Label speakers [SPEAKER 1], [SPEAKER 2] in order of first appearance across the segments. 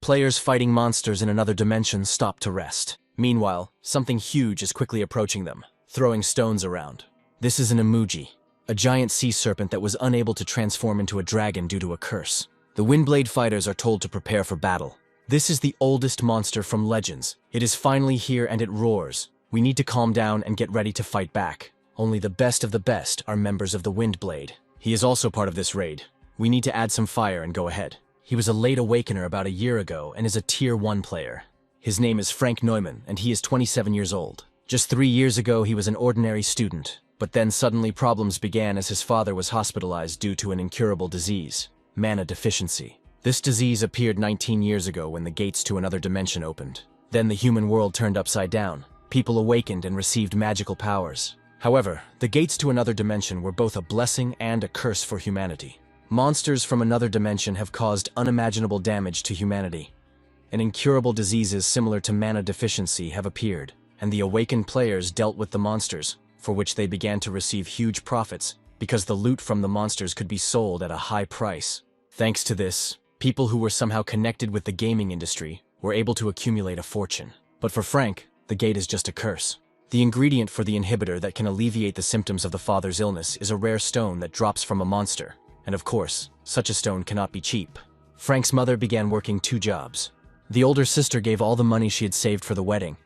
[SPEAKER 1] Players fighting monsters in another dimension stop to rest. Meanwhile, something huge is quickly approaching them, throwing stones around. This is an emoji, a giant sea serpent that was unable to transform into a dragon due to a curse. The Windblade fighters are told to prepare for battle. This is the oldest monster from Legends. It is finally here and it roars. We need to calm down and get ready to fight back. Only the best of the best are members of the Windblade. He is also part of this raid. We need to add some fire and go ahead. He was a late awakener about a year ago and is a Tier 1 player. His name is Frank Noman and he is 27 years old. Just 3 years ago he was an ordinary student, but then suddenly problems began as his father was hospitalized due to an incurable disease, mana deficiency. This disease appeared 19 years ago when the gates to another dimension opened. Then the human world turned upside down. People awakened and received magical powers. However, the gates to another dimension were both a blessing and a curse for humanity. Monsters from another dimension have caused unimaginable damage to humanity, and incurable diseases similar to mana deficiency have appeared, and the awakened players dealt with the monsters, for which they began to receive huge profits because the loot from the monsters could be sold at a high price. Thanks to this, people who were somehow connected with the gaming industry were able to accumulate a fortune. But for Frank, the gate is just a curse. The ingredient for the inhibitor that can alleviate the symptoms of the father's illness is a rare stone that drops from a monster. And of course, such a stone cannot be cheap. Frank's mother began working 2 jobs. The older sister gave all the money she had saved for the wedding,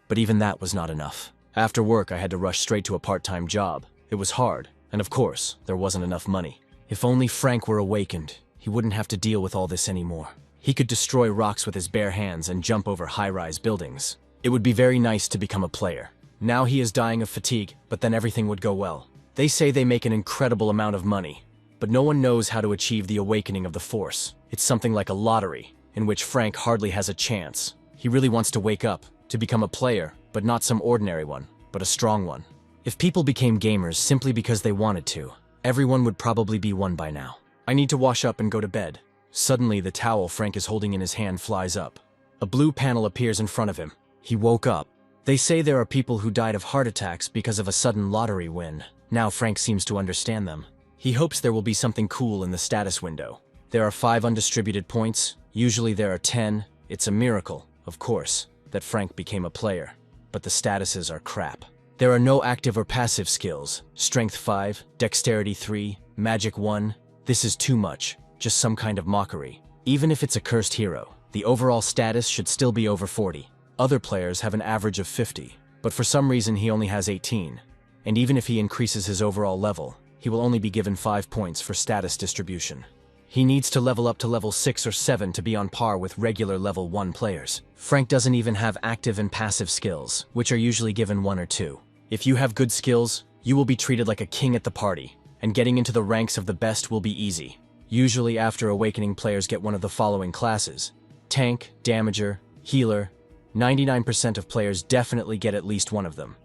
[SPEAKER 1] but even that was not enough. After work, I had to rush straight to a part-time job. It was hard, and of course, there wasn't enough money. If only Frank were awakened, he wouldn't have to deal with all this anymore. He could destroy rocks with his bare hands and jump over high-rise buildings. It would be very nice to become a player. Now he is dying of fatigue, but then everything would go well. They say they make an incredible amount of money, but no one knows how to achieve the awakening of the Force. It's something like a lottery, in which Frank hardly has a chance. He really wants to wake up, to become a player, but not some ordinary one, but a strong one. If people became gamers simply because they wanted to, everyone would probably be one by now. I need to wash up and go to bed. Suddenly, the towel Frank is holding in his hand flies up. A blue panel appears in front of him. He woke up. They say there are people who died of heart attacks because of a sudden lottery win. Now Frank seems to understand them. He hopes there will be something cool in the status window. There are 5 undistributed points. Usually there are 10. It's a miracle, of course, that Frank became a player. But the statuses are crap. There are no active or passive skills. Strength 5, Dexterity 3, Magic 1. This is too much. Just some kind of mockery. Even if it's a cursed hero, the overall status should still be over 40. Other players have an average of 50, but for some reason he only has 18. And even if he increases his overall level, he will only be given 5 points for status distribution. He needs to level up to level 6 or 7 to be on par with regular level 1 players. Frank doesn't even have active and passive skills, which are usually given 1 or 2. If you have good skills, you will be treated like a king at the party, and getting into the ranks of the best will be easy. Usually after awakening, players get one of the following classes: Tank, Damager, Healer. 99% of players definitely get at least one of them.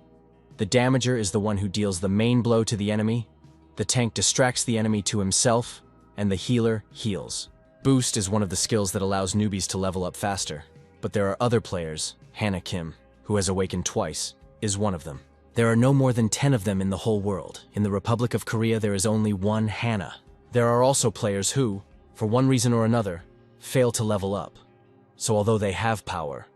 [SPEAKER 1] The Damager is the one who deals the main blow to the enemy, the Tank distracts the enemy to himself, and the Healer heals. Boost is one of the skills that allows newbies to level up faster. But there are other players. Hannah Kim, who has awakened twice, is one of them. There are no more than 10 of them in the whole world. In the Republic of Korea, there is only one Hannah. There are also players who, for one reason or another, fail to level up. So although they have power,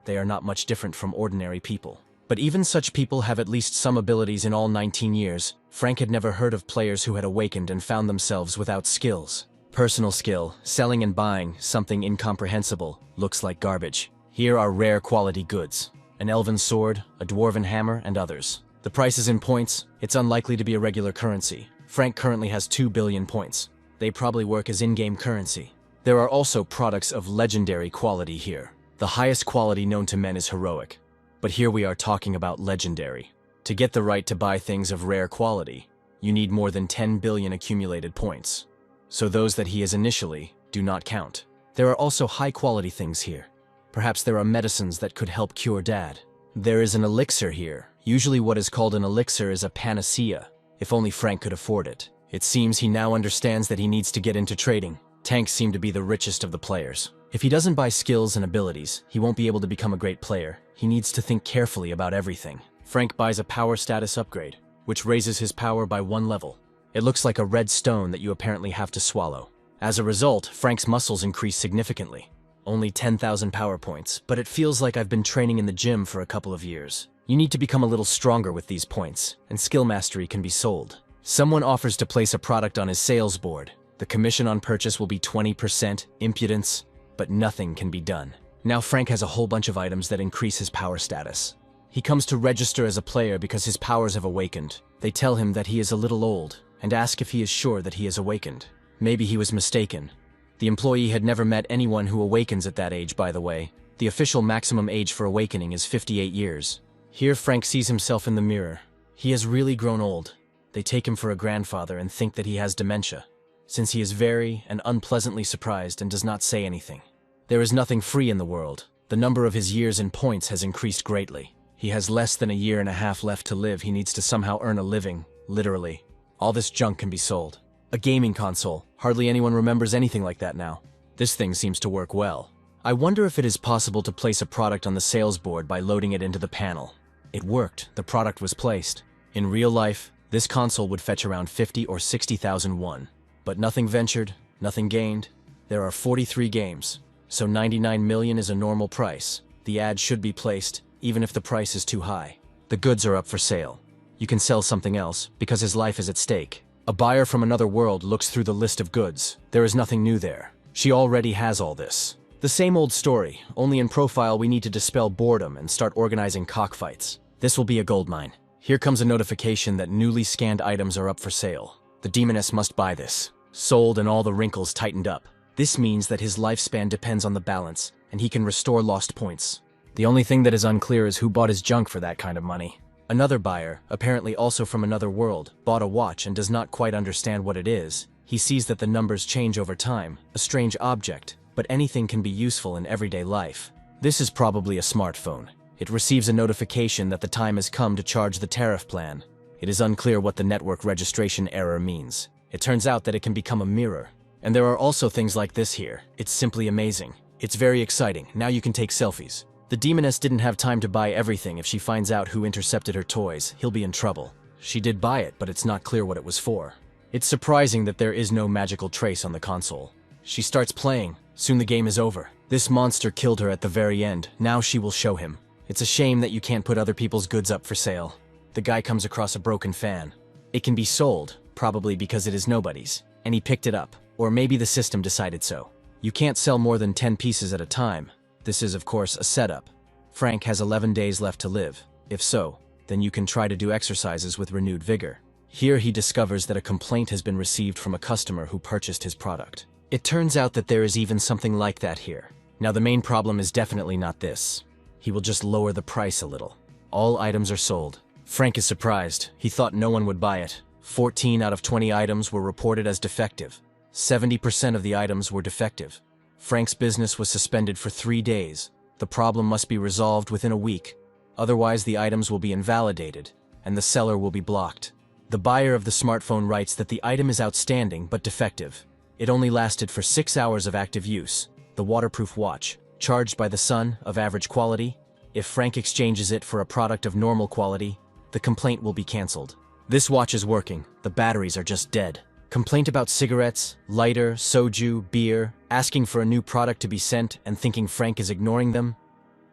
[SPEAKER 1] they are not much different from ordinary people. But even such people have at least some abilities. In all 19 years, Frank had never heard of players who had awakened and found themselves without skills. Personal skill, selling and buying something incomprehensible, looks like garbage. Here are rare quality goods: an elven sword, a dwarven hammer, and others. The price is in points. It's unlikely to be a regular currency. Frank currently has 2 billion points. They probably work as in-game currency. There are also products of legendary quality here. The highest quality known to men is heroic. But here we are talking about legendary. To get the right to buy things of rare quality, you need more than 10 billion accumulated points. So those that he has initially do not count. There are also high-quality things here. Perhaps there are medicines that could help cure Dad. There is an elixir here. Usually what is called an elixir is a panacea. If only Frank could afford it. It seems he now understands that he needs to get into trading. Tanks seem to be the richest of the players. If he doesn't buy skills and abilities, he won't be able to become a great player. He needs to think carefully about everything. Frank buys a power status upgrade, which raises his power by 1 level. It looks like a red stone that you apparently have to swallow. As a result, Frank's muscles increase significantly. Only 10,000 power points, but it feels like I've been training in the gym for a couple of years. You need to become a little stronger with these points, and skill mastery can be sold. Someone offers to place a product on his sales board. The commission on purchase will be 20%, impudence, but nothing can be done. Now Frank has a whole bunch of items that increase his power status. He comes to register as a player because his powers have awakened. They tell him that he is a little old, and ask if he is sure that he has awakened. Maybe he was mistaken. The employee had never met anyone who awakens at that age, by the way. The official maximum age for awakening is 58 years. Here Frank sees himself in the mirror. He has really grown old. They take him for a grandfather and think that he has dementia, since he is very and unpleasantly surprised and does not say anything. There is nothing free in the world. The number of his years in points has increased greatly. He has less than a year and a half left to live. He needs to somehow earn a living, literally. All this junk can be sold. A gaming console. Hardly anyone remembers anything like that now. This thing seems to work well. I wonder if it is possible to place a product on the sales board by loading it into the panel. It worked. The product was placed. In real life, this console would fetch around 50 or 60,000 won. But nothing ventured, nothing gained. There are 43 games, so 99 million is a normal price. The ad should be placed, even if the price is too high. The goods are up for sale. You can sell something else, because his life is at stake. A buyer from another world looks through the list of goods. There is nothing new there. She already has all this. The same old story, only in profile we need to dispel boredom and start organizing cockfights. This will be a goldmine. Here comes a notification that newly scanned items are up for sale. The demoness must buy this. Sold and all the wrinkles tightened up. This means that his lifespan depends on the balance, and he can restore lost points. The only thing that is unclear is who bought his junk for that kind of money. Another buyer, apparently also from another world, bought a watch and does not quite understand what it is. He sees that the numbers change over time, a strange object, but anything can be useful in everyday life. This is probably a smartphone. It receives a notification that the time has come to charge the tariff plan. It is unclear what the network registration error means. It turns out that it can become a mirror. And there are also things like this here. It's simply amazing. It's very exciting. Now you can take selfies. The demoness didn't have time to buy everything. If she finds out who intercepted her toys, he'll be in trouble. She did buy it, but it's not clear what it was for. It's surprising that there is no magical trace on the console. She starts playing. Soon the game is over. This monster killed her at the very end. Now she will show him. It's a shame that you can't put other people's goods up for sale. The guy comes across a broken fan. It can be sold, probably because it is nobody's, and he picked it up. Or maybe the system decided so. You can't sell more than 10 pieces at a time. This is, of course, a setup. Frank has 11 days left to live. If so, then you can try to do exercises with renewed vigor. Here he discovers that a complaint has been received from a customer who purchased his product. It turns out that there is even something like that here. Now the main problem is definitely not this. He will just lower the price a little. All items are sold. Frank is surprised. He thought no one would buy it. 14 out of 20 items were reported as defective. 70% of the items were defective. Frank's business was suspended for 3 days. The problem must be resolved within a week. Otherwise, the items will be invalidated, and the seller will be blocked. The buyer of the smartphone writes that the item is outstanding but defective. It only lasted for 6 hours of active use. The waterproof watch, charged by the sun, of average quality. If Frank exchanges it for a product of normal quality, the complaint will be cancelled. This watch is working. The batteries are just dead. Complaint about cigarettes, lighter, soju, beer, asking for a new product to be sent and thinking Frank is ignoring them.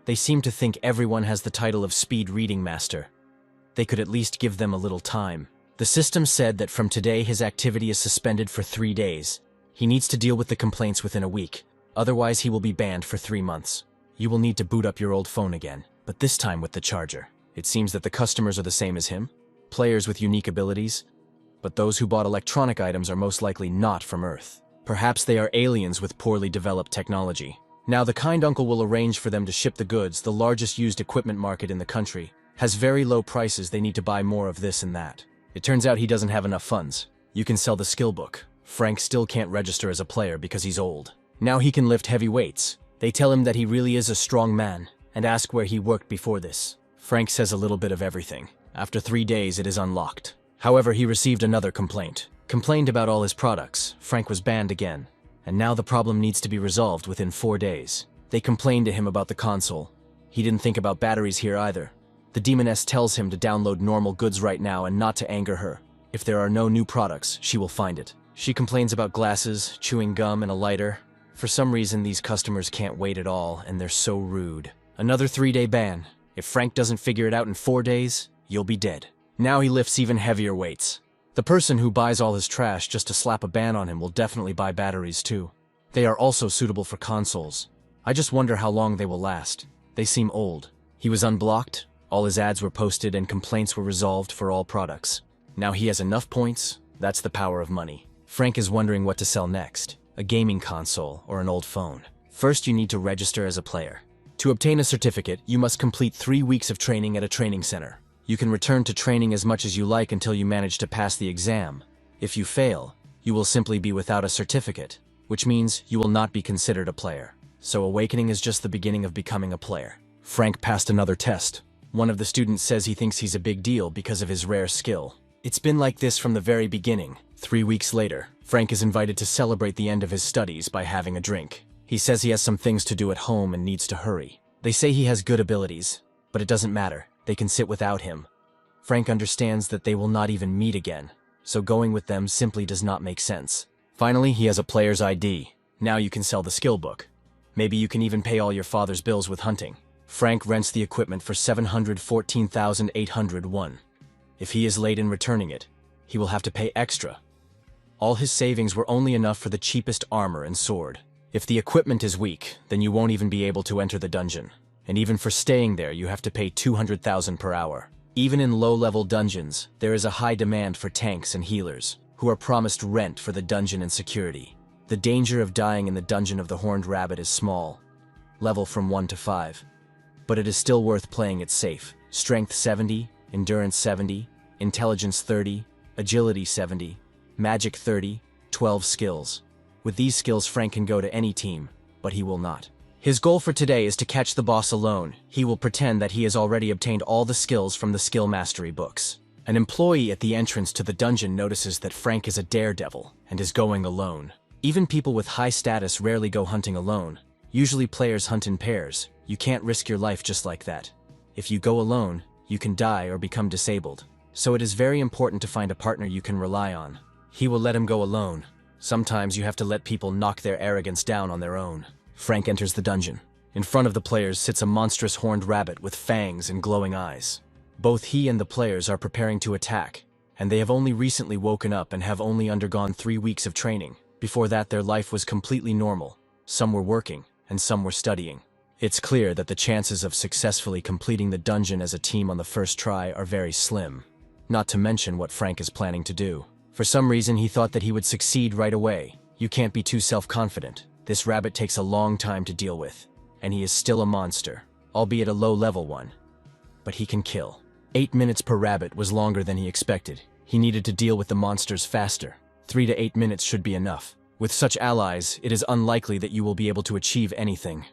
[SPEAKER 1] They seem to think everyone has the title of speed reading master. They could at least give them a little time. The system said that from today his activity is suspended for 3 days. He needs to deal with the complaints within a week. Otherwise he will be banned for 3 months. You will need to boot up your old phone again, but this time with the charger. It seems that the customers are the same as him, players with unique abilities, but those who bought electronic items are most likely not from Earth. Perhaps they are aliens with poorly developed technology. Now the kind uncle will arrange for them to ship the goods. The largest used equipment market in the country has very low prices. They need to buy more of this and that. It turns out he doesn't have enough funds. You can sell the skill book. Frank still can't register as a player because he's old. Now he can lift heavy weights. They tell him that he really is a strong man and ask where he worked before this. Frank says a little bit of everything. After 3 days it is unlocked. However, he received another complaint. Complained about all his products. Frank was banned again. And now the problem needs to be resolved within 4 days. They complained to him about the console. He didn't think about batteries here either. The demoness tells him to download normal goods right now and not to anger her. If there are no new products, she will find it. She complains about glasses, chewing gum, and a lighter. For some reason, these customers can't wait at all, and they're so rude. Another 3-day ban. If Frank doesn't figure it out in 4 days, you'll be dead. Now he lifts even heavier weights. The person who buys all his trash just to slap a ban on him will definitely buy batteries too. They are also suitable for consoles. I just wonder how long they will last. They seem old. He was unblocked, all his ads were posted, and complaints were resolved for all products. Now he has enough points. That's the power of money. Frank is wondering what to sell next. A gaming console or an old phone. First, you need to register as a player. To obtain a certificate, you must complete 3 weeks of training at a training center. You can return to training as much as you like until you manage to pass the exam. If you fail, you will simply be without a certificate, which means you will not be considered a player. So awakening is just the beginning of becoming a player. Frank passed another test. One of the students says he thinks he's a big deal because of his rare skill. It's been like this from the very beginning. 3 weeks later, Frank is invited to celebrate the end of his studies by having a drink. He says he has some things to do at home and needs to hurry. They say he has good abilities, but it doesn't matter. They can sit without him. Frank understands that they will not even meet again, so going with them simply does not make sense. Finally, he has a player's ID. Now you can sell the skill book. Maybe you can even pay all your father's bills with hunting. Frank rents the equipment for 714,801. If he is late in returning it, he will have to pay extra. All his savings were only enough for the cheapest armor and sword. If the equipment is weak, then you won't even be able to enter the dungeon. And even for staying there, you have to pay 200,000 per hour. Even in low-level dungeons, there is a high demand for tanks and healers, who are promised rent for the dungeon and security. The danger of dying in the dungeon of the Horned Rabbit is small, level from 1 to 5. But it is still worth playing it safe. Strength 70, Endurance 70, Intelligence 30, Agility 70, Magic 30, 12 skills. With these skills, Frank can go to any team, but he will not. His goal for today is to catch the boss alone. He will pretend that he has already obtained all the skills from the skill mastery books. An employee at the entrance to the dungeon notices that Frank is a daredevil and is going alone. Even people with high status rarely go hunting alone. Usually players hunt in pairs. You can't risk your life just like that. If you go alone, you can die or become disabled. So it is very important to find a partner you can rely on. He will let him go alone. Sometimes you have to let people knock their arrogance down on their own. Frank enters the dungeon. In front of the players sits a monstrous horned rabbit with fangs and glowing eyes. Both he and the players are preparing to attack, and they have only recently woken up and have only undergone 3 weeks of training. Before that, their life was completely normal. Some were working, and some were studying. It's clear that the chances of successfully completing the dungeon as a team on the first try are very slim. Not to mention what Frank is planning to do. For some reason, he thought that he would succeed right away. You can't be too self-confident. This rabbit takes a long time to deal with, and he is still a monster, albeit a low-level one. But he can kill. 8 minutes per rabbit was longer than he expected. He needed to deal with the monsters faster. 3 to 8 minutes should be enough. With such allies, it is unlikely that you will be able to achieve anything.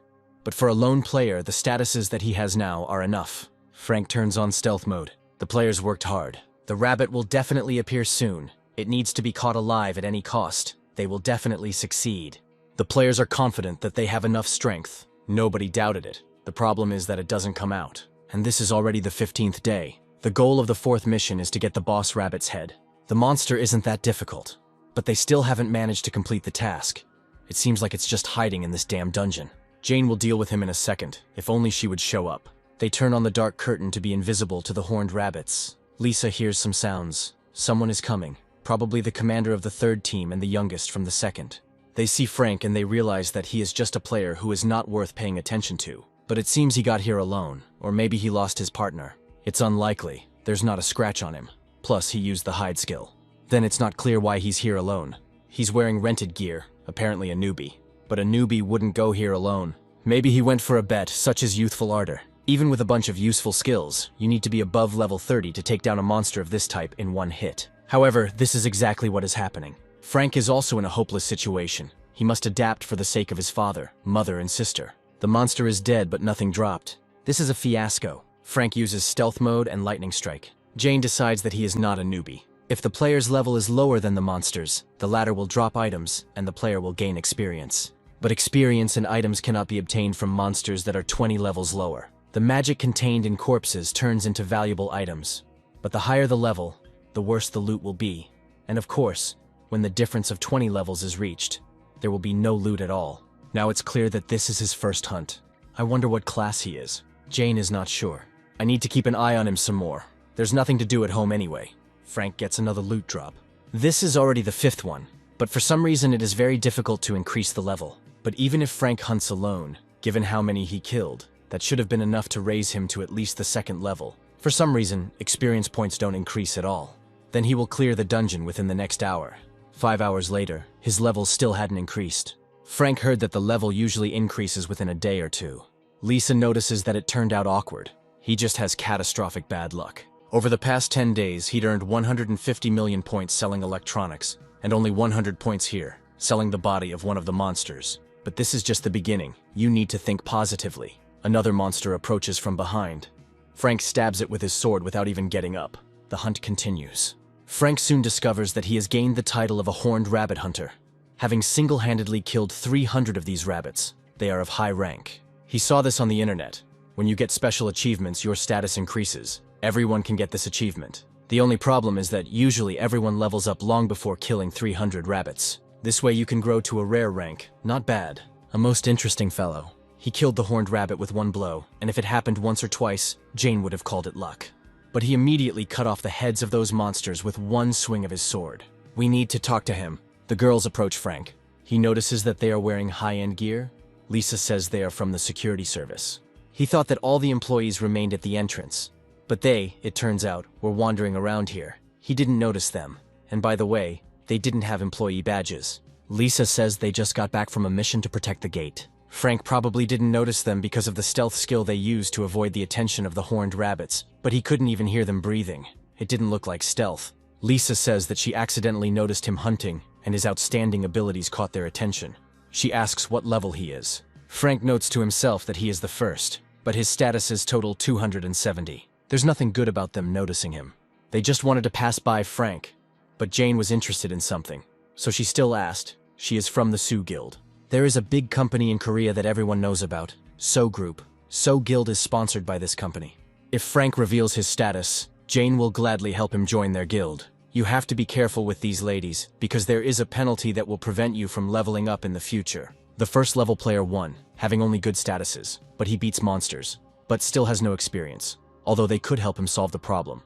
[SPEAKER 1] But for a lone player, the statuses that he has now are enough. Frank turns on stealth mode. The players worked hard. The rabbit will definitely appear soon. It needs to be caught alive at any cost. They will definitely succeed. The players are confident that they have enough strength. Nobody doubted it. The problem is that it doesn't come out. And this is already the 15th day. The goal of the 4th mission is to get the boss rabbit's head. The monster isn't that difficult, but they still haven't managed to complete the task. It seems like it's just hiding in this damn dungeon. Jane will deal with him in a second, if only she would show up. They turn on the dark curtain to be invisible to the horned rabbits. Lisa hears some sounds. Someone is coming. Probably the commander of the 3rd team and the youngest from the 2nd. They see Frank and they realize that he is just a player who is not worth paying attention to. But it seems he got here alone, or maybe he lost his partner. It's unlikely. There's not a scratch on him. Plus, he used the hide skill. Then it's not clear why he's here alone. He's wearing rented gear, apparently a newbie. But a newbie wouldn't go here alone. Maybe he went for a bet, such as youthful ardor. Even with a bunch of useful skills, you need to be above level 30 to take down a monster of this type in one hit. However, this is exactly what is happening. Frank is also in a hopeless situation. He must adapt for the sake of his father, mother, and sister. The monster is dead, but nothing dropped. This is a fiasco. Frank uses stealth mode and lightning strike. Jane decides that he is not a newbie. If the player's level is lower than the monster's, the latter will drop items, and the player will gain experience. But experience and items cannot be obtained from monsters that are 20 levels lower. The magic contained in corpses turns into valuable items. But the higher the level, the worse the loot will be. And of course, when the difference of 20 levels is reached, there will be no loot at all. Now it's clear that this is his first hunt. I wonder what class he is. Jane is not sure. I need to keep an eye on him some more. There's nothing to do at home anyway. Frank gets another loot drop. This is already the 5th one, but for some reason it is very difficult to increase the level. But even if Frank hunts alone, given how many he killed, that should have been enough to raise him to at least the 2nd level. For some reason, experience points don't increase at all. Then he will clear the dungeon within the next hour. 5 hours later, his level still hadn't increased. Frank heard that the level usually increases within a day or two. Lisa notices that it turned out awkward. He just has catastrophic bad luck. Over the past 10 days, he'd earned 150 million points selling electronics, and only 100 points here, selling the body of one of the monsters. But this is just the beginning. You need to think positively. Another monster approaches from behind. Frank stabs it with his sword without even getting up. The hunt continues. Frank soon discovers that he has gained the title of a horned rabbit hunter, having single-handedly killed 300 of these rabbits. They are of high rank. He saw this on the internet. When you get special achievements, your status increases. Everyone can get this achievement. The only problem is that usually everyone levels up long before killing 300 rabbits. This way you can grow to a rare rank. Not bad. A most interesting fellow. He killed the horned rabbit with one blow, and if it happened once or twice, Jane would have called it luck. But he immediately cut off the heads of those monsters with one swing of his sword. We need to talk to him. The girls approach Frank. He notices that they are wearing high-end gear. Lisa says they are from the security service. He thought that all the employees remained at the entrance. But they, it turns out, were wandering around here. He didn't notice them. And by the way, they didn't have employee badges. Lisa says they just got back from a mission to protect the gate. Frank probably didn't notice them because of the stealth skill they used to avoid the attention of the horned rabbits, but he couldn't even hear them breathing. It didn't look like stealth. Lisa says that she accidentally noticed him hunting, and his outstanding abilities caught their attention. She asks what level he is. Frank notes to himself that he is the 1st, but his statuses total 270. There's nothing good about them noticing him. They just wanted to pass by Frank. But Jane was interested in something, so she still asked. She is from the Soo Guild. There is a big company in Korea that everyone knows about, So Group. So Guild is sponsored by this company. If Frank reveals his status, Jane will gladly help him join their guild. You have to be careful with these ladies, because there is a penalty that will prevent you from leveling up in the future. The 1st level player won, having only good statuses, but he beats monsters, but still has no experience. Although they could help him solve the problem.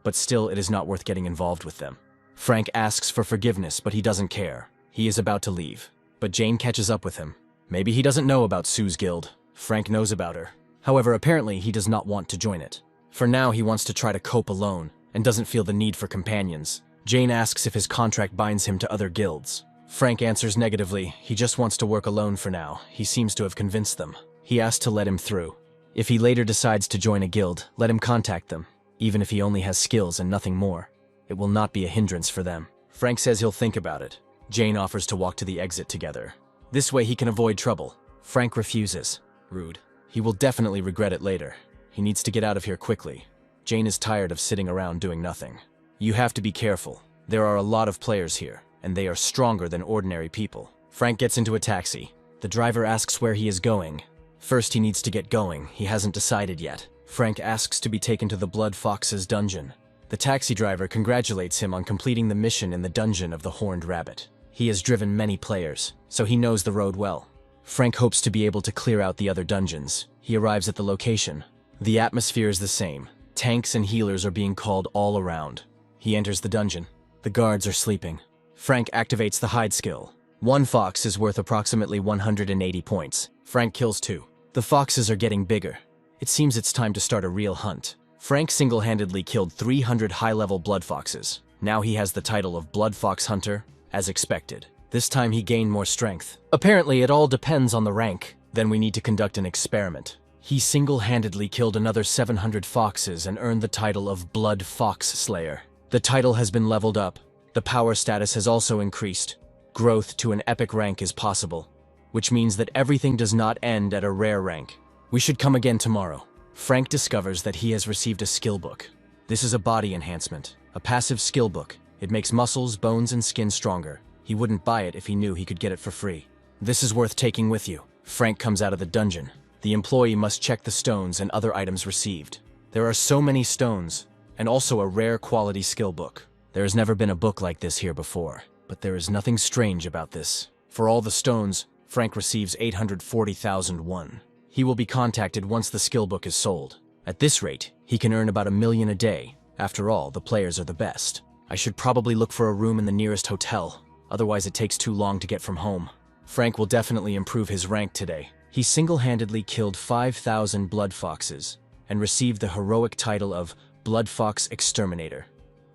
[SPEAKER 1] But still, it is not worth getting involved with them. Frank asks for forgiveness, but he doesn't care. He is about to leave. But Jane catches up with him. Maybe he doesn't know about Sue's guild. Frank knows about her. However, apparently he does not want to join it. For now, he wants to try to cope alone, and doesn't feel the need for companions. Jane asks if his contract binds him to other guilds. Frank answers negatively. He just wants to work alone for now. He seems to have convinced them. He asks to let him through. If he later decides to join a guild, let him contact them. Even if he only has skills and nothing more, it will not be a hindrance for them. Frank says he'll think about it. Jane offers to walk to the exit together. This way he can avoid trouble. Frank refuses. Rude. He will definitely regret it later. He needs to get out of here quickly. Jane is tired of sitting around doing nothing. You have to be careful. There are a lot of players here, and they are stronger than ordinary people. Frank gets into a taxi. The driver asks where he is going. First, he needs to get going. He hasn't decided yet. Frank asks to be taken to the Blood Fox's dungeon. The taxi driver congratulates him on completing the mission in the dungeon of the Horned Rabbit. He has driven many players, so he knows the road well. Frank hopes to be able to clear out the other dungeons. He arrives at the location. The atmosphere is the same. Tanks and healers are being called all around. He enters the dungeon. The guards are sleeping. Frank activates the hide skill. One fox is worth approximately 180 points. Frank kills 2. The foxes are getting bigger. It seems it's time to start a real hunt. Frank single-handedly killed 300 high-level blood foxes. Now he has the title of Blood Fox Hunter, as expected. This time he gained more strength. Apparently it all depends on the rank. Then we need to conduct an experiment. He single-handedly killed another 700 foxes and earned the title of Blood Fox Slayer. The title has been leveled up. The power status has also increased. Growth to an epic rank is possible, which means that everything does not end at a rare rank. We should come again tomorrow. Frank discovers that he has received a skill book. This is a body enhancement, a passive skill book. It makes muscles, bones, and skin stronger. He wouldn't buy it if he knew he could get it for free. This is worth taking with you. Frank comes out of the dungeon. The employee must check the stones and other items received. There are so many stones, and also a rare quality skill book. There has never been a book like this here before, but there is nothing strange about this. For all the stones, Frank receives 840,001. He will be contacted once the skill book is sold. At this rate, he can earn about $1 million a day. After all, the players are the best. I should probably look for a room in the nearest hotel, otherwise it takes too long to get from home. Frank will definitely improve his rank today. He single-handedly killed 5,000 blood foxes and received the heroic title of Blood Fox Exterminator.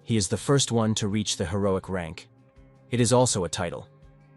[SPEAKER 1] He is the first one to reach the heroic rank. It is also a title,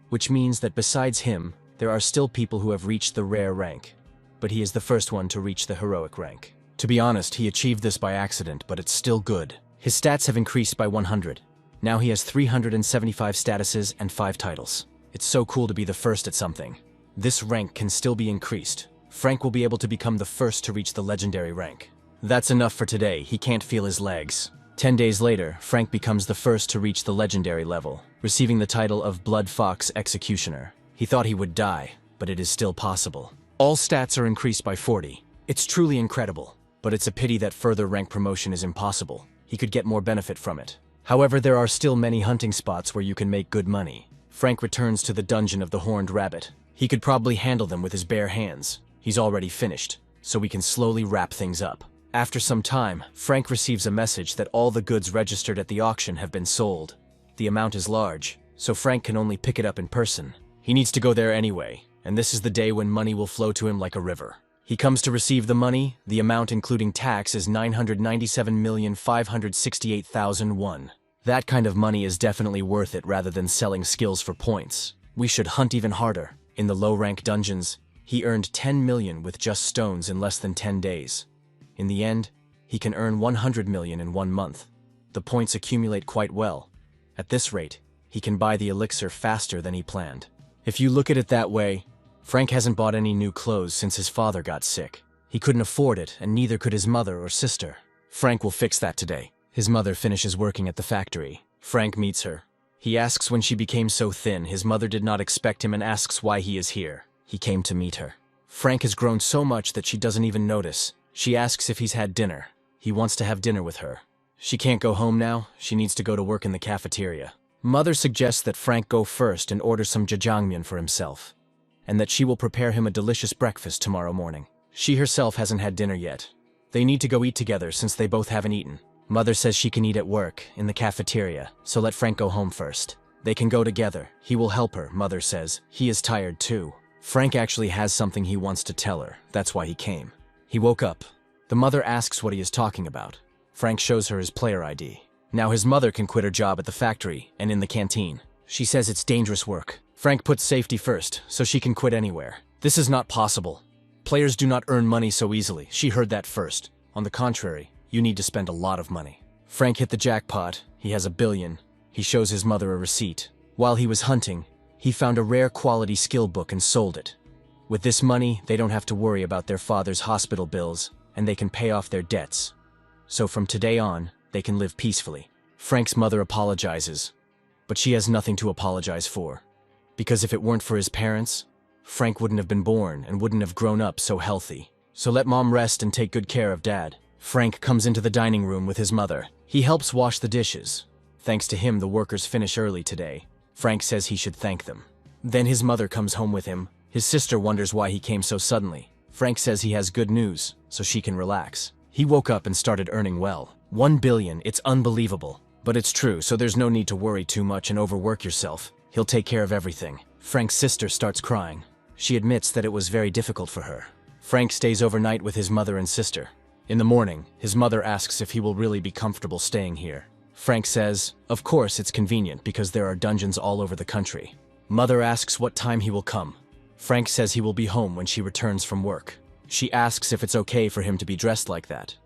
[SPEAKER 1] which means that besides him, there are still people who have reached the rare rank, but he is the first one to reach the heroic rank. To be honest, he achieved this by accident, but it's still good. His stats have increased by 100. Now he has 375 statuses and 5 titles. It's so cool to be the first at something. This rank can still be increased. Frank will be able to become the first to reach the legendary rank. That's enough for today. He can't feel his legs. 10 days later, Frank becomes the first to reach the legendary level, receiving the title of Blood Fox Executioner. He thought he would die, but it is still possible. All stats are increased by 40. It's truly incredible, but it's a pity that further rank promotion is impossible. He could get more benefit from it. However, there are still many hunting spots where you can make good money. Frank returns to the dungeon of the Horned Rabbit. He could probably handle them with his bare hands. He's already finished, so we can slowly wrap things up. After some time, Frank receives a message that all the goods registered at the auction have been sold. The amount is large, so Frank can only pick it up in person. He needs to go there anyway, and this is the day when money will flow to him like a river. He comes to receive the money. The amount including tax is 997,568,001. That kind of money is definitely worth it rather than selling skills for points. We should hunt even harder. In the low-rank dungeons, he earned 10 million with just stones in less than 10 days. In the end, he can earn 100 million in 1 month. The points accumulate quite well. At this rate, he can buy the elixir faster than he planned. If you look at it that way, Frank hasn't bought any new clothes since his father got sick. He couldn't afford it, and neither could his mother or sister. Frank will fix that today. His mother finishes working at the factory. Frank meets her. He asks when she became so thin. His mother did not expect him and asks why he is here. He came to meet her. Frank has grown so much that she doesn't even notice. She asks if he's had dinner. He wants to have dinner with her. She can't go home now. She needs to go to work in the cafeteria. Mother suggests that Frank go first and order some jjajangmyeon for himself, and that she will prepare him a delicious breakfast tomorrow morning. She herself hasn't had dinner yet. They need to go eat together since they both haven't eaten. Mother says she can eat at work, in the cafeteria, so let Frank go home first. They can go together. He will help her, Mother says. He is tired too. Frank actually has something he wants to tell her. That's why he came. He woke up. The mother asks what he is talking about. Frank shows her his player ID. Now his mother can quit her job at the factory and in the canteen. She says it's dangerous work. Frank puts safety first, so she can quit anywhere. This is not possible. Players do not earn money so easily. She heard that first. On the contrary, you need to spend a lot of money. Frank hit the jackpot. He has $1 billion. He shows his mother a receipt. While he was hunting, he found a rare quality skill book and sold it. With this money, they don't have to worry about their father's hospital bills, and they can pay off their debts. So from today on, they can live peacefully. Frank's mother apologizes, but she has nothing to apologize for. Because if it weren't for his parents, Frank wouldn't have been born and wouldn't have grown up so healthy. So let mom rest and take good care of dad. Frank comes into the dining room with his mother. He helps wash the dishes. Thanks to him, the workers finish early today. Frank says he should thank them. Then his mother comes home with him. His sister wonders why he came so suddenly. Frank says he has good news, so she can relax. He woke up and started earning well. 1 billion, it's unbelievable. But it's true, so there's no need to worry too much and overwork yourself. He'll take care of everything. Frank's sister starts crying. She admits that it was very difficult for her. Frank stays overnight with his mother and sister. In the morning, his mother asks if he will really be comfortable staying here. Frank says, of course it's convenient because there are dungeons all over the country. Mother asks what time he will come. Frank says he will be home when she returns from work. She asks if it's okay for him to be dressed like that.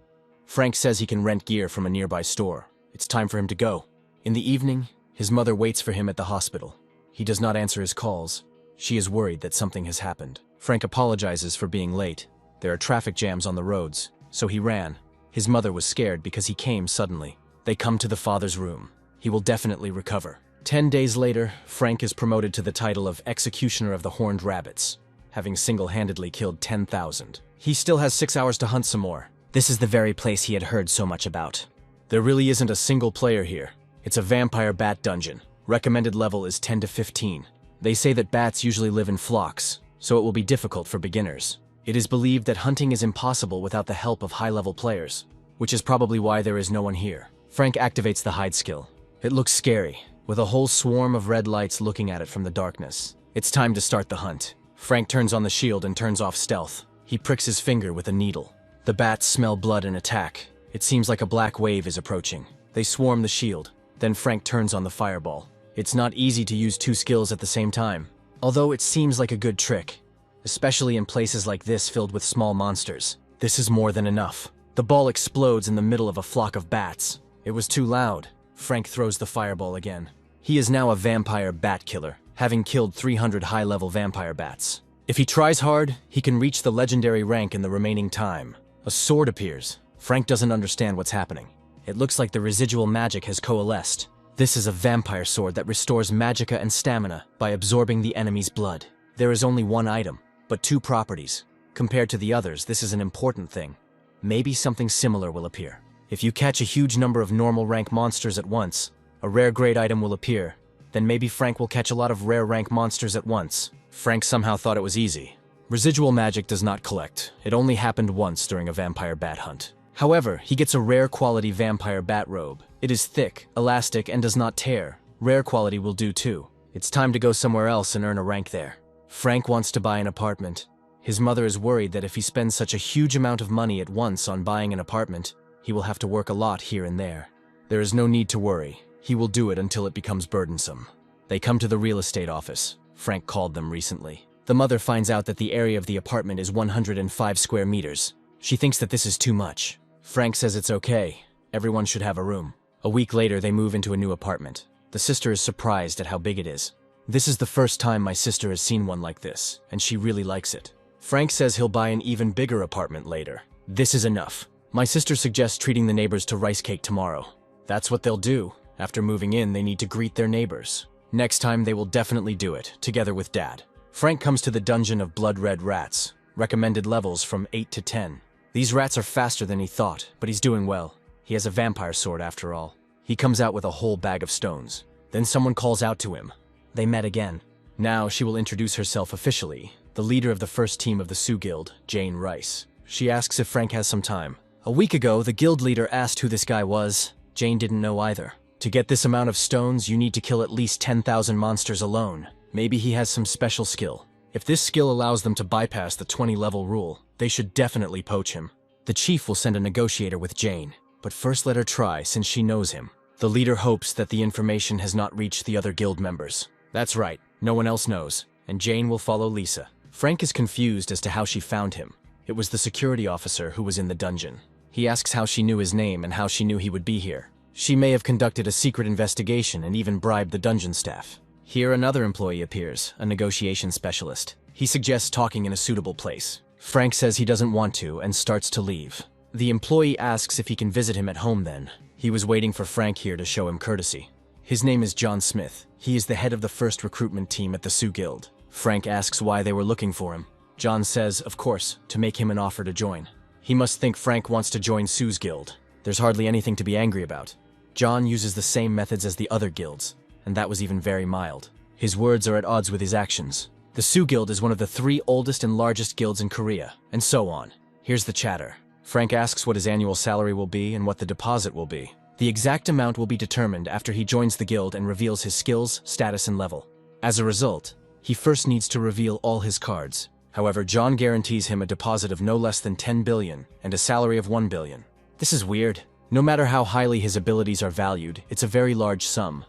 [SPEAKER 1] Frank says he can rent gear from a nearby store. It's time for him to go. In the evening, his mother waits for him at the hospital. He does not answer his calls. She is worried that something has happened. Frank apologizes for being late. There are traffic jams on the roads, so he ran. His mother was scared because he came suddenly. They come to the father's room. He will definitely recover. 10 days later, Frank is promoted to the title of Executioner of the Horned Rabbits, having single-handedly killed 10,000. He still has 6 hours to hunt some more. This is the very place he had heard so much about. There really isn't a single player here. It's a vampire bat dungeon. Recommended level is 10 to 15. They say that bats usually live in flocks, so it will be difficult for beginners. It is believed that hunting is impossible without the help of high-level players, which is probably why there is no one here. Frank activates the hide skill. It looks scary, with a whole swarm of red lights looking at it from the darkness. It's time to start the hunt. Frank turns on the shield and turns off stealth. He pricks his finger with a needle. The bats smell blood and attack. It seems like a black wave is approaching. They swarm the shield. Then Frank turns on the fireball. It's not easy to use two skills at the same time, although it seems like a good trick, especially in places like this filled with small monsters. This is more than enough. The ball explodes in the middle of a flock of bats. It was too loud. Frank throws the fireball again. He is now a vampire bat killer, having killed 300 high-level vampire bats. If he tries hard, he can reach the legendary rank in the remaining time. A sword appears. Frank doesn't understand what's happening. It looks like the residual magic has coalesced. This is a vampire sword that restores magicka and stamina by absorbing the enemy's blood. There is only one item, but two properties. Compared to the others, this is an important thing. Maybe something similar will appear. If you catch a huge number of normal rank monsters at once, a rare grade item will appear. Then maybe Frank will catch a lot of rare rank monsters at once. Frank somehow thought it was easy. Residual magic does not collect. It only happened once during a vampire bat hunt. However, he gets a rare quality vampire bat robe. It is thick, elastic, and does not tear. Rare quality will do too. It's time to go somewhere else and earn a rank there. Frank wants to buy an apartment. His mother is worried that if he spends such a huge amount of money at once on buying an apartment, he will have to work a lot here and there. There is no need to worry. He will do it until it becomes burdensome. They come to the real estate office. Frank called them recently. The mother finds out that the area of the apartment is 105 square meters. She thinks that this is too much. Frank says it's okay. Everyone should have a room. A week later, they move into a new apartment. The sister is surprised at how big it is. This is the first time my sister has seen one like this, and she really likes it. Frank says he'll buy an even bigger apartment later. This is enough. My sister suggests treating the neighbors to rice cake tomorrow. That's what they'll do. After moving in, they need to greet their neighbors. Next time, they will definitely do it, together with Dad. Frank comes to the dungeon of blood-red rats, recommended levels from 8 to 10. These rats are faster than he thought, but he's doing well. He has a vampire sword after all. He comes out with a whole bag of stones. Then someone calls out to him. They met again. Now she will introduce herself officially, the leader of the first team of the Sioux Guild, Jane Rice. She asks if Frank has some time. A week ago, the guild leader asked who this guy was. Jane didn't know either. To get this amount of stones, you need to kill at least 10,000 monsters alone. Maybe he has some special skill. If this skill allows them to bypass the 20-level rule, they should definitely poach him. The chief will send a negotiator with Jane, but first let her try since she knows him. The leader hopes that the information has not reached the other guild members. That's right, no one else knows, and Jane will follow Lisa. Frank is confused as to how she found him. It was the security officer who was in the dungeon. He asks how she knew his name and how she knew he would be here. She may have conducted a secret investigation and even bribed the dungeon staff. Here another employee appears, a negotiation specialist. He suggests talking in a suitable place. Frank says he doesn't want to and starts to leave. The employee asks if he can visit him at home then. He was waiting for Frank here to show him courtesy. His name is John Smith. He is the head of the first recruitment team at the Sioux Guild. Frank asks why they were looking for him. John says, of course, to make him an offer to join. He must think Frank wants to join Sioux's guild. There's hardly anything to be angry about. John uses the same methods as the other guilds, and that was even very mild. His words are at odds with his actions. The Sioux Guild is one of the 3 oldest and largest guilds in Korea, and so on. Here's the chatter. Frank asks what his annual salary will be and what the deposit will be. The exact amount will be determined after he joins the guild and reveals his skills, status, and level. As a result, he first needs to reveal all his cards. However, John guarantees him a deposit of no less than 10 billion and a salary of 1 billion. This is weird. No matter how highly his abilities are valued, it's a very large sum.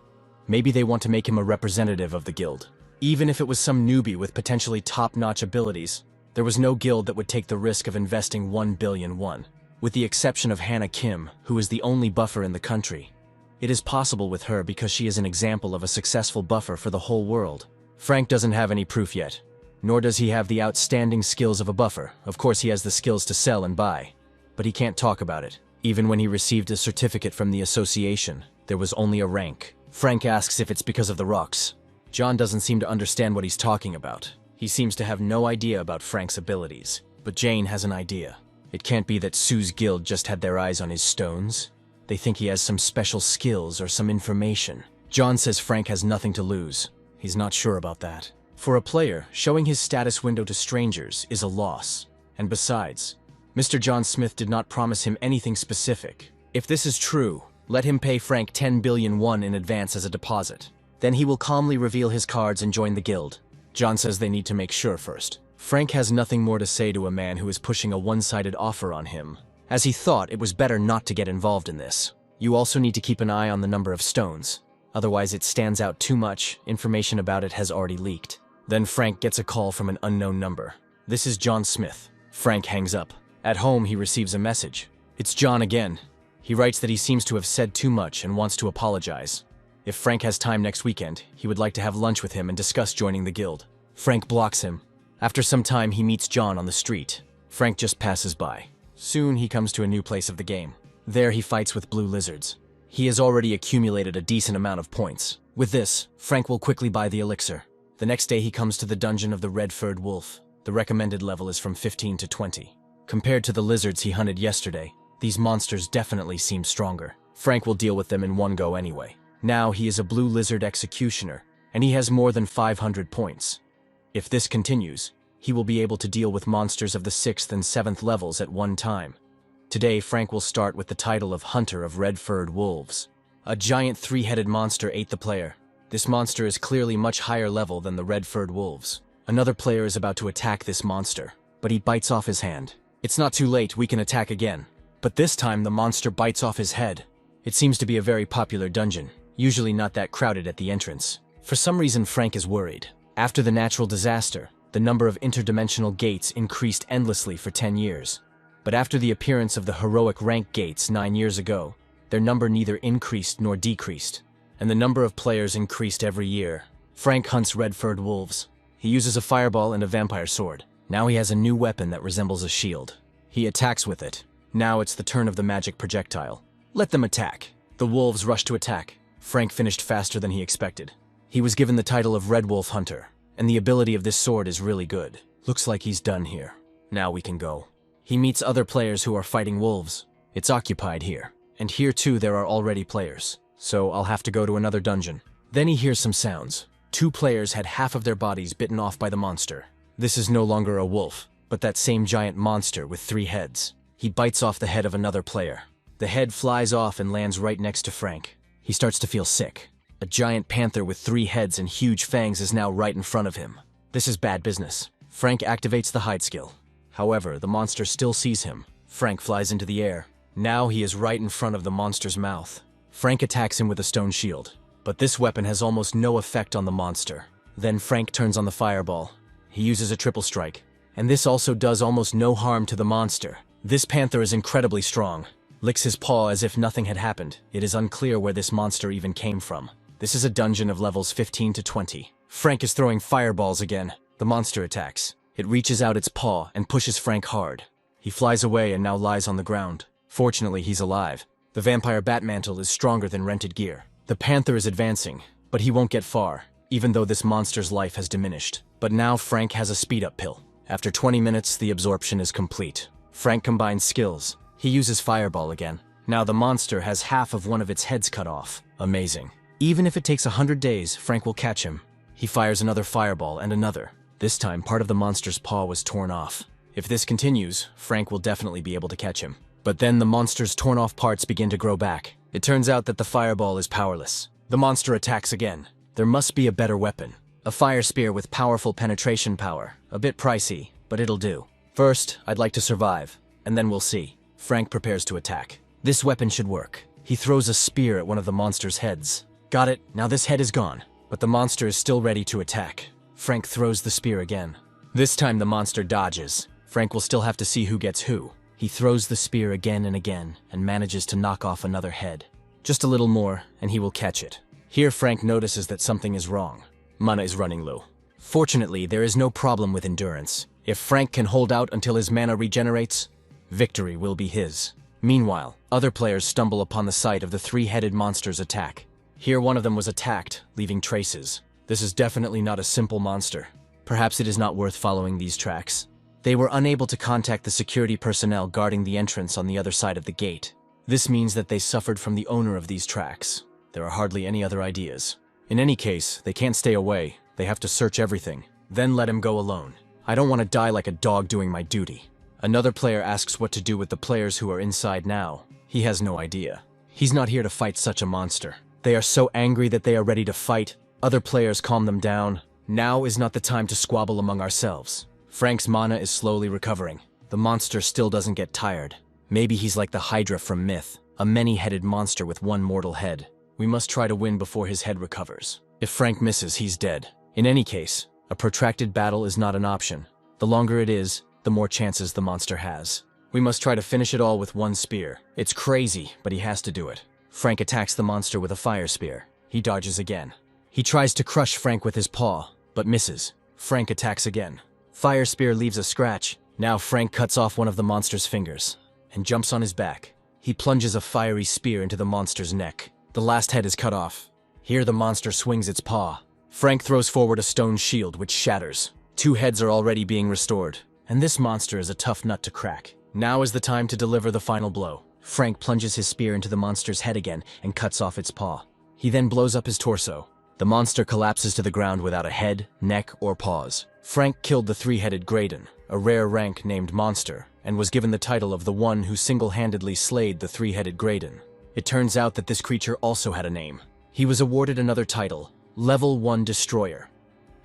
[SPEAKER 1] Maybe they want to make him a representative of the guild. Even if it was some newbie with potentially top-notch abilities, there was no guild that would take the risk of investing 1 billion won. With the exception of Hannah Kim, who is the only buffer in the country. It is possible with her because she is an example of a successful buffer for the whole world. Frank doesn't have any proof yet, nor does he have the outstanding skills of a buffer. Of course he has the skills to sell and buy, but he can't talk about it. Even when he received a certificate from the association, there was only a rank. Frank asks if it's because of the rocks. John doesn't seem to understand what he's talking about. He seems to have no idea about Frank's abilities, but Jane has an idea. It can't be that Sioux's guild just had their eyes on his stones. They think he has some special skills or some information. John says Frank has nothing to lose. He's not sure about that. For a player, showing his status window to strangers is a loss. And besides, Mr. John Smith did not promise him anything specific. If this is true, let him pay Frank 10 billion won in advance as a deposit. Then he will calmly reveal his cards and join the guild. John says they need to make sure first. Frank has nothing more to say to a man who is pushing a one-sided offer on him, as he thought it was better not to get involved in this. You also need to keep an eye on the number of stones. Otherwise it stands out too much, information about it has already leaked. Then Frank gets a call from an unknown number. This is John Smith. Frank hangs up. At home he receives a message. It's John again. He writes that he seems to have said too much and wants to apologize. If Frank has time next weekend, he would like to have lunch with him and discuss joining the guild. Frank blocks him. After some time he meets John on the street. Frank just passes by. Soon he comes to a new place of the game. There he fights with blue lizards. He has already accumulated a decent amount of points. With this, Frank will quickly buy the elixir. The next day he comes to the dungeon of the red-furred wolf. The recommended level is from 15 to 20. Compared to the lizards he hunted yesterday, these monsters definitely seem stronger. Frank will deal with them in one go anyway. Now he is a blue lizard executioner, and he has more than 500 points. If this continues, he will be able to deal with monsters of the 6th and 7th levels at one time. Today, Frank will start with the title of Hunter of Red-Furred Wolves. A giant 3-headed monster ate the player. This monster is clearly much higher level than the red-furred wolves. Another player is about to attack this monster, but he bites off his hand. It's not too late, we can attack again. But this time the monster bites off his head. It seems to be a very popular dungeon, usually not that crowded at the entrance. For some reason Frank is worried. After the natural disaster, the number of interdimensional gates increased endlessly for 10 years. But after the appearance of the heroic rank gates 9 years ago, their number neither increased nor decreased, and the number of players increased every year. Frank hunts red-furred wolves. He uses a fireball and a vampire sword. Now he has a new weapon that resembles a shield. He attacks with it. Now it's the turn of the magic projectile. Let them attack. The wolves rush to attack. Frank finished faster than he expected. He was given the title of Red Wolf Hunter, and the ability of this sword is really good. Looks like he's done here. Now we can go. He meets other players who are fighting wolves. It's occupied here. And here too there are already players. So I'll have to go to another dungeon. Then he hears some sounds. 2 players had half of their bodies bitten off by the monster. This is no longer a wolf, but that same giant monster with 3 heads. He bites off the head of another player. The head flies off and lands right next to Frank. He starts to feel sick. A giant panther with 3 heads and huge fangs is now right in front of him. This is bad business. Frank activates the hide skill. However, the monster still sees him. Frank flies into the air. Now he is right in front of the monster's mouth. Frank attacks him with a stone shield, but this weapon has almost no effect on the monster. Then Frank turns on the fireball. He uses a triple strike, and this also does almost no harm to the monster. This panther is incredibly strong. Licks his paw as if nothing had happened. It is unclear where this monster even came from. This is a dungeon of levels 15 to 20. Frank is throwing fireballs again. The monster attacks. It reaches out its paw and pushes Frank hard. He flies away and now lies on the ground. Fortunately, he's alive. The vampire bat mantle is stronger than rented gear. The panther is advancing, but he won't get far, even though this monster's life has diminished. But now Frank has a speed-up pill. After 20 minutes, the absorption is complete. Frank combines skills. He uses fireball again. Now the monster has half of one of its heads cut off. Amazing. Even if it takes 100 days, Frank will catch him. He fires another fireball and another. This time, part of the monster's paw was torn off. If this continues, Frank will definitely be able to catch him. But then the monster's torn-off parts begin to grow back. It turns out that the fireball is powerless. The monster attacks again. There must be a better weapon. A fire spear with powerful penetration power. A bit pricey, but it'll do. First, I'd like to survive, and then we'll see. Frank prepares to attack. This weapon should work. He throws a spear at one of the monster's heads. Got it, now this head is gone. But the monster is still ready to attack. Frank throws the spear again. This time the monster dodges. Frank will still have to see who gets who. He throws the spear again and again, and manages to knock off another head. Just a little more, and he will catch it. Here Frank notices that something is wrong. Mana is running low. Fortunately, there is no problem with endurance. If Frank can hold out until his mana regenerates, victory will be his. Meanwhile, other players stumble upon the site of the 3-headed monster's attack. Here one of them was attacked, leaving traces. This is definitely not a simple monster. Perhaps it is not worth following these tracks. They were unable to contact the security personnel guarding the entrance on the other side of the gate. This means that they suffered from the owner of these tracks. There are hardly any other ideas. In any case, they can't stay away. They have to search everything, then let him go alone. I don't want to die like a dog doing my duty. Another player asks what to do with the players who are inside now. He has no idea. He's not here to fight such a monster. They are so angry that they are ready to fight. Other players calm them down. Now is not the time to squabble among ourselves. Frank's mana is slowly recovering. The monster still doesn't get tired. Maybe he's like the Hydra from Myth, a many-headed monster with one mortal head. We must try to win before his head recovers. If Frank misses, he's dead. In any case, a protracted battle is not an option. The longer it is, the more chances the monster has. We must try to finish it all with one spear. It's crazy, but he has to do it. Frank attacks the monster with a fire spear. He dodges again. He tries to crush Frank with his paw, but misses. Frank attacks again. Fire spear leaves a scratch. Now Frank cuts off one of the monster's fingers and jumps on his back. He plunges a fiery spear into the monster's neck. The last head is cut off. Here the monster swings its paw. Frank throws forward a stone shield, which shatters. 2 heads are already being restored, and this monster is a tough nut to crack. Now is the time to deliver the final blow. Frank plunges his spear into the monster's head again and cuts off its paw. He then blows up his torso. The monster collapses to the ground without a head, neck, or paws. Frank killed the 3-headed Graden, a rare rank named monster, and was given the title of the one who single-handedly slayed the 3-headed Graden. It turns out that this creature also had a name. He was awarded another title, Level 1 Destroyer,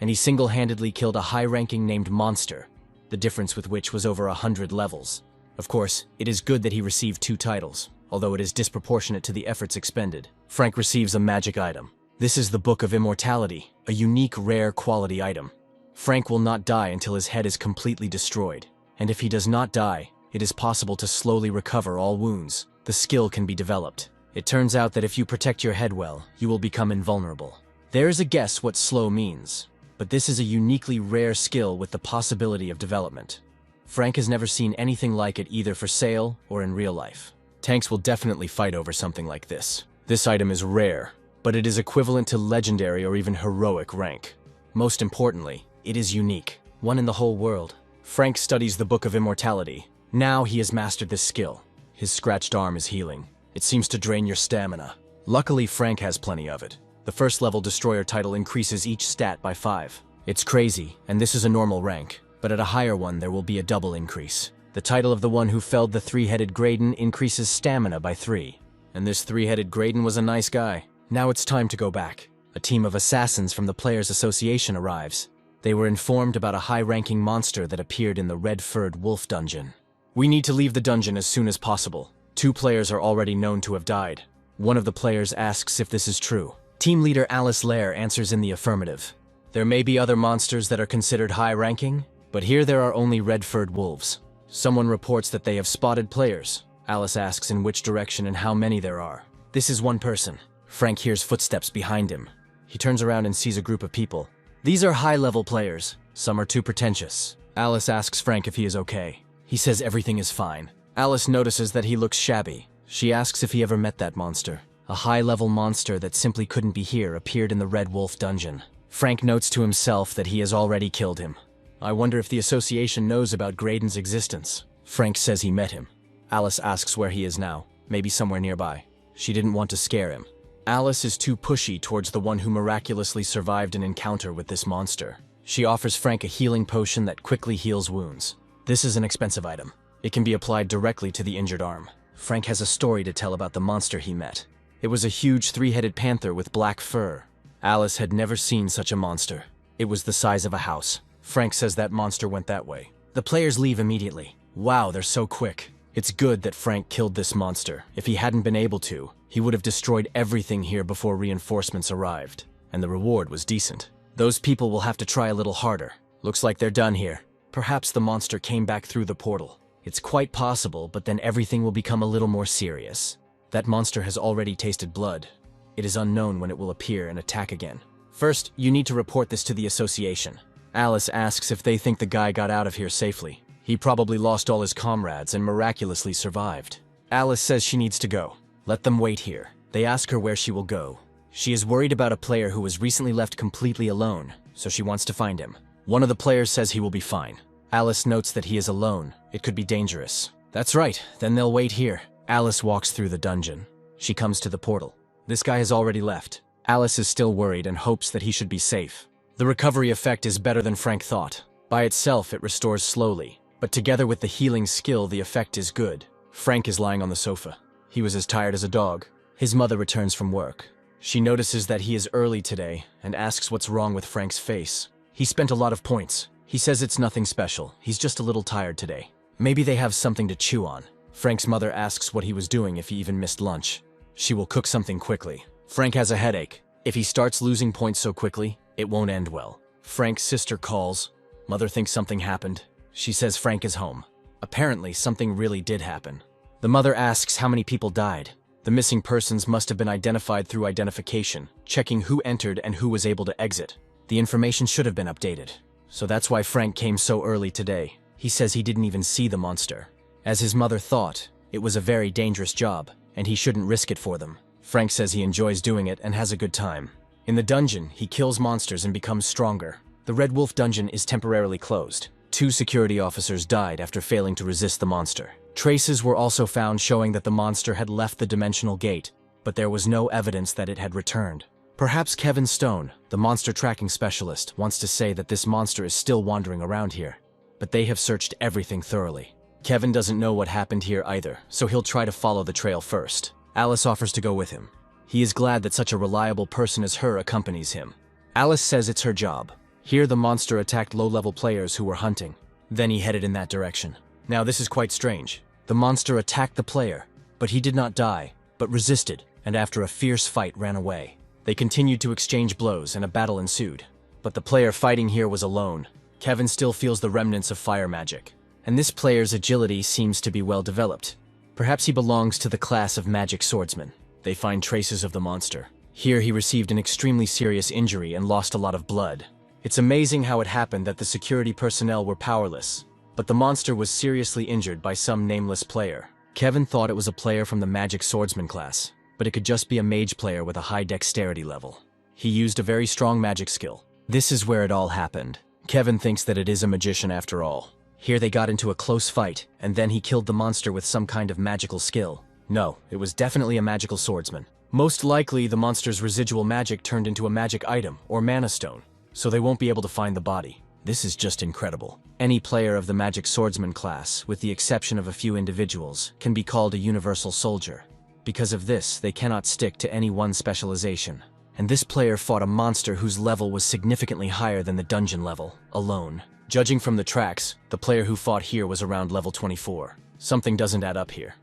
[SPEAKER 1] and he single-handedly killed a high-ranking named monster, the difference with which was over 100 levels. Of course, it is good that he received 2 titles, although it is disproportionate to the efforts expended. Frank receives a magic item. This is the Book of Immortality, a unique rare quality item. Frank will not die until his head is completely destroyed, and if he does not die, it is possible to slowly recover all wounds. The skill can be developed. It turns out that if you protect your head well, you will become invulnerable. There is a guess what slow means, but this is a uniquely rare skill with the possibility of development. Frank has never seen anything like it either for sale or in real life. Tanks will definitely fight over something like this. This item is rare, but it is equivalent to legendary or even heroic rank. Most importantly, it is unique, one in the whole world. Frank studies the Book of Immortality. Now he has mastered this skill. His scratched arm is healing. It seems to drain your stamina. Luckily, Frank has plenty of it. The first level Destroyer title increases each stat by 5. It's crazy, and this is a normal rank, but at a higher one there will be a double increase. The title of the one who felled the 3-headed Graden increases stamina by 3. And this 3-headed Graden was a nice guy. Now it's time to go back. A team of assassins from the Players Association arrives. They were informed about a high-ranking monster that appeared in the red-furred wolf dungeon. We need to leave the dungeon as soon as possible. 2 players are already known to have died. One of the players asks if this is true. Team leader Alice Lair answers in the affirmative. There may be other monsters that are considered high-ranking, but here there are only red-furred wolves. Someone reports that they have spotted players. Alice asks in which direction and how many there are. This is one person. Frank hears footsteps behind him. He turns around and sees a group of people. These are high-level players. Some are too pretentious. Alice asks Frank if he is okay. He says everything is fine. Alice notices that he looks shabby. She asks if he ever met that monster. A high-level monster that simply couldn't be here appeared in the Red Wolf dungeon. Frank notes to himself that he has already killed him. I wonder if the association knows about Graden's existence. Frank says he met him. Alice asks where he is now, maybe somewhere nearby. She didn't want to scare him. Alice is too pushy towards the one who miraculously survived an encounter with this monster. She offers Frank a healing potion that quickly heals wounds. This is an expensive item. It can be applied directly to the injured arm. Frank has a story to tell about the monster he met. It was a huge 3-headed panther with black fur. Alice had never seen such a monster. It was the size of a house. Frank says that monster went that way. The players leave immediately. Wow, they're so quick. It's good that Frank killed this monster. If he hadn't been able to, he would have destroyed everything here before reinforcements arrived. And the reward was decent. Those people will have to try a little harder. Looks like they're done here. Perhaps the monster came back through the portal. It's quite possible, but then everything will become a little more serious. That monster has already tasted blood. It is unknown when it will appear and attack again. First, you need to report this to the association. Alice asks if they think the guy got out of here safely. He probably lost all his comrades and miraculously survived. Alice says she needs to go. Let them wait here. They ask her where she will go. She is worried about a player who was recently left completely alone, so she wants to find him. One of the players says he will be fine. Alice notes that he is alone. It could be dangerous. That's right, then they'll wait here. Alice walks through the dungeon. She comes to the portal. This guy has already left. Alice is still worried and hopes that he should be safe. The recovery effect is better than Frank thought. By itself, it restores slowly, but together with the healing skill, the effect is good. Frank is lying on the sofa. He was as tired as a dog. His mother returns from work. She notices that he is early today and asks what's wrong with Frank's face. He spent a lot of points. He says it's nothing special. He's just a little tired today. Maybe they have something to chew on. Frank's mother asks what he was doing if he even missed lunch. She will cook something quickly. Frank has a headache. If he starts losing points so quickly, it won't end well. Frank's sister calls. Mother thinks something happened. She says Frank is home. Apparently, something really did happen. The mother asks how many people died. The missing persons must have been identified through identification, checking who entered and who was able to exit. The information should have been updated. So that's why Frank came so early today. He says he didn't even see the monster. As his mother thought, it was a very dangerous job, and he shouldn't risk it for them. Frank says he enjoys doing it and has a good time. In the dungeon, he kills monsters and becomes stronger. The Red Wolf dungeon is temporarily closed. 2 security officers died after failing to resist the monster. Traces were also found showing that the monster had left the dimensional gate, but there was no evidence that it had returned. Perhaps Kevin Stone, the monster tracking specialist, wants to say that this monster is still wandering around here, but they have searched everything thoroughly. Kevin doesn't know what happened here either, so he'll try to follow the trail first. Alice offers to go with him. He is glad that such a reliable person as her accompanies him. Alice says it's her job. Here the monster attacked low-level players who were hunting. Then he headed in that direction. Now this is quite strange. The monster attacked the player, but he did not die, but resisted, and after a fierce fight ran away. They continued to exchange blows and a battle ensued. But the player fighting here was alone. Kevin still feels the remnants of fire magic, and this player's agility seems to be well developed. Perhaps he belongs to the class of magic swordsmen. They find traces of the monster. Here he received an extremely serious injury and lost a lot of blood. It's amazing how it happened that the security personnel were powerless, but the monster was seriously injured by some nameless player. Kevin thought it was a player from the magic swordsman class, but it could just be a mage player with a high dexterity level. He used a very strong magic skill. This is where it all happened. Kevin thinks that it is a magician after all. Here they got into a close fight, and then he killed the monster with some kind of magical skill. No, it was definitely a magical swordsman. Most likely, the monster's residual magic turned into a magic item, or mana stone, so they won't be able to find the body. This is just incredible. Any player of the magic swordsman class, with the exception of a few individuals, can be called a universal soldier. Because of this, they cannot stick to any one specialization. And this player fought a monster whose level was significantly higher than the dungeon level, alone. Judging from the tracks, the player who fought here was around level 24. Something doesn't add up here.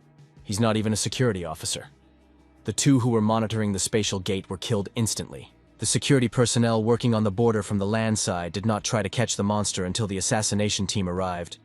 [SPEAKER 1] He's not even a security officer. The 2 who were monitoring the spatial gate were killed instantly. The security personnel working on the border from the land side did not try to catch the monster until the assassination team arrived.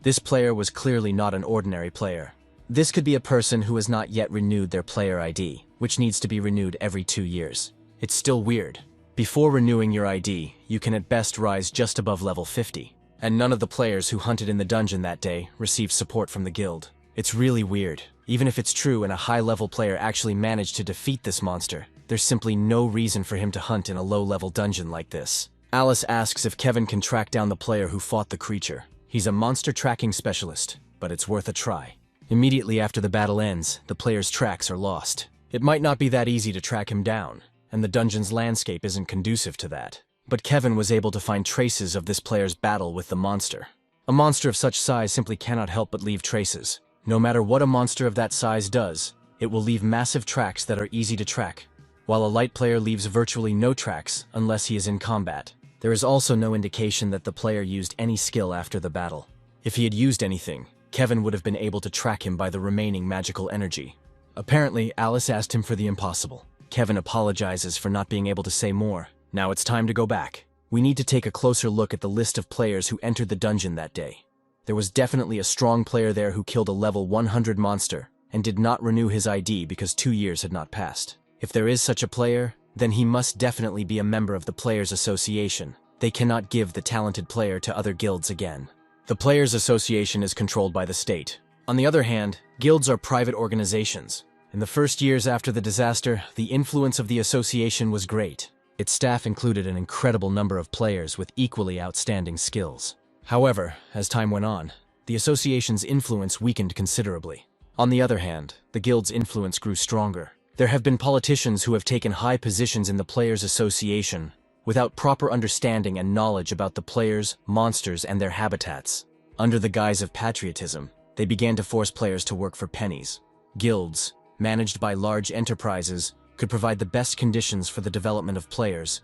[SPEAKER 1] This player was clearly not an ordinary player. This could be a person who has not yet renewed their player ID, which needs to be renewed every 2 years. It's still weird. Before renewing your ID, you can at best rise just above level 50, and none of the players who hunted in the dungeon that day received support from the guild. It's really weird. Even if it's true and a high-level player actually managed to defeat this monster, there's simply no reason for him to hunt in a low-level dungeon like this. Alice asks if Kevin can track down the player who fought the creature. He's a monster tracking specialist, but it's worth a try. Immediately after the battle ends, the player's tracks are lost. It might not be that easy to track him down, and the dungeon's landscape isn't conducive to that. But Kevin was able to find traces of this player's battle with the monster. A monster of such size simply cannot help but leave traces. No matter what a monster of that size does, it will leave massive tracks that are easy to track, while a light player leaves virtually no tracks unless he is in combat. There is also no indication that the player used any skill after the battle. If he had used anything, Kevin would have been able to track him by the remaining magical energy. Apparently, Alice asked him for the impossible. Kevin apologizes for not being able to say more. Now it's time to go back. We need to take a closer look at the list of players who entered the dungeon that day. There was definitely a strong player there who killed a level 100 monster and did not renew his ID because 2 years had not passed. If there is such a player, then he must definitely be a member of the Players Association. They cannot give the talented player to other guilds again. The Players Association is controlled by the state. On the other hand, guilds are private organizations. In the first years after the disaster, the influence of the association was great. Its staff included an incredible number of players with equally outstanding skills. However, as time went on, the association's influence weakened considerably. On the other hand, the guild's influence grew stronger. There have been politicians who have taken high positions in the Players Association without proper understanding and knowledge about the players, monsters, and their habitats. Under the guise of patriotism, they began to force players to work for pennies. Guilds, managed by large enterprises, could provide the best conditions for the development of players.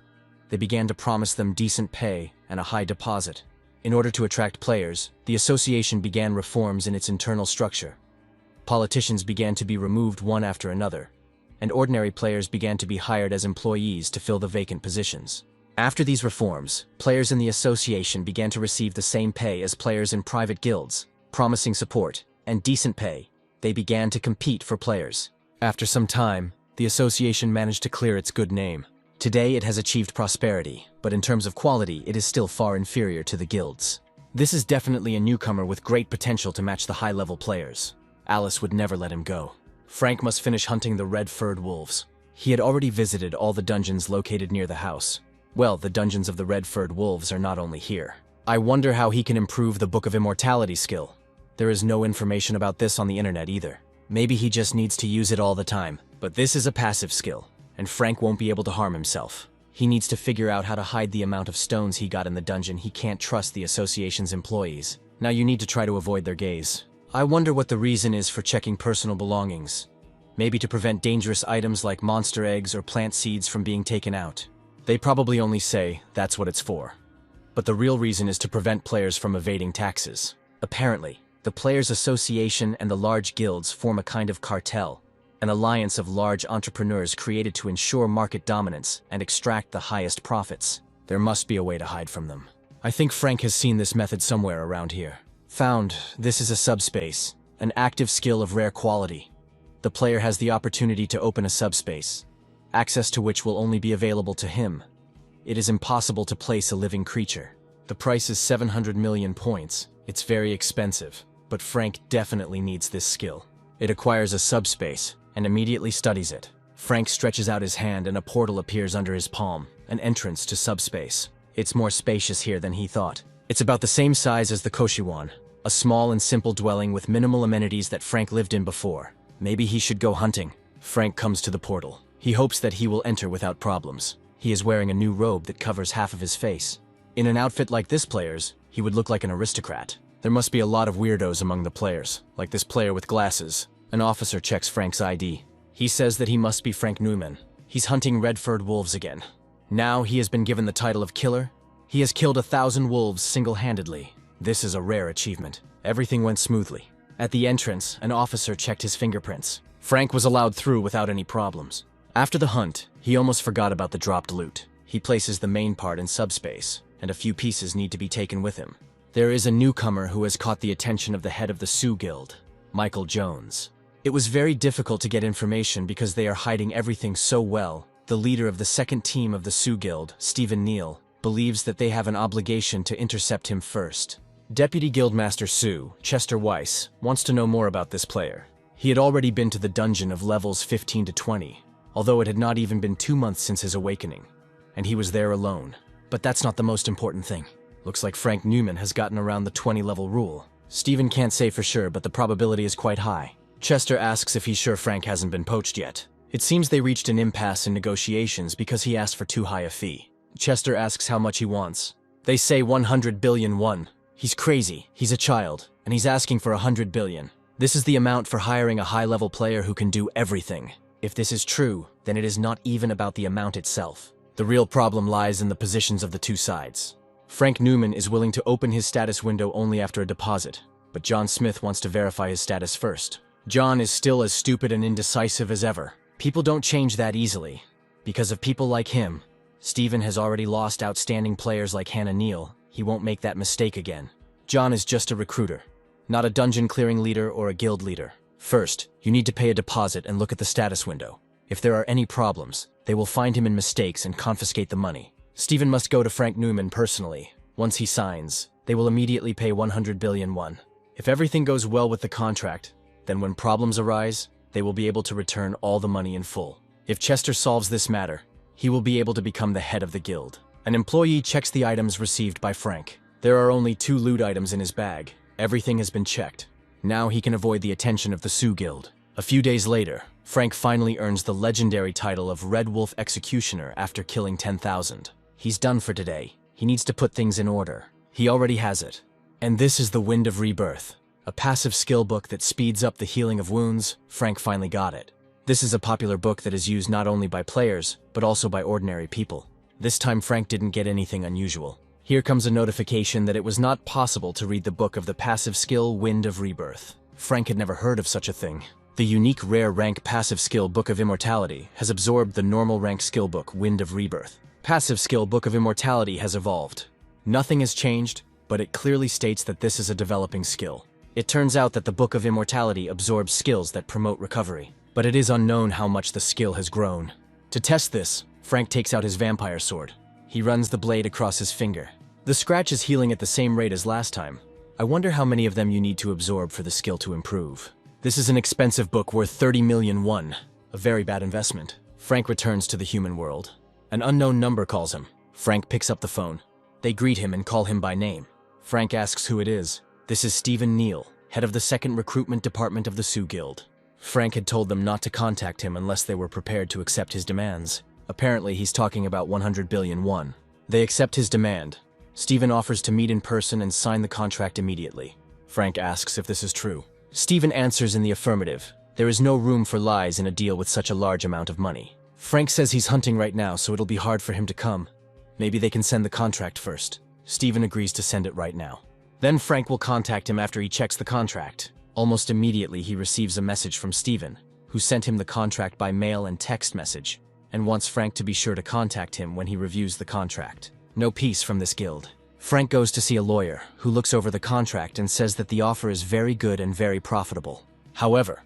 [SPEAKER 1] They began to promise them decent pay and a high deposit. In order to attract players, the association began reforms in its internal structure. Politicians began to be removed one after another, and ordinary players began to be hired as employees to fill the vacant positions. After these reforms, players in the association began to receive the same pay as players in private guilds, promising support and decent pay. They began to compete for players. After some time, the association managed to clear its good name. Today it has achieved prosperity, but in terms of quality, it is still far inferior to the guilds. This is definitely a newcomer with great potential to match the high-level players. Alice would never let him go. Frank must finish hunting the red-furred wolves. He had already visited all the dungeons located near the house. Well, the dungeons of the red-furred wolves are not only here. I wonder how he can improve the Book of Immortality skill. There is no information about this on the internet either. Maybe he just needs to use it all the time. But this is a passive skill, and Frank won't be able to harm himself. He needs to figure out how to hide the amount of stones he got in the dungeon. He can't trust the association's employees. Now you need to try to avoid their gaze. I wonder what the reason is for checking personal belongings. Maybe to prevent dangerous items like monster eggs or plant seeds from being taken out. They probably only say that's what it's for. But the real reason is to prevent players from evading taxes. Apparently, the Players Association and the large guilds form a kind of cartel, an alliance of large entrepreneurs created to ensure market dominance and extract the highest profits. There must be a way to hide from them. I think Frank has seen this method somewhere around here. Found, this is a subspace, an active skill of rare quality. The player has the opportunity to open a subspace, access to which will only be available to him. It is impossible to place a living creature. The price is 700 million points. It's very expensive, but Frank definitely needs this skill. It acquires a subspace and immediately studies it. Frank stretches out his hand and a portal appears under his palm, an entrance to subspace. It's more spacious here than he thought. It's about the same size as the Koshiwan, a small and simple dwelling with minimal amenities that Frank lived in before. Maybe he should go hunting. Frank comes to the portal. He hopes that he will enter without problems. He is wearing a new robe that covers half of his face. In an outfit like this player's, he would look like an aristocrat. There must be a lot of weirdos among the players, like this player with glasses. An officer checks Frank's ID. He says that he must be Frank Noman. He's hunting red-furred wolves again. Now he has been given the title of killer. He has killed 1,000 wolves single-handedly. This is a rare achievement. Everything went smoothly. At the entrance, an officer checked his fingerprints. Frank was allowed through without any problems. After the hunt, he almost forgot about the dropped loot. He places the main part in subspace, and a few pieces need to be taken with him. There is a newcomer who has caught the attention of the head of the Sioux Guild, Michael Jones. It was very difficult to get information because they are hiding everything so well. The leader of the second team of the Sioux Guild, Stephen Neal, believes that they have an obligation to intercept him first. Deputy Guildmaster Sue, Chester Weiss, wants to know more about this player. He had already been to the dungeon of levels 15 to 20, although it had not even been 2 months since his awakening, and he was there alone. But that's not the most important thing. Looks like Frank Newman has gotten around the 20-level rule. Stephen can't say for sure, but the probability is quite high. Chester asks if he's sure Frank hasn't been poached yet. It seems they reached an impasse in negotiations because he asked for too high a fee. Chester asks how much he wants. They say 100 billion won. He's crazy, he's a child, and he's asking for 100 billion. This is the amount for hiring a high-level player who can do everything. If this is true, then it is not even about the amount itself. The real problem lies in the positions of the two sides. Frank Newman is willing to open his status window only after a deposit, but John Smith wants to verify his status first. John is still as stupid and indecisive as ever. People don't change that easily. Because of people like him, Stephen has already lost outstanding players like Hannah Neal. He won't make that mistake again. John is just a recruiter, not a dungeon clearing leader or a guild leader. First, you need to pay a deposit and look at the status window. If there are any problems, they will find him in mistakes and confiscate the money. Stephen must go to Frank Newman personally. Once he signs, they will immediately pay 100 billion won. If everything goes well with the contract, then when problems arise, they will be able to return all the money in full. If Chester solves this matter, he will be able to become the head of the guild. An employee checks the items received by Frank. There are only 2 loot items in his bag. Everything has been checked. Now he can avoid the attention of the Sioux Guild. A few days later, Frank finally earns the legendary title of Red Wolf Executioner after killing 10,000. He's done for today. He needs to put things in order. He already has it. And this is the Wind of Rebirth, a passive skill book that speeds up the healing of wounds. Frank finally got it. This is a popular book that is used not only by players, but also by ordinary people. This time Frank didn't get anything unusual. Here comes a notification that it was not possible to read the book of the passive skill Wind of Rebirth. Frank had never heard of such a thing. The unique rare rank passive skill Book of Immortality has absorbed the normal rank skill book Wind of Rebirth. Passive skill Book of Immortality has evolved. Nothing has changed, but it clearly states that this is a developing skill. It turns out that the Book of Immortality absorbs skills that promote recovery, but it is unknown how much the skill has grown. To test this, Frank takes out his vampire sword. He runs the blade across his finger. The scratch is healing at the same rate as last time. I wonder how many of them you need to absorb for the skill to improve. This is an expensive book worth 30 million won. A very bad investment. Frank returns to the human world. An unknown number calls him. Frank picks up the phone. They greet him and call him by name. Frank asks who it is. This is Stephen Neal, head of the 2nd Recruitment Department of the Sioux Guild. Frank had told them not to contact him unless they were prepared to accept his demands. Apparently, he's talking about 100 billion won. They accept his demand. Stephen offers to meet in person and sign the contract immediately. Frank asks if this is true. Stephen answers in the affirmative. There is no room for lies in a deal with such a large amount of money. Frank says he's hunting right now, so it'll be hard for him to come. Maybe they can send the contract first. Stephen agrees to send it right now. Then Frank will contact him after he checks the contract. Almost immediately, he receives a message from Stephen, who sent him the contract by mail and text message, and wants Frank to be sure to contact him when he reviews the contract. No peace from this guild. Frank goes to see a lawyer, who looks over the contract and says that the offer is very good and very profitable. However,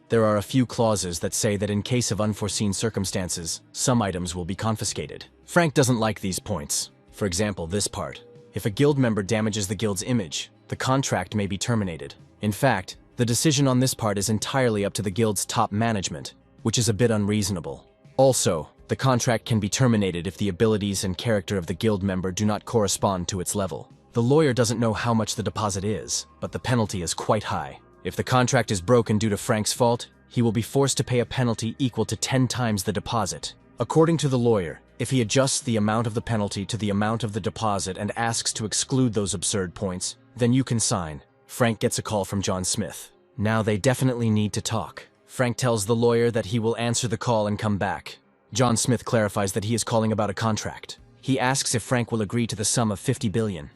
[SPEAKER 1] there are a few clauses that say that in case of unforeseen circumstances, some items will be confiscated. Frank doesn't like these points. For example, this part. If a guild member damages the guild's image, the contract may be terminated. In fact, the decision on this part is entirely up to the guild's top management, which is a bit unreasonable. Also, the contract can be terminated if the abilities and character of the guild member do not correspond to its level. The lawyer doesn't know how much the deposit is, but the penalty is quite high. If the contract is broken due to Frank's fault, he will be forced to pay a penalty equal to 10 times the deposit. According to the lawyer, if he adjusts the amount of the penalty to the amount of the deposit and asks to exclude those absurd points, then you can sign. Frank gets a call from John Smith. Now they definitely need to talk. Frank tells the lawyer that he will answer the call and come back. John Smith clarifies that he is calling about a contract. He asks if Frank will agree to the sum of 50 billion.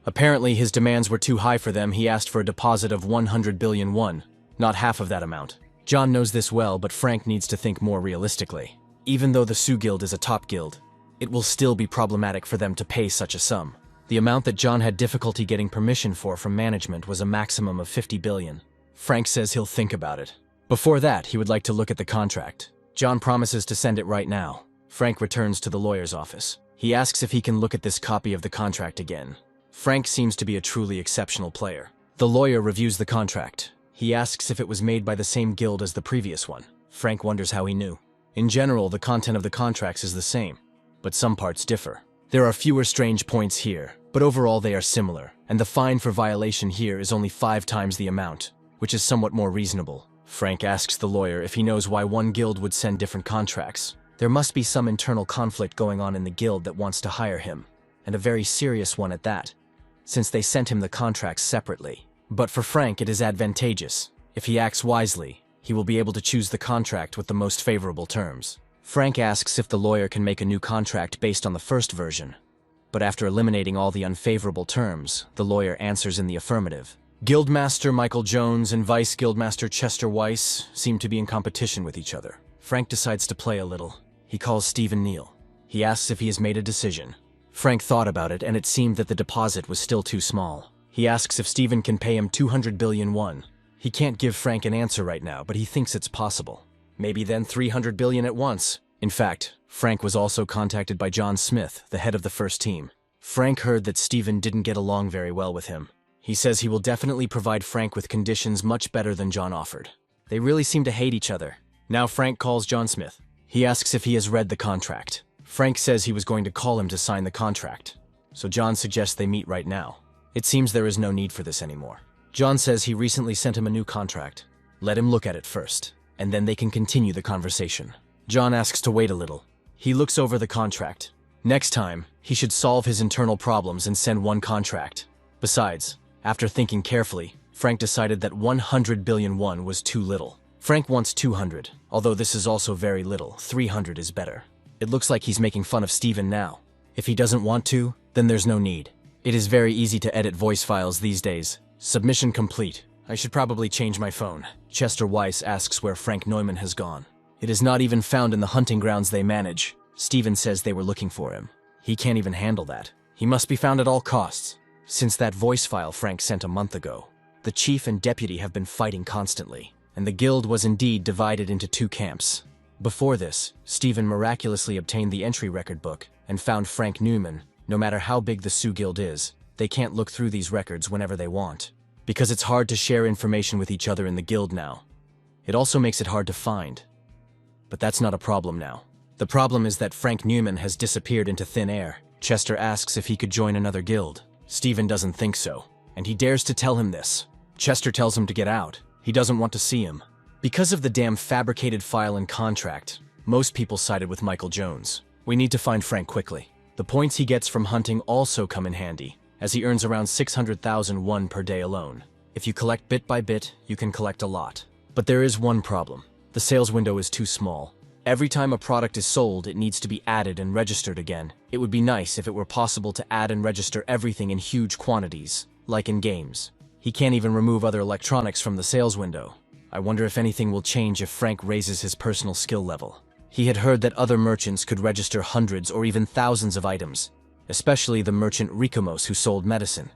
[SPEAKER 1] Apparently his demands were too high for them. He asked for a deposit of 100 billion won, not half of that amount. John knows this well, but Frank needs to think more realistically. Even though the Sioux Guild is a top guild, it will still be problematic for them to pay such a sum. The amount that John had difficulty getting permission for from management was a maximum of 50 billion. Frank says he'll think about it. Before that, he would like to look at the contract. John promises to send it right now. Frank returns to the lawyer's office. He asks if he can look at this copy of the contract again. Frank seems to be a truly exceptional player. The lawyer reviews the contract. He asks if it was made by the same guild as the previous one. Frank wonders how he knew. In general, the content of the contracts is the same, but some parts differ. There are fewer strange points here, but overall they are similar, and the fine for violation here is only 5 times the amount, which is somewhat more reasonable. Frank asks the lawyer if he knows why one guild would send different contracts. There must be some internal conflict going on in the guild that wants to hire him, and a very serious one at that, since they sent him the contracts separately. But for Frank, it is advantageous. If he acts wisely, he will be able to choose the contract with the most favorable terms. Frank asks if the lawyer can make a new contract based on the first version, but after eliminating all the unfavorable terms, the lawyer answers in the affirmative. Guildmaster Michael Jones and Vice Guildmaster Chester Weiss seem to be in competition with each other. Frank decides to play a little. He calls Stephen Neal. He asks if he has made a decision. Frank thought about it, and it seemed that the deposit was still too small. He asks if Stephen can pay him 200 billion won. He can't give Frank an answer right now, but he thinks it's possible. Maybe then 300 billion at once. In fact, Frank was also contacted by John Smith, the head of the first team. Frank heard that Stephen didn't get along very well with him. He says he will definitely provide Frank with conditions much better than John offered. They really seem to hate each other. Now Frank calls John Smith. He asks if he has read the contract. Frank says he was going to call him to sign the contract, so John suggests they meet right now. It seems there is no need for this anymore. John says he recently sent him a new contract. Let him look at it first. and then they can continue the conversation. John asks to wait a little. He looks over the contract. Next time, he should solve his internal problems and send one contract. Besides, after thinking carefully, Frank decided that 100 billion won was too little. Frank wants 200, although this is also very little. 300 is better. It looks like he's making fun of Steven now. If he doesn't want to, then there's no need. It is very easy to edit voice files these days. Submission complete. I should probably change my phone. Chester Weiss asks where Frank Neumann has gone. It is not even found in the hunting grounds they manage. Steven says they were looking for him. He can't even handle that. He must be found at all costs. Since that voice file Frank sent a month ago, the chief and deputy have been fighting constantly, and the guild was indeed divided into two camps. Before this, Steven miraculously obtained the entry record book and found Frank Neumann. No matter how big the Sioux Guild is, they can't look through these records whenever they want, because it's hard to share information with each other in the guild now. It also makes it hard to find. But that's not a problem now. The problem is that Frank Neumann has disappeared into thin air. Chester asks if he could join another guild. Steven doesn't think so, and he dares to tell him this. Chester tells him to get out. He doesn't want to see him. Because of the damn fabricated file and contract, most people sided with Michael Jones. We need to find Frank quickly. The points he gets from hunting also come in handy, as he earns around 600,000 won per day alone. If you collect bit by bit, you can collect a lot. But there is one problem. The sales window is too small. Every time a product is sold, it needs to be added and registered again. It would be nice if it were possible to add and register everything in huge quantities, like in games. He can't even remove other electronics from the sales window. I wonder if anything will change if Frank raises his personal skill level. He had heard that other merchants could register hundreds or even thousands of items, especially the merchant Rikomos who sold medicine.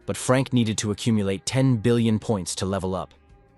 [SPEAKER 1] But Frank needed to accumulate 10 billion points to level up,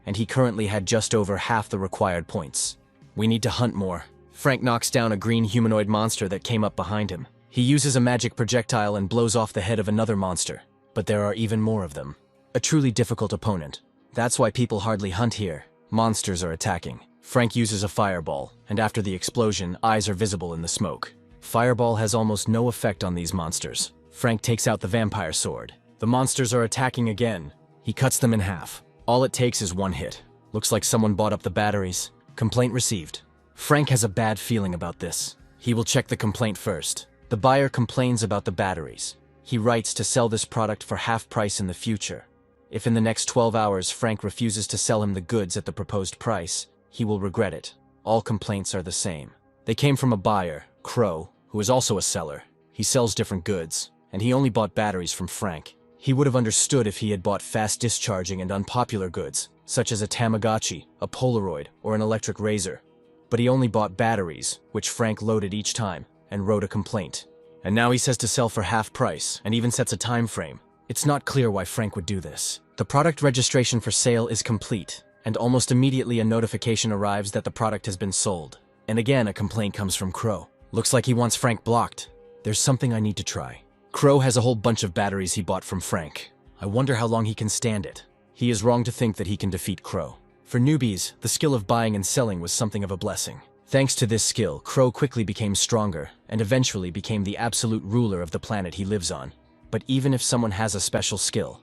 [SPEAKER 1] and he currently had just over half the required points. We need to hunt more. Frank knocks down a green humanoid monster that came up behind him. He uses a magic projectile and blows off the head of another monster, but there are even more of them. A truly difficult opponent. That's why people hardly hunt here. Monsters are attacking. Frank uses a fireball, and after the explosion, eyes are visible in the smoke. Fireball has almost no effect on these monsters. Frank takes out the vampire sword. The monsters are attacking again. He cuts them in half. All it takes is one hit. Looks like someone bought up the batteries. Complaint received. Frank has a bad feeling about this. He will check the complaint first. The buyer complains about the batteries. He writes to sell this product for half price in the future. If in the next 12 hours Frank refuses to sell him the goods at the proposed price, he will regret it. All complaints are the same. They came from a buyer, Crow, who is also a seller. He sells different goods, and he only bought batteries from Frank. He would have understood if he had bought fast discharging and unpopular goods, such as a Tamagotchi, a Polaroid, or an electric razor. But he only bought batteries, which Frank loaded each time, and wrote a complaint. And now he says to sell for half price, and even sets a time frame. It's not clear why Frank would do this. The product registration for sale is complete, and almost immediately a notification arrives that the product has been sold. And again, a complaint comes from Crow. Looks like he wants Frank blocked. There's something I need to try. Crow has a whole bunch of batteries he bought from Frank. I wonder how long he can stand it. He is wrong to think that he can defeat Crow. For newbies, the skill of buying and selling was something of a blessing. Thanks to this skill, Crow quickly became stronger, and eventually became the absolute ruler of the planet he lives on. But even if someone has a special skill,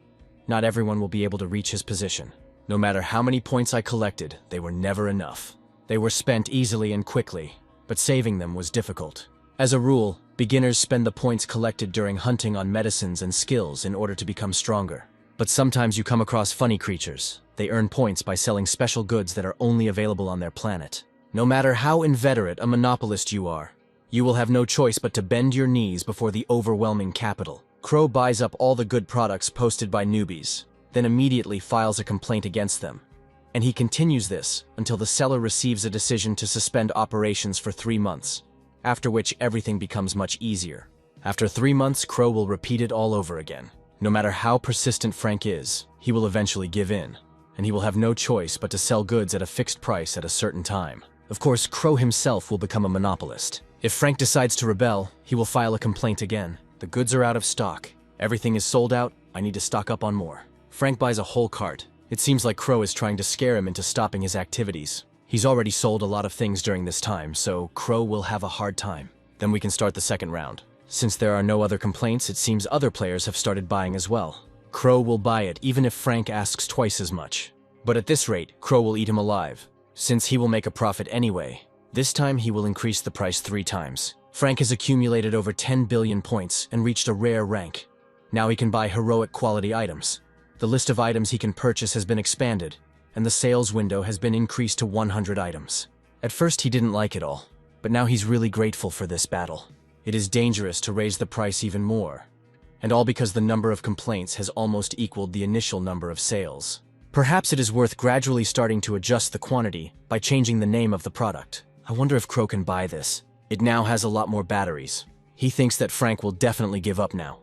[SPEAKER 1] not everyone will be able to reach his position. No matter how many points I collected, they were never enough. They were spent easily and quickly, but saving them was difficult. As a rule, beginners spend the points collected during hunting on medicines and skills in order to become stronger. But sometimes you come across funny creatures. They earn points by selling special goods that are only available on their planet. No matter how inveterate a monopolist you are, you will have no choice but to bend your knees before the overwhelming capital. Crow buys up all the good products posted by newbies, then immediately files a complaint against them. And he continues this until the seller receives a decision to suspend operations for 3 months, after which everything becomes much easier. After 3 months, Crow will repeat it all over again. No matter how persistent Frank is, he will eventually give in, and he will have no choice but to sell goods at a fixed price at a certain time. Of course, Crow himself will become a monopolist. If Frank decides to rebel, he will file a complaint again. The goods are out of stock. Everything is sold out. I need to stock up on more. Frank buys a whole cart. It seems like Crow is trying to scare him into stopping his activities. He's already sold a lot of things during this time, so Crow will have a hard time. Then we can start the second round. Since there are no other complaints, it seems other players have started buying as well. Crow will buy it even if Frank asks twice as much. But at this rate, Crow will eat him alive. since he will make a profit anyway. This time he will increase the price 3 times. Frank has accumulated over 10 billion points and reached a rare rank. Now he can buy heroic quality items. The list of items he can purchase has been expanded, and the sales window has been increased to 100 items. At first he didn't like it all, but now he's really grateful for this battle. It is dangerous to raise the price even more, and all because the number of complaints has almost equaled the initial number of sales. Perhaps it is worth gradually starting to adjust the quantity by changing the name of the product. I wonder if Crow can buy this. It now has a lot more batteries. He thinks that Frank will definitely give up now.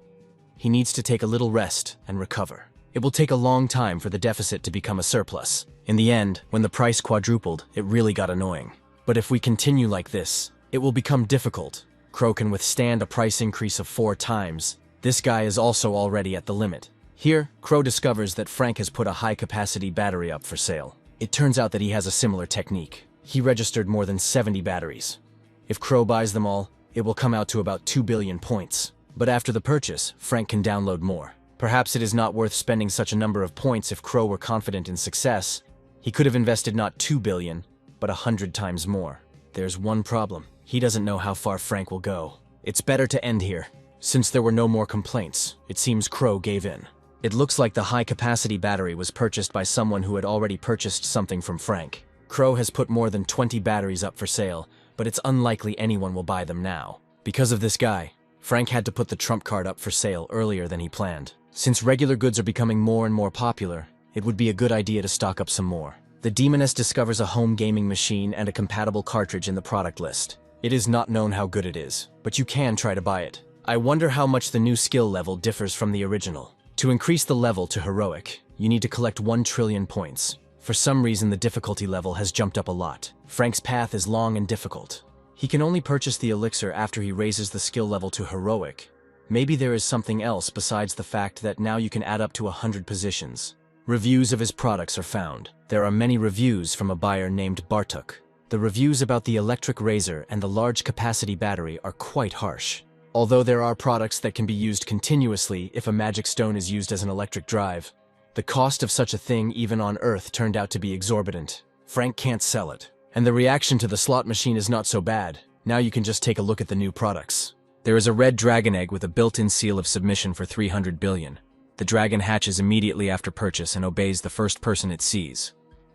[SPEAKER 1] He needs to take a little rest and recover. It will take a long time for the deficit to become a surplus. In the end, when the price quadrupled, it really got annoying. But if we continue like this, it will become difficult. Crow can withstand a price increase of 4 times. This guy is also already at the limit. Here, Crow discovers that Frank has put a high-capacity battery up for sale. It turns out that he has a similar technique. He registered more than 70 batteries. If Crow buys them all, it will come out to about 2 billion points. But after the purchase, Frank can download more. Perhaps it is not worth spending such a number of points if Crow were confident in success. He could have invested not 2 billion, but 100 times more. There's one problem. He doesn't know how far Frank will go. It's better to end here. Since there were no more complaints, it seems Crow gave in. It looks like the high-capacity battery was purchased by someone who had already purchased something from Frank. Crow has put more than 20 batteries up for sale, but it's unlikely anyone will buy them now. Because of this guy, Frank had to put the trump card up for sale earlier than he planned. Since regular goods are becoming more and more popular, it would be a good idea to stock up some more. The demoness discovers a home gaming machine and a compatible cartridge in the product list. It is not known how good it is, but you can try to buy it. I wonder how much the new skill level differs from the original. To increase the level to heroic, you need to collect 1 trillion points. For some reason, the difficulty level has jumped up a lot. Frank's path is long and difficult. He can only purchase the elixir after he raises the skill level to heroic. Maybe there is something else besides the fact that now you can add up to 100 positions. Reviews of his products are found. There are many reviews from a buyer named Bartuk. The reviews about the electric razor and the large capacity battery are quite harsh. Although there are products that can be used continuously if a magic stone is used as an electric drive, the cost of such a thing even on Earth turned out to be exorbitant. Frank can't sell it. And the reaction to the slot machine is not so bad. Now you can just take a look at the new products. There is a red dragon egg with a built-in seal of submission for 300 billion. The dragon hatches immediately after purchase and obeys the first person it sees.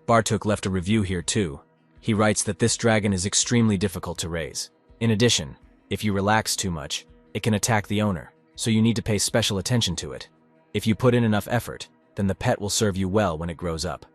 [SPEAKER 1] Bartuk left a review here too. He writes that this dragon is extremely difficult to raise. In addition, if you relax too much, it can attack the owner, so you need to pay special attention to it. If you put in enough effort, then the pet will serve you well when it grows up.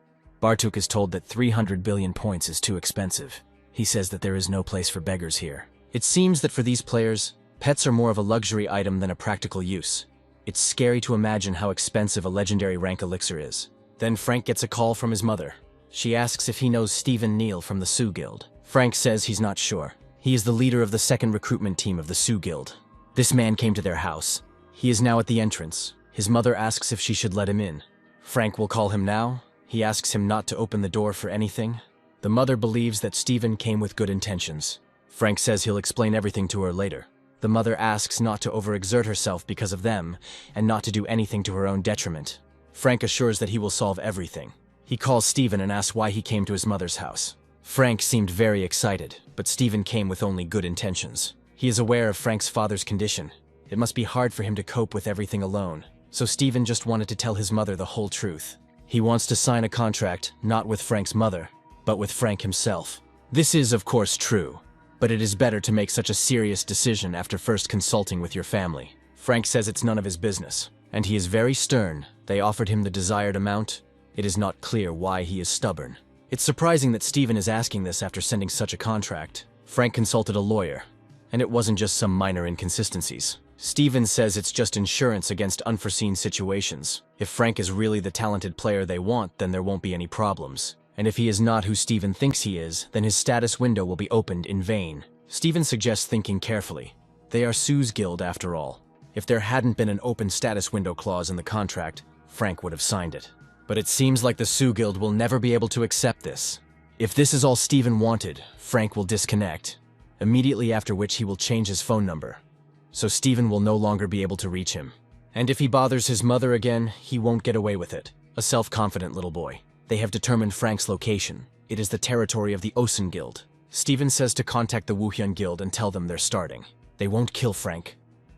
[SPEAKER 1] Bartuk is told that 300 billion points is too expensive. He says that there is no place for beggars here. It seems that for these players, pets are more of a luxury item than a practical use. It's scary to imagine how expensive a legendary rank elixir is. Then Frank gets a call from his mother. She asks if he knows Stephen Neal from the Sioux Guild. Frank says he's not sure. He is the leader of the second recruitment team of the Sioux Guild. This man came to their house. He is now at the entrance. His mother asks if she should let him in. Frank will call him now. He asks him not to open the door for anything. The mother believes that Stephen came with good intentions. Frank says he'll explain everything to her later. The mother asks not to overexert herself because of them, and not to do anything to her own detriment. Frank assures that he will solve everything. He calls Stephen and asks why he came to his mother's house. Frank seemed very excited, but Stephen came with only good intentions. He is aware of Frank's father's condition. It must be hard for him to cope with everything alone. So Stephen just wanted to tell his mother the whole truth. He wants to sign a contract, not with Frank's mother, but with Frank himself. This is, of course, true, but it is better to make such a serious decision after first consulting with your family. Frank says it's none of his business, and he is very stern. They offered him the desired amount. It is not clear why he is stubborn. It's surprising that Stephen is asking this after sending such a contract. Frank consulted a lawyer, and it wasn't just some minor inconsistencies. Stephen says it's just insurance against unforeseen situations. If Frank is really the talented player they want, then there won't be any problems. And if he is not who Stephen thinks he is, then his status window will be opened in vain. Stephen suggests thinking carefully. They are Sue's guild after all. If there hadn't been an open status window clause in the contract, Frank would have signed it. But it seems like the Sioux Guild will never be able to accept this. If this is all Stephen wanted, Frank will disconnect, immediately after which he will change his phone number. So Stephen will no longer be able to reach him. And if he bothers his mother again, he won't get away with it. A self-confident little boy. They have determined Frank's location. It is the territory of the Osen Guild. Steven says to contact the Wuhyun Guild and tell them they're starting. They won't kill Frank,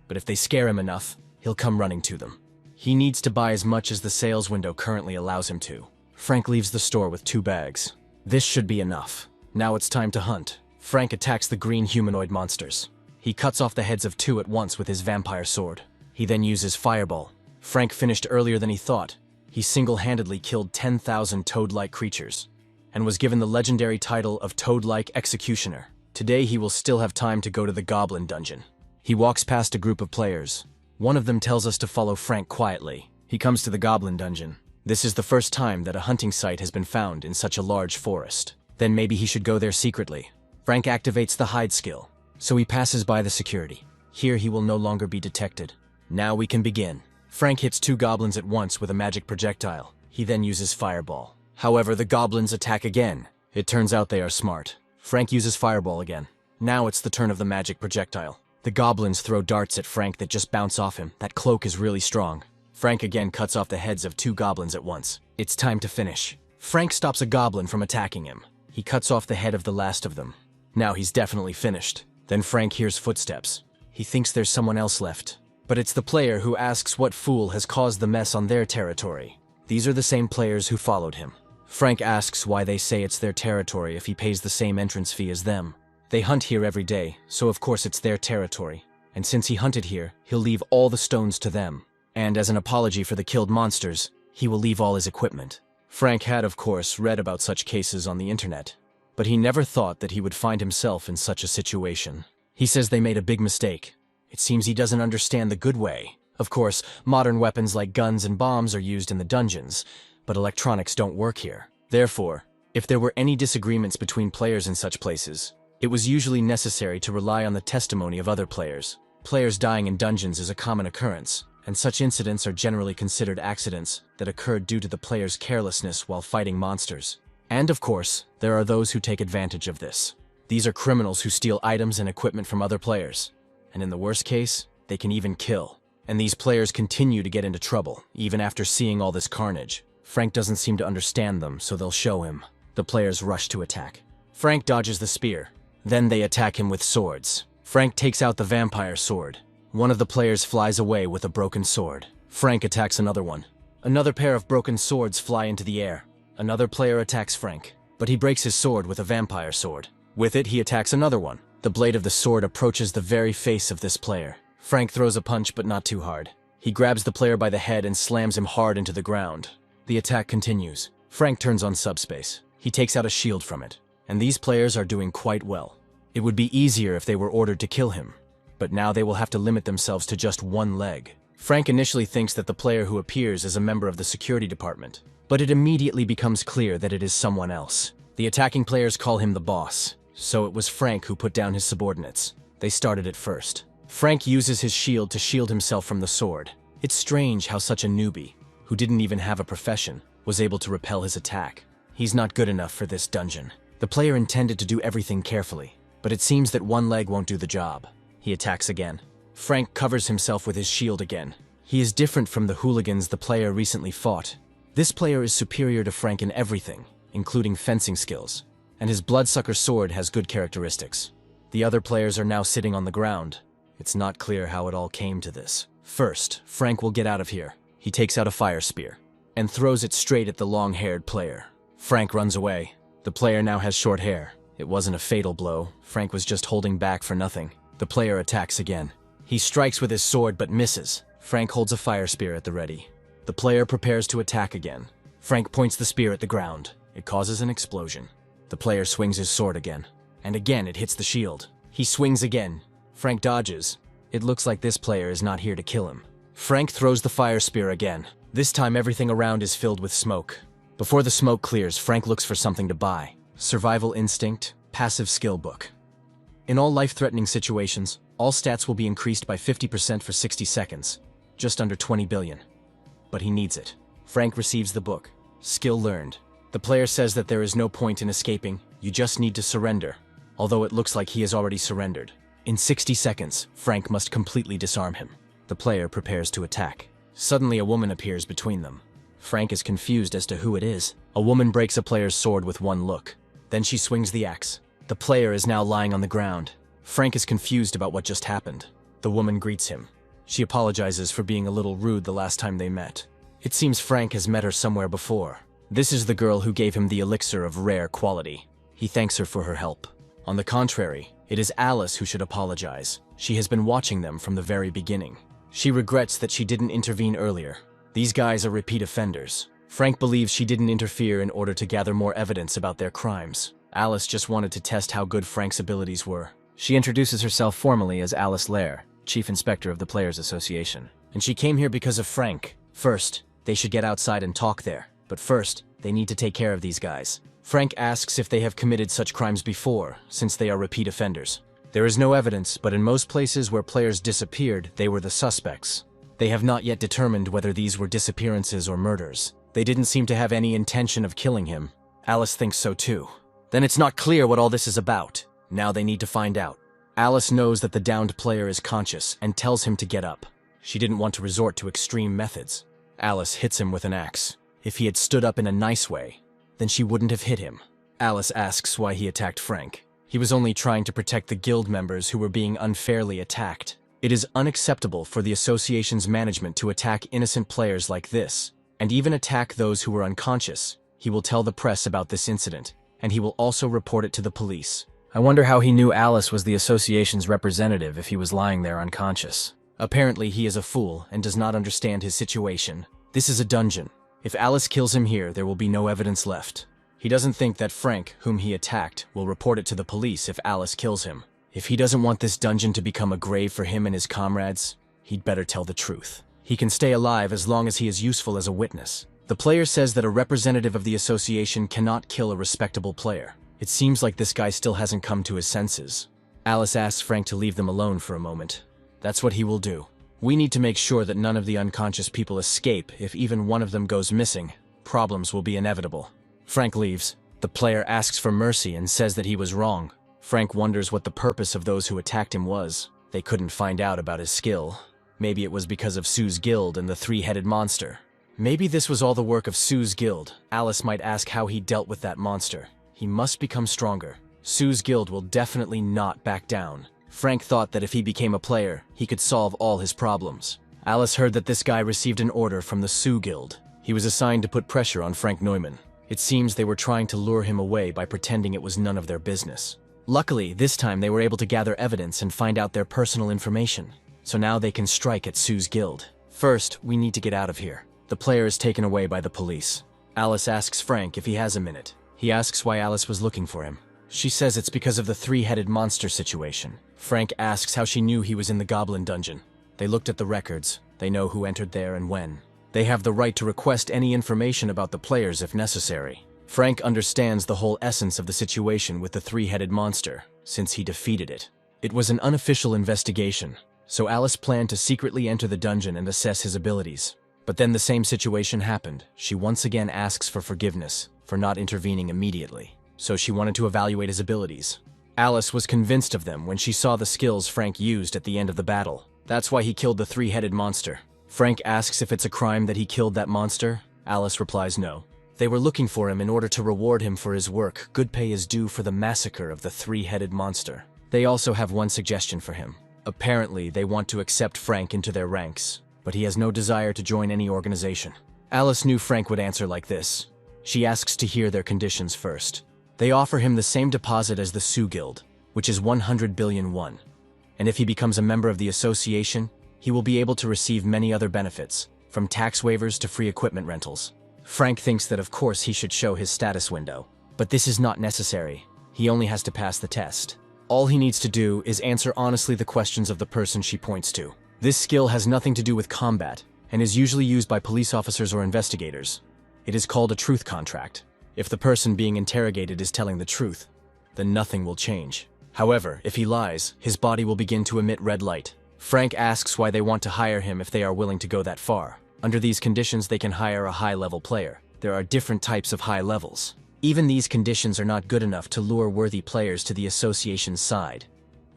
[SPEAKER 1] but if they scare him enough, he'll come running to them. He needs to buy as much as the sales window currently allows him to. Frank leaves the store with 2 bags. This should be enough. Now it's time to hunt. Frank attacks the green humanoid monsters. He cuts off the heads of 2 at once with his vampire sword. He then uses Fireball. Frank finished earlier than he thought. He single-handedly killed 10,000 toad-like creatures, and was given the legendary title of Toad-like Executioner. Today he will still have time to go to the Goblin Dungeon. He walks past a group of players. One of them tells us to follow Frank quietly. He comes to the Goblin Dungeon. This is the first time that a hunting site has been found in such a large forest. Then maybe he should go there secretly. Frank activates the hide skill, so he passes by the security. Here he will no longer be detected. Now we can begin. Frank hits 2 goblins at once with a magic projectile. He then uses Fireball. However, the goblins attack again. It turns out they are smart. Frank uses Fireball again. Now it's the turn of the magic projectile. The goblins throw darts at Frank that just bounce off him. That cloak is really strong. Frank again cuts off the heads of 2 goblins at once. It's time to finish. Frank stops a goblin from attacking him. He cuts off the head of the last of them. Now he's definitely finished. Then Frank hears footsteps. He thinks there's someone else left. But it's the player who asks what fool has caused the mess on their territory. These are the same players who followed him. Frank asks why they say it's their territory if he pays the same entrance fee as them. They hunt here every day, so of course it's their territory. And since he hunted here, he'll leave all the stones to them. And as an apology for the killed monsters, he will leave all his equipment. Frank had, of course, read about such cases on the internet, but he never thought that he would find himself in such a situation. He says they made a big mistake. It seems he doesn't understand the good way. Of course, modern weapons like guns and bombs are used in the dungeons, but electronics don't work here. Therefore, if there were any disagreements between players in such places, it was usually necessary to rely on the testimony of other players. Players dying in dungeons is a common occurrence, and such incidents are generally considered accidents that occurred due to the player's carelessness while fighting monsters. And of course, there are those who take advantage of this. These are criminals who steal items and equipment from other players, and in the worst case, they can even kill. And these players continue to get into trouble, even after seeing all this carnage. Frank doesn't seem to understand them, so they'll show him. The players rush to attack. Frank dodges the spear. Then they attack him with swords. Frank takes out the vampire sword. One of the players flies away with a broken sword. Frank attacks another one. Another pair of broken swords fly into the air. Another player attacks Frank, but he breaks his sword with a vampire sword. With it, he attacks another one. The blade of the sword approaches the very face of this player. Frank throws a punch, but not too hard. He grabs the player by the head and slams him hard into the ground. The attack continues. Frank turns on subspace. He takes out a shield from it. And these players are doing quite well. It would be easier if they were ordered to kill him, but now they will have to limit themselves to just one leg. Frank initially thinks that the player who appears is a member of the security department, but it immediately becomes clear that it is someone else. The attacking players call him the boss, so it was Frank who put down his subordinates. They started it first. Frank uses his shield to shield himself from the sword. It's strange how such a newbie, who didn't even have a profession, was able to repel his attack. He's not good enough for this dungeon. The player intended to do everything carefully, but it seems that one leg won't do the job. He attacks again. Frank covers himself with his shield again. He is different from the hooligans the player recently fought. This player is superior to Frank in everything, including fencing skills, and his bloodsucker sword has good characteristics. The other players are now sitting on the ground. It's not clear how it all came to this. First, Frank will get out of here. He takes out a fire spear and throws it straight at the long-haired player. Frank runs away. The player now has short hair. It wasn't a fatal blow. Frank was just holding back for nothing. The player attacks again. He strikes with his sword but misses. Frank holds a fire spear at the ready. The player prepares to attack again. Frank points the spear at the ground. It causes an explosion. The player swings his sword again. And again it hits the shield. He swings again. Frank dodges. It looks like this player is not here to kill him. Frank throws the fire spear again. This time everything around is filled with smoke. Before the smoke clears, Frank looks for something to buy. Survival instinct, passive skill book. In all life-threatening situations, all stats will be increased by 50% for 60 seconds, just under 20 billion. But he needs it. Frank receives the book. Skill learned. The player says that there is no point in escaping, you just need to surrender, although it looks like he has already surrendered. In 60 seconds, Frank must completely disarm him. The player prepares to attack. Suddenly a woman appears between them. Frank is confused as to who it is. A woman breaks a player's sword with one look. Then she swings the axe. The player is now lying on the ground. Frank is confused about what just happened. The woman greets him. She apologizes for being a little rude the last time they met. It seems Frank has met her somewhere before. This is the girl who gave him the elixir of rare quality. He thanks her for her help. On the contrary, it is Alice who should apologize. She has been watching them from the very beginning. She regrets that she didn't intervene earlier. These guys are repeat offenders. Frank believes she didn't interfere in order to gather more evidence about their crimes. Alice just wanted to test how good Frank's abilities were. She introduces herself formally as Alice Lair, Chief Inspector of the Players Association. And she came here because of Frank. First, they should get outside and talk there. But first, they need to take care of these guys. Frank asks if they have committed such crimes before, since they are repeat offenders. There is no evidence, but in most places where players disappeared, they were the suspects. They have not yet determined whether these were disappearances or murders. They didn't seem to have any intention of killing him. Alice thinks so too. Then it's not clear what all this is about. Now they need to find out. Alice knows that the downed player is conscious and tells him to get up. She didn't want to resort to extreme methods. Alice hits him with an axe. If he had stood up in a nice way, then she wouldn't have hit him. Alice asks why he attacked Frank. He was only trying to protect the guild members who were being unfairly attacked. It is unacceptable for the association's management to attack innocent players like this, and even attack those who were unconscious. He will tell the press about this incident, and he will also report it to the police. I wonder how he knew Alice was the association's representative if he was lying there unconscious. Apparently he is a fool and does not understand his situation. This is a dungeon. If Alice kills him here, there will be no evidence left. He doesn't think that Frank, whom he attacked, will report it to the police if Alice kills him. If he doesn't want this dungeon to become a grave for him and his comrades, he'd better tell the truth. He can stay alive as long as he is useful as a witness. The player says that a representative of the association cannot kill a respectable player. It seems like this guy still hasn't come to his senses. Alice asks Frank to leave them alone for a moment. That's what he will do. We need to make sure that none of the unconscious people escape. If even one of them goes missing, problems will be inevitable. Frank leaves. The player asks for mercy and says that he was wrong. Frank wonders what the purpose of those who attacked him was. They couldn't find out about his skill. Maybe it was because of Sue's guild and the three-headed monster. Maybe this was all the work of Sue's guild. Alice might ask how he dealt with that monster. He must become stronger. Sue's guild will definitely not back down. Frank thought that if he became a player, he could solve all his problems. Alice heard that this guy received an order from the Sue Guild. He was assigned to put pressure on Frank Noman. It seems they were trying to lure him away by pretending it was none of their business. Luckily, this time they were able to gather evidence and find out their personal information. So now they can strike at Sue's guild. First, we need to get out of here. The player is taken away by the police. Alice asks Frank if he has a minute. He asks why Alice was looking for him. She says it's because of the three-headed monster situation. Frank asks how she knew he was in the goblin dungeon. They looked at the records. They know who entered there and when. They have the right to request any information about the players if necessary. Frank understands the whole essence of the situation with the three-headed monster, since he defeated it. It was an unofficial investigation, so Alice planned to secretly enter the dungeon and assess his abilities. But then the same situation happened. She once again asks for forgiveness for not intervening immediately. So she wanted to evaluate his abilities. Alice was convinced of them when she saw the skills Frank used at the end of the battle. That's why he killed the three-headed monster. Frank asks if it's a crime that he killed that monster. Alice replies no. They were looking for him in order to reward him for his work. Good pay is due for the massacre of the three-headed monster. They also have one suggestion for him. Apparently, they want to accept Frank into their ranks, but he has no desire to join any organization. Alice knew Frank would answer like this. She asks to hear their conditions first. They offer him the same deposit as the Sioux Guild, which is 100 billion won. And if he becomes a member of the association, he will be able to receive many other benefits, from tax waivers to free equipment rentals. Frank thinks that of course he should show his status window, but this is not necessary. He only has to pass the test. All he needs to do is answer honestly the questions of the person she points to. This skill has nothing to do with combat, and is usually used by police officers or investigators. It is called a truth contract. If the person being interrogated is telling the truth, then nothing will change. However, if he lies, his body will begin to emit red light. Frank asks why they want to hire him if they are willing to go that far. Under these conditions, they can hire a high-level player. There are different types of high levels. Even these conditions are not good enough to lure worthy players to the association's side.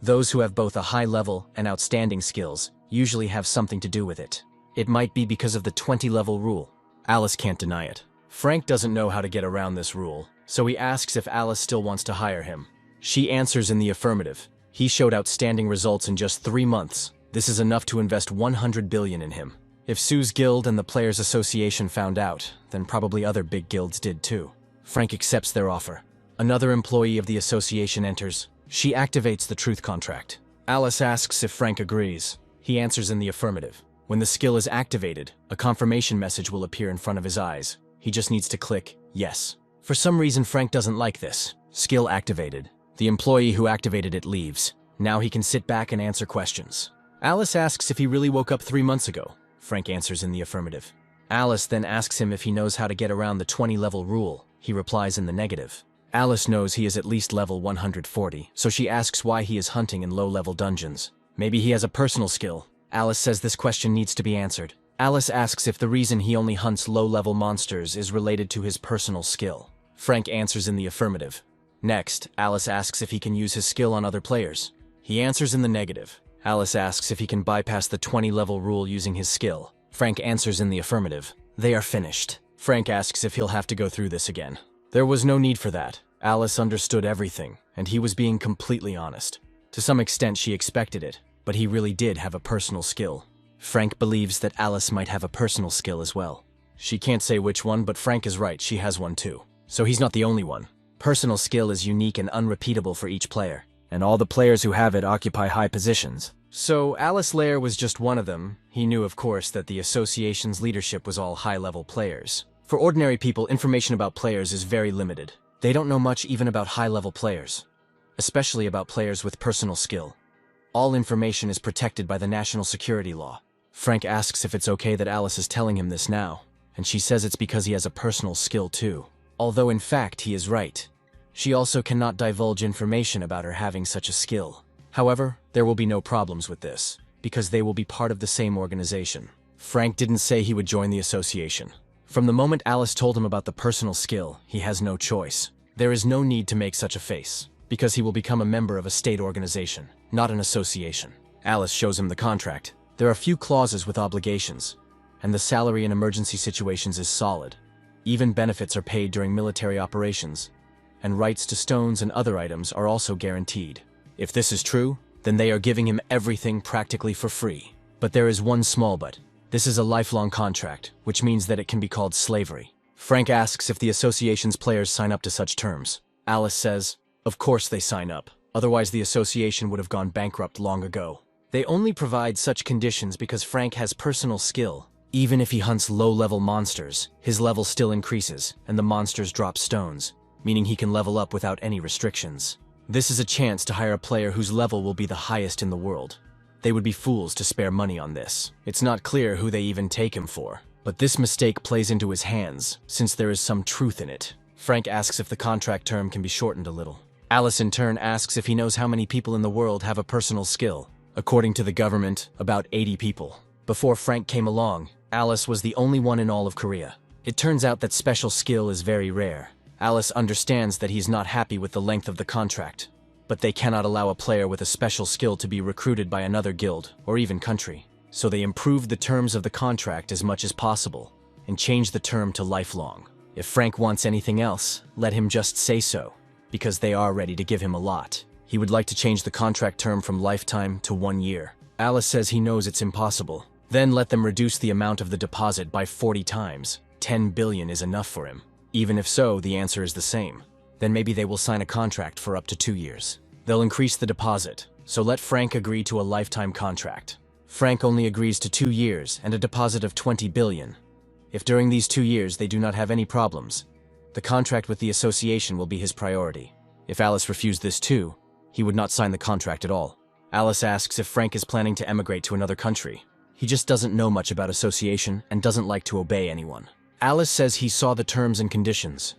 [SPEAKER 1] Those who have both a high level and outstanding skills usually have something to do with it. It might be because of the 20-level rule. Alice can't deny it. Frank doesn't know how to get around this rule, so he asks if Alice still wants to hire him. She answers in the affirmative. He showed outstanding results in just 3 months. This is enough to invest 100 billion in him. If Sue's guild and the Players Association found out, then probably other big guilds did too. Frank accepts their offer. Another employee of the association enters. She activates the truth contract. Alice asks if Frank agrees. He answers in the affirmative. When the skill is activated, a confirmation message will appear in front of his eyes. He just needs to click yes. For some reason, Frank doesn't like this. Skill activated. The employee who activated it leaves. Now he can sit back and answer questions. Alice asks if he really woke up 3 months ago. Frank answers in the affirmative. Alice then asks him if he knows how to get around the 20-level rule. He replies in the negative. Alice knows he is at least level 140, so she asks why he is hunting in low-level dungeons. Maybe he has a personal skill. Alice says this question needs to be answered. Alice asks if the reason he only hunts low-level monsters is related to his personal skill. Frank answers in the affirmative. Next, Alice asks if he can use his skill on other players. He answers in the negative. Alice asks if he can bypass the 20-level rule using his skill. Frank answers in the affirmative. They are finished. Frank asks if he'll have to go through this again. There was no need for that. Alice understood everything, and he was being completely honest. To some extent, she expected it, but he really did have a personal skill. Frank believes that Alice might have a personal skill as well. She can't say which one, but Frank is right, she has one too. So he's not the only one. Personal skill is unique and unrepeatable for each player, and all the players who have it occupy high positions. So Alice Lair was just one of them. He knew, of course, that the association's leadership was all high-level players. For ordinary people, information about players is very limited. They don't know much even about high-level players, especially about players with personal skill. All information is protected by the national security law. Frank asks if it's okay that Alice is telling him this now, and she says it's because he has a personal skill too. Although in fact he is right. She also cannot divulge information about her having such a skill. However, there will be no problems with this, because they will be part of the same organization. Frank didn't say he would join the association. From the moment Alice told him about the personal skill, he has no choice. There is no need to make such a face, because he will become a member of a state organization, not an association. Alice shows him the contract. There are few clauses with obligations, and the salary in emergency situations is solid. Even benefits are paid during military operations, and rights to stones and other items are also guaranteed. If this is true, then they are giving him everything practically for free. But there is one small but. This is a lifelong contract, which means that it can be called slavery. Frank asks if the association's players sign up to such terms. Alice says, of course they sign up, otherwise the association would have gone bankrupt long ago. They only provide such conditions because Frank has personal skill. Even if he hunts low-level monsters, his level still increases, and the monsters drop stones, meaning he can level up without any restrictions. This is a chance to hire a player whose level will be the highest in the world. They would be fools to spare money on this. It's not clear who they even take him for. But this mistake plays into his hands, since there is some truth in it. Frank asks if the contract term can be shortened a little. Alice in turn asks if he knows how many people in the world have a personal skill. According to the government, about 80 people. Before Frank came along, Alice was the only one in all of Korea. It turns out that special skill is very rare. Alice understands that he's not happy with the length of the contract, but they cannot allow a player with a special skill to be recruited by another guild, or even country. So they improved the terms of the contract as much as possible, and changed the term to lifelong. If Frank wants anything else, let him just say so, because they are ready to give him a lot. He would like to change the contract term from lifetime to 1 year. Alice says he knows it's impossible. Then let them reduce the amount of the deposit by 40 times. 10 billion is enough for him. Even if so, the answer is the same. Then maybe they will sign a contract for up to 2 years. They'll increase the deposit, so let Frank agree to a lifetime contract. Frank only agrees to 2 years and a deposit of 20 billion. If during these 2 years they do not have any problems, the contract with the association will be his priority. If Alice refused this too, he would not sign the contract at all. Alice asks if Frank is planning to emigrate to another country. He just doesn't know much about association and doesn't like to obey anyone. Alice says he saw the terms and conditions.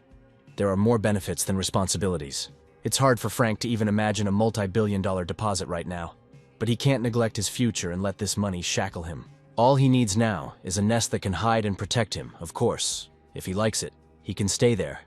[SPEAKER 1] There are more benefits than responsibilities. It's hard for Frank to even imagine a multi-billion-dollar deposit right now, but he can't neglect his future and let this money shackle him. All he needs now is a nest that can hide and protect him, of course. If he likes it, he can stay there,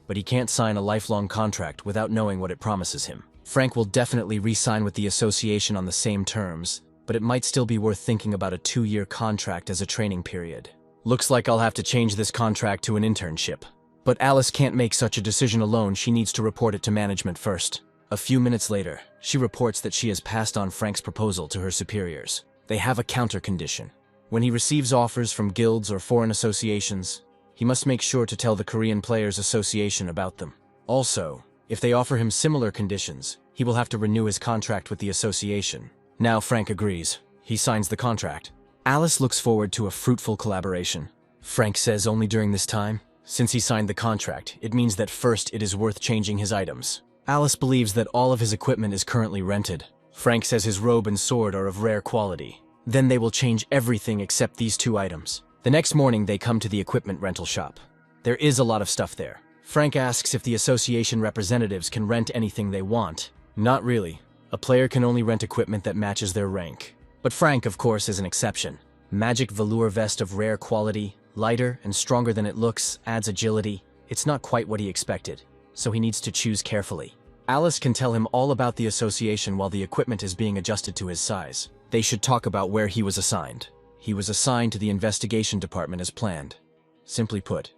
[SPEAKER 1] but he can't sign a lifelong contract without knowing what it promises him. Frank will definitely re-sign with the association on the same terms, but it might still be worth thinking about a 2-year contract as a training period. Looks like I'll have to change this contract to an internship. But Alice can't make such a decision alone, she needs to report it to management first. A few minutes later, she reports that she has passed on Frank's proposal to her superiors. They have a counter condition. When he receives offers from guilds or foreign associations, he must make sure to tell the Korean Players Association about them. Also, if they offer him similar conditions, he will have to renew his contract with the association. Now Frank agrees. He signs the contract. Alice looks forward to a fruitful collaboration. Frank says only during this time, since he signed the contract, it means that first it is worth changing his items. Alice believes that all of his equipment is currently rented. Frank says his robe and sword are of rare quality. Then they will change everything except these 2 items. The next morning they come to the equipment rental shop. There is a lot of stuff there. Frank asks if the association representatives can rent anything they want. Not really. A player can only rent equipment that matches their rank. But Frank, of course, is an exception. Magic velour vest of rare quality, lighter and stronger than it looks, adds agility. It's not quite what he expected, so he needs to choose carefully. Alice can tell him all about the association while the equipment is being adjusted to his size. They should talk about where he was assigned. He was assigned to the investigation department as planned. Simply put,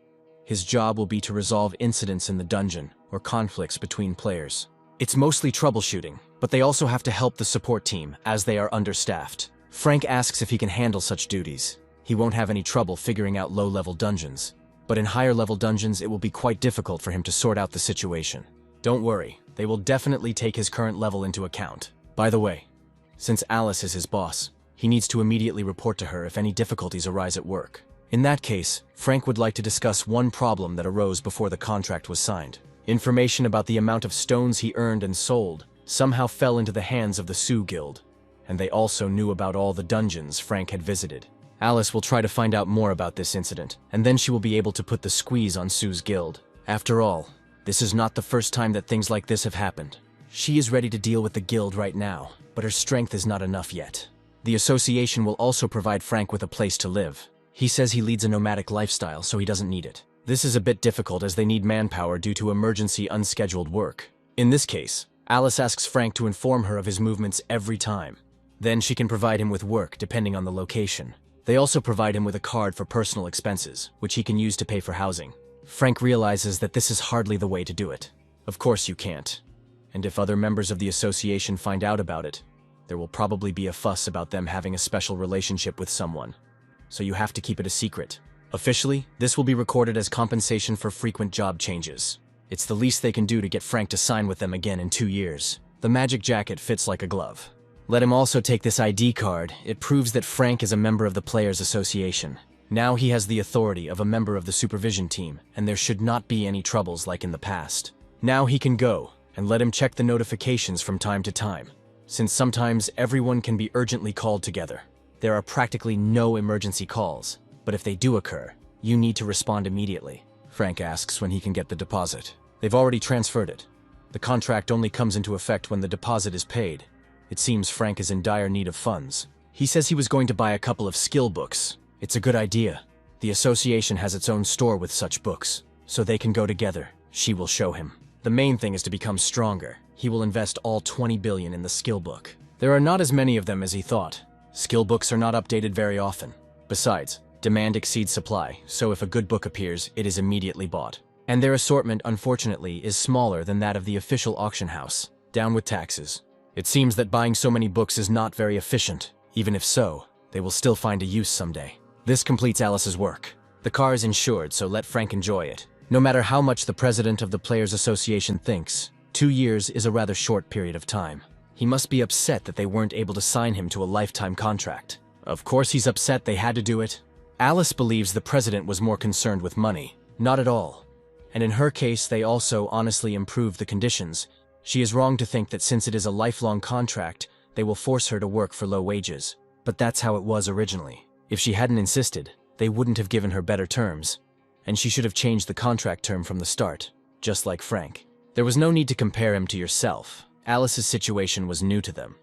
[SPEAKER 1] his job will be to resolve incidents in the dungeon or conflicts between players. It's mostly troubleshooting, but they also have to help the support team as they are understaffed. Frank asks if he can handle such duties. He won't have any trouble figuring out low-level dungeons, but in higher-level dungeons it will be quite difficult for him to sort out the situation. Don't worry, they will definitely take his current level into account. By the way, since Alice is his boss, he needs to immediately report to her if any difficulties arise at work. In that case, Frank would like to discuss one problem that arose before the contract was signed. Information about the amount of stones he earned and sold somehow fell into the hands of the Sioux Guild, and they also knew about all the dungeons Frank had visited. Alice will try to find out more about this incident, and then she will be able to put the squeeze on Sue's guild. After all, this is not the first time that things like this have happened. She is ready to deal with the guild right now, but her strength is not enough yet. The association will also provide Frank with a place to live. He says he leads a nomadic lifestyle, so he doesn't need it. This is a bit difficult as they need manpower due to emergency unscheduled work. In this case, Alice asks Frank to inform her of his movements every time. Then she can provide him with work depending on the location. They also provide him with a card for personal expenses, which he can use to pay for housing. Frank realizes that this is hardly the way to do it. Of course you can't. And if other members of the association find out about it, there will probably be a fuss about them having a special relationship with someone. So you have to keep it a secret. Officially, this will be recorded as compensation for frequent job changes. It's the least they can do to get Frank to sign with them again in 2 years. The magic jacket fits like a glove. Let him also take this ID card. It proves that Frank is a member of the Players Association. Now he has the authority of a member of the supervision team, and there should not be any troubles like in the past. Now he can go, and let him check the notifications from time to time, since sometimes everyone can be urgently called together. There are practically no emergency calls, but if they do occur, you need to respond immediately. Frank asks when he can get the deposit. They've already transferred it. The contract only comes into effect when the deposit is paid. It seems Frank is in dire need of funds. He says he was going to buy a couple of skill books. It's a good idea. The association has its own store with such books, so they can go together. She will show him. The main thing is to become stronger. He will invest all 20 billion in the skill book. There are not as many of them as he thought. Skill books are not updated very often. Besides, demand exceeds supply, so if a good book appears, it is immediately bought. And their assortment, unfortunately, is smaller than that of the official auction house. Down with taxes. It seems that buying so many books is not very efficient. Even if so, they will still find a use someday. This completes Alice's work. The car is insured, so let Frank enjoy it. No matter how much the president of the Players Association thinks, 2 years is a rather short period of time. He must be upset that they weren't able to sign him to a lifetime contract. Of course he's upset they had to do it. Alice believes the president was more concerned with money. Not at all. And in her case, they also honestly improved the conditions. She is wrong to think that since it is a lifelong contract, they will force her to work for low wages. But that's how it was originally. If she hadn't insisted, they wouldn't have given her better terms. And she should have changed the contract term from the start, just like Frank. There was no need to compare him to yourself. Alice's situation was new to them.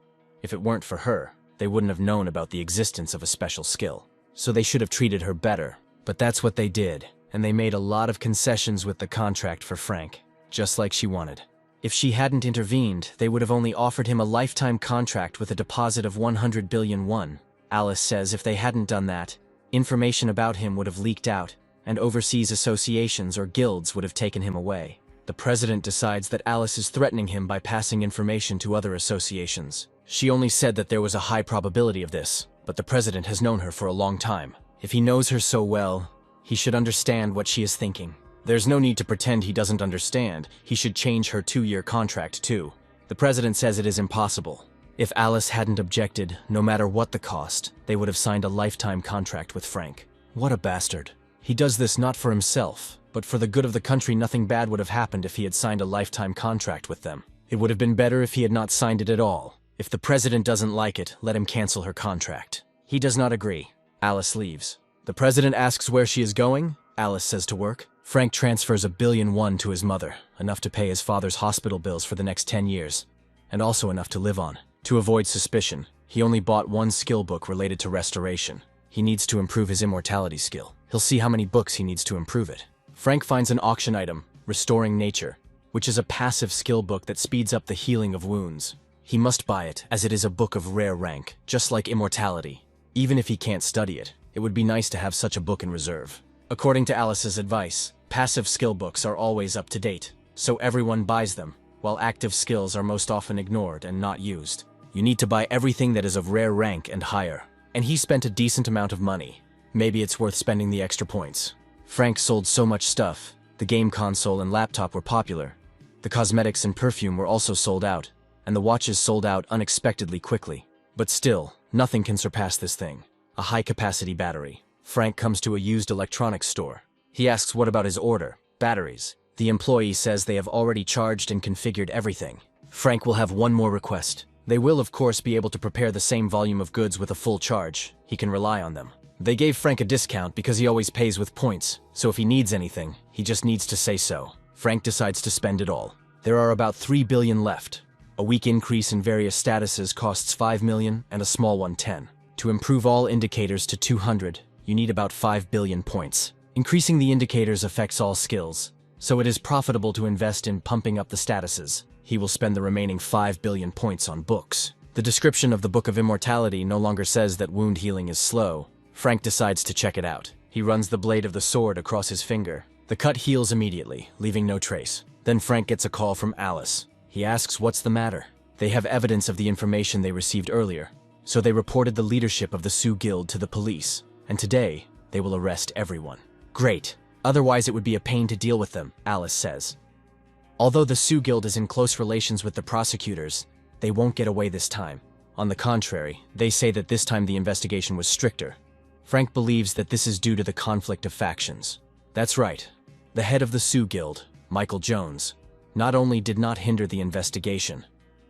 [SPEAKER 1] If it weren't for her, they wouldn't have known about the existence of a special skill. So they should have treated her better. But that's what they did, and they made a lot of concessions with the contract for Frank, just like she wanted. If she hadn't intervened, they would have only offered him a lifetime contract with a deposit of 100 billion won. Alice says if they hadn't done that, Information about him would have leaked out, and overseas associations or guilds would have taken him away. The president decides that Alice is threatening him by passing information to other associations. She only said that there was a high probability of this, but the president has known her for a long time. If he knows her so well, he should understand what she is thinking. There's no need to pretend he doesn't understand. He should change her 2-year contract too. The president says it is impossible. If Alice hadn't objected, no matter what the cost, they would have signed a lifetime contract with Frank. What a bastard. He does this not for himself, but for the good of the country. Nothing bad would have happened if he had signed a lifetime contract with them. It would have been better if he had not signed it at all. If the president doesn't like it, let him cancel her contract. He does not agree. Alice leaves. The president asks where she is going. Alice says to work. Frank transfers $1 billion to his mother, enough to pay his father's hospital bills for the next 10 years, and also enough to live on. To avoid suspicion, he only bought one skill book related to restoration. He needs to improve his immortality skill. He'll see how many books he needs to improve it. Frank finds an auction item, Restoring Nature, which is a passive skill book that speeds up the healing of wounds. He must buy it, as it is a book of rare rank, just like immortality. Even if he can't study it, it would be nice to have such a book in reserve. According to Alice's advice, passive skill books are always up to date, so everyone buys them, while active skills are most often ignored and not used. You need to buy everything that is of rare rank and higher. And he spent a decent amount of money. Maybe it's worth spending the extra points. Frank sold so much stuff. The game console and laptop were popular. The cosmetics and perfume were also sold out, and the watches sold out unexpectedly quickly. But still, nothing can surpass this thing. A high-capacity battery. Frank comes to a used electronics store. He asks what about his order, batteries. The employee says they have already charged and configured everything. Frank will have one more request. They will, of course, be able to prepare the same volume of goods with a full charge. He can rely on them. They gave Frank a discount because he always pays with points, so if he needs anything, he just needs to say so. Frank decides to spend it all. There are about 3 billion left. A weak increase in various statuses costs 5 million and a small one 10. To improve all indicators to 200, you need about 5 billion points. Increasing the indicators affects all skills, so it is profitable to invest in pumping up the statuses. He will spend the remaining 5 billion points on books. The description of the Book of Immortality no longer says that wound healing is slow. Frank decides to check it out. He runs the blade of the sword across his finger. The cut heals immediately, leaving no trace. Then Frank gets a call from Alice. He asks what's the matter. They have evidence of the information they received earlier, so they reported the leadership of the Sioux Guild to the police, and today they will arrest everyone. Great. Otherwise it would be a pain to deal with them, Alice says. Although the Sioux Guild is in close relations with the prosecutors, they won't get away this time. On the contrary, they say that this time the investigation was stricter. Frank believes that this is due to the conflict of factions. That's right. The head of the Sioux Guild, Michael Jones, not only did not hinder the investigation,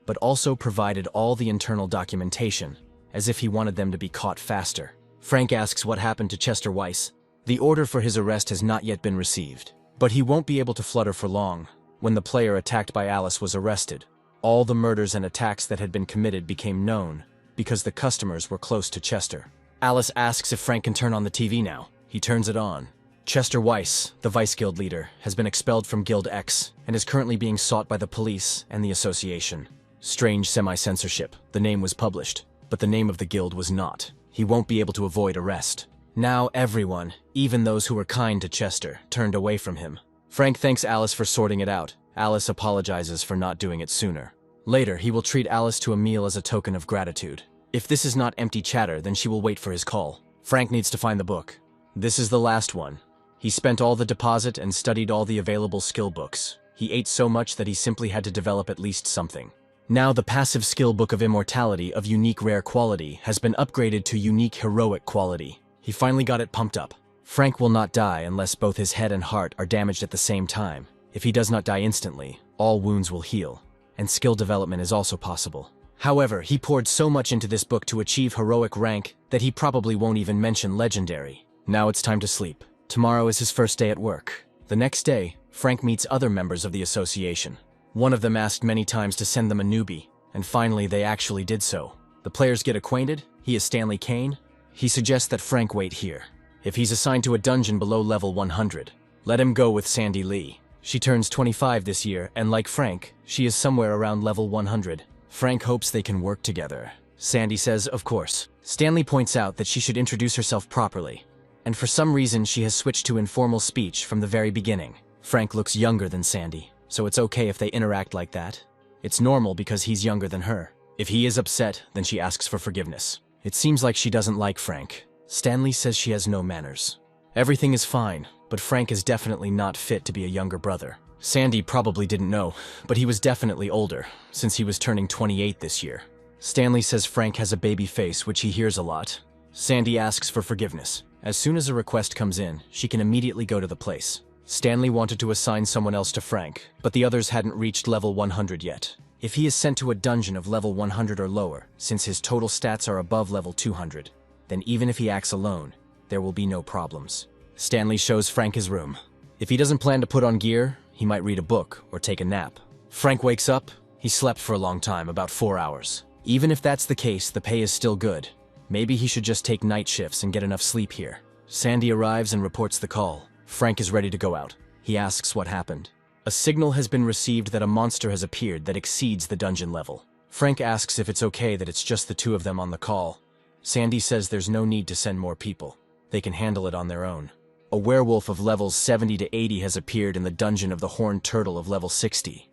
[SPEAKER 1] but also provided all the internal documentation, as if he wanted them to be caught faster. Frank asks what happened to Chester Weiss. The order for his arrest has not yet been received, but he won't be able to flutter for long. When the player attacked by Alice was arrested, all the murders and attacks that had been committed became known because the customers were close to Chester. Alice asks if Frank can turn on the TV now. He turns it on. Chester Weiss, the Vice Guild leader, has been expelled from Guild X and is currently being sought by the police and the association. Strange semi-censorship. The name was published, but the name of the guild was not. He won't be able to avoid arrest. Now everyone, even those who were kind to Chester, turned away from him. Frank thanks Alice for sorting it out. Alice apologizes for not doing it sooner. Later, he will treat Alice to a meal as a token of gratitude. If this is not empty chatter, then she will wait for his call. Frank needs to find the book. This is the last one. He spent all the deposit and studied all the available skill books. He ate so much that he simply had to develop at least something. Now the passive skill book of immortality of unique rare quality has been upgraded to unique heroic quality. He finally got it pumped up. Frank will not die unless both his head and heart are damaged at the same time. If he does not die instantly, all wounds will heal, and skill development is also possible. However, he poured so much into this book to achieve heroic rank that he probably won't even mention legendary. Now it's time to sleep. Tomorrow is his first day at work. The next day, Frank meets other members of the association. One of them asked many times to send them a newbie, and finally they actually did so. The players get acquainted. He is Stanley Kane. He suggests that Frank wait here. If he's assigned to a dungeon below level 100, let him go with Sandy Lee. She turns 25 this year, and like Frank, she is somewhere around level 100. Frank hopes they can work together. Sandy says, of course. Stanley points out that she should introduce herself properly. and for some reason she has switched to informal speech from the very beginning. Frank looks younger than Sandy, so it's okay if they interact like that. It's normal because he's younger than her. If he is upset, then she asks for forgiveness. It seems like she doesn't like Frank. Stanley says she has no manners. Everything is fine, but Frank is definitely not fit to be a younger brother. Sandy probably didn't know, but he was definitely older, since he was turning 28 this year. Stanley says Frank has a baby face, which he hears a lot. Sandy asks for forgiveness. As soon as a request comes in, she can immediately go to the place. Stanley wanted to assign someone else to Frank, but the others hadn't reached level 100 yet. If he is sent to a dungeon of level 100 or lower, since his total stats are above level 200, then even if he acts alone, there will be no problems. Stanley shows Frank his room. If he doesn't plan to put on gear, he might read a book or take a nap. Frank wakes up. He slept for a long time, about 4 hours. Even if that's the case, the pay is still good. Maybe he should just take night shifts and get enough sleep here. Sandy arrives and reports the call. Frank is ready to go out. He asks what happened. A signal has been received that a monster has appeared that exceeds the dungeon level. Frank asks if it's okay that it's just the two of them on the call. Sandy says there's no need to send more people. They can handle it on their own. A werewolf of levels 70 to 80 has appeared in the dungeon of the Horned Turtle of level 60.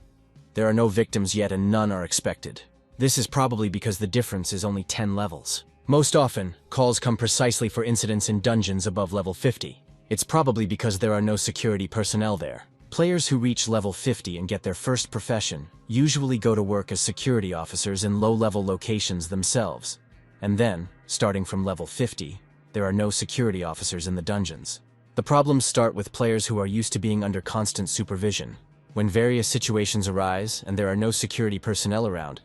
[SPEAKER 1] There are no victims yet and none are expected. This is probably because the difference is only 10 levels. Most often, calls come precisely for incidents in dungeons above level 50. It's probably because there are no security personnel there. Players who reach level 50 and get their first profession usually go to work as security officers in low-level locations themselves. And then, starting from level 50, there are no security officers in the dungeons. The problems start with players who are used to being under constant supervision. When various situations arise and there are no security personnel around,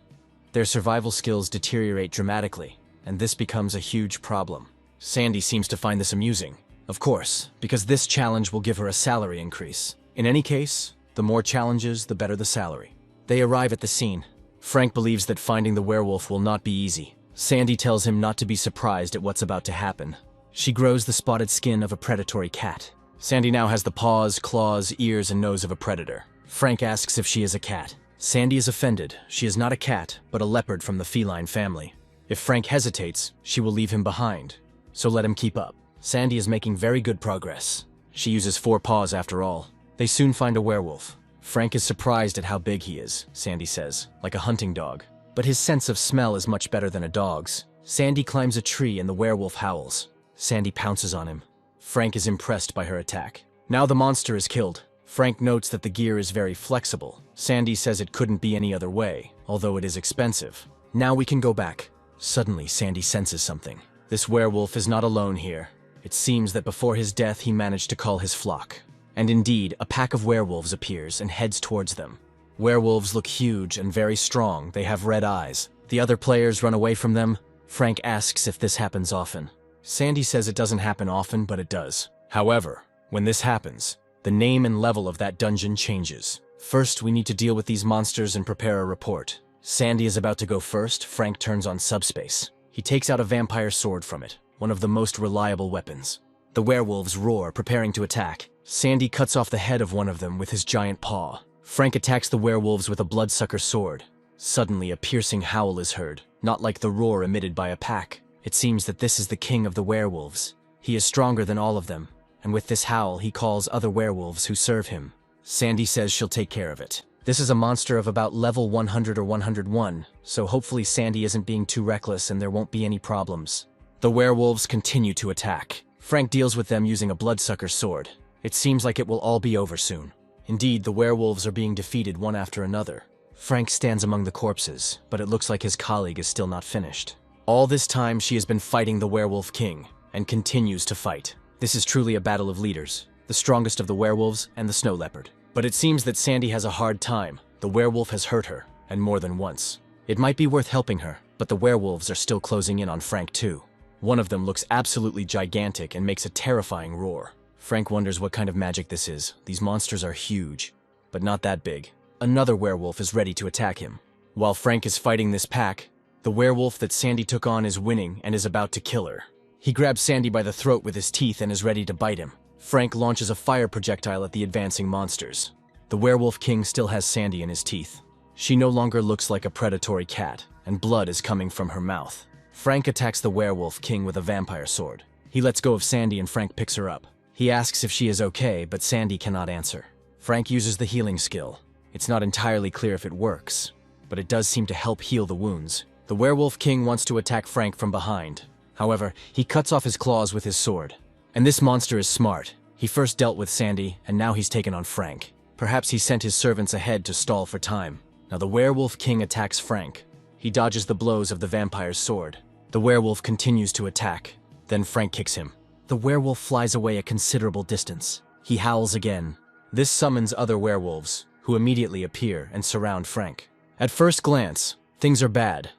[SPEAKER 1] their survival skills deteriorate dramatically, and this becomes a huge problem. Sandy seems to find this amusing. Of course, because this challenge will give her a salary increase. In any case, the more challenges, the better the salary. They arrive at the scene. Frank believes that finding the werewolf will not be easy. Sandy tells him not to be surprised at what's about to happen. She grows the spotted skin of a predatory cat. Sandy now has the paws, claws, ears, and nose of a predator. Frank asks if she is a cat. Sandy is offended. She is not a cat, but a leopard from the feline family. If Frank hesitates, she will leave him behind. So let him keep up. Sandy is making very good progress. She uses 4 paws after all. They soon find a werewolf. Frank is surprised at how big he is, Sandy says, like a hunting dog. But his sense of smell is much better than a dog's. Sandy climbs a tree and the werewolf howls. Sandy pounces on him. Frank is impressed by her attack. Now the monster is killed. Frank notes that the gear is very flexible. Sandy says it couldn't be any other way, although it is expensive. Now we can go back. Suddenly, Sandy senses something. This werewolf is not alone here. It seems that before his death he managed to call his flock. And indeed, a pack of werewolves appears and heads towards them. Werewolves look huge and very strong. They have red eyes. The other players run away from them. Frank asks if this happens often. Sandy says it doesn't happen often, but it does. However, when this happens, the name and level of that dungeon changes. First, we need to deal with these monsters and prepare a report. Sandy is about to go first. Frank turns on subspace. He takes out a vampire sword from it, one of the most reliable weapons. The werewolves roar, preparing to attack. Sandy cuts off the head of one of them with his giant paw. Frank attacks the werewolves with a bloodsucker sword. Suddenly, a piercing howl is heard, not like the roar emitted by a pack. It seems that this is the king of the werewolves. He is stronger than all of them, and with this howl, he calls other werewolves who serve him. Sandy says she'll take care of it. This is a monster of about level 100 or 101, so hopefully Sandy isn't being too reckless and there won't be any problems. The werewolves continue to attack. Frank deals with them using a bloodsucker sword. It seems like it will all be over soon. Indeed, the werewolves are being defeated one after another. Frank stands among the corpses, but it looks like his colleague is still not finished. All this time, she has been fighting the werewolf king, and continues to fight. This is truly a battle of leaders, the strongest of the werewolves and the snow leopard. But it seems that Sandy has a hard time. The werewolf has hurt her, and more than once. It might be worth helping her, but the werewolves are still closing in on Frank too. One of them looks absolutely gigantic and makes a terrifying roar. Frank wonders what kind of magic this is. These monsters are huge, but not that big. Another werewolf is ready to attack him. While Frank is fighting this pack, the werewolf that Sandy took on is winning and is about to kill her. He grabs Sandy by the throat with his teeth and is ready to bite him. Frank launches a fire projectile at the advancing monsters. The werewolf king still has Sandy in his teeth. She no longer looks like a predatory cat, and blood is coming from her mouth. Frank attacks the werewolf king with a vampire sword. He lets go of Sandy and Frank picks her up. He asks if she is okay, but Sandy cannot answer. Frank uses the healing skill. It's not entirely clear if it works, but it does seem to help heal the wounds. The Werewolf King wants to attack Frank from behind. However, he cuts off his claws with his sword. And this monster is smart. He first dealt with Sandy, and now he's taken on Frank. Perhaps he sent his servants ahead to stall for time. Now the Werewolf King attacks Frank. He dodges the blows of the vampire's sword. The werewolf continues to attack. Then Frank kicks him. The werewolf flies away a considerable distance. He howls again. This summons other werewolves, who immediately appear and surround Frank. At first glance, things are bad.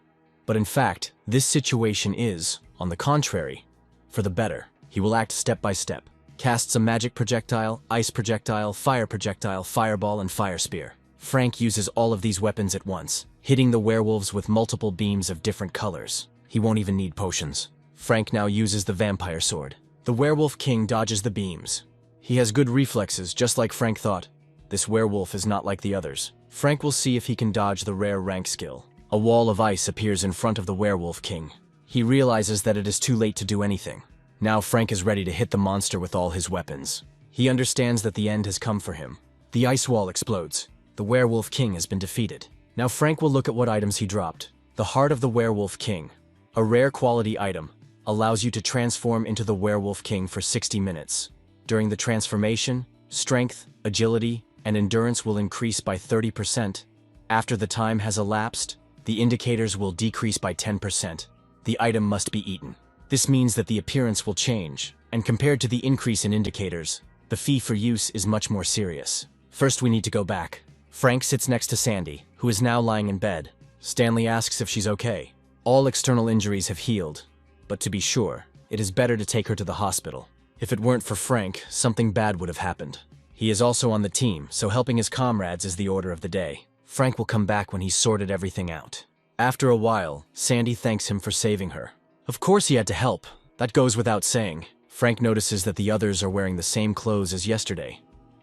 [SPEAKER 1] But in fact, this situation is, on the contrary, for the better. He will act step by step. Casts a magic projectile, ice projectile, fireball, and fire spear. Frank uses all of these weapons at once, hitting the werewolves with multiple beams of different colors. He won't even need potions. Frank now uses the vampire sword. The Werewolf King dodges the beams. He has good reflexes, just like Frank thought. This werewolf is not like the others. Frank will see if he can dodge the rare rank skill. A wall of ice appears in front of the Werewolf King. He realizes that it is too late to do anything. Now Frank is ready to hit the monster with all his weapons. He understands that the end has come for him. The ice wall explodes. The Werewolf King has been defeated. Now Frank will look at what items he dropped. The Heart of the Werewolf King. A rare quality item. Allows you to transform into the Werewolf King for 60 minutes. During the transformation, strength, agility, and endurance will increase by 30%. After the time has elapsed, the indicators will decrease by 10%. The item must be eaten. This means that the appearance will change, and compared to the increase in indicators, the fee for use is much more serious. First, we need to go back. Frank sits next to Sandy, who is now lying in bed. Stanley asks if she's okay. All external injuries have healed, but to be sure, it is better to take her to the hospital. If it weren't for Frank, something bad would have happened. He is also on the team, so helping his comrades is the order of the day. Frank will come back when he's sorted everything out. After a while, Sandy thanks him for saving her. Of course he had to help. That goes without saying. Frank notices that the others are wearing the same clothes as yesterday.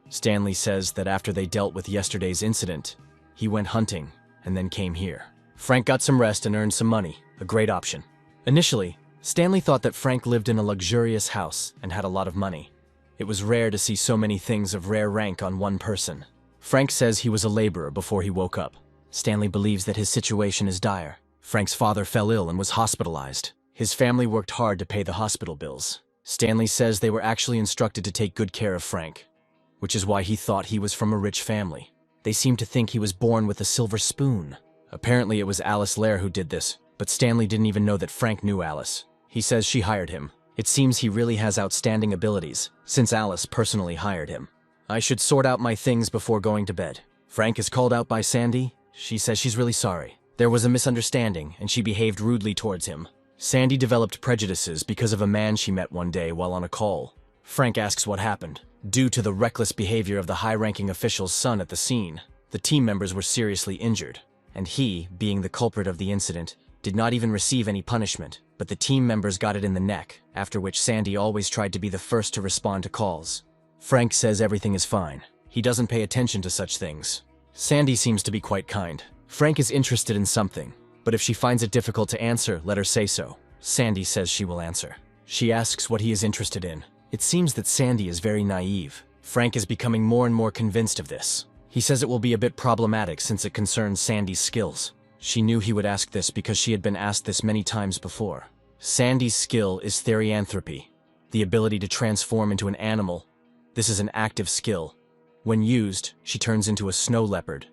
[SPEAKER 1] Stanley says that after they dealt with yesterday's incident, he went hunting and then came here. Frank got some rest and earned some money, a great option. Initially, Stanley thought that Frank lived in a luxurious house and had a lot of money. It was rare to see so many things of rare rank on one person. Frank says he was a laborer before he woke up. Stanley believes that his situation is dire. Frank's father fell ill and was hospitalized. His family worked hard to pay the hospital bills. Stanley says they were actually instructed to take good care of Frank, which is why he thought he was from a rich family. They seemed to think he was born with a silver spoon. Apparently it was Alice Lair who did this, but Stanley didn't even know that Frank knew Alice. He says she hired him. It seems he really has outstanding abilities, since Alice personally hired him. I should sort out my things before going to bed. Frank is called out by Sandy. She says she's really sorry. There was a misunderstanding, and she behaved rudely towards him. Sandy developed prejudices because of a man she met one day while on a call. Frank asks what happened. Due to the reckless behavior of the high-ranking official's son at the scene, the team members were seriously injured, and he, being the culprit of the incident, did not even receive any punishment, but the team members got it in the neck, after which Sandy always tried to be the first to respond to calls. Frank says everything is fine. He doesn't pay attention to such things. Sandy seems to be quite kind. Frank is interested in something, but if she finds it difficult to answer, let her say so. Sandy says she will answer. She asks what he is interested in. It seems that Sandy is very naive. Frank is becoming more and more convinced of this. He says it will be a bit problematic since it concerns Sandy's skills. She knew he would ask this because she had been asked this many times before. Sandy's skill is therianthropy, the ability to transform into an animal. This is an active skill. When used, she turns into a snow leopard,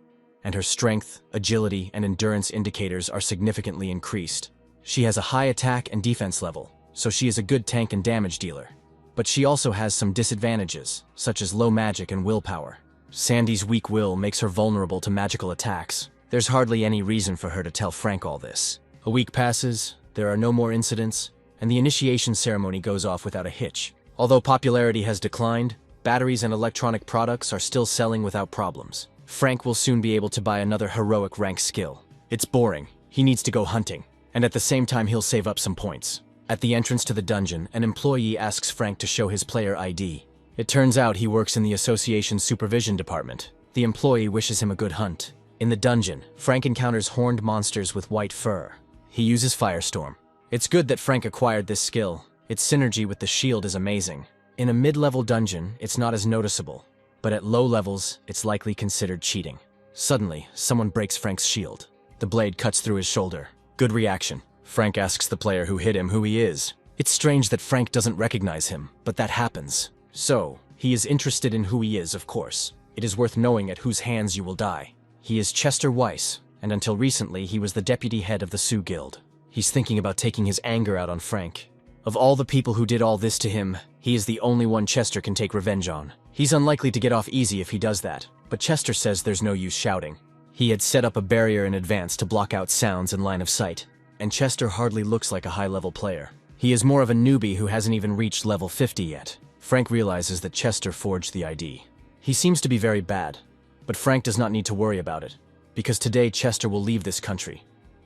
[SPEAKER 1] and her strength, agility, and endurance indicators are significantly increased. She has a high attack and defense level, so she is a good tank and damage dealer. But she also has some disadvantages, such as low magic and willpower. Sandy's weak will makes her vulnerable to magical attacks. There's hardly any reason for her to tell Frank all this. A week passes, there are no more incidents, and the initiation ceremony goes off without a hitch. Although popularity has declined, batteries and electronic products are still selling without problems. Frank will soon be able to buy another heroic rank skill. It's boring. He needs to go hunting, and at the same time he'll save up some points. At the entrance to the dungeon, an employee asks Frank to show his player ID. It turns out he works in the association's supervision department. The employee wishes him a good hunt. In the dungeon, Frank encounters horned monsters with white fur. He uses Firestorm. It's good that Frank acquired this skill. Its synergy with the shield is amazing. In a mid-level dungeon, it's not as noticeable, but at low levels, it's likely considered cheating. Suddenly, someone breaks Frank's shield. The blade cuts through his shoulder. Good reaction. Frank asks the player who hit him who he is. It's strange that Frank doesn't recognize him, but that happens. So, he is interested in who he is, of course. It is worth knowing at whose hands you will die. He is Chester Weiss, and until recently he was the deputy head of the Sioux Guild. He's thinking about taking his anger out on Frank. Of all the people who did all this to him, he is the only one Chester can take revenge on. He's unlikely to get off easy if he does that, but Chester says there's no use shouting. He had set up a barrier in advance to block out sounds in line of sight, and Chester hardly looks like a high-level player. He is more of a newbie who hasn't even reached level 50 yet. Frank realizes that Chester forged the ID. He seems to be very bad, but Frank does not need to worry about it, because today Chester will leave this country.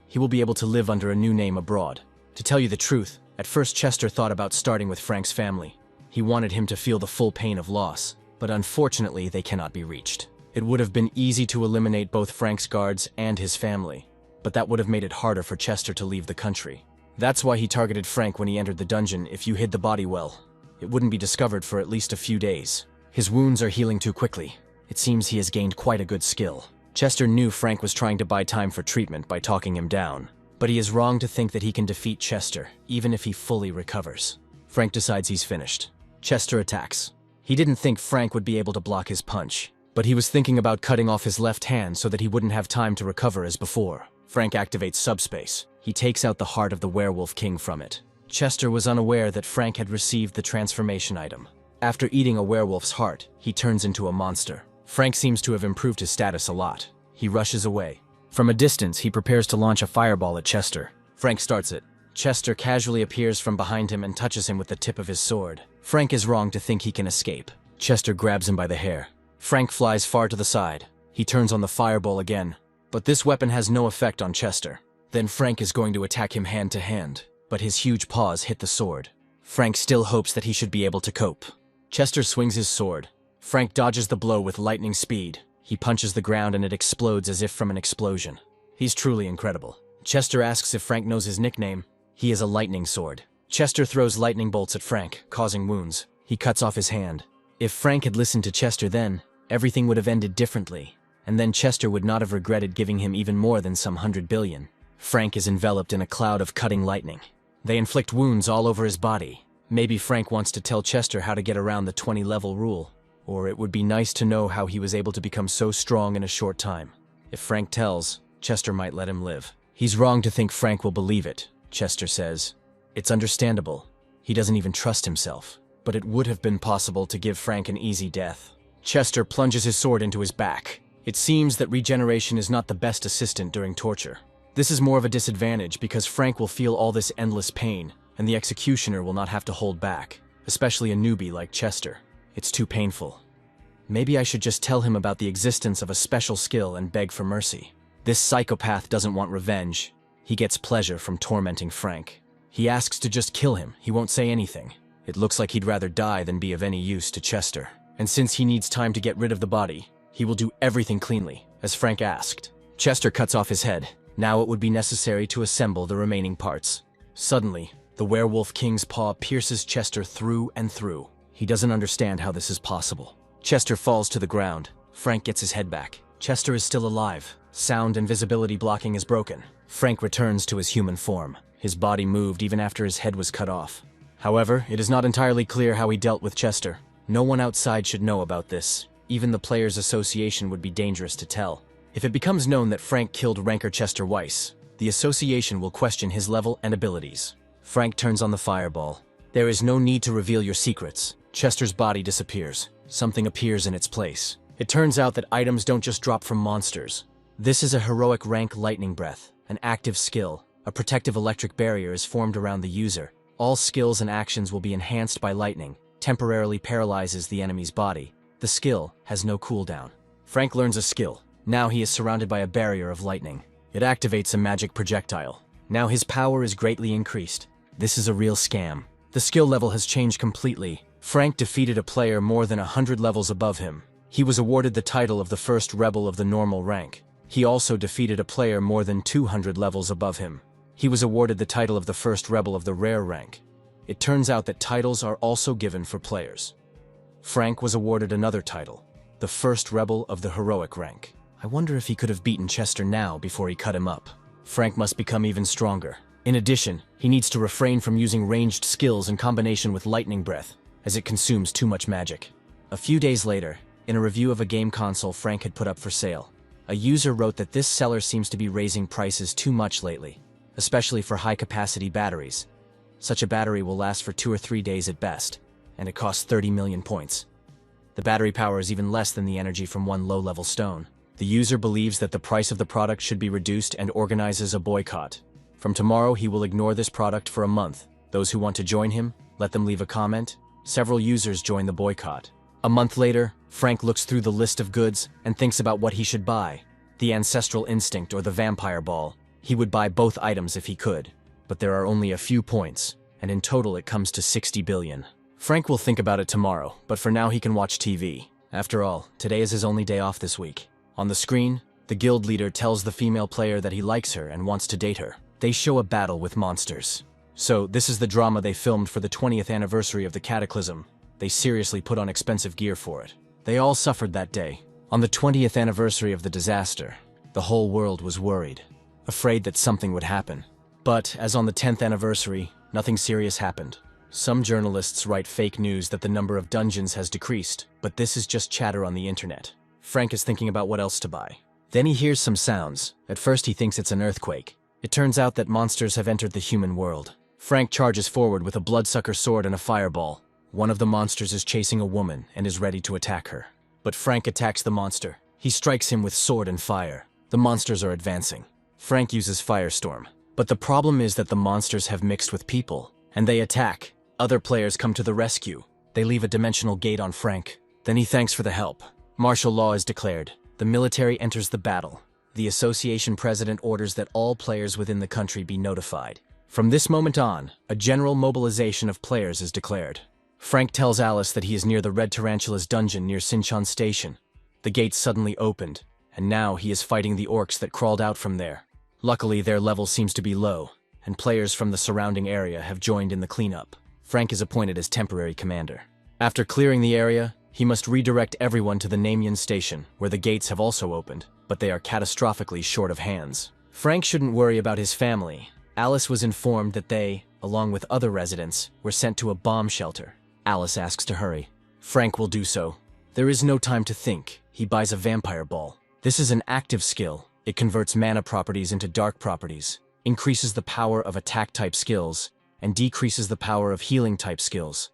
[SPEAKER 1] He will be able to live under a new name abroad. To tell you the truth, at first Chester thought about starting with Frank's family. He wanted him to feel the full pain of loss, but unfortunately they cannot be reached. It would have been easy to eliminate both Frank's guards and his family, but that would have made it harder for Chester to leave the country. That's why he targeted Frank when he entered the dungeon. If you hid the body well, it wouldn't be discovered for at least a few days. His wounds are healing too quickly. It seems he has gained quite a good skill. Chester knew Frank was trying to buy time for treatment by talking him down, but he is wrong to think that he can defeat Chester, even if he fully recovers. Frank decides he's finished. Chester attacks. He didn't think Frank would be able to block his punch, but he was thinking about cutting off his left hand so that he wouldn't have time to recover as before. Frank activates subspace. He takes out the heart of the werewolf king from it. Chester was unaware that Frank had received the transformation item. After eating a werewolf's heart, he turns into a monster. Frank seems to have improved his status a lot. He rushes away. From a distance, he prepares to launch a fireball at Chester. Frank starts it. Chester casually appears from behind him and touches him with the tip of his sword. Frank is wrong to think he can escape. Chester grabs him by the hair. Frank flies far to the side. He turns on the fireball again, but this weapon has no effect on Chester. Then Frank is going to attack him hand to hand, but his huge paws hit the sword. Frank still hopes that he should be able to cope. Chester swings his sword. Frank dodges the blow with lightning speed. He punches the ground and it explodes as if from an explosion. He's truly incredible. Chester asks if Frank knows his nickname. He is a lightning sword. Chester throws lightning bolts at Frank, causing wounds. He cuts off his hand. If Frank had listened to Chester then, everything would have ended differently, and then Chester would not have regretted giving him even more than some 100 billion. Frank is enveloped in a cloud of cutting lightning. They inflict wounds all over his body. Maybe Frank wants to tell Chester how to get around the 20-level rule, or it would be nice to know how he was able to become so strong in a short time. If Frank tells, Chester might let him live. He's wrong to think Frank will believe it, Chester says. It's understandable. He doesn't even trust himself. But it would have been possible to give Frank an easy death. Chester plunges his sword into his back. It seems that regeneration is not the best assistant during torture. This is more of a disadvantage because Frank will feel all this endless pain, and the executioner will not have to hold back, especially a newbie like Chester. It's too painful. Maybe I should just tell him about the existence of a special skill and beg for mercy. This psychopath doesn't want revenge. He gets pleasure from tormenting Frank. He asks to just kill him. He won't say anything. It looks like he'd rather die than be of any use to Chester. And since he needs time to get rid of the body, he will do everything cleanly, as Frank asked. Chester cuts off his head. Now it would be necessary to assemble the remaining parts. Suddenly, the werewolf king's paw pierces Chester through and through. He doesn't understand how this is possible. Chester falls to the ground. Frank gets his head back. Chester is still alive. Sound and visibility blocking is broken. Frank returns to his human form. His body moved even after his head was cut off. However, it is not entirely clear how he dealt with Chester. No one outside should know about this. Even the Players' Association would be dangerous to tell. If it becomes known that Frank killed ranker Chester Weiss, the association will question his level and abilities. Frank turns on the fireball. There is no need to reveal your secrets. Chester's body disappears. Something appears in its place. It turns out that items don't just drop from monsters. This is a heroic rank lightning breath, an active skill. A protective electric barrier is formed around the user. All skills and actions will be enhanced by lightning, temporarily paralyzes the enemy's body. The skill has no cooldown. Frank learns a skill. Now he is surrounded by a barrier of lightning. It activates a magic projectile. Now his power is greatly increased. This is a real scam. The skill level has changed completely. Frank defeated a player more than 100 levels above him. He was awarded the title of the first rebel of the normal rank. He also defeated a player more than 200 levels above him. He was awarded the title of the first rebel of the rare rank. It turns out that titles are also given for players. Frank was awarded another title, the first rebel of the heroic rank. I wonder if he could have beaten Chester now before he cut him up. Frank must become even stronger. In addition, he needs to refrain from using ranged skills in combination with lightning breath, as it consumes too much magic. A few days later, in a review of a game console Frank had put up for sale, a user wrote that this seller seems to be raising prices too much lately, especially for high-capacity batteries. Such a battery will last for 2 or 3 days at best, and it costs 30 million points. The battery power is even less than the energy from one low-level stone. The user believes that the price of the product should be reduced and organizes a boycott. From tomorrow, he will ignore this product for a month. Those who want to join him, let them leave a comment. Several users join the boycott. A month later, Frank looks through the list of goods and thinks about what he should buy. The ancestral instinct or the vampire ball. He would buy both items if he could, but there are only a few points, and in total it comes to 60 billion. Frank will think about it tomorrow, but for now he can watch TV. After all, today is his only day off this week. On the screen, the guild leader tells the female player that he likes her and wants to date her. They show a battle with monsters. So, this is the drama they filmed for the 20th anniversary of the Cataclysm. They seriously put on expensive gear for it. They all suffered that day. On the 20th anniversary of the disaster, the whole world was worried, afraid that something would happen. But, as on the 10th anniversary, nothing serious happened. Some journalists write fake news that the number of dungeons has decreased, but this is just chatter on the internet. Frank is thinking about what else to buy. Then he hears some sounds. At first he thinks it's an earthquake. It turns out that monsters have entered the human world. Frank charges forward with a bloodsucker sword and a fireball. One of the monsters is chasing a woman and is ready to attack her. But Frank attacks the monster. He strikes him with sword and fire. The monsters are advancing. Frank uses Firestorm. But the problem is that the monsters have mixed with people, and they attack. Other players come to the rescue. They leave a dimensional gate on Frank. Then he thanks for the help. Martial law is declared. The military enters the battle. The association president orders that all players within the country be notified. From this moment on, a general mobilization of players is declared. Frank tells Alice that he is near the Red Tarantula's dungeon near Sinchon Station. The gates suddenly opened, and now he is fighting the orcs that crawled out from there. Luckily, their level seems to be low, and players from the surrounding area have joined in the cleanup. Frank is appointed as temporary commander. After clearing the area, he must redirect everyone to the Namian station, where the gates have also opened, but they are catastrophically short of hands. Frank shouldn't worry about his family. Alice was informed that they, along with other residents, were sent to a bomb shelter. Alice asks to hurry. Frank will do so. There is no time to think. He buys a vampire ball. This is an active skill. It converts mana properties into dark properties, increases the power of attack-type skills, and decreases the power of healing-type skills,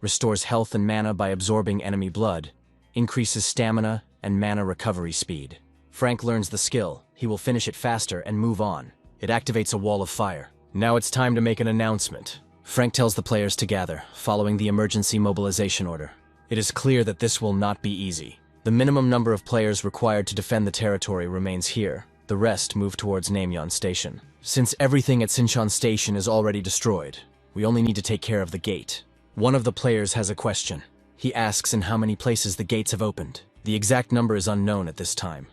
[SPEAKER 1] restores health and mana by absorbing enemy blood, increases stamina and mana recovery speed. Frank learns the skill. He will finish it faster and move on. It activates a wall of fire. Now it's time to make an announcement. Frank tells the players to gather, following the emergency mobilization order. It is clear that this will not be easy. The minimum number of players required to defend the territory remains here. The rest move towards Namion Station. Since everything at Sinchon Station is already destroyed, we only need to take care of the gate. One of the players has a question. He asks in how many places the gates have opened. The exact number is unknown at this time,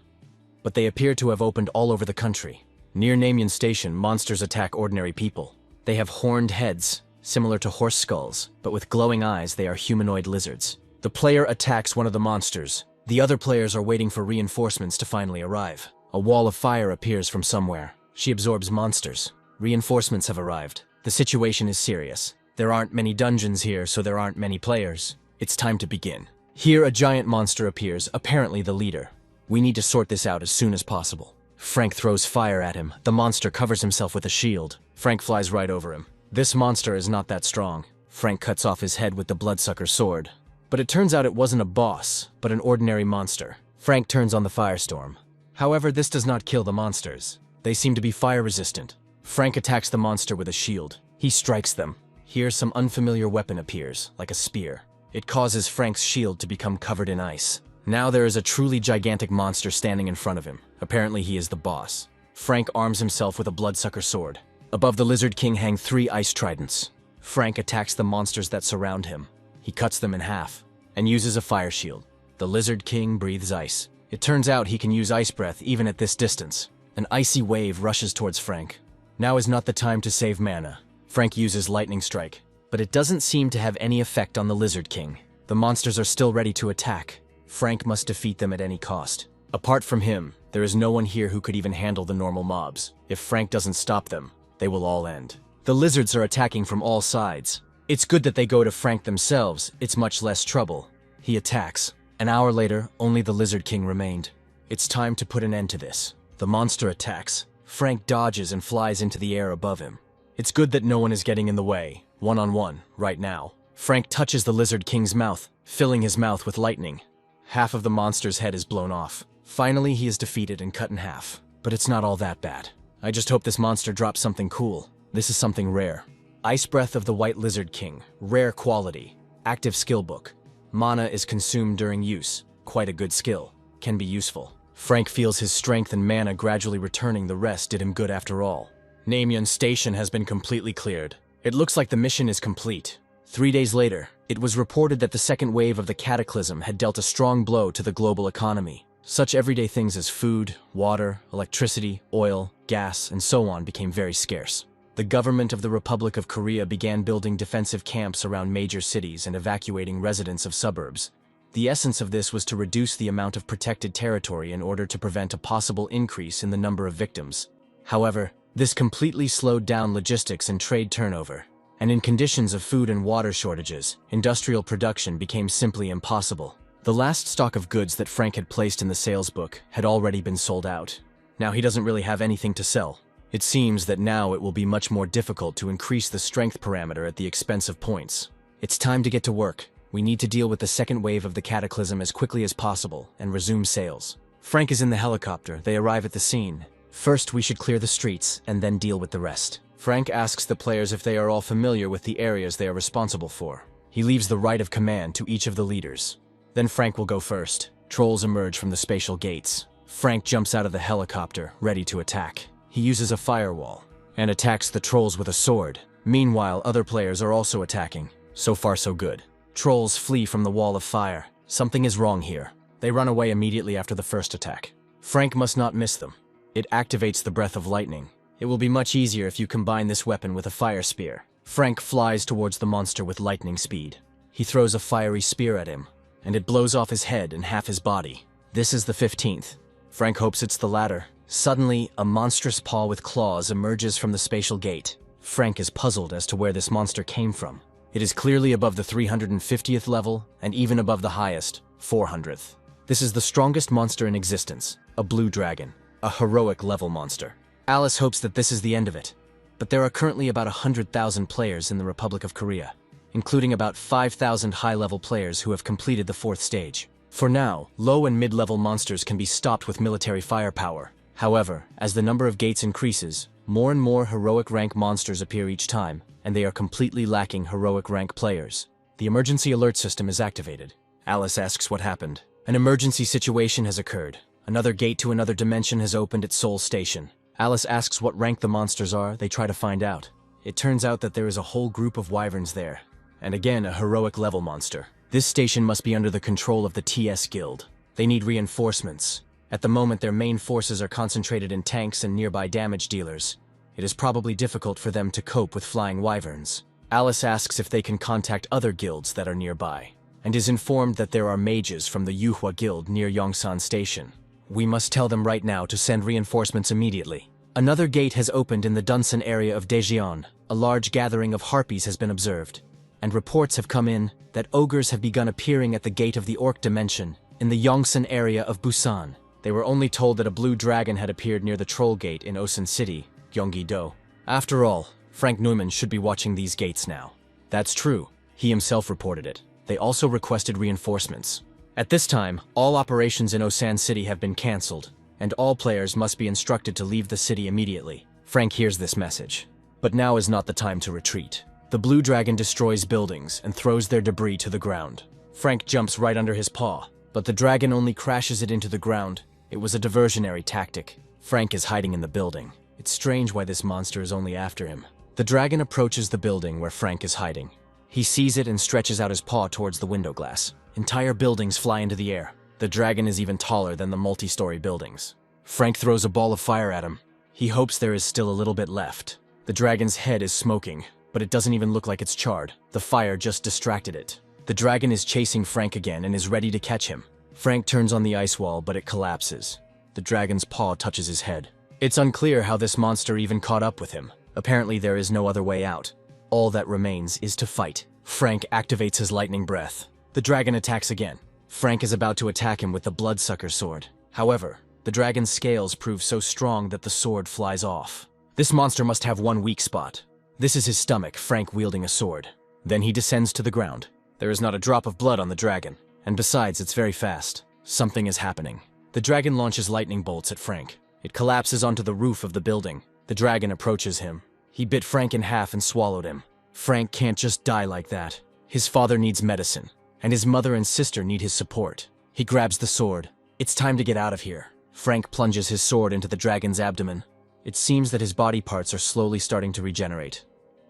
[SPEAKER 1] but they appear to have opened all over the country. Near Namion Station, monsters attack ordinary people. They have horned heads, similar to horse skulls, but with glowing eyes they are humanoid lizards. The player attacks one of the monsters. The other players are waiting for reinforcements to finally arrive. A wall of fire appears from somewhere. She absorbs monsters. Reinforcements have arrived. The situation is serious. There aren't many dungeons here, so there aren't many players. It's time to begin. Here a giant monster appears, apparently the leader. We need to sort this out as soon as possible. Frank throws fire at him. The monster covers himself with a shield. Frank flies right over him. This monster is not that strong. Frank cuts off his head with the bloodsucker sword. But it turns out it wasn't a boss, but an ordinary monster. Frank turns on the firestorm. However, this does not kill the monsters. They seem to be fire-resistant. Frank attacks the monster with a shield. He strikes them. Here some unfamiliar weapon appears, like a spear. It causes Frank's shield to become covered in ice. Now there is a truly gigantic monster standing in front of him. Apparently he is the boss. Frank arms himself with a bloodsucker sword. Above the Lizard King hang 3 ice tridents. Frank attacks the monsters that surround him. He cuts them in half and uses a fire shield. The Lizard King breathes ice. It turns out he can use ice breath even at this distance. An icy wave rushes towards Frank. Now is not the time to save mana. Frank uses lightning strike, but but it doesn't seem to have any effect on the Lizard King. The monsters are still ready to attack. Frank must defeat them at any cost. Apart from him, there is no one here who could even handle the normal mobs. If Frank doesn't stop them, they will all end. The lizards are attacking from all sides. It's good that they go to Frank themselves, it's much less trouble. He attacks. An hour later, only the Lizard King remained. It's time to put an end to this. The monster attacks. Frank dodges and flies into the air above him. It's good that no one is getting in the way, one-on-one, right now. Frank touches the Lizard King's mouth, filling his mouth with lightning. Half of the monster's head is blown off. Finally, he is defeated and cut in half. But it's not all that bad. I just hope this monster drops something cool. This is something rare. Ice Breath of the White Lizard King. Rare quality. Active skill book. Mana is consumed during use. Quite a good skill. Can be useful. Frank feels his strength and mana gradually returning. The rest did him good after all. Namyeon Station has been completely cleared. It looks like the mission is complete. 3 days later, it was reported that the second wave of the Cataclysm had dealt a strong blow to the global economy. Such everyday things as food, water, electricity, oil, gas, and so on became very scarce. The government of the Republic of Korea began building defensive camps around major cities and evacuating residents of suburbs. The essence of this was to reduce the amount of protected territory in order to prevent a possible increase in the number of victims. However, this completely slowed down logistics and trade turnover. And in conditions of food and water shortages, industrial production became simply impossible. The last stock of goods that Frank had placed in the sales book had already been sold out. Now he doesn't really have anything to sell. It seems that now it will be much more difficult to increase the strength parameter at the expense of points. It's time to get to work. We need to deal with the second wave of the Cataclysm as quickly as possible and resume sales. Frank is in the helicopter. They arrive at the scene. First, we should clear the streets and then deal with the rest. Frank asks the players if they are all familiar with the areas they are responsible for. He leaves the right of command to each of the leaders. Then Frank will go first. Trolls emerge from the spatial gates. Frank jumps out of the helicopter, ready to attack. He uses a firewall and attacks the trolls with a sword. Meanwhile, other players are also attacking. So far, so good. Trolls flee from the wall of fire. Something is wrong here. They run away immediately after the first attack. Frank must not miss them. It activates the breath of lightning. It will be much easier if you combine this weapon with a fire spear. Frank flies towards the monster with lightning speed. He throws a fiery spear at him, and it blows off his head and half his body. This is the 15th. Frank hopes it's the latter. Suddenly, a monstrous paw with claws emerges from the spatial gate. Frank is puzzled as to where this monster came from. It is clearly above the 350th level, and even above the highest, 400th. This is the strongest monster in existence, a blue dragon, a heroic level monster. Alice hopes that this is the end of it, but there are currently about 100,000 players in the Republic of Korea, including about 5,000 high-level players who have completed the 4th stage. For now, low and mid-level monsters can be stopped with military firepower. However, as the number of gates increases, more and more heroic rank monsters appear each time, and they are completely lacking heroic rank players. The emergency alert system is activated. Alice asks what happened. An emergency situation has occurred. Another gate to another dimension has opened at Seoul Station. Alice asks what rank the monsters are. They try to find out. It turns out that there is a whole group of wyverns there. And again, a heroic level monster. This station must be under the control of the TS Guild. They need reinforcements. At the moment, their main forces are concentrated in tanks and nearby damage dealers. It is probably difficult for them to cope with flying wyverns. Alice asks if they can contact other guilds that are nearby, and is informed that there are mages from the Yuhua Guild near Yongsan Station. We must tell them right now to send reinforcements immediately. Another gate has opened in the Dunsan area of Daejeon. A large gathering of harpies has been observed, and reports have come in that ogres have begun appearing at the gate of the Orc Dimension in the Yongsan area of Busan. They were only told that a blue dragon had appeared near the Troll Gate in Osun City, Gyeonggi-do. After all, Frank Noman should be watching these gates now. That's true. He himself reported it. They also requested reinforcements. At this time, all operations in Osan City have been cancelled, and all players must be instructed to leave the city immediately. Frank hears this message. But now is not the time to retreat. The blue dragon destroys buildings and throws their debris to the ground. Frank jumps right under his paw, but the dragon only crashes it into the ground. It was a diversionary tactic. Frank is hiding in the building. It's strange why this monster is only after him. The dragon approaches the building where Frank is hiding. He sees it and stretches out his paw towards the window glass. Entire buildings fly into the air. The dragon is even taller than the multi-story buildings. Frank throws a ball of fire at him. He hopes there is still a little bit left. The dragon's head is smoking. but it doesn't even look like it's charred. The fire just distracted it. The dragon is chasing Frank again and is ready to catch him. Frank turns on the ice wall, but it collapses. The dragon's paw touches his head. It's unclear how this monster even caught up with him. Apparently there is no other way out. All that remains is to fight. Frank activates his lightning breath. The dragon attacks again. Frank is about to attack him with the bloodsucker sword. However, the dragon's scales prove so strong that the sword flies off. This monster must have one weak spot. This is his stomach, Frank wielding a sword. Then he descends to the ground. There is not a drop of blood on the dragon, and besides, it's very fast. Something is happening. The dragon launches lightning bolts at Frank. It collapses onto the roof of the building. The dragon approaches him. He bit Frank in half and swallowed him. Frank can't just die like that. His father needs medicine, and his mother and sister need his support. He grabs the sword. It's time to get out of here. Frank plunges his sword into the dragon's abdomen. It seems that his body parts are slowly starting to regenerate.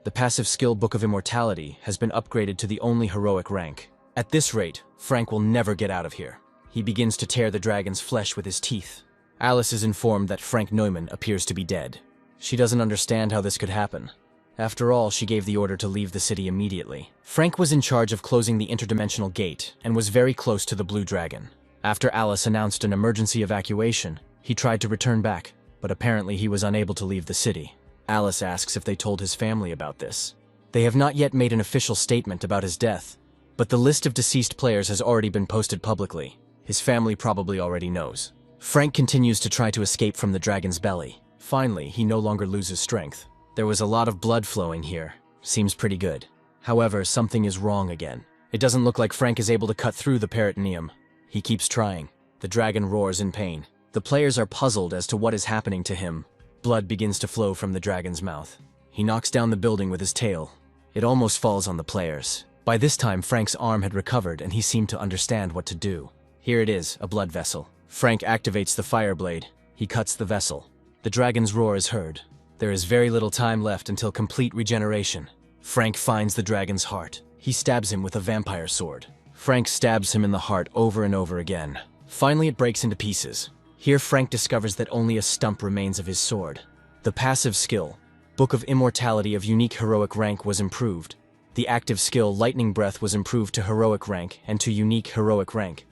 [SPEAKER 1] The passive skill Book of Immortality has been upgraded to the only heroic rank. At this rate, Frank will never get out of here. He begins to tear the dragon's flesh with his teeth. Alice is informed that Frank Noman appears to be dead. She doesn't understand how this could happen. After all, she gave the order to leave the city immediately. Frank was in charge of closing the interdimensional gate and was very close to the blue dragon. After Alice announced an emergency evacuation, he tried to return back, but apparently he was unable to leave the city. Alice asks if they told his family about this. They have not yet made an official statement about his death, but the list of deceased players has already been posted publicly. His family probably already knows. Frank continues to try to escape from the dragon's belly. Finally, he no longer loses strength. There was a lot of blood flowing here. Seems pretty good. However, something is wrong again. It doesn't look like Frank is able to cut through the peritoneum. He keeps trying. The dragon roars in pain. The players are puzzled as to what is happening to him. Blood begins to flow from the dragon's mouth. He knocks down the building with his tail. It almost falls on the players. By this time, Frank's arm had recovered and he seemed to understand what to do. Here it is, a blood vessel. Frank activates the fire blade. He cuts the vessel. The dragon's roar is heard. There is very little time left until complete regeneration. Frank finds the dragon's heart. He stabs him with a vampire sword. Frank stabs him in the heart over and over again. Finally, it breaks into pieces. Here, Frank discovers that only a stump remains of his sword. The passive skill, Book of Immortality of unique heroic rank, was improved. The active skill, Lightning Breath, was improved to heroic rank and to unique heroic rank.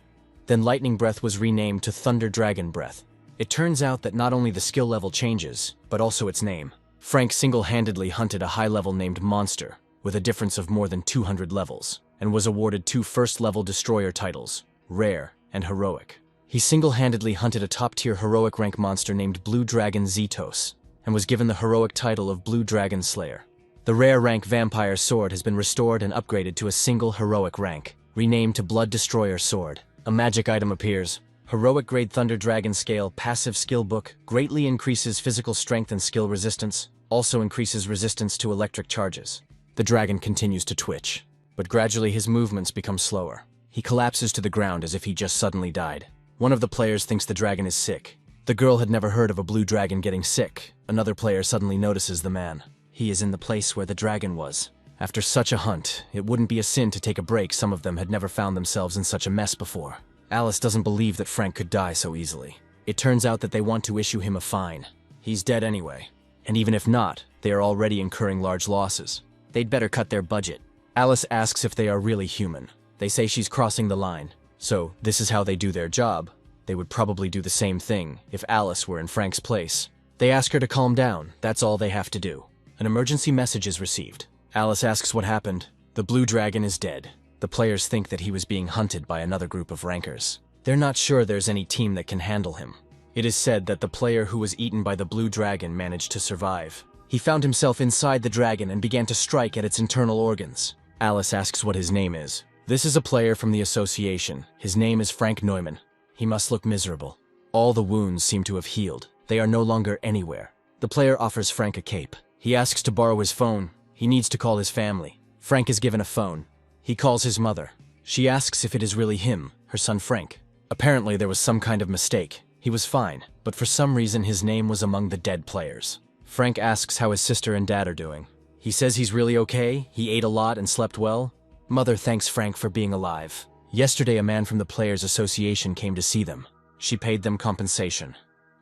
[SPEAKER 1] Then Lightning Breath was renamed to Thunder Dragon Breath. It turns out that not only the skill level changes, but also its name. Frank single-handedly hunted a high-level named Monster, with a difference of more than 200 levels, and was awarded 2 first-level Destroyer titles, Rare and Heroic. He single-handedly hunted a top-tier heroic rank monster named Blue Dragon Zetos, and was given the heroic title of Blue Dragon Slayer. The rare rank Vampire Sword has been restored and upgraded to a single heroic rank, renamed to Blood Destroyer Sword. A magic item appears. Heroic Grade Thunder Dragon Scale Passive Skill Book greatly increases physical strength and skill resistance, also increases resistance to electric charges. The dragon continues to twitch, but gradually his movements become slower. He collapses to the ground as if he just suddenly died. One of the players thinks the dragon is sick. The girl had never heard of a blue dragon getting sick. Another player suddenly notices the man. He is in the place where the dragon was. After such a hunt, it wouldn't be a sin to take a break. Some of them had never found themselves in such a mess before. Alice doesn't believe that Frank could die so easily. It turns out that they want to issue him a fine. He's dead anyway. And even if not, they are already incurring large losses. They'd better cut their budget. Alice asks if they are really human. They say she's crossing the line. So, this is how they do their job. They would probably do the same thing if Alice were in Frank's place. They ask her to calm down. That's all they have to do. An emergency message is received. Alice asks what happened. The blue dragon is dead. The players think that he was being hunted by another group of rankers. They're not sure there's any team that can handle him. It is said that the player who was eaten by the blue dragon managed to survive. He found himself inside the dragon and began to strike at its internal organs. Alice asks what his name is. This is a player from the association. His name is Frank Noman. He must look miserable. All the wounds seem to have healed. They are no longer anywhere. The player offers Frank a cape. He asks to borrow his phone. He needs to call his family. Frank is given a phone. He calls his mother. She asks if it is really him, her son Frank. Apparently there was some kind of mistake. He was fine, but for some reason his name was among the dead players. Frank asks how his sister and dad are doing. He says he's really okay, he ate a lot and slept well. Mother thanks Frank for being alive. Yesterday a man from the Players Association came to see them. She paid them compensation,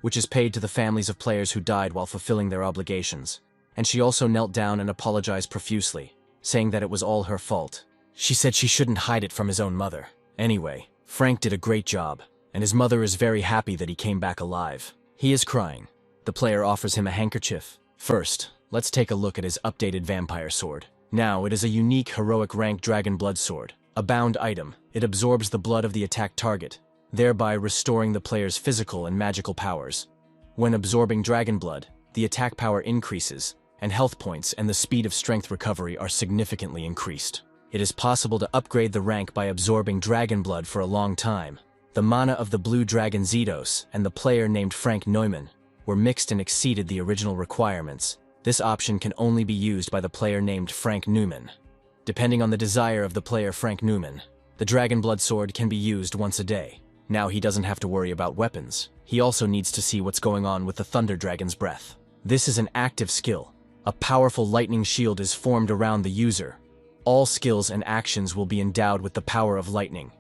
[SPEAKER 1] which is paid to the families of players who died while fulfilling their obligations. and she also knelt down and apologized profusely, saying that it was all her fault. She said she shouldn't hide it from his own mother. Anyway, Frank did a great job, and his mother is very happy that he came back alive. He is crying. The player offers him a handkerchief. First, let's take a look at his updated vampire sword. Now, it is a unique heroic rank dragon blood sword. A bound item, it absorbs the blood of the attacked target, thereby restoring the player's physical and magical powers. When absorbing dragon blood, the attack power increases, and health points and the speed of strength recovery are significantly increased. It is possible to upgrade the rank by absorbing dragon blood for a long time. The mana of the blue dragon Zetos and the player named Frank Noman were mixed and exceeded the original requirements. This option can only be used by the player named Frank Newman. Depending on the desire of the player Frank Newman, the dragon blood sword can be used once a day. Now he doesn't have to worry about weapons. He also needs to see what's going on with the Thunder Dragon's breath. This is an active skill. A powerful lightning shield is formed around the user. All skills and actions will be endowed with the power of lightning.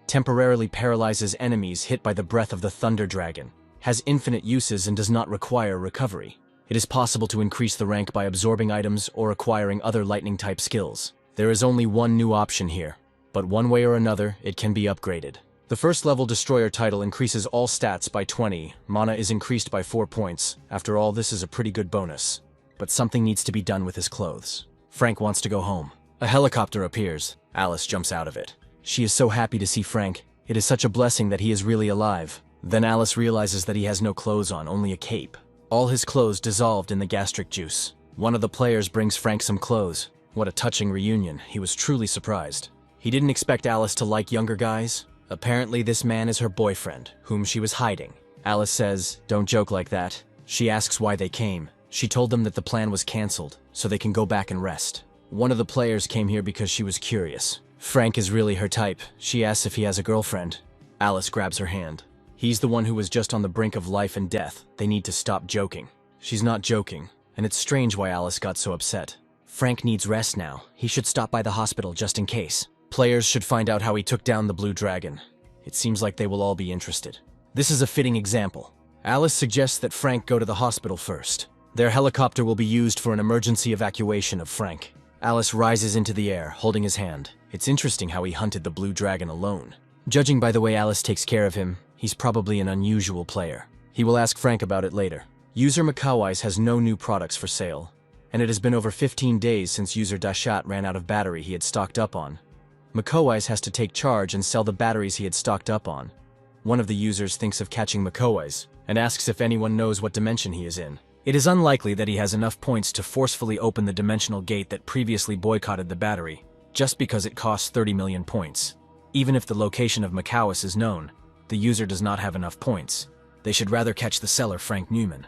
[SPEAKER 1] Temporarily paralyzes enemies hit by the breath of the Thunder Dragon. Has infinite uses and does not require recovery. It is possible to increase the rank by absorbing items or acquiring other lightning-type skills. There is only one new option here, but one way or another, it can be upgraded. The first level Destroyer title increases all stats by 20, mana is increased by 4 points. After all, this is a pretty good bonus. But something needs to be done with his clothes. Frank wants to go home. A helicopter appears. Alice jumps out of it. She is so happy to see Frank. It is such a blessing that he is really alive. Then Alice realizes that he has no clothes on, only a cape. All his clothes dissolved in the gastric juice. One of the players brings Frank some clothes. What a touching reunion. He was truly surprised. He didn't expect Alice to like younger guys. Apparently this man is her boyfriend, whom she was hiding. Alice says, "Don't joke like that." She asks why they came. She told them that the plan was cancelled, so they can go back and rest. One of the players came here because she was curious. Frank is really her type. She asks if he has a girlfriend. Alice grabs her hand. He's the one who was just on the brink of life and death. They need to stop joking. She's not joking, and it's strange why Alice got so upset. Frank needs rest now. He should stop by the hospital just in case. Players should find out how he took down the blue dragon. It seems like they will all be interested. This is a fitting example. Alice suggests that Frank go to the hospital first. Their helicopter will be used for an emergency evacuation of Frank. Alice rises into the air, holding his hand. It's interesting how he hunted the blue dragon alone. Judging by the way Alice takes care of him, he's probably an unusual player. He will ask Frank about it later. User Makawais has no new products for sale, and it has been over 15 days since user Dashat ran out of battery he had stocked up on. Makawais has to take charge and sell the batteries he had stocked up on. One of the users thinks of catching Makawais and asks if anyone knows what dimension he is in. It is unlikely that he has enough points to forcefully open the dimensional gate that previously boycotted the battery, just because it costs 30 million points. Even if the location of Makawais is known, the user does not have enough points. They should rather catch the seller Frank Newman.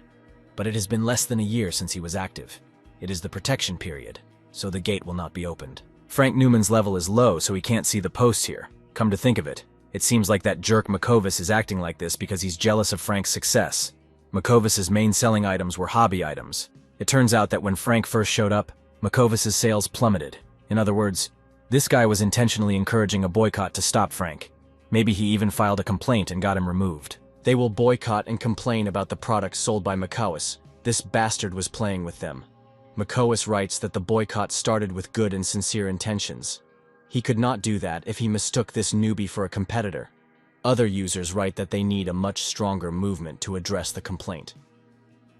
[SPEAKER 1] But it has been less than a year since he was active. It is the protection period, so the gate will not be opened. Frank Newman's level is low, so he can't see the posts here. Come to think of it, it seems like that jerk Makovis is acting like this because he's jealous of Frank's success. Makovis's main selling items were hobby items. It turns out that when Frank first showed up, Makovis's sales plummeted. In other words, this guy was intentionally encouraging a boycott to stop Frank. Maybe he even filed a complaint and got him removed. They will boycott and complain about the products sold by Makawis. This bastard was playing with them. Makawis writes that the boycott started with good and sincere intentions. He could not do that if he mistook this newbie for a competitor. Other users write that they need a much stronger movement to address the complaint.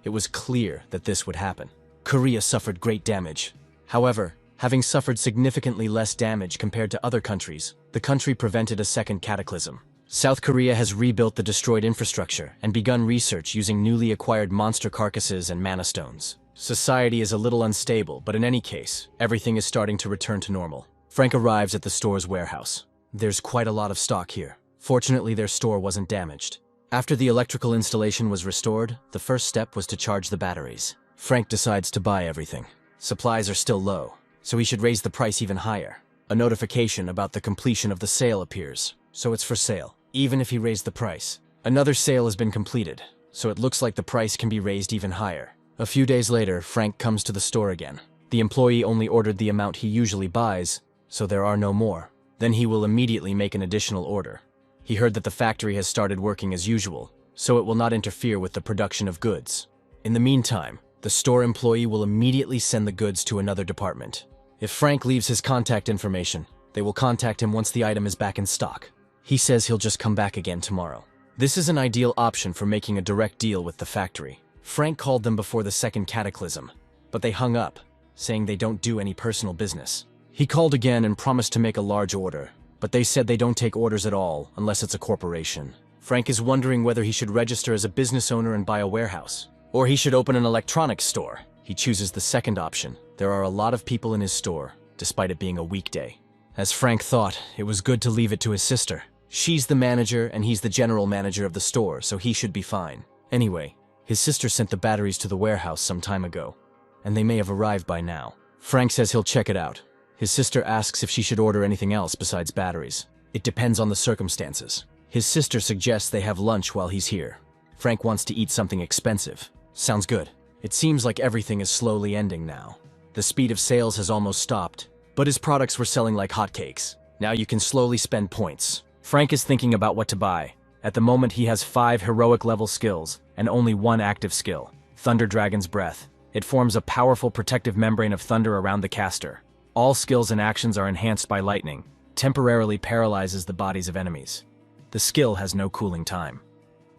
[SPEAKER 1] It was clear that this would happen. Korea suffered great damage. However, having suffered significantly less damage compared to other countries, the country prevented a second cataclysm. South Korea has rebuilt the destroyed infrastructure and begun research using newly acquired monster carcasses and mana stones. Society is a little unstable, but in any case, everything is starting to return to normal. Frank arrives at the store's warehouse. There's quite a lot of stock here. Fortunately, their store wasn't damaged. After the electrical installation was restored, the first step was to charge the batteries. Frank decides to buy everything. Supplies are still low, so he should raise the price even higher. A notification about the completion of the sale appears, so it's for sale, even if he raised the price. Another sale has been completed, so it looks like the price can be raised even higher. A few days later, Frank comes to the store again. The employee only ordered the amount he usually buys, so there are no more. Then he will immediately make an additional order. He heard that the factory has started working as usual, so it will not interfere with the production of goods. In the meantime, the The store employee will immediately send the goods to another department. If Frank leaves his contact information, they will contact him once the item is back in stock. He says he'll just come back again tomorrow. This is an ideal option for making a direct deal with the factory. Frank called them before the second Cataclysm, but they hung up, saying they don't do any personal business. He called again and promised to make a large order, but they said they don't take orders at all unless it's a corporation. Frank is wondering whether he should register as a business owner and buy a warehouse, or he should open an electronics store. He chooses the second option. There are a lot of people in his store, despite it being a weekday. As Frank thought, it was good to leave it to his sister. She's the manager and he's the general manager of the store, so he should be fine. Anyway, his sister sent the batteries to the warehouse some time ago, and they may have arrived by now. Frank says he'll check it out. His sister asks if she should order anything else besides batteries. It depends on the circumstances. His sister suggests they have lunch while he's here. Frank wants to eat something expensive. Sounds good. It seems like everything is slowly ending now. The speed of sales has almost stopped, but his products were selling like hotcakes. Now you can slowly spend points. Frank is thinking about what to buy. At the moment he has 5 heroic level skills and only 1 active skill, Thunder Dragon's Breath. It forms a powerful protective membrane of thunder around the caster. All skills and actions are enhanced by lightning, temporarily paralyzes the bodies of enemies. The skill has no cooling time.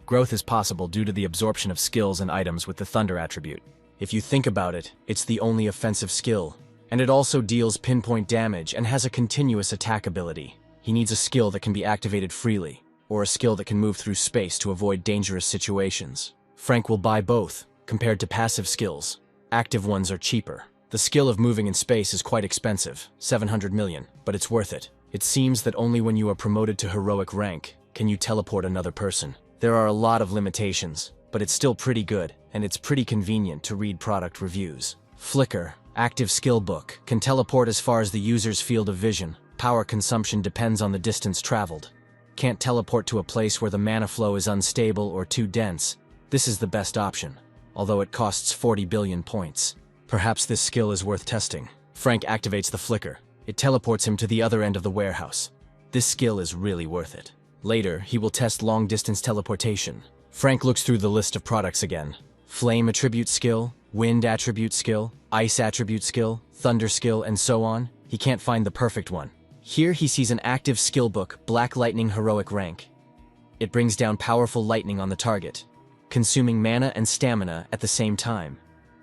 [SPEAKER 1] Growth is possible due to the absorption of skills and items with the thunder attribute. If you think about it, it's the only offensive skill, and it also deals pinpoint damage and has a continuous attack ability. He needs a skill that can be activated freely, or a skill that can move through space to avoid dangerous situations. Frank will buy both, compared to passive skills. Active ones are cheaper. The skill of moving in space is quite expensive, 700 million, but it's worth it. It seems that only when you are promoted to heroic rank can you teleport another person. There are a lot of limitations, but it's still pretty good, and it's pretty convenient to read product reviews. Flicker, active skill book, can teleport as far as the user's field of vision. Power consumption depends on the distance traveled. Can't teleport to a place where the mana flow is unstable or too dense. This is the best option, although it costs 40 billion points. Perhaps this skill is worth testing. Frank activates the flicker. It teleports him to the other end of the warehouse. This skill is really worth it. Later, he will test long-distance teleportation. Frank looks through the list of products again. Flame attribute skill, wind attribute skill, ice attribute skill, thunder skill, and so on. He can't find the perfect one. Here he sees an active skill book, Black Lightning Heroic Rank. It brings down powerful lightning on the target, consuming mana and stamina at the same time.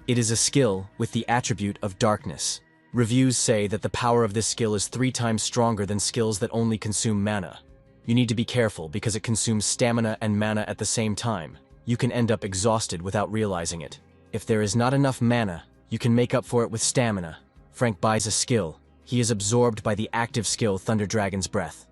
[SPEAKER 1] It is a skill with the attribute of darkness. Reviews say that the power of this skill is 3 times stronger than skills that only consume mana. You need to be careful because it consumes stamina and mana at the same time. You can end up exhausted without realizing it. If there is not enough mana, you can make up for it with stamina. Frank buys a skill. He is absorbed by the active skill Thunder Dragon's Breath.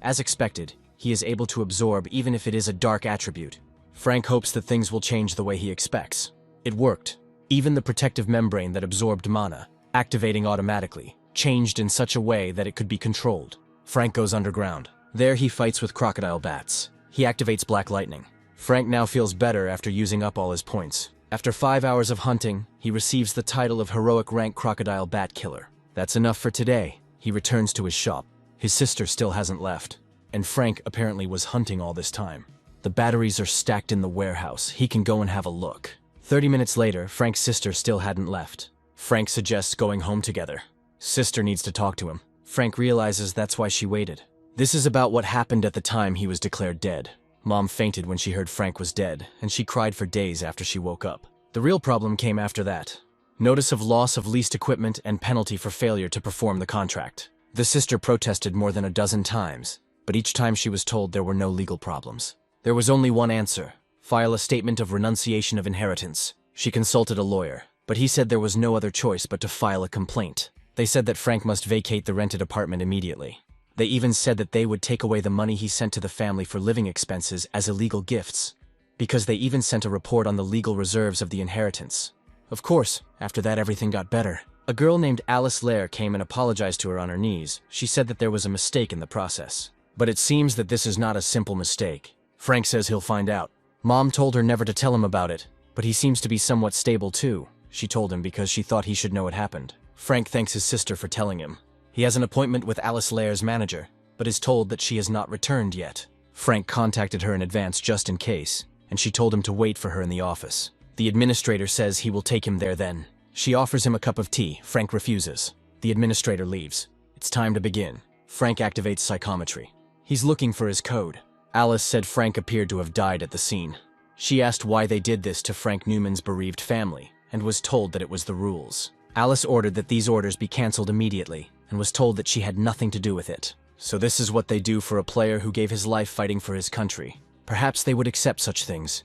[SPEAKER 1] As expected, he is able to absorb even if it is a dark attribute. Frank hopes that things will change the way he expects. It worked. Even the protective membrane that absorbed mana, activating automatically, changed in such a way that it could be controlled. Frank goes underground. There he fights with crocodile bats. He activates Black Lightning. Frank now feels better after using up all his points. After 5 hours of hunting, he receives the title of Heroic Rank Crocodile Bat Killer. That's enough for today. He returns to his shop. His sister still hasn't left, and Frank apparently was hunting all this time. The batteries are stacked in the warehouse. He can go and have a look. 30 minutes later, Frank's sister still hadn't left. Frank suggests going home together. Sister needs to talk to him. Frank realizes that's why she waited. This is about what happened at the time he was declared dead. Mom fainted when she heard Frank was dead, and she cried for days after she woke up. The real problem came after that. Notice of loss of leased equipment and penalty for failure to perform the contract. The sister protested more than a dozen times, but each time she was told there were no legal problems. There was only one answer: file a statement of renunciation of inheritance. She consulted a lawyer, but he said there was no other choice but to file a complaint. They said that Frank must vacate the rented apartment immediately. They even said that they would take away the money he sent to the family for living expenses as illegal gifts, because they even sent a report on the legal reserves of the inheritance. Of course, after that everything got better. A girl named Alice Lair came and apologized to her on her knees. She said that there was a mistake in the process. But it seems that this is not a simple mistake. Frank says he'll find out. Mom told her never to tell him about it, but he seems to be somewhat stable too. She told him because she thought he should know it happened. Frank thanks his sister for telling him. He has an appointment with Alice Lair's manager, but is told that she has not returned yet. Frank contacted her in advance just in case, and she told him to wait for her in the office. The administrator says he will take him there then. She offers him a cup of tea. Frank refuses. The administrator leaves. It's time to begin. Frank activates psychometry. He's looking for his code. Alice said Frank appeared to have died at the scene. She asked why they did this to Frank Newman's bereaved family, and was told that it was the rules. Alice ordered that these orders be cancelled immediately, and was told that she had nothing to do with it. So this is what they do for a player who gave his life fighting for his country. Perhaps they would accept such things.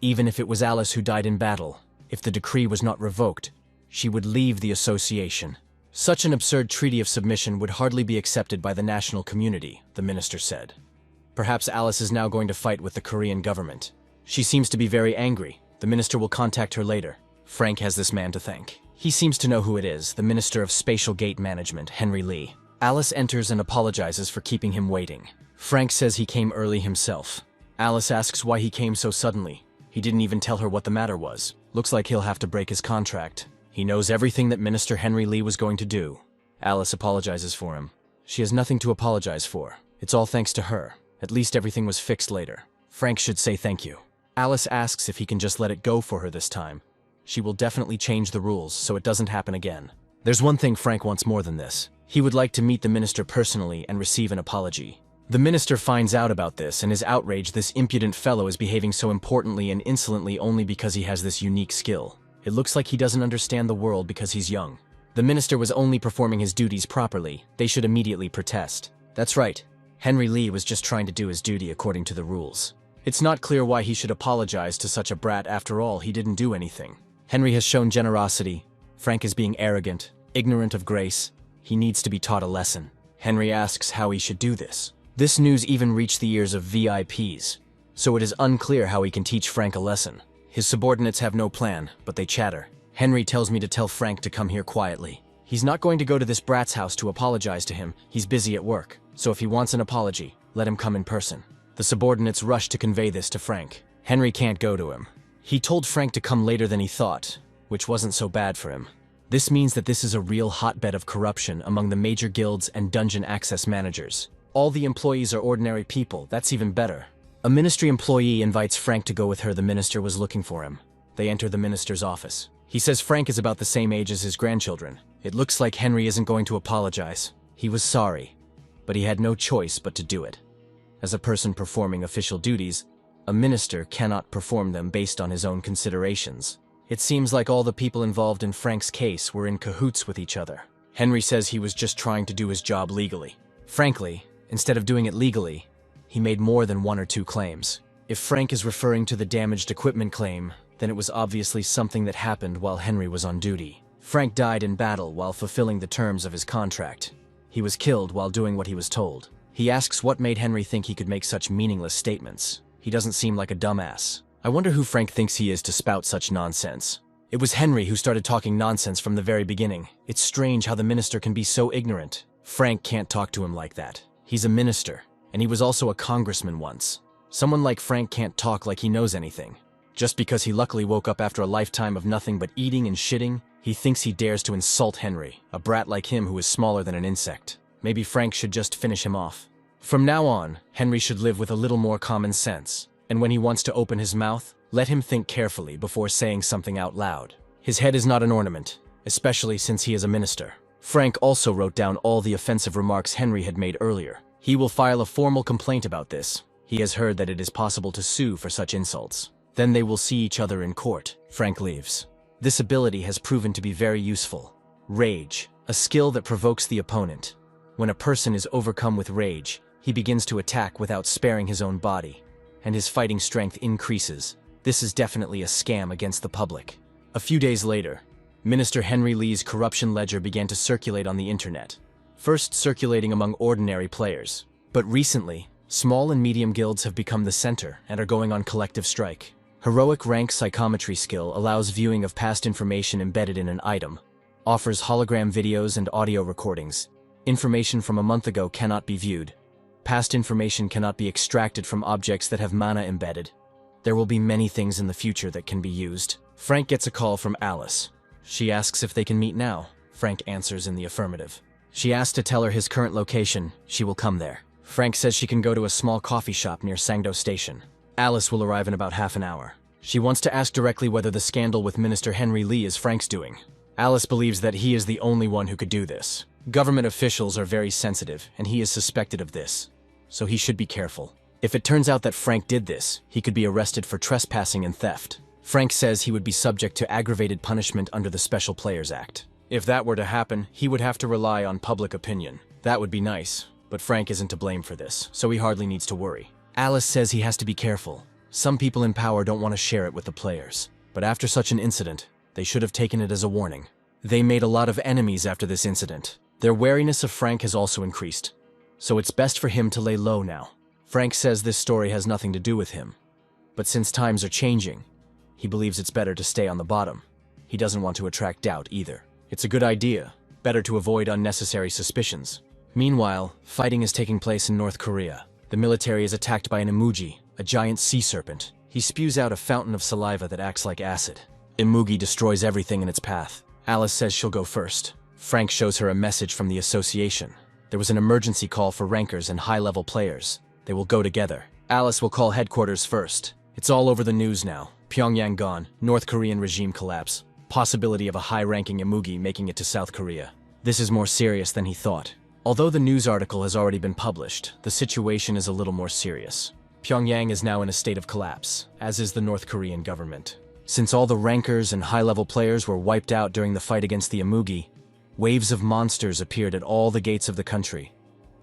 [SPEAKER 1] Even if it was Alice who died in battle, if the decree was not revoked, she would leave the association. Such an absurd treaty of submission would hardly be accepted by the national community, the minister said. Perhaps Alice is now going to fight with the Korean government. She seems to be very angry. The minister will contact her later. Frank has this man to thank. He seems to know who it is, the Minister of Spatial Gate Management, Henry Lee. Alice enters and apologizes for keeping him waiting. Frank says he came early himself. Alice asks why he came so suddenly. He didn't even tell her what the matter was. Looks like he'll have to break his contract. He knows everything that Minister Henry Lee was going to do. Alice apologizes for him. She has nothing to apologize for. It's all thanks to her. At least everything was fixed later. Frank should say thank you. Alice asks if he can just let it go for her this time. She will definitely change the rules so it doesn't happen again. There's one thing Frank wants more than this. He would like to meet the minister personally and receive an apology. The minister finds out about this and is outraged this impudent fellow is behaving so importantly and insolently only because he has this unique skill. It looks like he doesn't understand the world because he's young. The minister was only performing his duties properly. They should immediately protest. That's right. Henry Lee was just trying to do his duty according to the rules. It's not clear why he should apologize to such a brat. After all, he didn't do anything. Henry has shown generosity. Frank is being arrogant, ignorant of grace. He needs to be taught a lesson. Henry asks how he should do this. This news even reached the ears of VIPs, so it is unclear how he can teach Frank a lesson. His subordinates have no plan, but they chatter. Henry tells me to tell Frank to come here quietly. He's not going to go to this brat's house to apologize to him. He's busy at work, so if he wants an apology, let him come in person. The subordinates rush to convey this to Frank. Henry can't go to him. He told Frank to come later than he thought, which wasn't so bad for him. This means that this is a real hotbed of corruption among the major guilds and dungeon access managers. All the employees are ordinary people. That's even better. A ministry employee invites Frank to go with her. The minister was looking for him. They enter the minister's office. He says Frank is about the same age as his grandchildren. It looks like Henry isn't going to apologize. He was sorry, but he had no choice but to do it. As a person performing official duties, a minister cannot perform them based on his own considerations. It seems like all the people involved in Frank's case were in cahoots with each other. Henry says he was just trying to do his job legally. Frankly, instead of doing it legally, he made more than one or two claims. If Frank is referring to the damaged equipment claim, then it was obviously something that happened while Henry was on duty. Frank died in battle while fulfilling the terms of his contract. He was killed while doing what he was told. He asks what made Henry think he could make such meaningless statements. He doesn't seem like a dumbass. I wonder who Frank thinks he is to spout such nonsense. It was Henry who started talking nonsense from the very beginning. It's strange how the minister can be so ignorant. Frank can't talk to him like that. He's a minister, and he was also a congressman once. Someone like Frank can't talk like he knows anything. Just because he luckily woke up after a lifetime of nothing but eating and shitting, he thinks he dares to insult Henry, a brat like him who is smaller than an insect. Maybe Frank should just finish him off. From now on, Henry should live with a little more common sense, and when he wants to open his mouth, let him think carefully before saying something out loud. His head is not an ornament, especially since he is a minister. Frank also wrote down all the offensive remarks Henry had made earlier. He will file a formal complaint about this. He has heard that it is possible to sue for such insults. Then they will see each other in court. Frank leaves. This ability has proven to be very useful. Rage, a skill that provokes the opponent. When a person is overcome with rage, he begins to attack without sparing his own body, and his fighting strength increases. This is definitely a scam against the public. A few days later, Minister Henry Lee's corruption ledger began to circulate on the internet. First circulating among ordinary players, but recently, small and medium guilds have become the center and are going on collective strike. Heroic rank psychometry skill allows viewing of past information embedded in an item, offers hologram videos and audio recordings. Information from a month ago cannot be viewed. Past information cannot be extracted from objects that have mana embedded. There will be many things in the future that can be used. Frank gets a call from Alice. She asks if they can meet now. Frank answers in the affirmative. She asks to tell her his current location. She will come there. Frank says she can go to a small coffee shop near Sangdo Station. Alice will arrive in about half an hour. She wants to ask directly whether the scandal with Minister Henry Lee is Frank's doing. Alice believes that he is the only one who could do this. Government officials are very sensitive, and he is suspected of this, so he should be careful. If it turns out that Frank did this, he could be arrested for trespassing and theft. Frank says he would be subject to aggravated punishment under the Special Players Act. If that were to happen, he would have to rely on public opinion. That would be nice, but Frank isn't to blame for this, so he hardly needs to worry. Alice says he has to be careful. Some people in power don't want to share it with the players, but after such an incident, they should have taken it as a warning. They made a lot of enemies after this incident. Their wariness of Frank has also increased, so it's best for him to lay low now. Frank says this story has nothing to do with him, but since times are changing, he believes it's better to stay on the bottom. He doesn't want to attract doubt either. It's a good idea, better to avoid unnecessary suspicions. Meanwhile, fighting is taking place in North Korea. The military is attacked by an Imugi, a giant sea serpent. He spews out a fountain of saliva that acts like acid. Imugi destroys everything in its path. Alice says she'll go first. Frank shows her a message from the association. There was an emergency call for rankers and high-level players. They will go together. Alice will call headquarters first. It's all over the news now. Pyongyang gone, North Korean regime collapse, possibility of a high-ranking Imugi making it to South Korea. This is more serious than he thought. Although the news article has already been published, the situation is a little more serious. Pyongyang is now in a state of collapse, as is the North Korean government. Since all the rankers and high-level players were wiped out during the fight against the Imugi, waves of monsters appeared at all the gates of the country.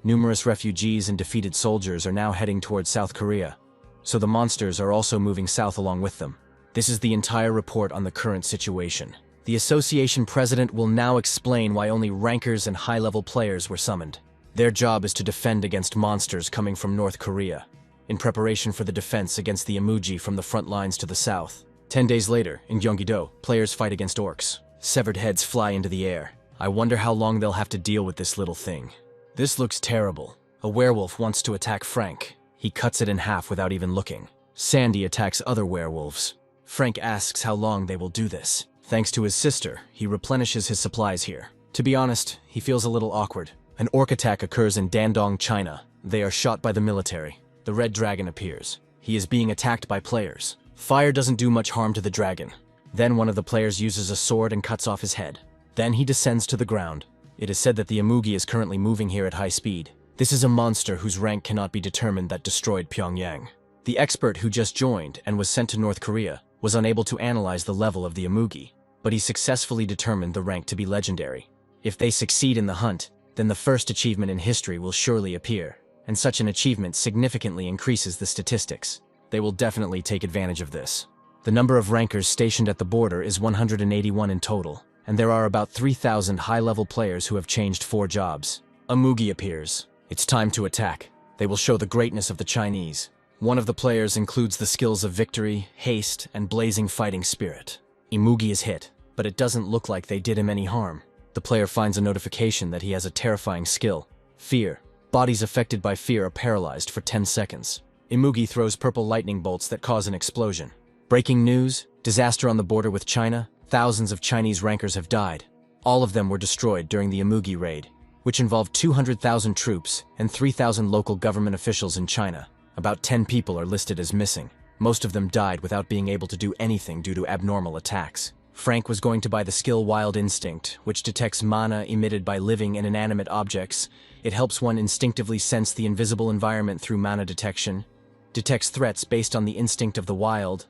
[SPEAKER 1] Numerous refugees and defeated soldiers are now heading towards South Korea, so the monsters are also moving south along with them. This is the entire report on the current situation. The association president will now explain why only rankers and high-level players were summoned. Their job is to defend against monsters coming from North Korea, in preparation for the defense against the Imugi from the front lines to the south. 10 days later, in Gyeonggi-do, players fight against orcs. Severed heads fly into the air. I wonder how long they'll have to deal with this little thing. This looks terrible. A werewolf wants to attack Frank. He cuts it in half without even looking. Sandy attacks other werewolves. Frank asks how long they will do this. Thanks to his sister, he replenishes his supplies here. To be honest, he feels a little awkward. An orc attack occurs in Dandong, China. They are shot by the military. The red dragon appears. He is being attacked by players. Fire doesn't do much harm to the dragon. Then one of the players uses a sword and cuts off his head. Then he descends to the ground. It is said that the Imugi is currently moving here at high speed. This is a monster whose rank cannot be determined that destroyed Pyongyang. The expert who just joined and was sent to North Korea was unable to analyze the level of the Imugi, but he successfully determined the rank to be legendary. If they succeed in the hunt, then the first achievement in history will surely appear, and such an achievement significantly increases the statistics. They will definitely take advantage of this. The number of rankers stationed at the border is 181 in total, and there are about 3,000 high-level players who have changed 4 jobs. Imugi appears. It's time to attack. They will show the greatness of the Chinese. One of the players includes the skills of victory, haste, and blazing fighting spirit. Imugi is hit, but it doesn't look like they did him any harm. The player finds a notification that he has a terrifying skill, Fear. Bodies affected by fear are paralyzed for 10 seconds. Imugi throws purple lightning bolts that cause an explosion. Breaking news, disaster on the border with China. Thousands of Chinese rankers have died. All of them were destroyed during the Imugi raid, which involved 200,000 troops and 3,000 local government officials in China. About 10 people are listed as missing. Most of them died without being able to do anything due to abnormal attacks. Frank was going to buy the skill Wild Instinct, which detects mana emitted by living and inanimate objects. It helps one instinctively sense the invisible environment through mana detection, detects threats based on the instinct of the wild,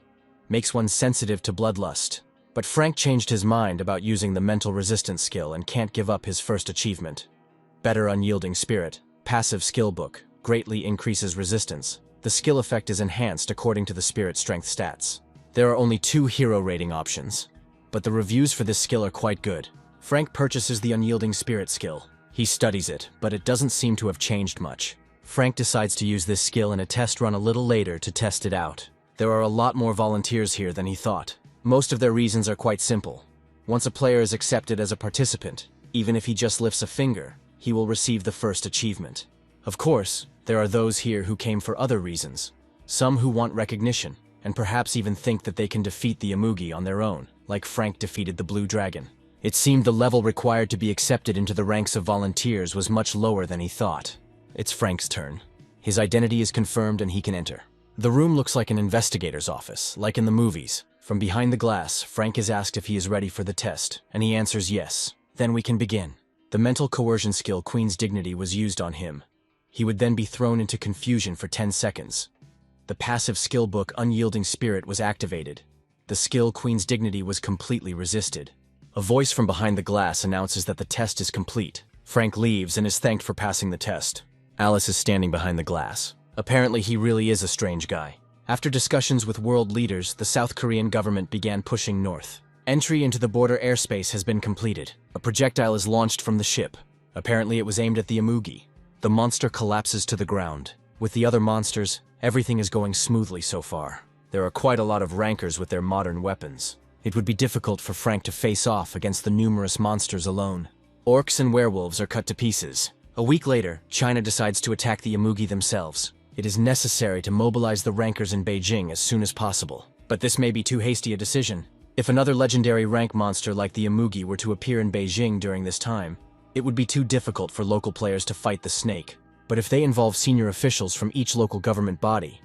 [SPEAKER 1] makes one sensitive to bloodlust. But Frank changed his mind about using the mental resistance skill and can't give up his first achievement. Better Unyielding Spirit, passive skill book, greatly increases resistance. The skill effect is enhanced according to the spirit strength stats. There are only 2 hero rating options, but the reviews for this skill are quite good. Frank purchases the Unyielding Spirit skill. He studies it, but it doesn't seem to have changed much. Frank decides to use this skill in a test run a little later to test it out. There are a lot more volunteers here than he thought. Most of their reasons are quite simple. Once a player is accepted as a participant, even if he just lifts a finger, he will receive the first achievement. Of course, there are those here who came for other reasons. Some who want recognition, and perhaps even think that they can defeat the Imugi on their own, like Frank defeated the Blue Dragon. It seemed the level required to be accepted into the ranks of volunteers was much lower than he thought. It's Frank's turn. His identity is confirmed and he can enter. The room looks like an investigator's office, like in the movies. From behind the glass, Frank is asked if he is ready for the test, and he answers yes. Then we can begin. The mental coercion skill Queen's Dignity was used on him. He would then be thrown into confusion for 10 seconds. The passive skill book Unyielding Spirit was activated. The skill Queen's Dignity was completely resisted. A voice from behind the glass announces that the test is complete. Frank leaves and is thanked for passing the test. Alice is standing behind the glass. Apparently he really is a strange guy. After discussions with world leaders, the South Korean government began pushing north. Entry into the border airspace has been completed. A projectile is launched from the ship. Apparently it was aimed at the Imugi. The monster collapses to the ground. With the other monsters, everything is going smoothly so far. There are quite a lot of rankers with their modern weapons. It would be difficult for Frank to face off against the numerous monsters alone. Orcs and werewolves are cut to pieces. A week later, China decides to attack the Imugi themselves. It is necessary to mobilize the rankers in Beijing as soon as possible. But this may be too hasty a decision. If another legendary rank monster like the Imugi were to appear in Beijing during this time, it would be too difficult for local players to fight the snake. But if they involve senior officials from each local government body,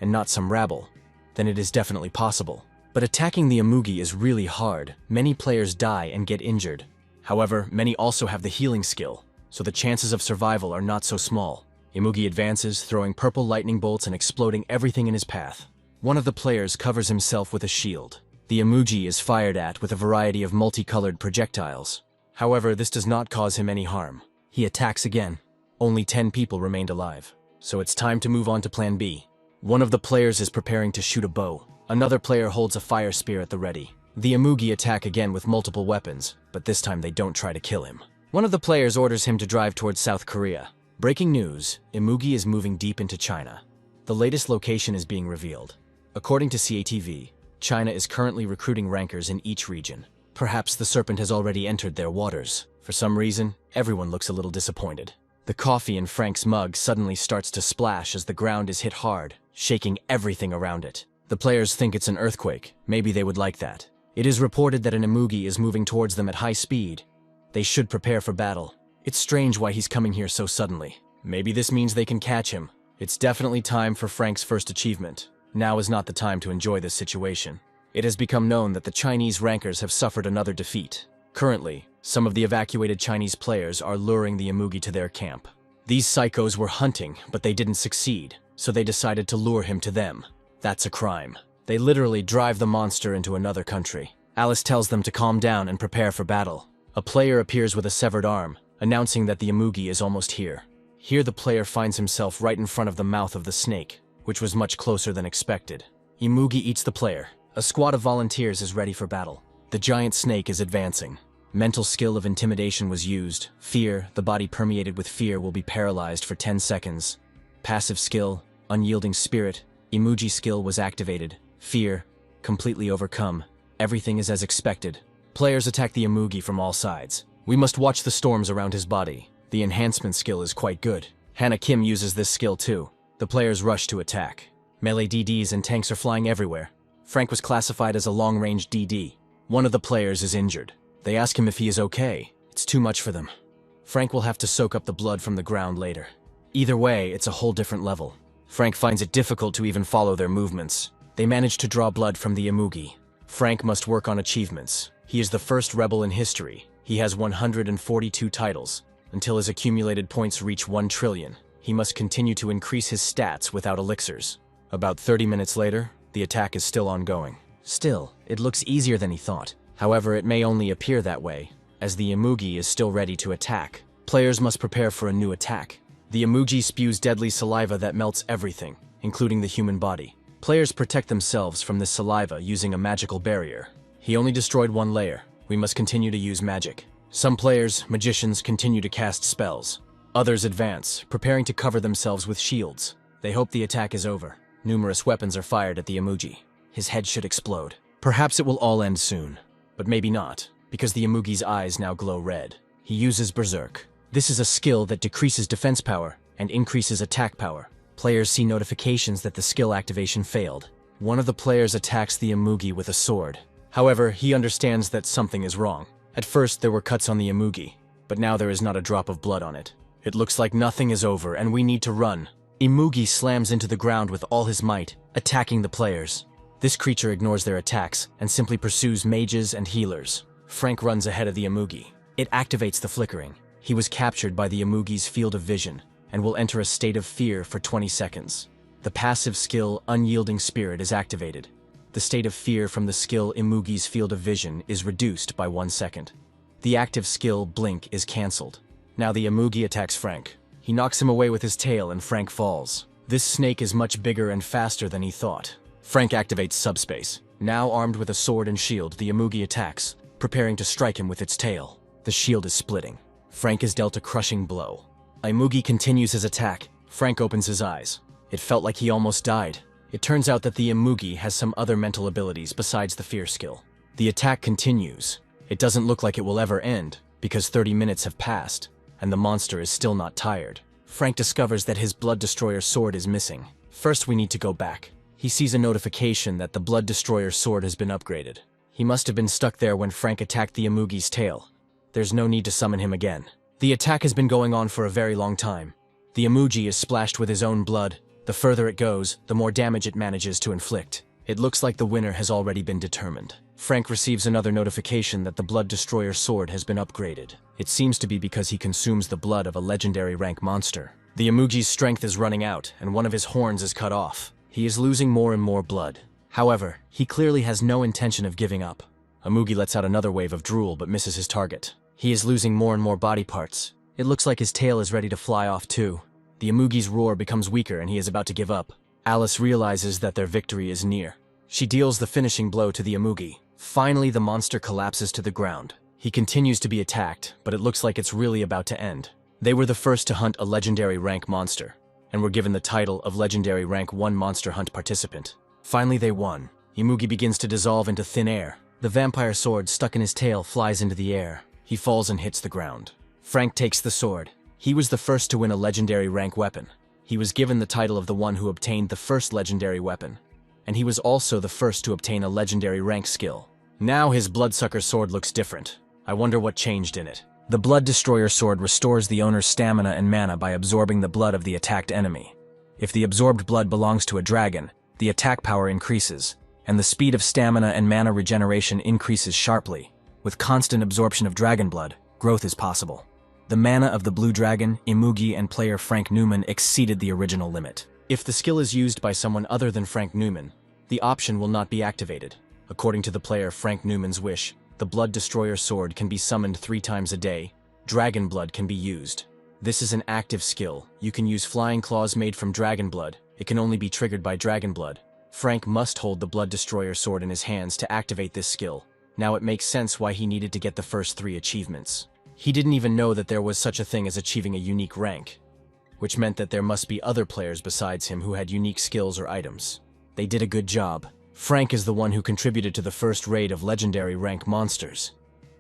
[SPEAKER 1] and not some rabble, then it is definitely possible. But attacking the Imugi is really hard. Many players die and get injured. However, many also have the healing skill, so the chances of survival are not so small. Imugi advances, throwing purple lightning bolts and exploding everything in his path. One of the players covers himself with a shield. The Imugi is fired at with a variety of multicolored projectiles. However, this does not cause him any harm. He attacks again. Only 10 people remained alive, so it's time to move on to Plan B. One of the players is preparing to shoot a bow. Another player holds a fire spear at the ready. The Imugi attack again with multiple weapons, but this time they don't try to kill him. One of the players orders him to drive towards South Korea. Breaking news, Imugi is moving deep into China. The latest location is being revealed. According to CATV, China is currently recruiting rankers in each region. Perhaps the serpent has already entered their waters. For some reason, everyone looks a little disappointed. The coffee in Frank's mug suddenly starts to splash as the ground is hit hard, shaking everything around it. The players think it's an earthquake. Maybe they would like that. It is reported that an Imugi is moving towards them at high speed. They should prepare for battle. It's strange why he's coming here so suddenly. Maybe this means they can catch him. It's definitely time for Frank's first achievement. Now is not the time to enjoy this situation. It has become known that the Chinese rankers have suffered another defeat. Currently, some of the evacuated Chinese players are luring the Imugi to their camp. These psychos were hunting, but they didn't succeed, so they decided to lure him to them. That's a crime. They literally drive the monster into another country. Alice tells them to calm down and prepare for battle. A player appears with a severed arm, announcing that the Imugi is almost here. Here the player finds himself right in front of the mouth of the snake, which was much closer than expected. Imugi eats the player. A squad of volunteers is ready for battle. The giant snake is advancing. Mental skill of intimidation was used. Fear, the body permeated with fear will be paralyzed for 10 seconds. Passive skill, Unyielding Spirit. Imugi skill was activated. Fear, completely overcome. Everything is as expected. Players attack the Imugi from all sides. We must watch the storms around his body. The enhancement skill is quite good. Hannah Kim uses this skill too. The players rush to attack. Melee DDs and tanks are flying everywhere. Frank was classified as a long-range DD. One of the players is injured. They ask him if he is okay. It's too much for them. Frank will have to soak up the blood from the ground later. Either way, it's a whole different level. Frank finds it difficult to even follow their movements. They manage to draw blood from the Imugi. Frank must work on achievements. He is the first rebel in history. He has 142 titles. Until his accumulated points reach 1 trillion, he must continue to increase his stats without elixirs. About 30 minutes later, the attack is still ongoing. Still, it looks easier than he thought. However, it may only appear that way, as the Imugi is still ready to attack. Players must prepare for a new attack. The Imugi spews deadly saliva that melts everything, including the human body. Players protect themselves from this saliva using a magical barrier. He only destroyed one layer. We must continue to use magic. Some players, magicians, continue to cast spells. Others advance, preparing to cover themselves with shields. They hope the attack is over. Numerous weapons are fired at the Imugi. His head should explode. Perhaps it will all end soon. But maybe not, because the Imugi's eyes now glow red. He uses Berserk. This is a skill that decreases defense power and increases attack power. Players see notifications that the skill activation failed. One of the players attacks the Imugi with a sword. However, he understands that something is wrong. At first, there were cuts on the Imugi, but now there is not a drop of blood on it. It looks like nothing is over and we need to run. Imugi slams into the ground with all his might, attacking the players. This creature ignores their attacks and simply pursues mages and healers. Frank runs ahead of the Imugi. It activates the flickering. He was captured by the Imugi's field of vision and will enter a state of fear for 20 seconds. The passive skill Unyielding Spirit is activated. The state of fear from the skill Imugi's field of vision is reduced by 1 second. The active skill Blink is cancelled. Now the Imugi attacks Frank. He knocks him away with his tail and Frank falls. This snake is much bigger and faster than he thought. Frank activates Subspace. Now armed with a sword and shield, the Imugi attacks, preparing to strike him with its tail. The shield is splitting. Frank is dealt a crushing blow. Imugi continues his attack. Frank opens his eyes. It felt like he almost died. It turns out that the Imugi has some other mental abilities besides the fear skill. The attack continues. It doesn't look like it will ever end, because 30 minutes have passed, and the monster is still not tired. Frank discovers that his Blood Destroyer sword is missing. First, we need to go back. He sees a notification that the Blood Destroyer sword has been upgraded. He must have been stuck there when Frank attacked the Imugi's tail. There's no need to summon him again. The attack has been going on for a very long time. The Imugi is splashed with his own blood. The further it goes, the more damage it manages to inflict. It looks like the winner has already been determined. Frank receives another notification that the Blood Destroyer sword has been upgraded. It seems to be because he consumes the blood of a legendary rank monster. The Imugi's strength is running out, and one of his horns is cut off. He is losing more and more blood. However, he clearly has no intention of giving up. Imugi lets out another wave of drool but misses his target. He is losing more and more body parts. It looks like his tail is ready to fly off too. The Imugi's roar becomes weaker and he is about to give up. Alice realizes that their victory is near. She deals the finishing blow to the Imugi. Finally, the monster collapses to the ground. He continues to be attacked, but it looks like it's really about to end. They were the first to hunt a legendary rank monster, and were given the title of Legendary Rank 1 Monster Hunt Participant. Finally, they won. Imugi begins to dissolve into thin air. The vampire sword stuck in his tail flies into the air. He falls and hits the ground. Frank takes the sword. He was the first to win a legendary rank weapon. He was given the title of the one who obtained the first legendary weapon, and he was also the first to obtain a legendary rank skill. Now his Bloodsucker sword looks different. I wonder what changed in it. The Blood Destroyer sword restores the owner's stamina and mana by absorbing the blood of the attacked enemy. If the absorbed blood belongs to a dragon, the attack power increases, and the speed of stamina and mana regeneration increases sharply. With constant absorption of dragon blood, growth is possible. The mana of the blue dragon, Imugi, and player Frank Newman exceeded the original limit. If the skill is used by someone other than Frank Newman, the option will not be activated. According to the player Frank Newman's wish, the Blood Destroyer sword can be summoned 3 times a day. Dragon blood can be used. This is an active skill. You can use flying claws made from dragon blood. It can only be triggered by dragon blood. Frank must hold the Blood Destroyer sword in his hands to activate this skill. Now it makes sense why he needed to get the first 3 achievements. He didn't even know that there was such a thing as achieving a unique rank, which meant that there must be other players besides him who had unique skills or items. They did a good job. Frank is the one who contributed to the first raid of legendary rank monsters.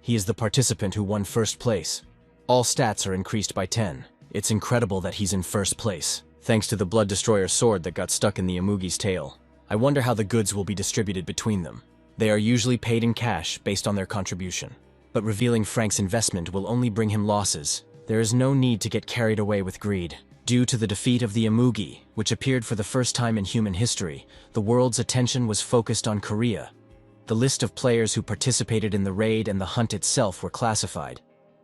[SPEAKER 1] He is the participant who won first place. All stats are increased by 10. It's incredible that he's in first place, thanks to the Blood Destroyer sword that got stuck in the Imugi's tail. I wonder how the goods will be distributed between them. They are usually paid in cash based on their contribution. But revealing Frank's investment will only bring him losses. There is no need to get carried away with greed. Due to the defeat of the Imugi, which appeared for the first time in human history, the world's attention was focused on Korea. The list of players who participated in the raid and the hunt itself were classified,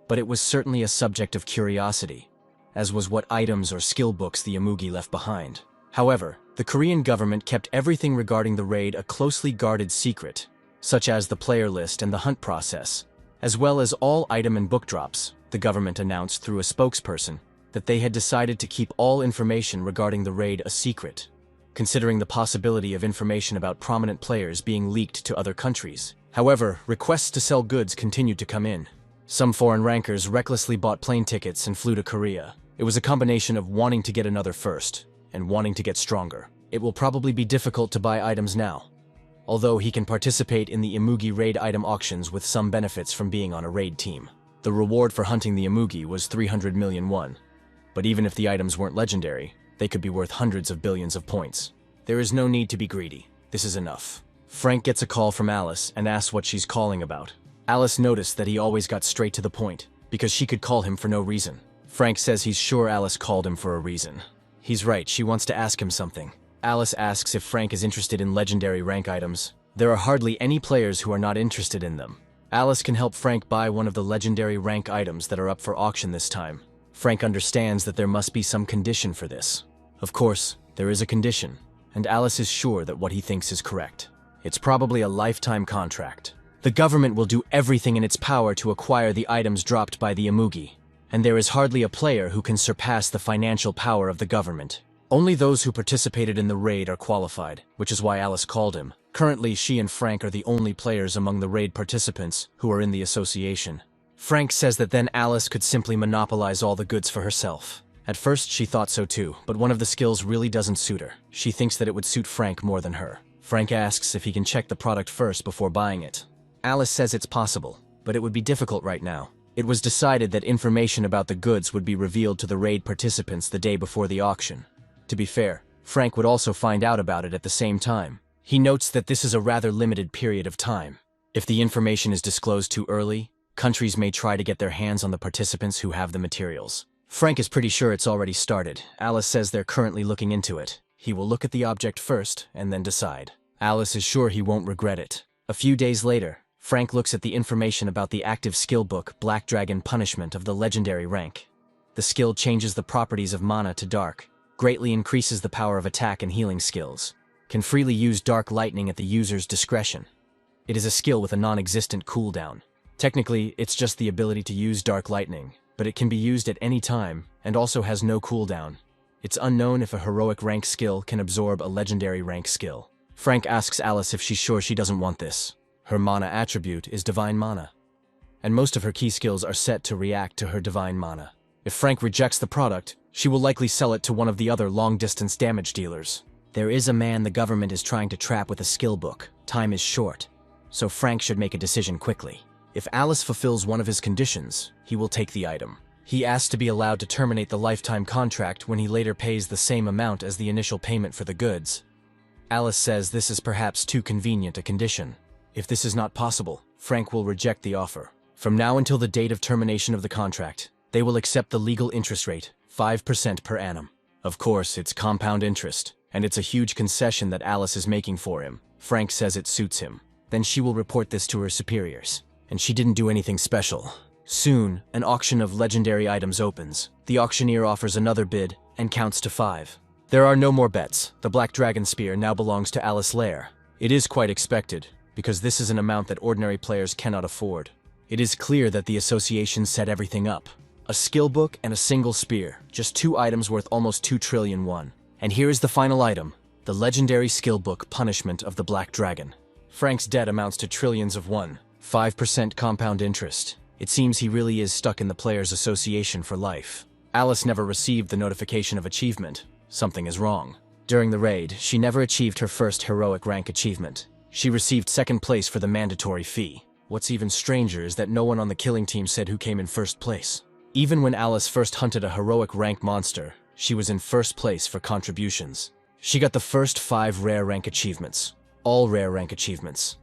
[SPEAKER 1] but it was certainly a subject of curiosity, as was what items or skill books the Imugi left behind. However, the Korean government kept everything regarding the raid a closely guarded secret, such as the player list and the hunt process, as well as all item and book drops. The government announced through a spokesperson that they had decided to keep all information regarding the raid a secret, considering the possibility of information about prominent players being leaked to other countries. However, requests to sell goods continued to come in. Some foreign rankers recklessly bought plane tickets and flew to Korea. It was a combination of wanting to get another first and wanting to get stronger. It will probably be difficult to buy items now, although he can participate in the Imugi raid item auctions with some benefits from being on a raid team. The reward for hunting the Imugi was 300 million won. But even if the items weren't legendary, they could be worth hundreds of billions of points. There is no need to be greedy. This is enough. Frank gets a call from Alice and asks what she's calling about. Alice noticed that he always got straight to the point, because she could call him for no reason. Frank says he's sure Alice called him for a reason. He's right, she wants to ask him something. Alice asks if Frank is interested in legendary rank items. There are hardly any players who are not interested in them. Alice can help Frank buy one of the legendary rank items that are up for auction this time. Frank understands that there must be some condition for this. Of course, there is a condition, and Alice is sure that what he thinks is correct. It's probably a lifetime contract. The government will do everything in its power to acquire the items dropped by the Amugi, and there is hardly a player who can surpass the financial power of the government. Only those who participated in the raid are qualified, which is why Alice called him. Currently, she and Frank are the only players among the raid participants who are in the association. Frank says that then Alice could simply monopolize all the goods for herself. At first, she thought so too, but one of the skills really doesn't suit her. She thinks that it would suit Frank more than her. Frank asks if he can check the product first before buying it. Alice says it's possible, but it would be difficult right now. It was decided that information about the goods would be revealed to the raid participants the day before the auction. To be fair, Frank would also find out about it at the same time. He notes that this is a rather limited period of time. If the information is disclosed too early, countries may try to get their hands on the participants who have the materials. Frank is pretty sure it's already started. Alice says they're currently looking into it. He will look at the object first and then decide. Alice is sure he won't regret it. A few days later, Frank looks at the information about the active skill book Black Dragon Punishment of the legendary rank. The skill changes the properties of mana to dark, greatly increases the power of attack and healing skills, can freely use dark lightning at the user's discretion. It is a skill with a non-existent cooldown. Technically, it's just the ability to use dark lightning, but it can be used at any time and also has no cooldown. It's unknown if a heroic rank skill can absorb a legendary rank skill. Frank asks Alice if she's sure she doesn't want this. Her mana attribute is Divine Mana, and most of her key skills are set to react to her Divine Mana. If Frank rejects the product, she will likely sell it to one of the other long-distance damage dealers. There is a man the government is trying to trap with a skill book. Time is short, so Frank should make a decision quickly. If Alice fulfills one of his conditions, he will take the item. He asks to be allowed to terminate the lifetime contract when he later pays the same amount as the initial payment for the goods. Alice says this is perhaps too convenient a condition. If this is not possible, Frank will reject the offer. From now until the date of termination of the contract, they will accept the legal interest rate, 5% per annum. Of course, it's compound interest, and it's a huge concession that Alice is making for him. Frank says it suits him. Then she will report this to her superiors. And she didn't do anything special. Soon, an auction of legendary items opens. The auctioneer offers another bid and counts to 5. There are no more bets. The Black Dragon Spear now belongs to Alice Lair. It is quite expected, because this is an amount that ordinary players cannot afford. It is clear that the association set everything up. A skill book and a single spear, just 2 items worth almost 2 trillion won. And here is the final item, the legendary skill book Punishment of the Black Dragon. Frank's debt amounts to trillions of won, 5% compound interest. It seems he really is stuck in the Players Association for life. Alice never received the notification of achievement. Something is wrong. During the raid, she never achieved her first heroic rank achievement. She received 2nd place for the mandatory fee. What's even stranger is that no one on the killing team said who came in 1st place. Even when Alice first hunted a heroic rank monster, she was in 1st place for contributions. She got the first 5 rare rank achievements. All rare rank achievements.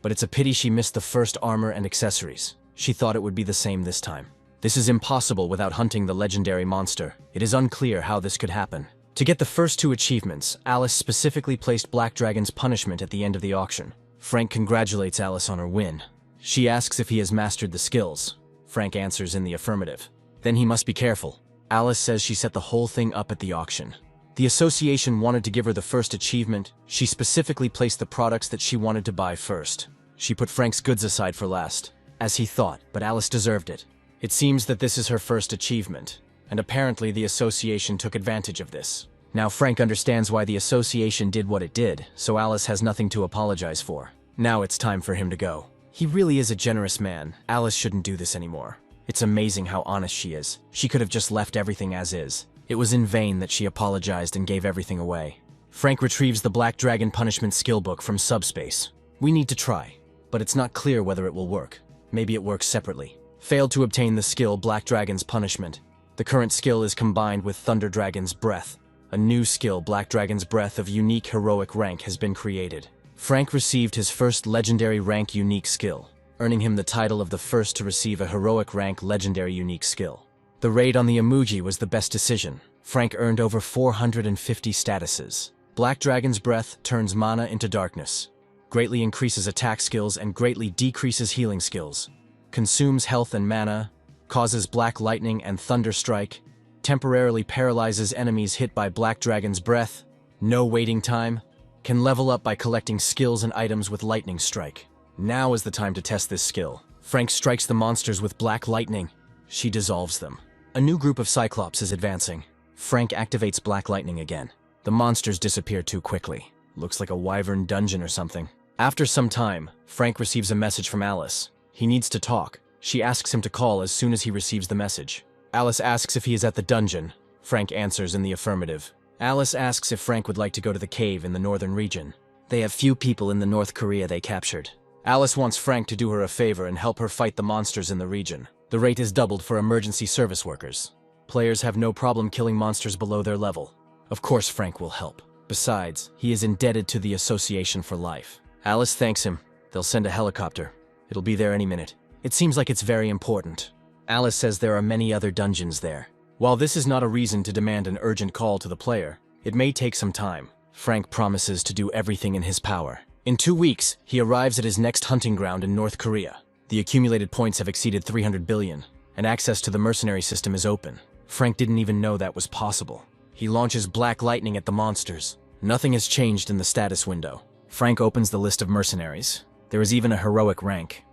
[SPEAKER 1] But it's a pity she missed the first armor and accessories. She thought it would be the same this time. This is impossible without hunting the legendary monster. It is unclear how this could happen. To get the first 2 achievements, Alice specifically placed Black Dragon's Punishment at the end of the auction. Frank congratulates Alice on her win. She asks if he has mastered the skills. Frank answers in the affirmative. Then he must be careful. Alice says she set the whole thing up at the auction. The association wanted to give her the first achievement. She specifically placed the products that she wanted to buy first. She put Frank's goods aside for last, as he thought, but Alice deserved it. It seems that this is her first achievement, and apparently the association took advantage of this. Now Frank understands why the association did what it did, so Alice has nothing to apologize for. Now it's time for him to go. He really is a generous man. Alice shouldn't do this anymore. It's amazing how honest she is. She could have just left everything as is. It was in vain that she apologized and gave everything away. Frank retrieves the Black Dragon Punishment skill book from subspace. We need to try, but it's not clear whether it will work. Maybe it works separately. Failed to obtain the skill Black Dragon's Punishment. The current skill is combined with Thunder Dragon's Breath. A new skill, Black Dragon's Breath of unique heroic rank, has been created. Frank received his first legendary rank unique skill, earning him the title of the first to receive a heroic rank legendary unique skill. The raid on the Amugi was the best decision. Frank earned over 450 statuses. Black Dragon's Breath turns mana into darkness, greatly increases attack skills and greatly decreases healing skills, consumes health and mana, causes Black Lightning and Thunder Strike, temporarily paralyzes enemies hit by Black Dragon's Breath, no waiting time, can level up by collecting skills and items with Lightning Strike. Now is the time to test this skill. Frank strikes the monsters with Black Lightning. She dissolves them. A new group of Cyclops is advancing. Frank activates Black Lightning again. The monsters disappear too quickly. Looks like a wyvern dungeon or something. After some time, Frank receives a message from Alice. He needs to talk. She asks him to call as soon as he receives the message. Alice asks if he is at the dungeon. Frank answers in the affirmative. Alice asks if Frank would like to go to the cave in the northern region. They have few people in the North Korea they captured. Alice wants Frank to do her a favor and help her fight the monsters in the region. The rate is doubled for emergency service workers. Players have no problem killing monsters below their level. Of course Frank will help. Besides, he is indebted to the Association for Life. Alice thanks him. They'll send a helicopter. It'll be there any minute. It seems like it's very important. Alice says there are many other dungeons there. While this is not a reason to demand an urgent call to the player, it may take some time. Frank promises to do everything in his power. In 2 weeks, he arrives at his next hunting ground in North Korea. The accumulated points have exceeded 300 billion, and access to the mercenary system is open. Frank didn't even know that was possible. He launches Black Lightning at the monsters. Nothing has changed in the status window. Frank opens the list of mercenaries. There is even a heroic rank.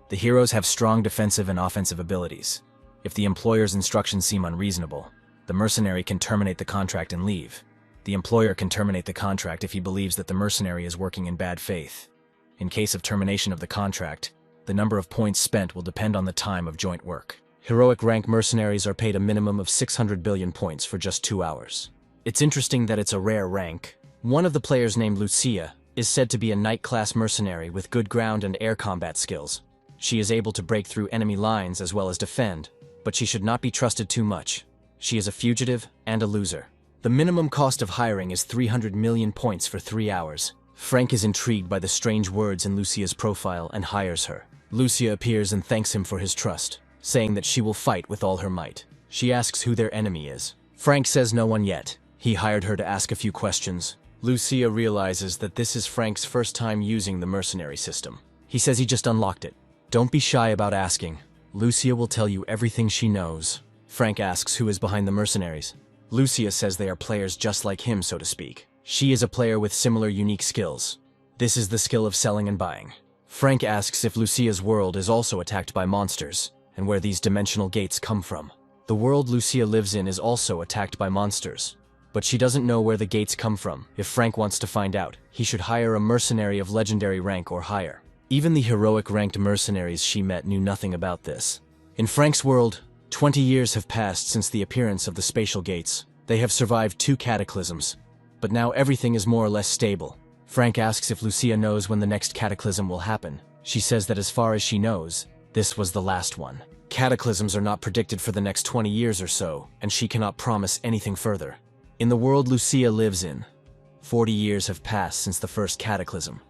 [SPEAKER 1] The heroes have strong defensive and offensive abilities. If the employer's instructions seem unreasonable, the mercenary can terminate the contract and leave. The employer can terminate the contract if he believes that the mercenary is working in bad faith. In case of termination of the contract, the number of points spent will depend on the time of joint work. Heroic rank mercenaries are paid a minimum of 600 billion points for just 2 hours. It's interesting that it's a rare rank. One of the players named Lucia is said to be a Knight-class mercenary with good ground and air combat skills. She is able to break through enemy lines as well as defend, but she should not be trusted too much. She is a fugitive and a loser. The minimum cost of hiring is 300 million points for 3 hours. Frank is intrigued by the strange words in Lucia's profile and hires her. Lucia appears and thanks him for his trust, saying that she will fight with all her might. She asks who their enemy is. Frank says no one yet. He hired her to ask a few questions. Lucia realizes that this is Frank's first time using the mercenary system. He says he just unlocked it. Don't be shy about asking. Lucia will tell you everything she knows. Frank asks who is behind the mercenaries. Lucia says they are players just like him, so to speak. She is a player with similar unique skills. This is the skill of selling and buying. Frank asks if Lucia's world is also attacked by monsters, and where these dimensional gates come from. The world Lucia lives in is also attacked by monsters, but she doesn't know where the gates come from. If Frank wants to find out, he should hire a mercenary of legendary rank or higher. Even the heroic ranked mercenaries she met knew nothing about this. In Frank's world, 20 years have passed since the appearance of the spatial gates. They have survived 2 cataclysms, but now everything is more or less stable. Frank asks if Lucia knows when the next cataclysm will happen. She says that as far as she knows, this was the last one. Cataclysms are not predicted for the next 20 years or so, and she cannot promise anything further. In the world Lucia lives in, 40 years have passed since the first cataclysm,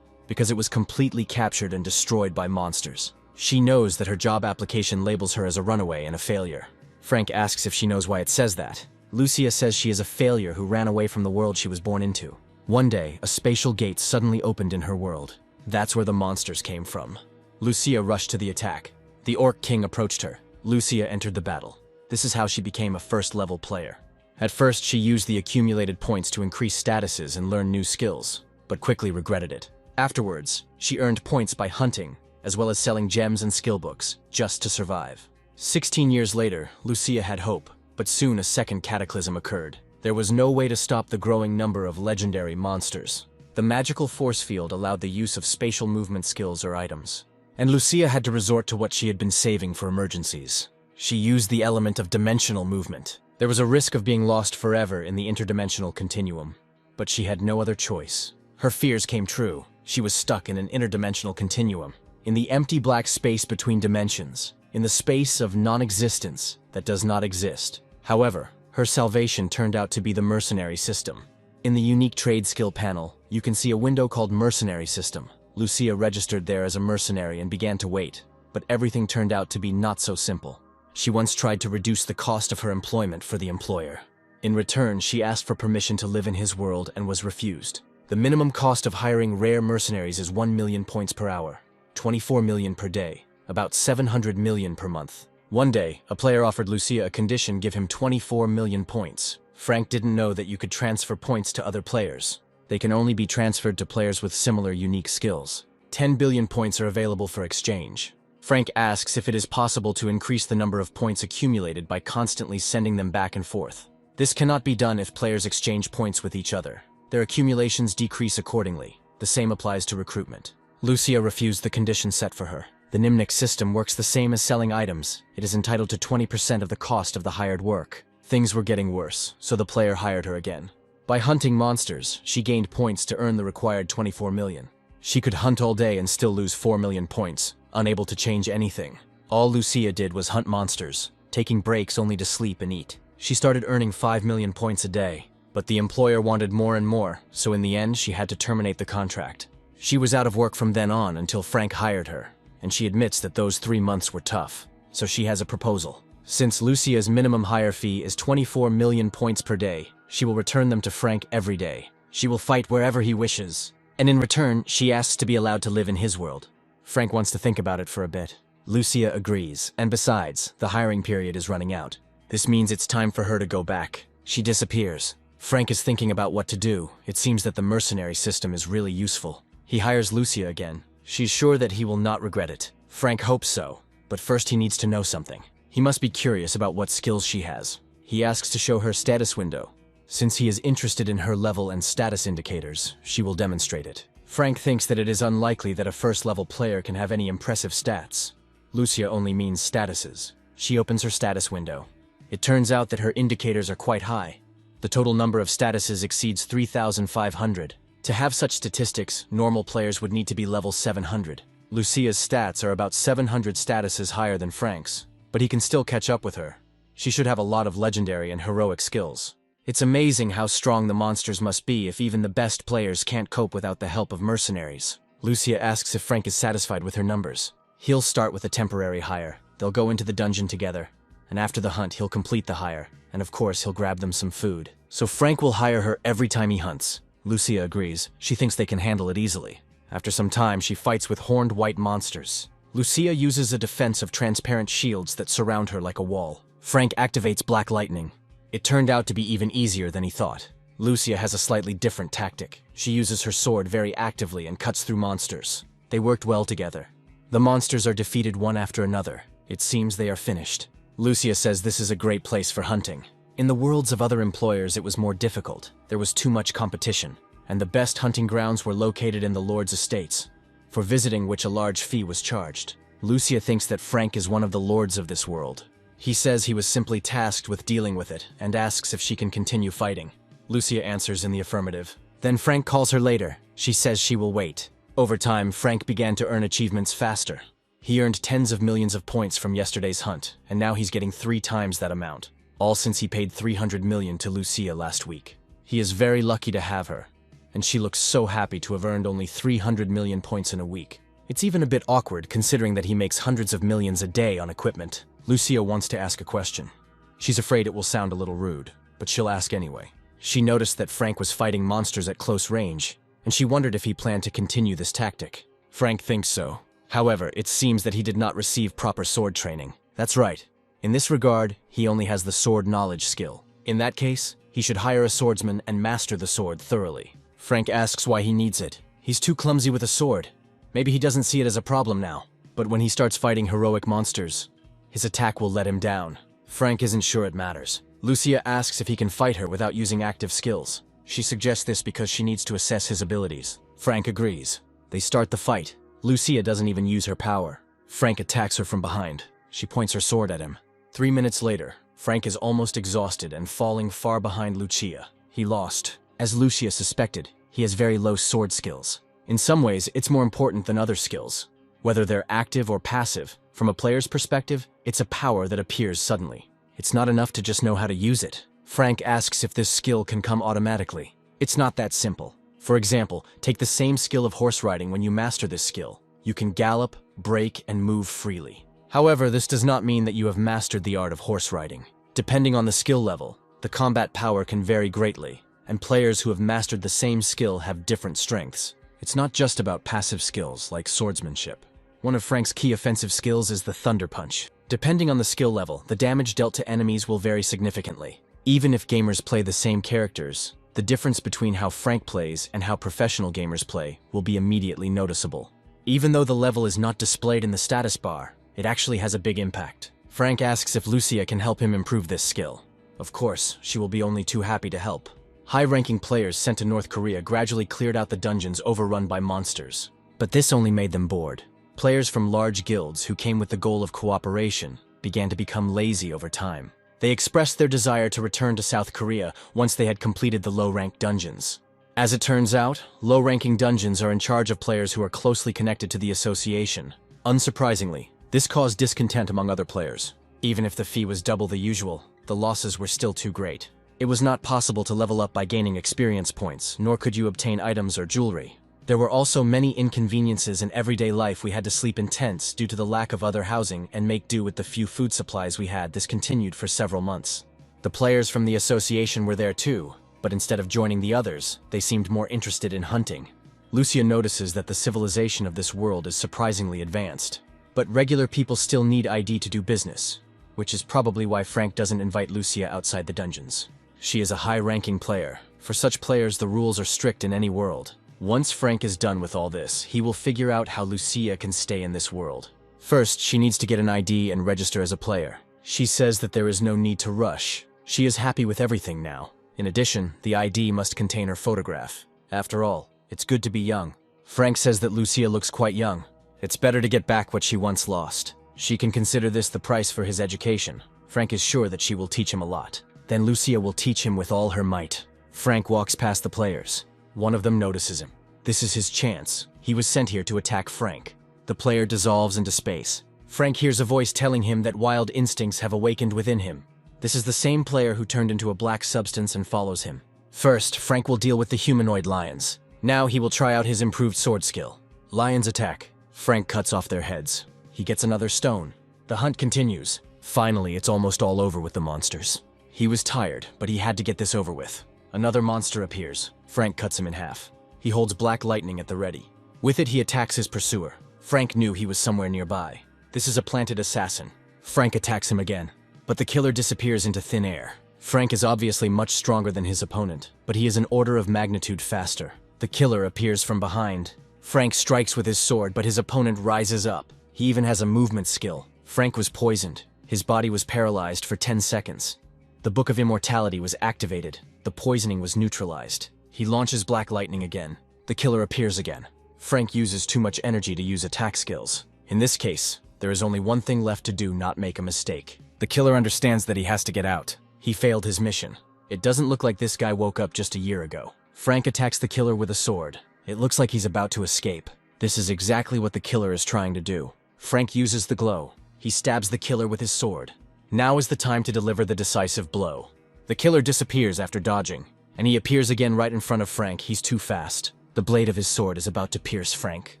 [SPEAKER 1] because it was completely captured and destroyed by monsters. She knows that her job application labels her as a runaway and a failure. Frank asks if she knows why it says that. Lucia says she is a failure who ran away from the world she was born into. One day, a spatial gate suddenly opened in her world. That's where the monsters came from. Lucia rushed to the attack. The Orc King approached her. Lucia entered the battle. This is how she became a first-level player. At first, she used the accumulated points to increase statuses and learn new skills, but quickly regretted it. Afterwards, she earned points by hunting, as well as selling gems and skill books, just to survive. 16 years later, Lucia had hope, but soon a second cataclysm occurred. There was no way to stop the growing number of legendary monsters. The magical force field allowed the use of spatial movement skills or items, and Lucia had to resort to what she had been saving for emergencies. She used the element of dimensional movement. There was a risk of being lost forever in the interdimensional continuum, but she had no other choice. Her fears came true. She was stuck in an interdimensional continuum, in the empty black space between dimensions, in the space of non-existence that does not exist. However, her salvation turned out to be the mercenary system. In the unique trade skill panel, you can see a window called Mercenary System. Lucia registered there as a mercenary and began to wait, but everything turned out to be not so simple. She once tried to reduce the cost of her employment for the employer. In return, she asked for permission to live in his world and was refused. The minimum cost of hiring rare mercenaries is 1 million points per hour, 24 million per day, about 700 million per month. One day, a player offered Lucia a condition: give him 24 million points. Frank didn't know that you could transfer points to other players. They can only be transferred to players with similar unique skills. 10 billion points are available for exchange. Frank asks if it is possible to increase the number of points accumulated by constantly sending them back and forth. This cannot be done if players exchange points with each other. Their accumulations decrease accordingly. The same applies to recruitment. Lucia refused the condition set for her. The Nimnik system works the same as selling items. It is entitled to 20% of the cost of the hired work. Things were getting worse, so the player hired her again. By hunting monsters, she gained points to earn the required 24 million. She could hunt all day and still lose 4 million points, unable to change anything. All Lucia did was hunt monsters, taking breaks only to sleep and eat. She started earning 5 million points a day, but the employer wanted more and more, so in the end she had to terminate the contract. She was out of work from then on until Frank hired her, and she admits that those 3 months were tough, so she has a proposal. Since Lucia's minimum hire fee is 24 million points per day, she will return them to Frank every day. She will fight wherever he wishes, and in return, she asks to be allowed to live in his world. Frank wants to think about it for a bit. Lucia agrees, and besides, the hiring period is running out. This means it's time for her to go back. She disappears. Frank is thinking about what to do. It seems that the mercenary system is really useful. He hires Lucia again. She's sure that he will not regret it. Frank hopes so, but first he needs to know something. He must be curious about what skills she has. He asks to show her status window. Since he is interested in her level and status indicators, she will demonstrate it. Frank thinks that it is unlikely that a first-level player can have any impressive stats. Lucia only means statuses. She opens her status window. It turns out that her indicators are quite high. The total number of statuses exceeds 3,500. To have such statistics, normal players would need to be level 700. Lucia's stats are about 700 statuses higher than Frank's, but he can still catch up with her. She should have a lot of legendary and heroic skills. It's amazing how strong the monsters must be if even the best players can't cope without the help of mercenaries. Lucia asks if Frank is satisfied with her numbers. He'll start with a temporary hire. They'll go into the dungeon together, and after the hunt he'll complete the hire, and of course he'll grab them some food. So Frank will hire her every time he hunts. Lucia agrees. She thinks they can handle it easily. After some time, she fights with horned white monsters. Lucia uses a defense of transparent shields that surround her like a wall. Frank activates black lightning. It turned out to be even easier than he thought. Lucia has a slightly different tactic. She uses her sword very actively and cuts through monsters. They worked well together. The monsters are defeated one after another. It seems they are finished. Lucia says this is a great place for hunting. In the worlds of other employers, it was more difficult. There was too much competition, and the best hunting grounds were located in the Lord's estates, for visiting which a large fee was charged. Lucia thinks that Frank is one of the lords of this world. He says he was simply tasked with dealing with it, and asks if she can continue fighting. Lucia answers in the affirmative. Then Frank calls her later. She says she will wait. Over time, Frank began to earn achievements faster. He earned tens of millions of points from yesterday's hunt, and now he's getting 3 times that amount. All since he paid 300 million to Lucia last week. He is very lucky to have her, and she looks so happy to have earned only 300 million points in a week. It's even a bit awkward considering that he makes hundreds of millions a day on equipment. Lucia wants to ask a question. She's afraid it will sound a little rude, but she'll ask anyway. She noticed that Frank was fighting monsters at close range, and she wondered if he planned to continue this tactic. Frank thinks so. However, it seems that he did not receive proper sword training. That's right. In this regard, he only has the sword knowledge skill. In that case, he should hire a swordsman and master the sword thoroughly. Frank asks why he needs it. He's too clumsy with a sword. Maybe he doesn't see it as a problem now. But when he starts fighting heroic monsters, his attack will let him down. Frank isn't sure it matters. Lucia asks if he can fight her without using active skills. She suggests this because she needs to assess his abilities. Frank agrees. They start the fight. Lucia doesn't even use her power. Frank attacks her from behind. She points her sword at him. 3 minutes later, Frank is almost exhausted and falling far behind Lucia. He lost. As Lucia suspected, he has very low sword skills. In some ways, it's more important than other skills. Whether they're active or passive, from a player's perspective, it's a power that appears suddenly. It's not enough to just know how to use it. Frank asks if this skill can come automatically. It's not that simple. For example, take the same skill of horse riding. When you master this skill, you can gallop, brake, and move freely. However, this does not mean that you have mastered the art of horse riding. Depending on the skill level, The combat power can vary greatly, and players who have mastered the same skill have different strengths. It's not just about passive skills like swordsmanship. One of Frank's key offensive skills is the Thunder Punch. Depending on the skill level, the damage dealt to enemies will vary significantly. Even if gamers play the same characters, the difference between how Frank plays and how professional gamers play will be immediately noticeable. Even though the level is not displayed in the status bar, it actually has a big impact. Frank asks if Lucia can help him improve this skill. Of course, she will be only too happy to help. High-ranking players sent to North Korea gradually cleared out the dungeons overrun by monsters. But this only made them bored. Players from large guilds who came with the goal of cooperation began to become lazy over time. They expressed their desire to return to South Korea once they had completed the low-ranked dungeons. As it turns out, low-ranking dungeons are in charge of players who are closely connected to the association. Unsurprisingly, this caused discontent among other players. Even if the fee was double the usual, the losses were still too great. It was not possible to level up by gaining experience points, nor could you obtain items or jewelry. There were also many inconveniences in everyday life. We had to sleep in tents due to the lack of other housing and make do with the few food supplies we had. This continued for several months. The players from the association were there too, but instead of joining the others, they seemed more interested in hunting. Lucia notices that the civilization of this world is surprisingly advanced. But regular people still need ID to do business, which is probably why Frank doesn't invite Lucia outside the dungeons. She is a high-ranking player. For such players, the rules are strict in any world. Once Frank is done with all this, he will figure out how Lucia can stay in this world. First, she needs to get an ID and register as a player. She says that there is no need to rush. She is happy with everything now. In addition, the ID must contain her photograph. After all, it's good to be young. Frank says that Lucia looks quite young. It's better to get back what she once lost. She can consider this the price for his education. Frank is sure that she will teach him a lot. Then Lucia will teach him with all her might. Frank walks past the players. One of them notices him. This is his chance. He was sent here to attack Frank. The player dissolves into space. Frank hears a voice telling him that wild instincts have awakened within him. This is the same player who turned into a black substance and follows him. First, Frank will deal with the humanoid lions. Now he will try out his improved sword skill. Lions attack. Frank cuts off their heads. He gets another stone. The hunt continues. Finally, it's almost all over with the monsters. He was tired, but he had to get this over with. Another monster appears. Frank cuts him in half. He holds black lightning at the ready. With it, he attacks his pursuer. Frank knew he was somewhere nearby. This is a planted assassin. Frank attacks him again, but the killer disappears into thin air. Frank is obviously much stronger than his opponent, but he is an order of magnitude faster. The killer appears from behind. Frank strikes with his sword, but his opponent rises up. He even has a movement skill. Frank was poisoned. His body was paralyzed for 10 seconds. The Book of Immortality was activated. The poisoning was neutralized. He launches black lightning again. The killer appears again. Frank uses too much energy to use attack skills. In this case, there is only one thing left to do: not make a mistake. The killer understands that he has to get out. He failed his mission. It doesn't look like this guy woke up just a year ago. Frank attacks the killer with a sword. It looks like he's about to escape. This is exactly what the killer is trying to do. Frank uses the glow. He stabs the killer with his sword. Now is the time to deliver the decisive blow. The killer disappears after dodging, and he appears again right in front of Frank. He's too fast. The blade of his sword is about to pierce Frank.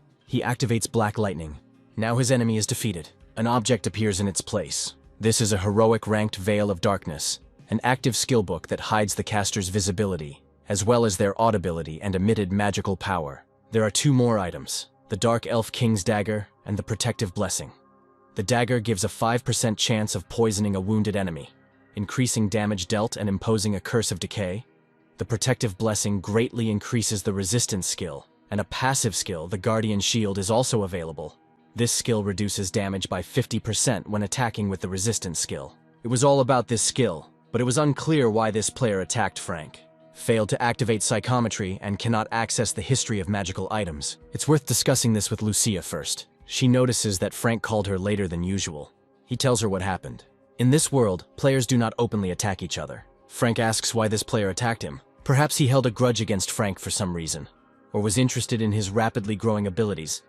[SPEAKER 1] He activates black lightning. Now his enemy is defeated. An object appears in its place. This is a heroic ranked Veil of Darkness, an active skill book that hides the caster's visibility, as well as their audibility and emitted magical power. There are two more items: the Dark Elf King's Dagger and the Protective Blessing. The dagger gives a 5% chance of poisoning a wounded enemy, increasing damage dealt and imposing a curse of decay. The Protective Blessing greatly increases the resistance skill, and a passive skill, the Guardian Shield, is also available. This skill reduces damage by 50% when attacking with the resistance skill. It was all about this skill, but it was unclear why this player attacked Frank. Failed to activate psychometry and cannot access the history of magical items. It's worth discussing this with Lucia first. She notices that Frank called her later than usual. He tells her what happened. In this world, players do not openly attack each other. Frank asks why this player attacked him. Perhaps he held a grudge against Frank for some reason, or was interested in his rapidly growing abilities.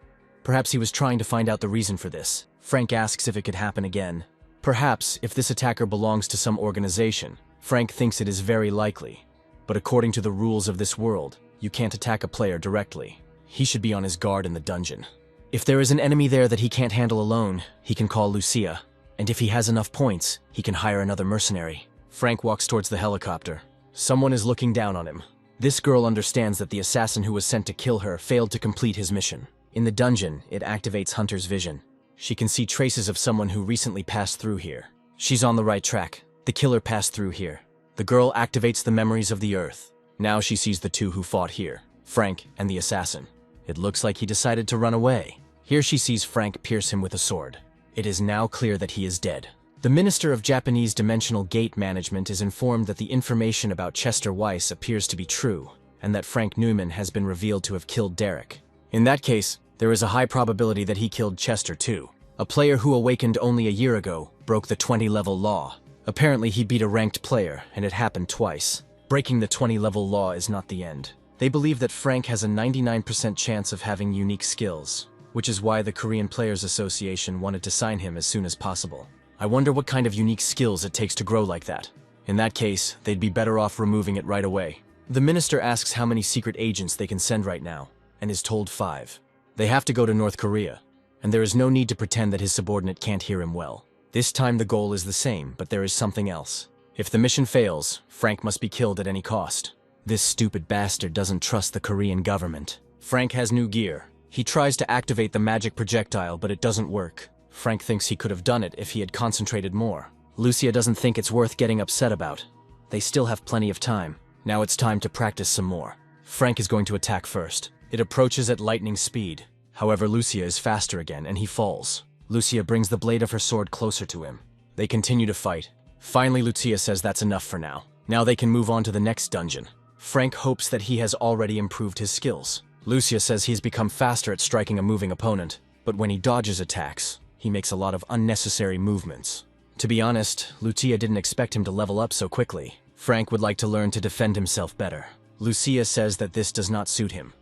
[SPEAKER 1] Perhaps he was trying to find out the reason for this. Frank asks if it could happen again. Perhaps, if this attacker belongs to some organization. Frank thinks it is very likely. But according to the rules of this world, you can't attack a player directly. He should be on his guard in the dungeon. If there is an enemy there that he can't handle alone, he can call Lucia. And if he has enough points, he can hire another mercenary. Frank walks towards the helicopter. Someone is looking down on him. This girl understands that the assassin who was sent to kill her failed to complete his mission. In the dungeon, it activates Hunter's vision. She can see traces of someone who recently passed through here. She's on the right track. The killer passed through here. The girl activates the memories of the Earth. Now she sees the two who fought here, Frank and the assassin. It looks like he decided to run away. Here she sees Frank pierce him with a sword. It is now clear that he is dead. The Minister of Japanese Dimensional Gate Management is informed that the information about Chester Weiss appears to be true, and that Frank Newman has been revealed to have killed Derek. In that case, there is a high probability that he killed Chester too. A player who awakened only a year ago broke the 20-level law. Apparently he beat a ranked player, and it happened twice. Breaking the 20-level law is not the end. They believe that Frank has a 99% chance of having unique skills, which is why the Korean Players Association wanted to sign him as soon as possible. I wonder what kind of unique skills it takes to grow like that. In that case, they'd be better off removing it right away. The minister asks how many secret agents they can send right now, and is told 5. They have to go to North Korea, and there is no need to pretend that his subordinate can't hear him well. This time the goal is the same, but there is something else. If the mission fails, Frank must be killed at any cost. This stupid bastard doesn't trust the Korean government. Frank has new gear. He tries to activate the magic projectile, but it doesn't work. Frank thinks he could have done it if he had concentrated more. Lucia doesn't think it's worth getting upset about. They still have plenty of time. Now it's time to practice some more. Frank is going to attack first. It approaches at lightning speed. However, Lucia is faster again, and he falls. Lucia brings the blade of her sword closer to him. They continue to fight. Finally, Lucia says that's enough for now. Now they can move on to the next dungeon. Frank hopes that he has already improved his skills. Lucia says he's become faster at striking a moving opponent, but when he dodges attacks, he makes a lot of unnecessary movements. To be honest, Lucia didn't expect him to level up so quickly. Frank would like to learn to defend himself better. Lucia says that this does not suit him.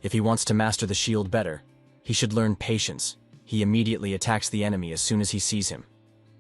[SPEAKER 1] If he wants to master the shield better, he should learn patience. He immediately attacks the enemy as soon as he sees him.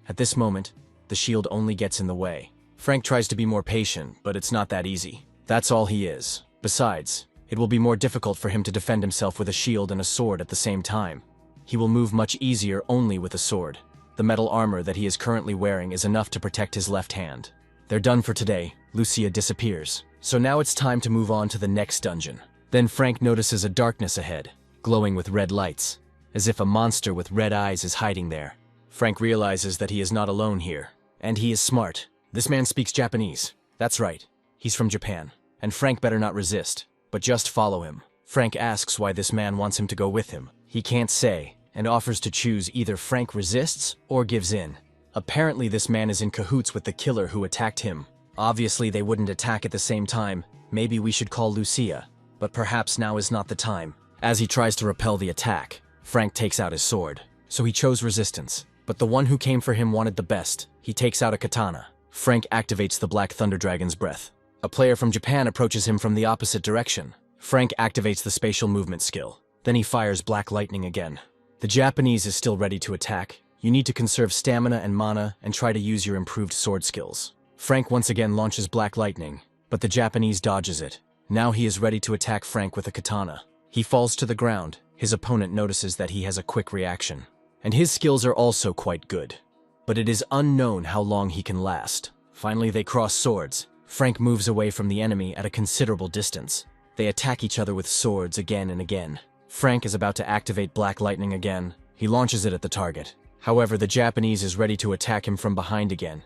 [SPEAKER 1] At this moment, the shield only gets in the way. Frank tries to be more patient, but it's not that easy. That's all he is. Besides, it will be more difficult for him to defend himself with a shield and a sword at the same time. He will move much easier only with a sword. The metal armor that he is currently wearing is enough to protect his left hand. They're done for today. Lucia disappears. So now it's time to move on to the next dungeon. Then Frank notices a darkness ahead, glowing with red lights, as if a monster with red eyes is hiding there. Frank realizes that he is not alone here, and he is smart. This man speaks Japanese. That's right, he's from Japan, and Frank better not resist, but just follow him. Frank asks why this man wants him to go with him. He can't say, and offers to choose either Frank resists or gives in. Apparently this man is in cahoots with the killer who attacked him. Obviously they wouldn't attack at the same time. Maybe we should call Lucia, but perhaps now is not the time. As he tries to repel the attack, Frank takes out his sword. So he chose resistance, but the one who came for him wanted the best. He takes out a katana. Frank activates the Black Thunder Dragon's breath. A player from Japan approaches him from the opposite direction. Frank activates the spatial movement skill. Then he fires Black Lightning again. The Japanese is still ready to attack. You need to conserve stamina and mana and try to use your improved sword skills. Frank once again launches Black Lightning, but the Japanese dodges it. Now he is ready to attack Frank with a katana. He falls to the ground. His opponent notices that he has a quick reaction. And his skills are also quite good. But it is unknown how long he can last. Finally they cross swords. Frank moves away from the enemy at a considerable distance. They attack each other with swords again and again. Frank is about to activate Black Lightning again. He launches it at the target. However, the Japanese is ready to attack him from behind again.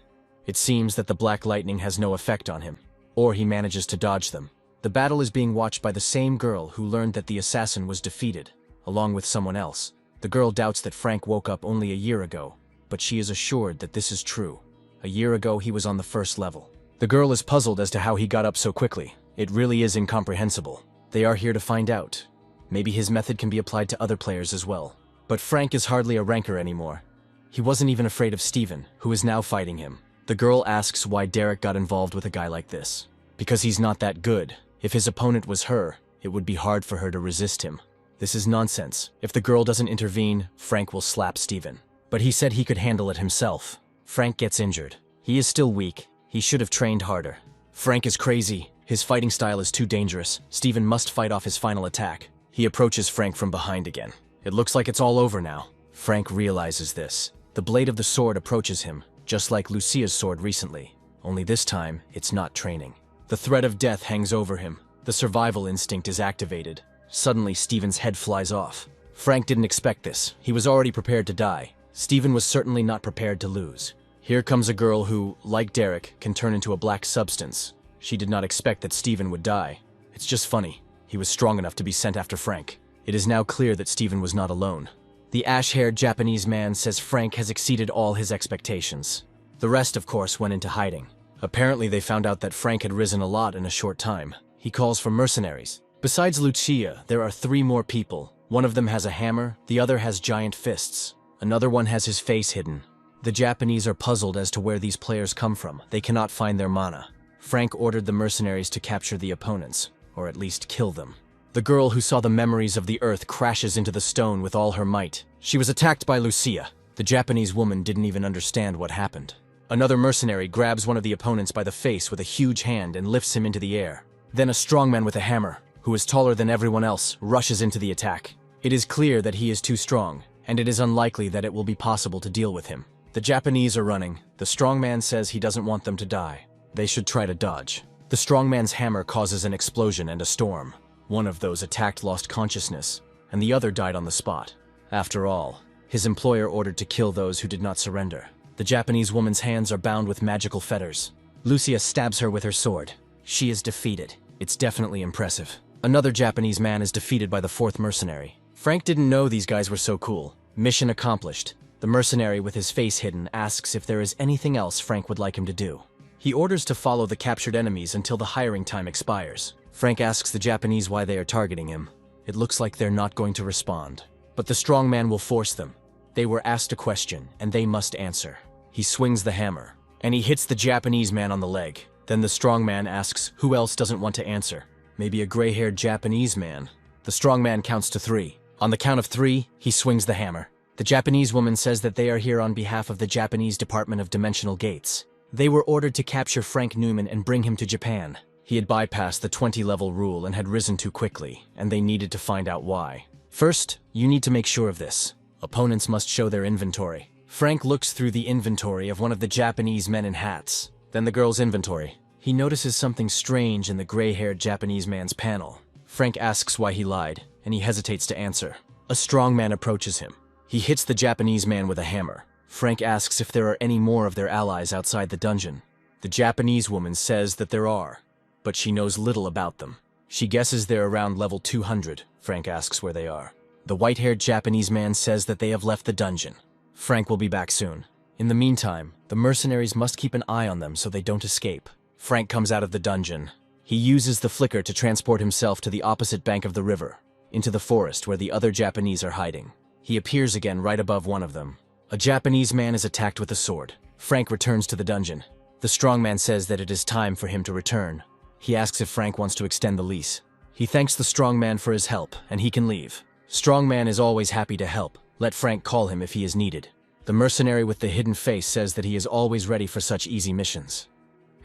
[SPEAKER 1] It seems that the Black Lightning has no effect on him, or he manages to dodge them. The battle is being watched by the same girl who learned that the assassin was defeated, along with someone else. The girl doubts that Frank woke up only a year ago, but she is assured that this is true. A year ago he was on the first level. The girl is puzzled as to how he got up so quickly. It really is incomprehensible. They are here to find out. Maybe his method can be applied to other players as well. But Frank is hardly a ranker anymore. He wasn't even afraid of Steven, who is now fighting him. The girl asks why Derek got involved with a guy like this. Because he's not that good. If his opponent was her, it would be hard for her to resist him. This is nonsense. If the girl doesn't intervene, Frank will slap Steven. But he said he could handle it himself. Frank gets injured. He is still weak. He should have trained harder. Frank is crazy. His fighting style is too dangerous. Steven must fight off his final attack. He approaches Frank from behind again. It looks like it's all over now. Frank realizes this. The blade of the sword approaches him, just like Lucia's sword recently. Only this time, it's not training. The threat of death hangs over him. The survival instinct is activated. Suddenly, Steven's head flies off. Frank didn't expect this. He was already prepared to die. Steven was certainly not prepared to lose. Here comes a girl who, like Derek, can turn into a black substance. She did not expect that Steven would die. It's just funny. He was strong enough to be sent after Frank. It is now clear that Steven was not alone. The ash-haired Japanese man says Frank has exceeded all his expectations. The rest, of course, went into hiding. Apparently, they found out that Frank had risen a lot in a short time. He calls for mercenaries. Besides Lucia, there are 3 more people. One of them has a hammer, the other has giant fists. Another one has his face hidden. The Japanese are puzzled as to where these players come from. They cannot find their mana. Frank ordered the mercenaries to capture the opponents, or at least kill them. The girl who saw the memories of the earth crashes into the stone with all her might. She was attacked by Lucia. The Japanese woman didn't even understand what happened. Another mercenary grabs one of the opponents by the face with a huge hand and lifts him into the air. Then a strongman with a hammer, who is taller than everyone else, rushes into the attack. It is clear that he is too strong, and it is unlikely that it will be possible to deal with him. The Japanese are running. The strongman says he doesn't want them to die. They should try to dodge. The strongman's hammer causes an explosion and a storm. One of those attacked lost consciousness, and the other died on the spot. After all, his employer ordered to kill those who did not surrender. The Japanese woman's hands are bound with magical fetters. Lucia stabs her with her sword. She is defeated. It's definitely impressive. Another Japanese man is defeated by the 4th mercenary. Frank didn't know these guys were so cool. Mission accomplished. The mercenary with his face hidden asks if there is anything else Frank would like him to do. He orders to follow the captured enemies until the hiring time expires. Frank asks the Japanese why they are targeting him. It looks like they're not going to respond. But the strong man will force them. They were asked a question, and they must answer. He swings the hammer, and he hits the Japanese man on the leg. Then the strong man asks who else doesn't want to answer. Maybe a gray-haired Japanese man. The strong man counts to 3. On the count of 3, he swings the hammer. The Japanese woman says that they are here on behalf of the Japanese Department of Dimensional Gates. They were ordered to capture Frank Newman and bring him to Japan. He had bypassed the 20-level rule and had risen too quickly, and they needed to find out why. First, you need to make sure of this. Opponents must show their inventory. Frank looks through the inventory of one of the Japanese men in hats, then the girl's inventory. He notices something strange in the gray-haired Japanese man's panel. Frank asks why he lied, and he hesitates to answer. A strong man approaches him. He hits the Japanese man with a hammer. Frank asks if there are any more of their allies outside the dungeon. The Japanese woman says that there are, but she knows little about them. She guesses they're around level 200. Frank asks where they are. The white-haired Japanese man says that they have left the dungeon. Frank will be back soon. In the meantime, the mercenaries must keep an eye on them so they don't escape. Frank comes out of the dungeon. He uses the flicker to transport himself to the opposite bank of the river, into the forest where the other Japanese are hiding. He appears again right above one of them. A Japanese man is attacked with a sword. Frank returns to the dungeon. The strongman says that it is time for him to return. He asks if Frank wants to extend the lease. He thanks the strongman for his help, and he can leave. Strongman is always happy to help. Let Frank call him if he is needed. The mercenary with the hidden face says that he is always ready for such easy missions.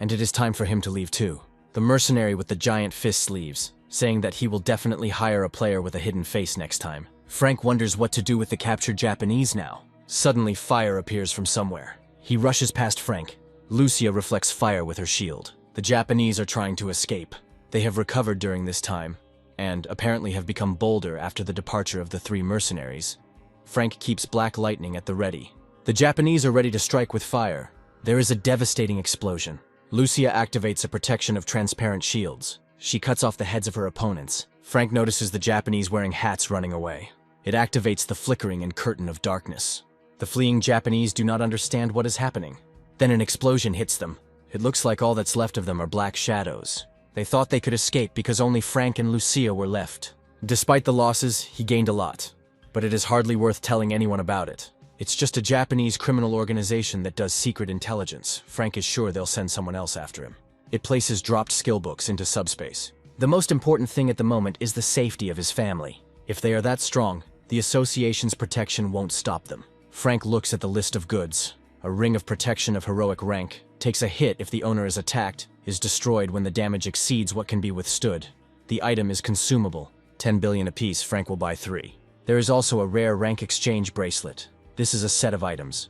[SPEAKER 1] And it is time for him to leave too. The mercenary with the giant fists leaves, saying that he will definitely hire a player with a hidden face next time. Frank wonders what to do with the captured Japanese now. Suddenly, fire appears from somewhere. He rushes past Frank. Lucia reflects fire with her shield. The Japanese are trying to escape. They have recovered during this time, and apparently have become bolder after the departure of the 3 mercenaries. Frank keeps black lightning at the ready. The Japanese are ready to strike with fire. There is a devastating explosion. Lucia activates a protection of transparent shields. She cuts off the heads of her opponents. Frank notices the Japanese wearing hats running away. It activates the flickering and curtain of darkness. The fleeing Japanese do not understand what is happening. Then an explosion hits them. It looks like all that's left of them are black shadows. They thought they could escape because only Frank and Lucia were left. Despite the losses, he gained a lot. But it is hardly worth telling anyone about it. It's just a Japanese criminal organization that does secret intelligence. Frank is sure they'll send someone else after him. It places dropped skill books into subspace. The most important thing at the moment is the safety of his family. If they are that strong, the association's protection won't stop them. Frank looks at the list of goods. A ring of protection of heroic rank, takes a hit if the owner is attacked, is destroyed when the damage exceeds what can be withstood. The item is consumable. 10 billion apiece, Frank will buy 3. There is also a rare rank exchange bracelet. This is a set of items.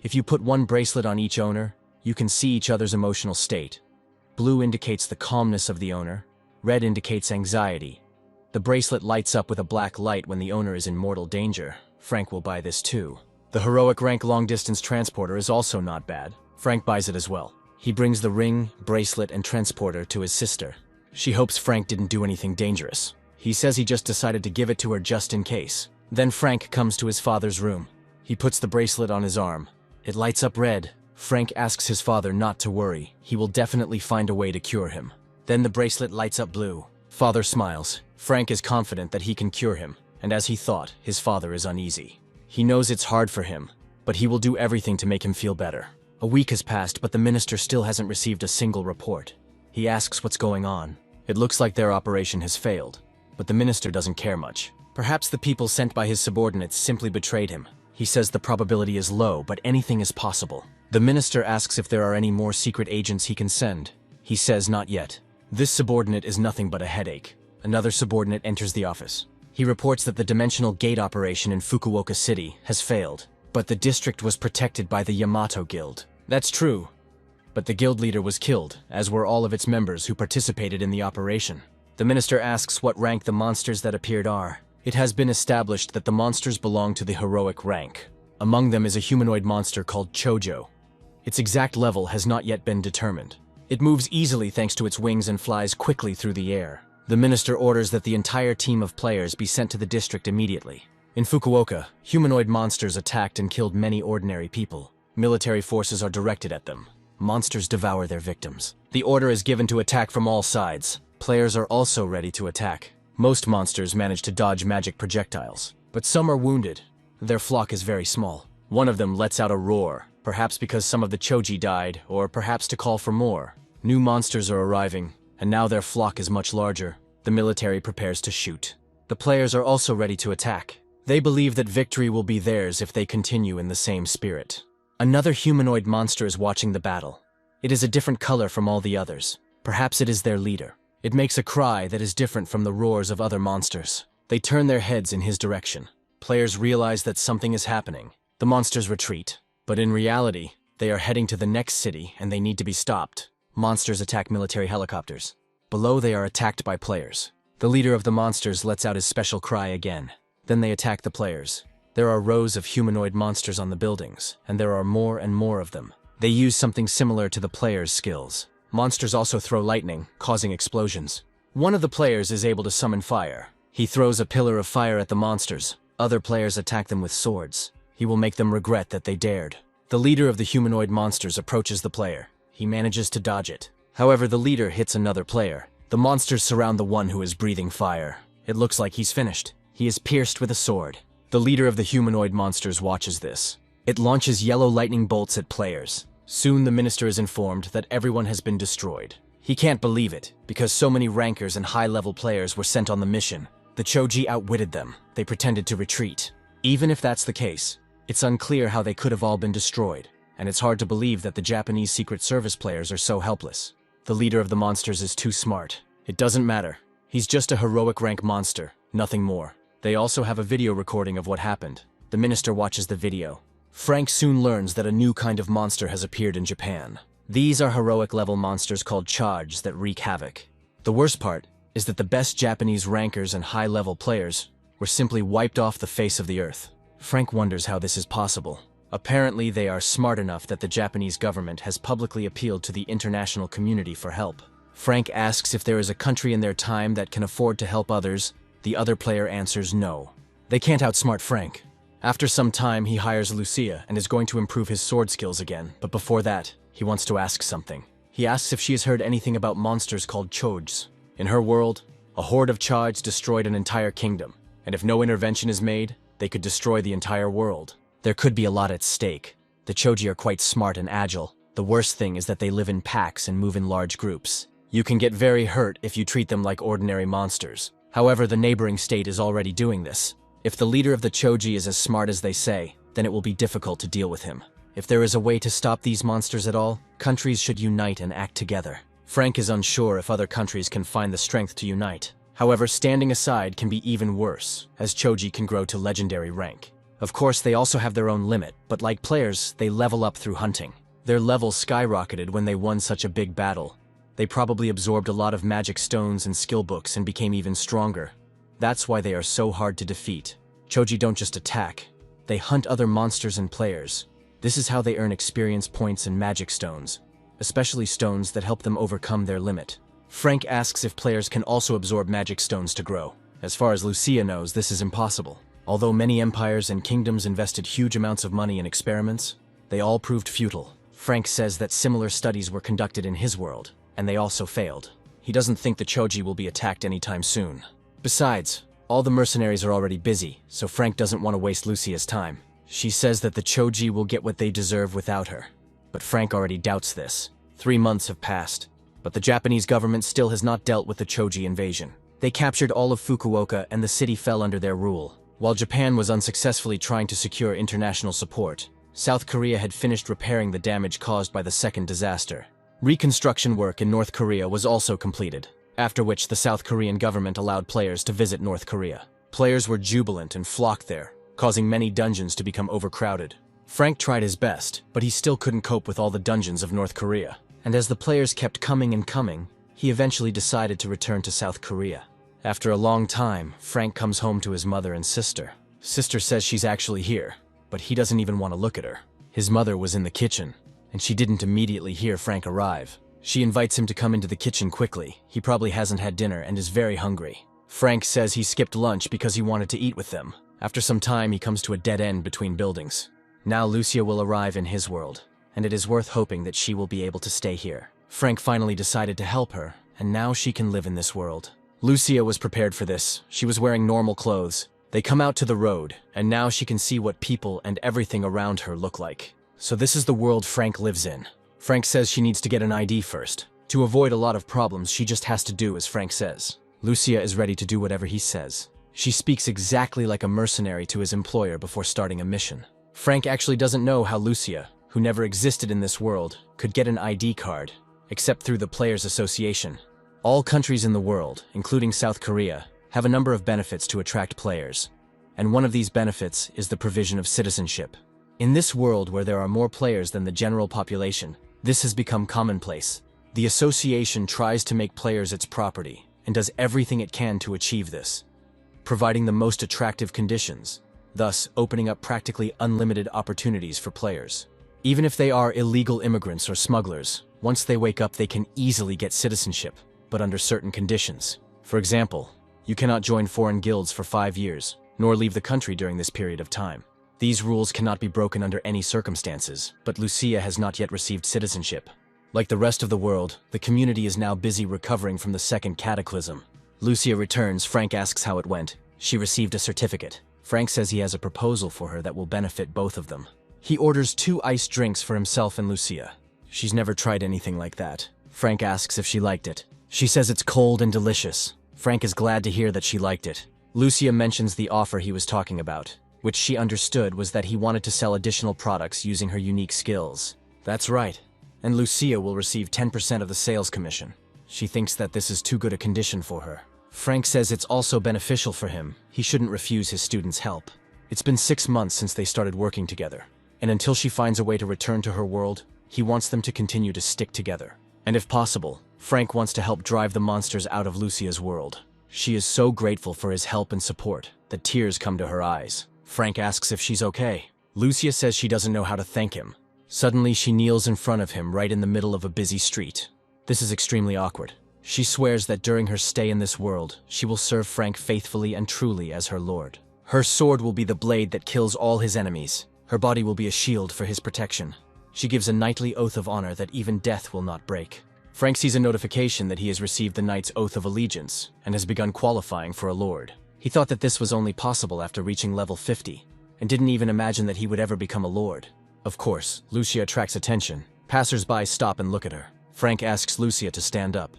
[SPEAKER 1] If you put 1 bracelet on each owner, You can see each other's emotional state. Blue indicates the calmness of the owner. Red indicates anxiety. The bracelet lights up with a black light when the owner is in mortal danger. Frank will buy this too. The heroic rank long-distance transporter is also not bad. Frank buys it as well. He brings the ring, bracelet, and transporter to his sister. She hopes Frank didn't do anything dangerous. He says he just decided to give it to her just in case. Then Frank comes to his father's room. He puts the bracelet on his arm. It lights up red. Frank asks his father not to worry. He will definitely find a way to cure him. Then the bracelet lights up blue. Father smiles. Frank is confident that he can cure him, and as he thought, his father is uneasy. He knows it's hard for him, but he will do everything to make him feel better. A week has passed, but the minister still hasn't received a single report. He asks what's going on. It looks like their operation has failed, but the minister doesn't care much. Perhaps the people sent by his subordinates simply betrayed him. He says the probability is low, but anything is possible. The minister asks if there are any more secret agents he can send. He says not yet. This subordinate is nothing but a headache. Another subordinate enters the office. He reports that the dimensional gate operation in Fukuoka City has failed, but the district was protected by the Yamato Guild. That's true, but the guild leader was killed, as were all of its members who participated in the operation. The minister asks what rank the monsters that appeared are. It has been established that the monsters belong to the heroic rank. Among them is a humanoid monster called Chojo. Its exact level has not yet been determined. It moves easily thanks to its wings and flies quickly through the air. The minister orders that the entire team of players be sent to the district immediately. In Fukuoka, humanoid monsters attacked and killed many ordinary people. Military forces are directed at them. Monsters devour their victims. The order is given to attack from all sides. Players are also ready to attack. Most monsters manage to dodge magic projectiles, but some are wounded. Their flock is very small. One of them lets out a roar, perhaps because some of the Chogi died, or perhaps to call for more. New monsters are arriving, and now their flock is much larger. The military prepares to shoot. The players are also ready to attack. They believe that victory will be theirs if they continue in the same spirit. Another humanoid monster is watching the battle. It is a different color from all the others. Perhaps it is their leader. It makes a cry that is different from the roars of other monsters. They turn their heads in his direction. Players realize that something is happening. The monsters retreat, but in reality, they are heading to the next city and they need to be stopped. Monsters attack military helicopters. Below, they are attacked by players. The leader of the monsters lets out his special cry again. Then they attack the players. There are rows of humanoid monsters on the buildings, and there are more and more of them. They use something similar to the players' skills. Monsters also throw lightning, causing explosions. One of the players is able to summon fire. He throws a pillar of fire at the monsters. Other players attack them with swords. He will make them regret that they dared. The leader of the humanoid monsters approaches the player. He manages to dodge it. However, the leader hits another player. The monsters surround the one who is breathing fire. It looks like he's finished. He is pierced with a sword. The leader of the humanoid monsters watches this. It launches yellow lightning bolts at players. Soon the minister is informed that everyone has been destroyed. He can't believe it, because so many rankers and high-level players were sent on the mission. The Chogi outwitted them. They pretended to retreat. Even if that's the case, it's unclear how they could have all been destroyed, and it's hard to believe that the Japanese Secret Service players are so helpless. The leader of the monsters is too smart. It doesn't matter. He's just a heroic rank monster, nothing more. They also have a video recording of what happened. The minister watches the video. Frank soon learns that a new kind of monster has appeared in Japan. These are heroic level monsters called Chogs that wreak havoc. The worst part is that the best Japanese rankers and high-level players were simply wiped off the face of the earth. Frank wonders how this is possible. Apparently, they are smart enough that the Japanese government has publicly appealed to the international community for help. Frank asks if there is a country in their time that can afford to help others. The other player answers no. They can't outsmart Frank. After some time, he hires Lucia and is going to improve his sword skills again, but before that, he wants to ask something. He asks if she has heard anything about monsters called Chogs. In her world, a horde of Chogs destroyed an entire kingdom, and if no intervention is made, they could destroy the entire world. There could be a lot at stake. The Chogi are quite smart and agile. The worst thing is that they live in packs and move in large groups. You can get very hurt if you treat them like ordinary monsters. However, the neighboring state is already doing this. If the leader of the Chogi is as smart as they say, then it will be difficult to deal with him. If there is a way to stop these monsters at all, countries should unite and act together. Frank is unsure if other countries can find the strength to unite. However, standing aside can be even worse, as Chogi can grow to legendary rank. Of course, they also have their own limit, but like players, they level up through hunting. Their level skyrocketed when they won such a big battle. They probably absorbed a lot of magic stones and skill books and became even stronger. That's why they are so hard to defeat. Chogi don't just attack, they hunt other monsters and players. This is how they earn experience points and magic stones, especially stones that help them overcome their limit. Frank asks if players can also absorb magic stones to grow. As far as Lucia knows, this is impossible. Although many empires and kingdoms invested huge amounts of money in experiments, they all proved futile. Frank says that similar studies were conducted in his world, and they also failed. He doesn't think the Chogi will be attacked anytime soon. Besides, all the mercenaries are already busy, so Frank doesn't want to waste Lucia's time. She says that the Chogi will get what they deserve without her. But Frank already doubts this. 3 months have passed, but the Japanese government still has not dealt with the Chogi invasion. They captured all of Fukuoka and the city fell under their rule. While Japan was unsuccessfully trying to secure international support, South Korea had finished repairing the damage caused by the second disaster. Reconstruction work in North Korea was also completed, after which the South Korean government allowed players to visit North Korea. Players were jubilant and flocked there, causing many dungeons to become overcrowded. Frank tried his best, but he still couldn't cope with all the dungeons of North Korea. And as the players kept coming and coming, he eventually decided to return to South Korea. After a long time, Frank comes home to his mother and sister. Sister says she's actually here, but he doesn't even want to look at her. His mother was in the kitchen, and she didn't immediately hear Frank arrive. She invites him to come into the kitchen quickly. He probably hasn't had dinner and is very hungry. Frank says he skipped lunch because he wanted to eat with them. After some time, he comes to a dead end between buildings. Now Lucia will arrive in his world, and it is worth hoping that she will be able to stay here. Frank finally decided to help her, and now she can live in this world. Lucia was prepared for this. She was wearing normal clothes. They come out to the road, and now she can see what people and everything around her look like. So this is the world Frank lives in. Frank says she needs to get an ID first. To avoid a lot of problems, she just has to do as Frank says. Lucia is ready to do whatever he says. She speaks exactly like a mercenary to his employer before starting a mission. Frank actually doesn't know how Lucia, who never existed in this world, could get an ID card, except through the Players Association. All countries in the world, including South Korea, have a number of benefits to attract players, and one of these benefits is the provision of citizenship. In this world where there are more players than the general population, this has become commonplace. The association tries to make players its property, and does everything it can to achieve this, providing the most attractive conditions, thus opening up practically unlimited opportunities for players. Even if they are illegal immigrants or smugglers, once they wake up they can easily get citizenship, but under certain conditions. For example, you cannot join foreign guilds for 5 years, nor leave the country during this period of time. These rules cannot be broken under any circumstances, but Lucia has not yet received citizenship. Like the rest of the world, the community is now busy recovering from the second Cataclysm. Lucia returns. Frank asks how it went. She received a certificate. Frank says he has a proposal for her that will benefit both of them. He orders 2 iced drinks for himself and Lucia. She's never tried anything like that. Frank asks if she liked it. She says it's cold and delicious. Frank is glad to hear that she liked it. Lucia mentions the offer he was talking about, which she understood was that he wanted to sell additional products using her unique skills. That's right, and Lucia will receive 10% of the sales commission. She thinks that this is too good a condition for her. Frank says it's also beneficial for him. He shouldn't refuse his students' help. It's been 6 months since they started working together, and until she finds a way to return to her world, he wants them to continue to stick together. And if possible, Frank wants to help drive the monsters out of Lucia's world. She is so grateful for his help and support that tears come to her eyes. Frank asks if she's okay. Lucia says she doesn't know how to thank him. Suddenly, she kneels in front of him right in the middle of a busy street. This is extremely awkward. She swears that during her stay in this world, she will serve Frank faithfully and truly as her lord. Her sword will be the blade that kills all his enemies. Her body will be a shield for his protection. She gives a knightly oath of honor that even death will not break. Frank sees a notification that he has received the Knight's Oath of Allegiance and has begun qualifying for a lord. He thought that this was only possible after reaching level 50, and didn't even imagine that he would ever become a lord. Of course, Lucia attracts attention. Passers-by stop and look at her. Frank asks Lucia to stand up,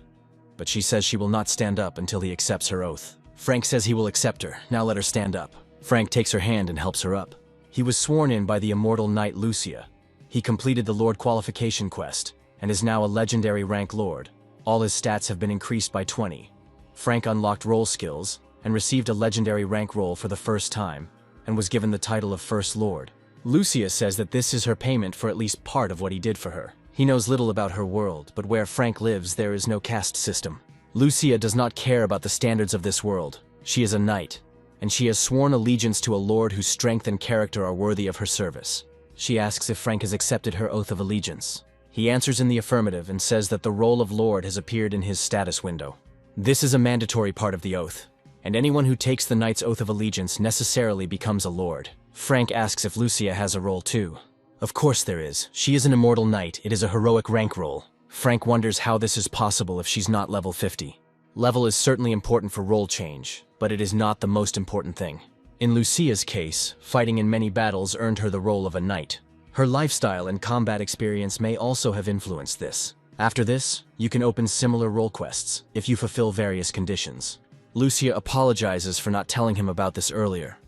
[SPEAKER 1] but she says she will not stand up until he accepts her oath. Frank says he will accept her. Now let her stand up. Frank takes her hand and helps her up. He was sworn in by the immortal knight Lucia. He completed the Lord qualification quest, and is now a legendary rank lord. All his stats have been increased by 20. Frank unlocked role skills, and received a legendary rank role for the first time, and was given the title of First Lord. Lucia says that this is her payment for at least part of what he did for her. He knows little about her world, but where Frank lives there is no caste system. Lucia does not care about the standards of this world. She is a knight, and she has sworn allegiance to a lord whose strength and character are worthy of her service. She asks if Frank has accepted her oath of allegiance. He answers in the affirmative and says that the role of lord has appeared in his status window. This is a mandatory part of the oath, and anyone who takes the knight's oath of allegiance necessarily becomes a lord. Frank asks if Lucia has a role too. Of course there is. She is an immortal knight. It is a heroic rank role. Frank wonders how this is possible if she's not level 50. Level is certainly important for role change, but it is not the most important thing. In Lucia's case, fighting in many battles earned her the role of a knight. Her lifestyle and combat experience may also have influenced this. After this, you can open similar role quests if you fulfill various conditions. Lucia apologizes for not telling him about this earlier.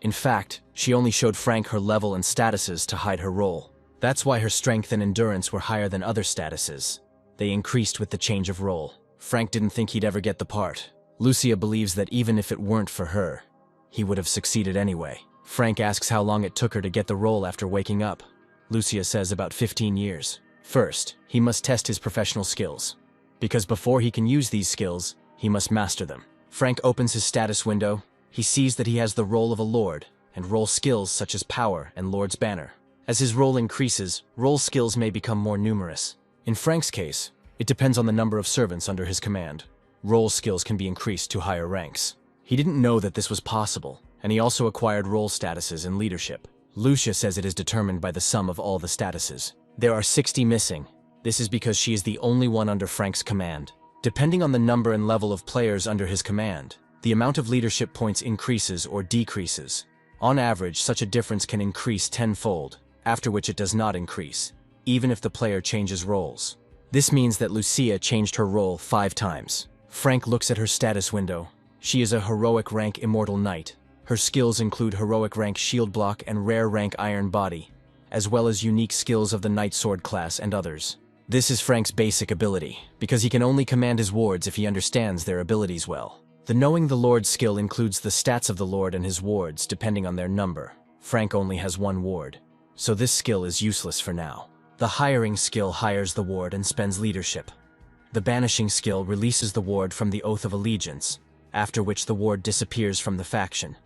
[SPEAKER 1] In fact, she only showed Frank her level and statuses to hide her role. That's why her strength and endurance were higher than other statuses. They increased with the change of role. Frank didn't think he'd ever get the part. Lucia believes that even if it weren't for her, he would have succeeded anyway. Frank asks how long it took her to get the role after waking up. Lucia says about 15 years. First, he must test his professional skills, because before he can use these skills, he must master them. Frank opens his status window. He sees that he has the role of a lord, and role skills such as power and lord's banner. As his role increases, role skills may become more numerous. In Frank's case, it depends on the number of servants under his command. Role skills can be increased to higher ranks. He didn't know that this was possible, and he also acquired role statuses in leadership. Lucia says it is determined by the sum of all the statuses. There are 60 missing. This is because she is the only one under Frank's command. Depending on the number and level of players under his command, the amount of leadership points increases or decreases. On average, such a difference can increase tenfold, after which it does not increase, even if the player changes roles. This means that Lucia changed her role 5 times. Frank looks at her status window. She is a heroic rank immortal knight. Her skills include heroic rank shield block and rare rank iron body, as well as unique skills of the knight sword class and others. This is Frank's basic ability, because he can only command his wards if he understands their abilities well. The knowing the lord skill includes the stats of the lord and his wards depending on their number. Frank only has 1 ward, so this skill is useless for now. The hiring skill hires the ward and spends leadership. The banishing skill releases the ward from the oath of allegiance, after which the ward disappears from the faction.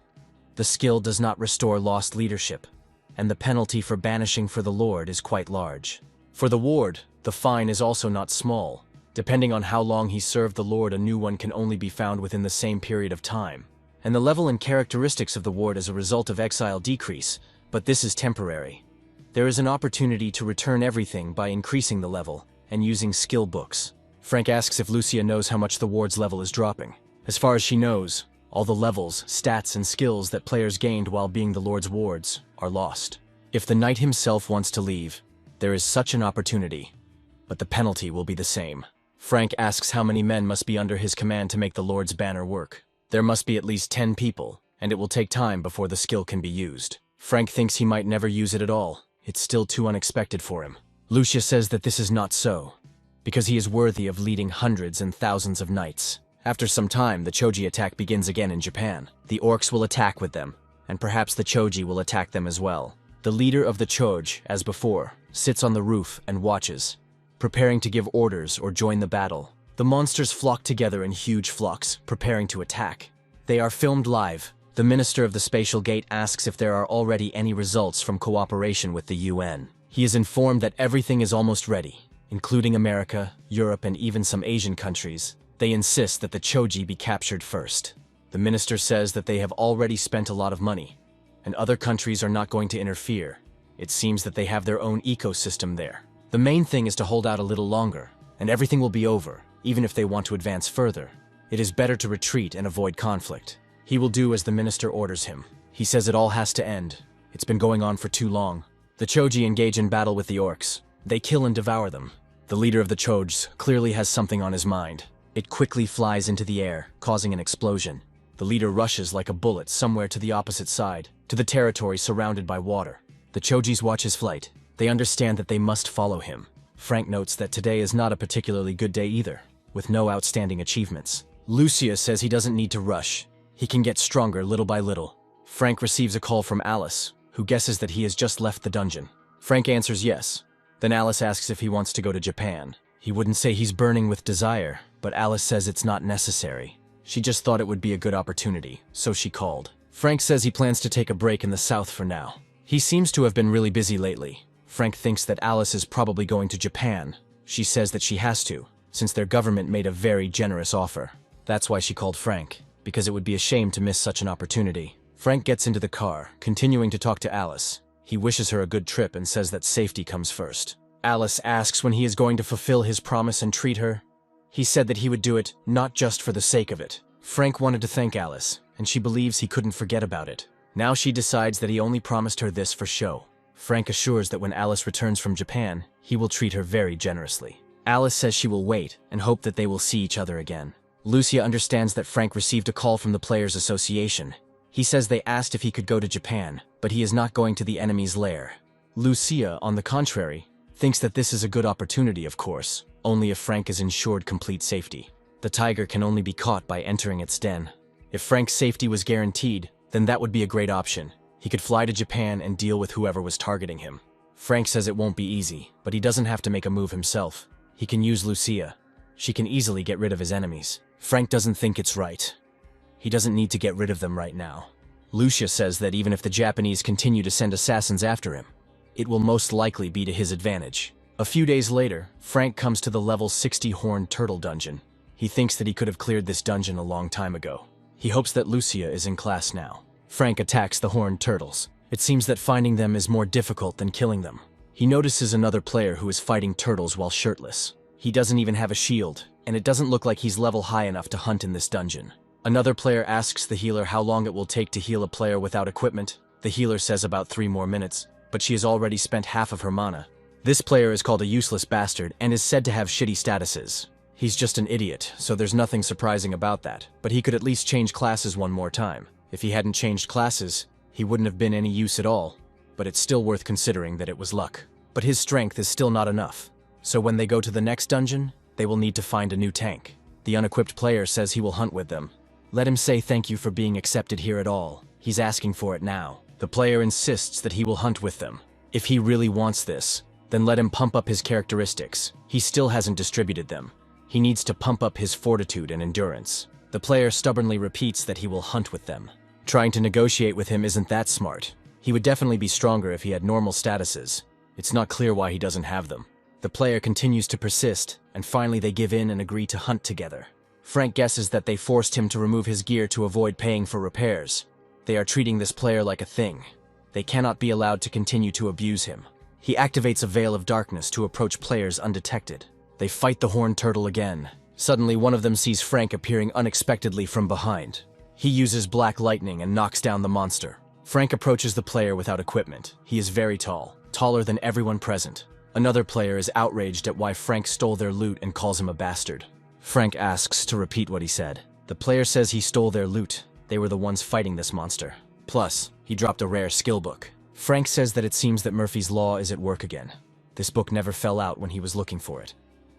[SPEAKER 1] The skill does not restore lost leadership, and the penalty for banishing for the lord is quite large. For the ward, the fine is also not small. Depending on how long he served the lord, a new one can only be found within the same period of time. And the level and characteristics of the ward as a result of exile decrease, but this is temporary. There is an opportunity to return everything by increasing the level and using skill books. Frank asks if Lucia knows how much the ward's level is dropping. As far as she knows, all the levels, stats, and skills that players gained while being the lord's wards are lost. If the knight himself wants to leave, there is such an opportunity, but the penalty will be the same. Frank asks how many men must be under his command to make the lord's banner work. There must be at least 10 people, and it will take time before the skill can be used. Frank thinks he might never use it at all. It's still too unexpected for him. Lucia says that this is not so, because he is worthy of leading hundreds and thousands of knights. After some time, the Chogi attack begins again in Japan. The orcs will attack with them, and perhaps the Chogi will attack them as well. The leader of the Chogi, as before, sits on the roof and watches, preparing to give orders or join the battle. The monsters flock together in huge flocks, preparing to attack. They are filmed live. The Minister of the Spatial Gate asks if there are already any results from cooperation with the UN. He is informed that everything is almost ready, including America, Europe, and even some Asian countries. They insist that the Chogi be captured first. The minister says that they have already spent a lot of money, and other countries are not going to interfere. It seems that they have their own ecosystem there. The main thing is to hold out a little longer, and everything will be over, even if they want to advance further. It is better to retreat and avoid conflict. He will do as the minister orders him. He says it all has to end. It's been going on for too long. The Chogi engage in battle with the orcs. They kill and devour them. The leader of the Chogi clearly has something on his mind. It quickly flies into the air, causing an explosion. The leader rushes like a bullet somewhere to the opposite side, to the territory surrounded by water. The Chogis watch his flight. They understand that they must follow him. Frank notes that today is not a particularly good day either, with no outstanding achievements. Lucia says he doesn't need to rush. He can get stronger little by little. Frank receives a call from Alice, who guesses that he has just left the dungeon. Frank answers yes. Then Alice asks if he wants to go to Japan. He wouldn't say he's burning with desire, but Alice says it's not necessary. She just thought it would be a good opportunity, so she called. Frank says he plans to take a break in the South for now. He seems to have been really busy lately. Frank thinks that Alice is probably going to Japan. She says that she has to, since their government made a very generous offer. That's why she called Frank, because it would be a shame to miss such an opportunity. Frank gets into the car, continuing to talk to Alice. He wishes her a good trip and says that safety comes first. Alice asks when he is going to fulfill his promise and treat her. He said that he would do it, not just for the sake of it. Frank wanted to thank Alice, and she believes he couldn't forget about it. Now she decides that he only promised her this for show. Frank assures that when Alice returns from Japan, he will treat her very generously. Alice says she will wait and hope that they will see each other again. Lucia understands that Frank received a call from the Players Association. He says they asked if he could go to Japan, but he is not going to the enemy's lair. Lucia, on the contrary, thinks that this is a good opportunity, of course, only if Frank is ensured complete safety. The tiger can only be caught by entering its den. If Frank's safety was guaranteed, then that would be a great option. He could fly to Japan and deal with whoever was targeting him. Frank says it won't be easy, but he doesn't have to make a move himself. He can use Lucia. She can easily get rid of his enemies. Frank doesn't think it's right. He doesn't need to get rid of them right now. Lucia says that even if the Japanese continue to send assassins after him, it will most likely be to his advantage. A few days later, Frank comes to the level 60 Horned Turtle dungeon. He thinks that he could have cleared this dungeon a long time ago. He hopes that Lucia is in class now. Frank attacks the Horned Turtles. It seems that finding them is more difficult than killing them. He notices another player who is fighting turtles while shirtless. He doesn't even have a shield, and it doesn't look like he's level high enough to hunt in this dungeon. Another player asks the healer how long it will take to heal a player without equipment. The healer says about 3 more minutes, but she has already spent half of her mana. This player is called a useless bastard and is said to have shitty statuses. He's just an idiot, so there's nothing surprising about that, but he could at least change classes one more time. If he hadn't changed classes, he wouldn't have been any use at all, but it's still worth considering that it was luck. But his strength is still not enough, so when they go to the next dungeon, they will need to find a new tank. The unequipped player says he will hunt with them. Let him say thank you for being accepted here at all. He's asking for it now. The player insists that he will hunt with them. If he really wants this, then let him pump up his characteristics. He still hasn't distributed them. He needs to pump up his fortitude and endurance. The player stubbornly repeats that he will hunt with them. Trying to negotiate with him isn't that smart. He would definitely be stronger if he had normal statuses. It's not clear why he doesn't have them. The player continues to persist, and finally they give in and agree to hunt together. Frank guesses that they forced him to remove his gear to avoid paying for repairs. They are treating this player like a thing. They cannot be allowed to continue to abuse him. He activates a veil of darkness to approach players undetected. They fight the Horned Turtle again. Suddenly, one of them sees Frank appearing unexpectedly from behind. He uses black lightning and knocks down the monster. Frank approaches the player without equipment. He is very tall, taller than everyone present. Another player is outraged at why Frank stole their loot and calls him a bastard. Frank asks to repeat what he said. The player says he stole their loot. They were the ones fighting this monster. Plus, he dropped a rare skill book. Frank says that it seems that Murphy's Law is at work again. This book never fell out when he was looking for it.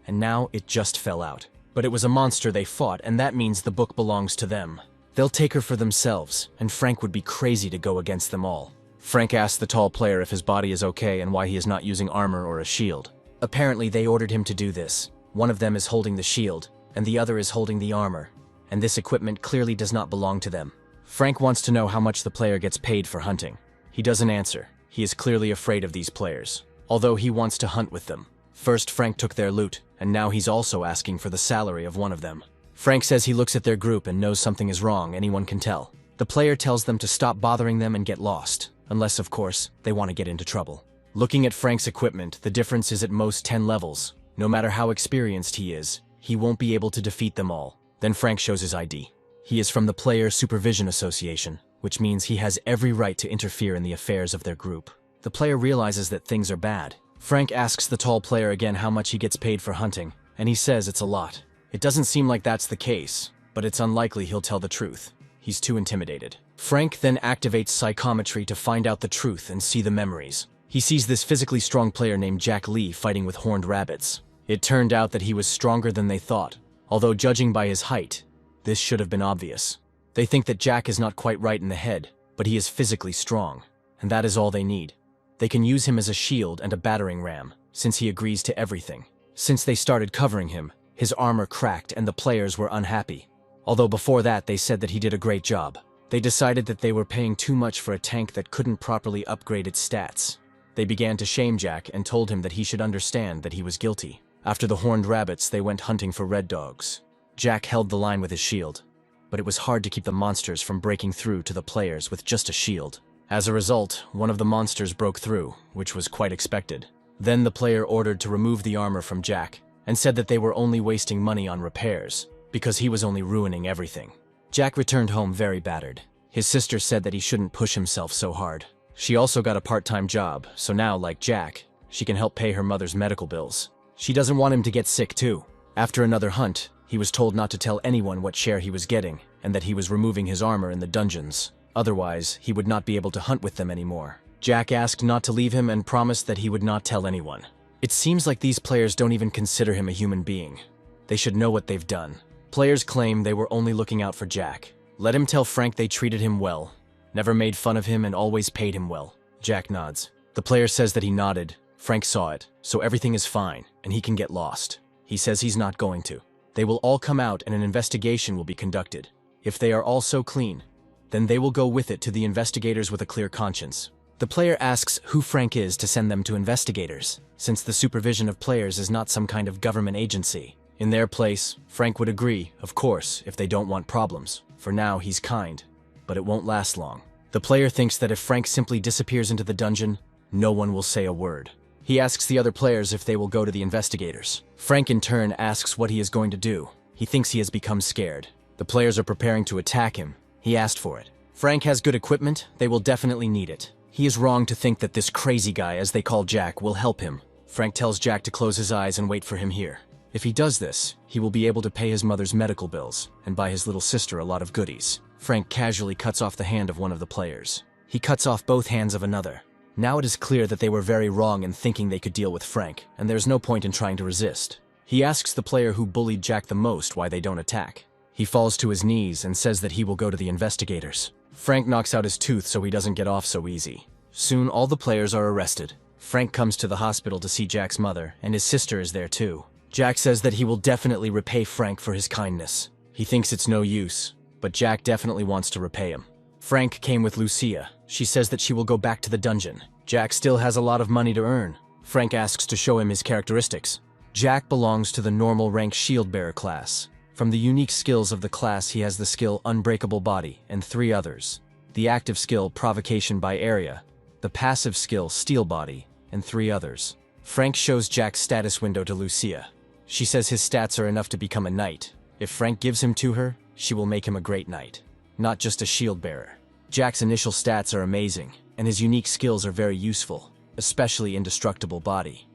[SPEAKER 1] And now it just fell out. But it was a monster they fought, and that means the book belongs to them. They'll take her for themselves, and Frank would be crazy to go against them all. Frank asks the tall player if his body is okay and why he is not using armor or a shield. Apparently they ordered him to do this. One of them is holding the shield, and the other is holding the armor, and this equipment clearly does not belong to them. Frank wants to know how much the player gets paid for hunting. He doesn't answer. He is clearly afraid of these players, although he wants to hunt with them. First, Frank took their loot, and now he's also asking for the salary of one of them. Frank says he looks at their group and knows something is wrong, anyone can tell. The player tells them to stop bothering them and get lost, unless, of course, they want to get into trouble. Looking at Frank's equipment, the difference is at most 10 levels. No matter how experienced he is, he won't be able to defeat them all. Then Frank shows his ID. He is from the Player Supervision Association, which means he has every right to interfere in the affairs of their group. The player realizes that things are bad. Frank asks the tall player again how much he gets paid for hunting, and he says it's a lot. It doesn't seem like that's the case, but it's unlikely he'll tell the truth. He's too intimidated. Frank then activates psychometry to find out the truth and see the memories. He sees this physically strong player named Jack Lee fighting with horned rabbits. It turned out that he was stronger than they thought, although judging by his height, this should have been obvious. They think that Jack is not quite right in the head, but he is physically strong. and that is all they need. They can use him as a shield and a battering ram, since he agrees to everything. Since they started covering him, his armor cracked and the players were unhappy. Although before that they said that he did a great job. They decided that they were paying too much for a tank that couldn't properly upgrade its stats. They began to shame Jack and told him that he should understand that he was guilty. After the horned rabbits, they went hunting for red dogs. Jack held the line with his shield, but it was hard to keep the monsters from breaking through to the players with just a shield. As a result, one of the monsters broke through, which was quite expected. Then the player ordered to remove the armor from Jack, and said that they were only wasting money on repairs, because he was only ruining everything. Jack returned home very battered. His sister said that he shouldn't push himself so hard. She also got a part-time job, so now, like Jack, she can help pay her mother's medical bills. She doesn't want him to get sick too. After another hunt, he was told not to tell anyone what share he was getting, and that he was removing his armor in the dungeons. Otherwise, he would not be able to hunt with them anymore. Jack asked not to leave him and promised that he would not tell anyone. It seems like these players don't even consider him a human being. They should know what they've done. Players claim they were only looking out for Jack. Let him tell Frank they treated him well, never made fun of him and always paid him well. Jack nods. The player says that he nodded. Frank saw it, so everything is fine, and he can get lost. He says he's not going to. They will all come out and an investigation will be conducted. If they are all so clean, then they will go with it to the investigators with a clear conscience. The player asks who Frank is to send them to investigators, since the supervision of players is not some kind of government agency. In their place, Frank would agree, of course, if they don't want problems. For now, he's kind, but it won't last long. The player thinks that if Frank simply disappears into the dungeon, no one will say a word. He asks the other players if they will go to the investigators. Frank in turn asks what he is going to do. He thinks he has become scared. The players are preparing to attack him. He asked for it. Frank has good equipment, they will definitely need it. He is wrong to think that this crazy guy, as they call Jack, will help him. Frank tells Jack to close his eyes and wait for him here. If he does this, he will be able to pay his mother's medical bills and buy his little sister a lot of goodies. Frank casually cuts off the hand of one of the players. He cuts off both hands of another. Now it is clear that they were very wrong in thinking they could deal with Frank, and there's no point in trying to resist. He asks the player who bullied Jack the most why they don't attack. He falls to his knees and says that he will go to the investigators. Frank knocks out his tooth so he doesn't get off so easy. Soon all the players are arrested. Frank comes to the hospital to see Jack's mother, and his sister is there too. Jack says that he will definitely repay Frank for his kindness. He thinks it's no use, but Jack definitely wants to repay him. Frank came with Lucia. She says that she will go back to the dungeon. Jack still has a lot of money to earn. Frank asks to show him his characteristics. Jack belongs to the normal rank shield bearer class. From the unique skills of the class, he has the skill Unbreakable Body and 3 others. The active skill Provocation by Area, the passive skill Steel Body, and 3 others. Frank shows Jack's status window to Lucia. She says his stats are enough to become a knight. If Frank gives him to her, she will make him a great knight, not just a shield bearer. Jack's initial stats are amazing, and his unique skills are very useful, especially Indestructible Body.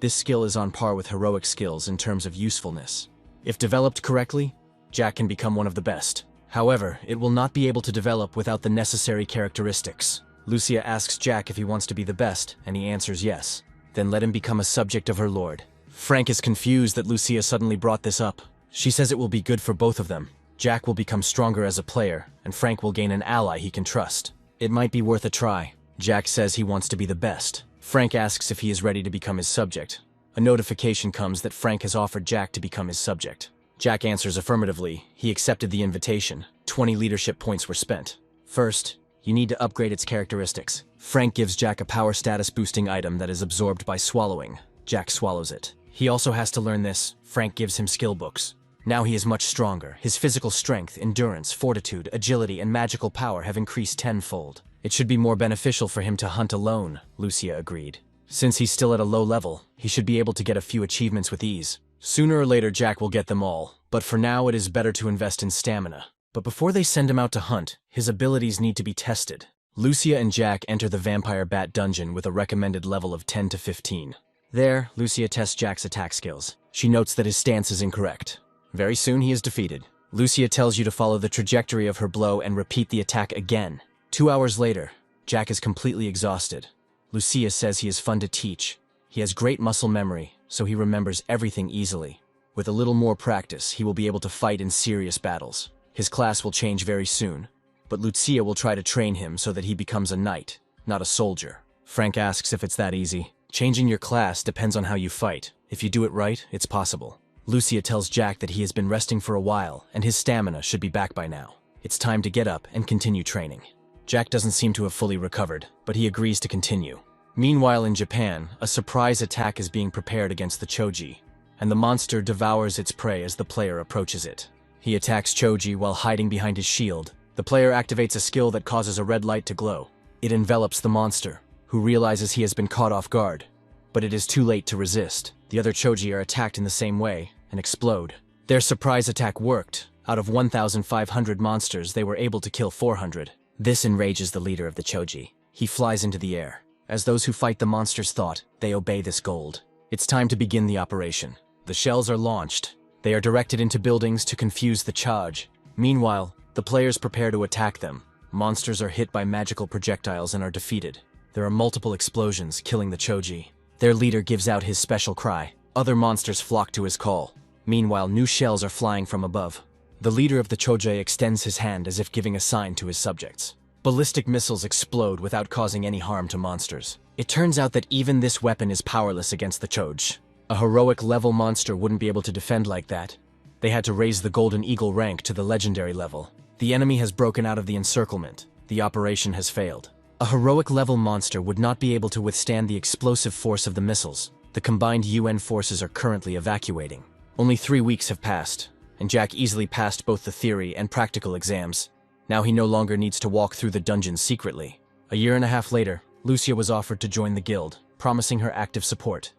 [SPEAKER 1] This skill is on par with heroic skills in terms of usefulness. If developed correctly, Jack can become one of the best. However, it will not be able to develop without the necessary characteristics. Lucia asks Jack if he wants to be the best, and he answers yes. Then let him become a subject of her lord. Frank is confused that Lucia suddenly brought this up. She says it will be good for both of them. Jack will become stronger as a player, and Frank will gain an ally he can trust. It might be worth a try. Jack says he wants to be the best. Frank asks if he is ready to become his subject. A notification comes that Frank has offered Jack to become his subject. Jack answers affirmatively. He accepted the invitation. 20 leadership points were spent. First, you need to upgrade its characteristics. Frank gives Jack a power status boosting item that is absorbed by swallowing. Jack swallows it. He also has to learn this. Frank gives him skill books. Now he is much stronger. His physical strength, endurance, fortitude, agility, and magical power have increased tenfold. It should be more beneficial for him to hunt alone, Lucia agreed. Since he's still at a low level, he should be able to get a few achievements with ease. Sooner or later Jack will get them all, but for now it is better to invest in stamina. But before they send him out to hunt, his abilities need to be tested. Lucia and Jack enter the Vampire Bat dungeon with a recommended level of 10 to 15. There, Lucia tests Jack's attack skills. She notes that his stance is incorrect. Very soon he is defeated. Lucia tells you to follow the trajectory of her blow and repeat the attack again. 2 hours later, Jack is completely exhausted. Lucia says he is fun to teach. He has great muscle memory, so he remembers everything easily. With a little more practice, he will be able to fight in serious battles. His class will change very soon, but Lucia will try to train him so that he becomes a knight. not a soldier. Frank asks if it's that easy. Changing your class depends on how you fight. If you do it right, it's possible. Lucia tells Jack that he has been resting for a while and his stamina should be back by now. It's time to get up and continue training. Jack doesn't seem to have fully recovered, but he agrees to continue. Meanwhile in Japan, a surprise attack is being prepared against the Chogi, and the monster devours its prey as the player approaches it. He attacks Chogi while hiding behind his shield. The player activates a skill that causes a red light to glow. It envelops the monster, who realizes he has been caught off guard. But it is too late to resist. The other Chogi are attacked in the same way and explode. Their surprise attack worked. Out of 1,500 monsters, they were able to kill 400. This enrages the leader of the Chogi. He flies into the air. As those who fight the monsters thought, they obey this gold. It's time to begin the operation. The shells are launched. They are directed into buildings to confuse the charge. Meanwhile, the players prepare to attack them. Monsters are hit by magical projectiles and are defeated. There are multiple explosions, killing the Chogi. Their leader gives out his special cry. Other monsters flock to his call. Meanwhile, new shells are flying from above. The leader of the Chogi extends his hand as if giving a sign to his subjects. Ballistic missiles explode without causing any harm to monsters. It turns out that even this weapon is powerless against the Chogi. A heroic level monster wouldn't be able to defend like that. They had to raise the Golden Eagle rank to the legendary level. The enemy has broken out of the encirclement. The operation has failed. A heroic level monster would not be able to withstand the explosive force of the missiles. The combined UN forces are currently evacuating. Only 3 weeks have passed, and Jack easily passed both the theory and practical exams. Now he no longer needs to walk through the dungeons secretly. A year and a half later, Lucia was offered to join the guild, promising her active support.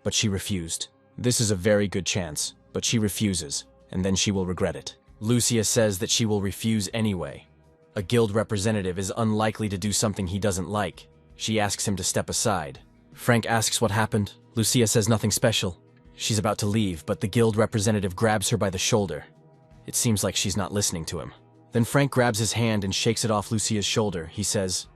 [SPEAKER 1] But she refused. This is a very good chance, but she refuses, and then she will regret it. Lucia says that she will refuse anyway. A guild representative is unlikely to do something he doesn't like. She asks him to step aside. Frank asks what happened. Lucia says nothing special. She's about to leave, but the guild representative grabs her by the shoulder. It seems like she's not listening to him. Then Frank grabs his hand and shakes it off Lucia's shoulder. He says,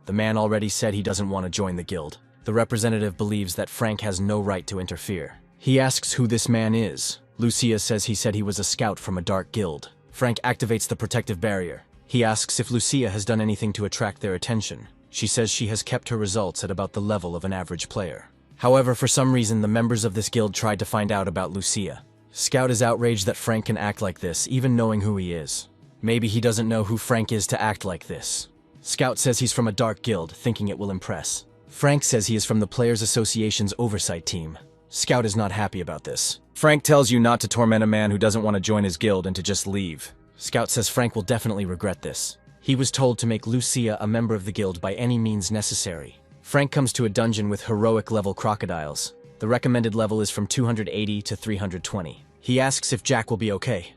[SPEAKER 1] "The man already said he doesn't want to join the guild." The representative believes that Frank has no right to interfere. He asks who this man is. Lucia says he said he was a scout from a dark guild. Frank activates the protective barrier. He asks if Lucia has done anything to attract their attention. She says she has kept her results at about the level of an average player. However, for some reason, the members of this guild tried to find out about Lucia. Scout is outraged that Frank can act like this, even knowing who he is. Maybe he doesn't know who Frank is to act like this. Scout says he's from a dark guild, thinking it will impress. Frank says he is from the Players Association's oversight team. Scout is not happy about this. Frank tells you not to torment a man who doesn't want to join his guild and to just leave. Scout says Frank will definitely regret this. He was told to make Lucia a member of the guild by any means necessary. Frank comes to a dungeon with heroic level crocodiles. The recommended level is from 280 to 320. He asks if Jack will be okay.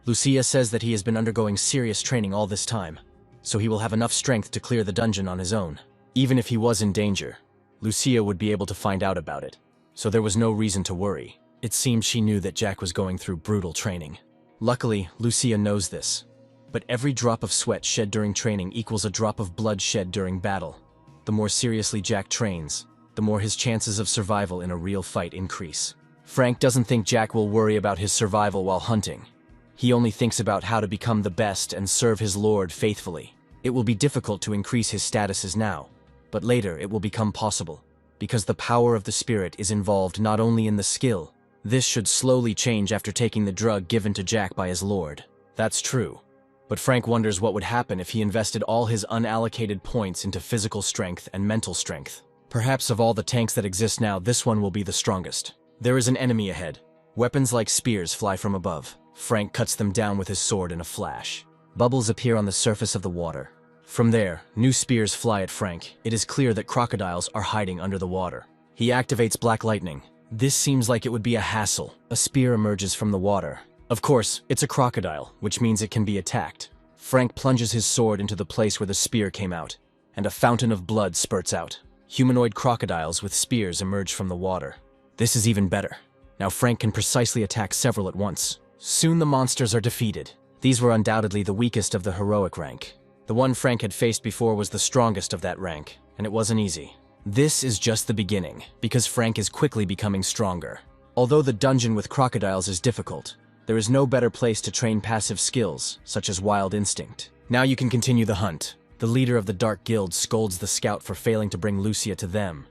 [SPEAKER 1] Lucia says that he has been undergoing serious training all this time, so he will have enough strength to clear the dungeon on his own. Even if he was in danger, Lucia would be able to find out about it, so there was no reason to worry. It seems she knew that Jack was going through brutal training. Luckily, Lucia knows this, but every drop of sweat shed during training equals a drop of blood shed during battle. The more seriously Jack trains, the more his chances of survival in a real fight increase. Frank doesn't think Jack will worry about his survival while hunting. He only thinks about how to become the best and serve his lord faithfully. It will be difficult to increase his statuses now, but later it will become possible, because the power of the spirit is involved not only in the skill. This should slowly change after taking the drug given to Jack by his lord. That's true. But Frank wonders what would happen if he invested all his unallocated points into physical strength and mental strength. Perhaps of all the tanks that exist now, this one will be the strongest. There is an enemy ahead. Weapons like spears fly from above. Frank cuts them down with his sword in a flash. Bubbles appear on the surface of the water. From there, new spears fly at Frank. It is clear that crocodiles are hiding under the water. He activates Black Lightning. This seems like it would be a hassle. A spear emerges from the water. Of course, it's a crocodile, which means it can be attacked. Frank plunges his sword into the place where the spear came out, and a fountain of blood spurts out. Humanoid crocodiles with spears emerge from the water. This is even better. Now Frank can precisely attack several at once. Soon the monsters are defeated. These were undoubtedly the weakest of the heroic rank. The one Frank had faced before was the strongest of that rank, and it wasn't easy. This is just the beginning, because Frank is quickly becoming stronger. Although the dungeon with crocodiles is difficult, there is no better place to train passive skills, such as Wild Instinct. Now you can continue the hunt. The leader of the Dark Guild scolds the scout for failing to bring Lucia to them.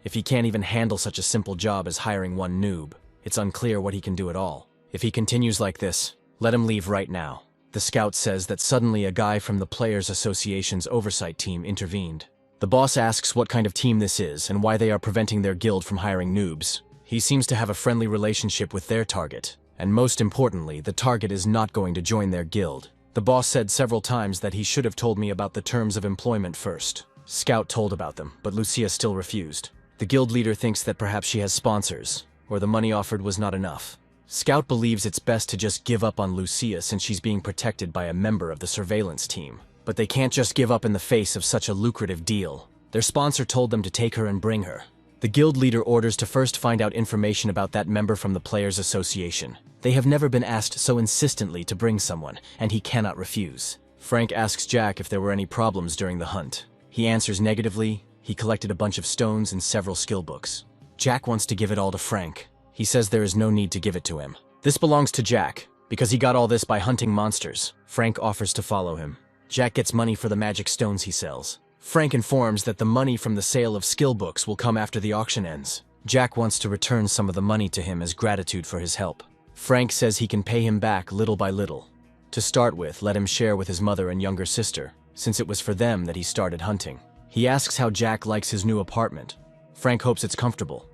[SPEAKER 1] If he can't even handle such a simple job as hiring one noob, it's unclear what he can do at all. If he continues like this, let him leave right now. The scout says that suddenly a guy from the Players Association's oversight team intervened. The boss asks what kind of team this is and why they are preventing their guild from hiring noobs. He seems to have a friendly relationship with their target, and most importantly, the target is not going to join their guild. The boss said several times that he should have told me about the terms of employment first. Scout told about them, but Lucia still refused. The guild leader thinks that perhaps she has sponsors, or the money offered was not enough. Scout believes it's best to just give up on Lucia since she's being protected by a member of the surveillance team. But they can't just give up in the face of such a lucrative deal. Their sponsor told them to take her and bring her. The guild leader orders to first find out information about that member from the Players Association. They have never been asked so insistently to bring someone, and he cannot refuse. Frank asks Jack if there were any problems during the hunt. He answers negatively. He collected a bunch of stones and several skill books. Jack wants to give it all to Frank. He says there is no need to give it to him. This belongs to Jack, because he got all this by hunting monsters. Frank offers to follow him. Jack gets money for the magic stones he sells. Frank informs that the money from the sale of skill books will come after the auction ends. Jack wants to return some of the money to him as gratitude for his help. Frank says he can pay him back little by little. To start with, let him share with his mother and younger sister, since it was for them that he started hunting. He asks how Jack likes his new apartment. Frank hopes it's comfortable.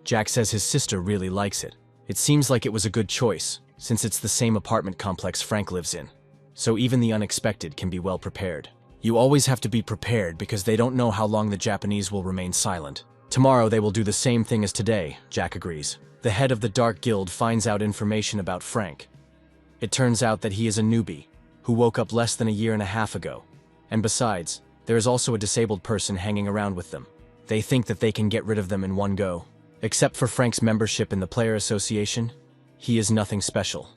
[SPEAKER 1] Jack says his sister really likes it. It seems like it was a good choice, since it's the same apartment complex Frank lives in. So even the unexpected can be well prepared. You always have to be prepared because they don't know how long the Japanese will remain silent. Tomorrow they will do the same thing as today, Jack agrees. The head of the Dark Guild finds out information about Frank. It turns out that he is a newbie, who woke up less than a year and a half ago. And besides, there is also a disabled person hanging around with them. They think that they can get rid of them in one go. Except for Frank's membership in the Player Association, he is nothing special.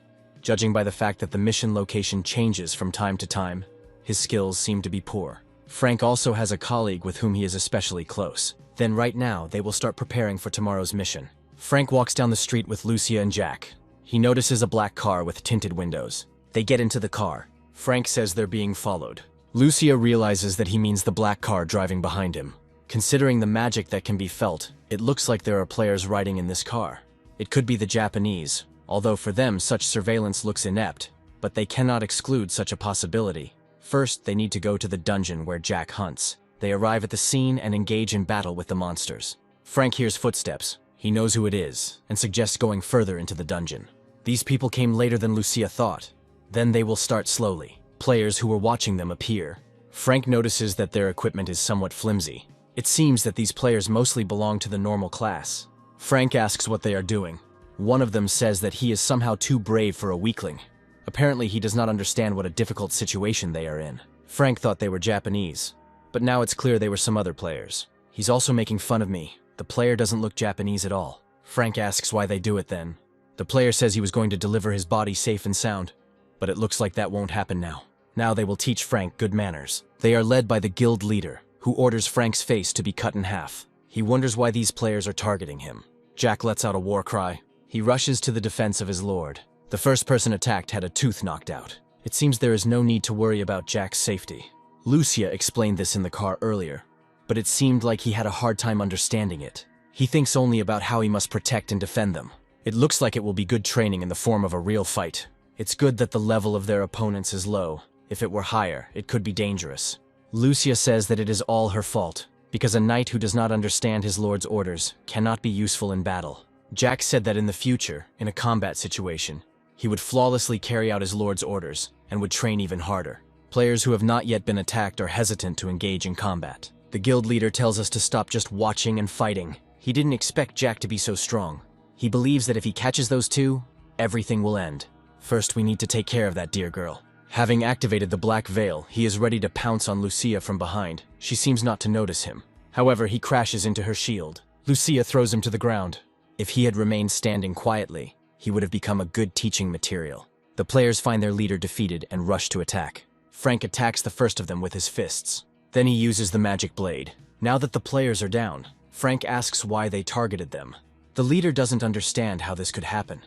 [SPEAKER 1] Judging by the fact that the mission location changes from time to time, his skills seem to be poor. Frank also has a colleague with whom he is especially close. Then right now, they will start preparing for tomorrow's mission. Frank walks down the street with Lucia and Jack. He notices a black car with tinted windows. They get into the car. Frank says they're being followed. Lucia realizes that he means the black car driving behind him. Considering the magic that can be felt, it looks like there are players riding in this car. It could be the Japanese, although for them such surveillance looks inept, but they cannot exclude such a possibility. First, they need to go to the dungeon where Jack hunts. They arrive at the scene and engage in battle with the monsters. Frank hears footsteps. He knows who it is, and suggests going further into the dungeon. These people came later than Lucia thought. Then they will start slowly. Players who were watching them appear. Frank notices that their equipment is somewhat flimsy. It seems that these players mostly belong to the normal class. Frank asks what they are doing. One of them says that he is somehow too brave for a weakling. Apparently he does not understand what a difficult situation they are in. Frank thought they were Japanese, but now it's clear they were some other players. He's also making fun of me. The player doesn't look Japanese at all. Frank asks why they do it then. The player says he was going to deliver his body safe and sound, but it looks like that won't happen now. Now they will teach Frank good manners. They are led by the guild leader, who orders Frank's face to be cut in half. He wonders why these players are targeting him. Jack lets out a war cry. He rushes to the defense of his lord. The first person attacked had a tooth knocked out. It seems there is no need to worry about Jack's safety. Lucia explained this in the car earlier, but it seemed like he had a hard time understanding it. He thinks only about how he must protect and defend them. It looks like it will be good training in the form of a real fight. It's good that the level of their opponents is low. If it were higher, it could be dangerous. Lucia says that it is all her fault, because a knight who does not understand his lord's orders cannot be useful in battle. Jack said that in the future, in a combat situation, he would flawlessly carry out his lord's orders and would train even harder. Players who have not yet been attacked are hesitant to engage in combat. The guild leader tells us to stop just watching and fighting. He didn't expect Jack to be so strong. He believes that if he catches those two, everything will end. First, we need to take care of that dear girl. Having activated the black veil, he is ready to pounce on Lucia from behind. She seems not to notice him. However, he crashes into her shield. Lucia throws him to the ground. If he had remained standing quietly, he would have become a good teaching material. The players find their leader defeated and rush to attack. Frank attacks the first of them with his fists. Then he uses the magic blade. Now that the players are down, Frank asks why they targeted them. The leader doesn't understand how this could happen,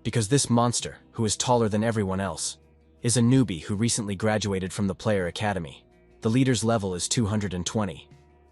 [SPEAKER 1] because this monster, who is taller than everyone else, is a newbie who recently graduated from the Player Academy. The leader's level is 220.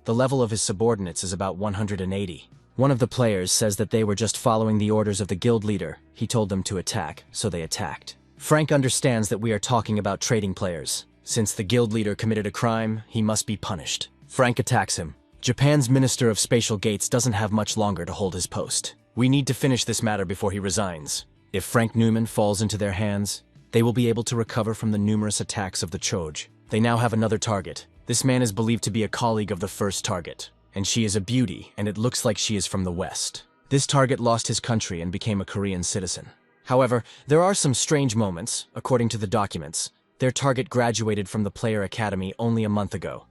[SPEAKER 1] The level of his subordinates is about 180. One of the players says that they were just following the orders of the guild leader. He told them to attack, so they attacked. Frank understands that we are talking about trading players. Since the guild leader committed a crime, he must be punished. Frank attacks him. Japan's Minister of Spatial Gates doesn't have much longer to hold his post. We need to finish this matter before he resigns. If Frank Newman falls into their hands, they will be able to recover from the numerous attacks of the Chogi. They now have another target. This man is believed to be a colleague of the first target, and she is a beauty, and it looks like she is from the West. This target lost his country and became a Korean citizen. However, there are some strange moments. According to the documents, their target graduated from the Player Academy only a month ago.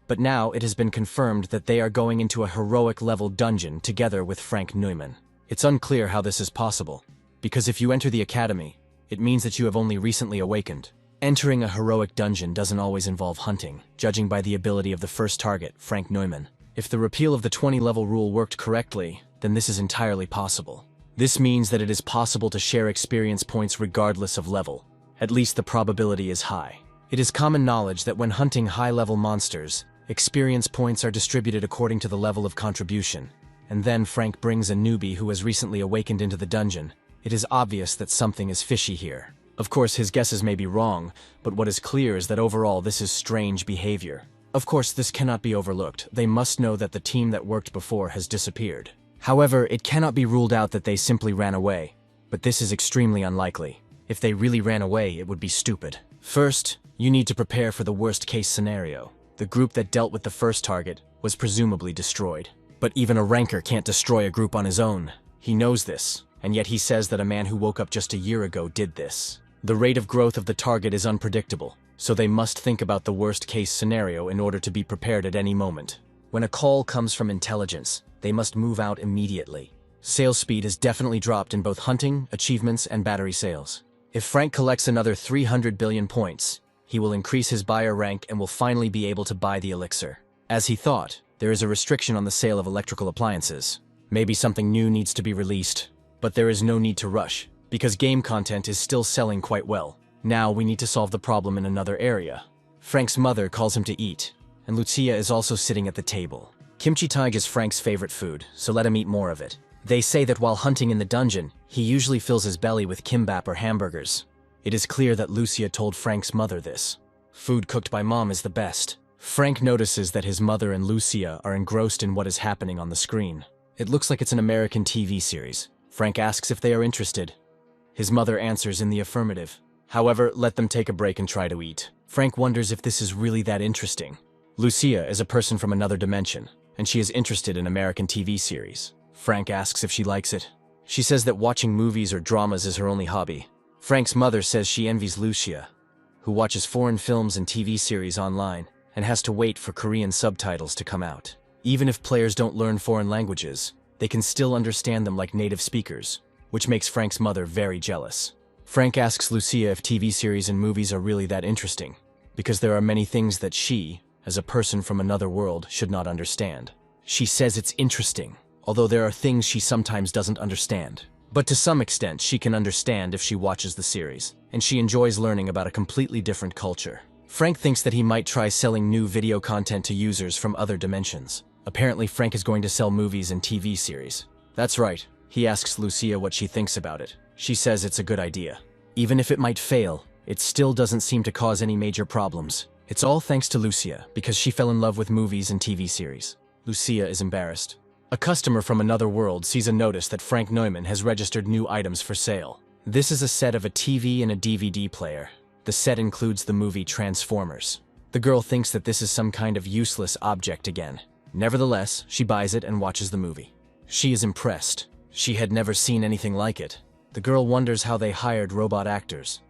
[SPEAKER 1] But now it has been confirmed that they are going into a heroic-level dungeon together with Frank Neumann. It's unclear how this is possible, because if you enter the academy, it means that you have only recently awakened. Entering a heroic dungeon doesn't always involve hunting, judging by the ability of the first target, Frank Neumann. If the repeal of the 20-level rule worked correctly, then this is entirely possible. This means that it is possible to share experience points regardless of level. At least the probability is high. It is common knowledge that when hunting high-level monsters, experience points are distributed according to the level of contribution. And then Frank brings a newbie who has recently awakened into the dungeon. It is obvious that something is fishy here. Of course, his guesses may be wrong, but what is clear is that overall this is strange behavior. Of course, this cannot be overlooked. They must know that the team that worked before has disappeared. However, it cannot be ruled out that they simply ran away, but this is extremely unlikely. If they really ran away, it would be stupid. First, you need to prepare for the worst-case scenario. The group that dealt with the first target was presumably destroyed. But even a ranker can't destroy a group on his own. He knows this, and yet he says that a man who woke up just a year ago did this. The rate of growth of the target is unpredictable, so they must think about the worst-case scenario in order to be prepared at any moment. When a call comes from intelligence, they must move out immediately. Sales speed is definitely dropped in both hunting, achievements, and battery sales. If Frank collects another 300 billion points, he will increase his buyer rank and will finally be able to buy the elixir. As he thought, there is a restriction on the sale of electrical appliances. Maybe something new needs to be released, but there is no need to rush, because game content is still selling quite well. Now we need to solve the problem in another area. Frank's mother calls him to eat, and Lucia is also sitting at the table. Kimchi taig is Frank's favorite food, so let him eat more of it. They say that while hunting in the dungeon, he usually fills his belly with kimbap or hamburgers. It is clear that Lucia told Frank's mother this. Food cooked by mom is the best. Frank notices that his mother and Lucia are engrossed in what is happening on the screen. It looks like it's an American TV series. Frank asks if they are interested. His mother answers in the affirmative. However, let them take a break and try to eat. Frank wonders if this is really that interesting. Lucia is a person from another dimension, and she is interested in American TV series. Frank asks if she likes it. She says that watching movies or dramas is her only hobby. Frank's mother says she envies Lucia, who watches foreign films and TV series online and has to wait for Korean subtitles to come out. Even if players don't learn foreign languages, they can still understand them like native speakers, which makes Frank's mother very jealous. Frank asks Lucia if TV series and movies are really that interesting, because there are many things that she, as a person from another world, should not understand. She says it's interesting, although there are things she sometimes doesn't understand. But to some extent, she can understand if she watches the series, and she enjoys learning about a completely different culture. Frank thinks that he might try selling new video content to users from other dimensions. Apparently, Frank is going to sell movies and TV series. That's right. He asks Lucia what she thinks about it. She says it's a good idea. Even if it might fail, it still doesn't seem to cause any major problems. It's all thanks to Lucia, because she fell in love with movies and TV series. Lucia is embarrassed. A customer from another world sees a notice that Frank Neumann has registered new items for sale. This is a set of a TV and a DVD player. The set includes the movie Transformers. The girl thinks that this is some kind of useless object again. Nevertheless, she buys it and watches the movie. She is impressed. She had never seen anything like it. The girl wonders how they hired robot actors.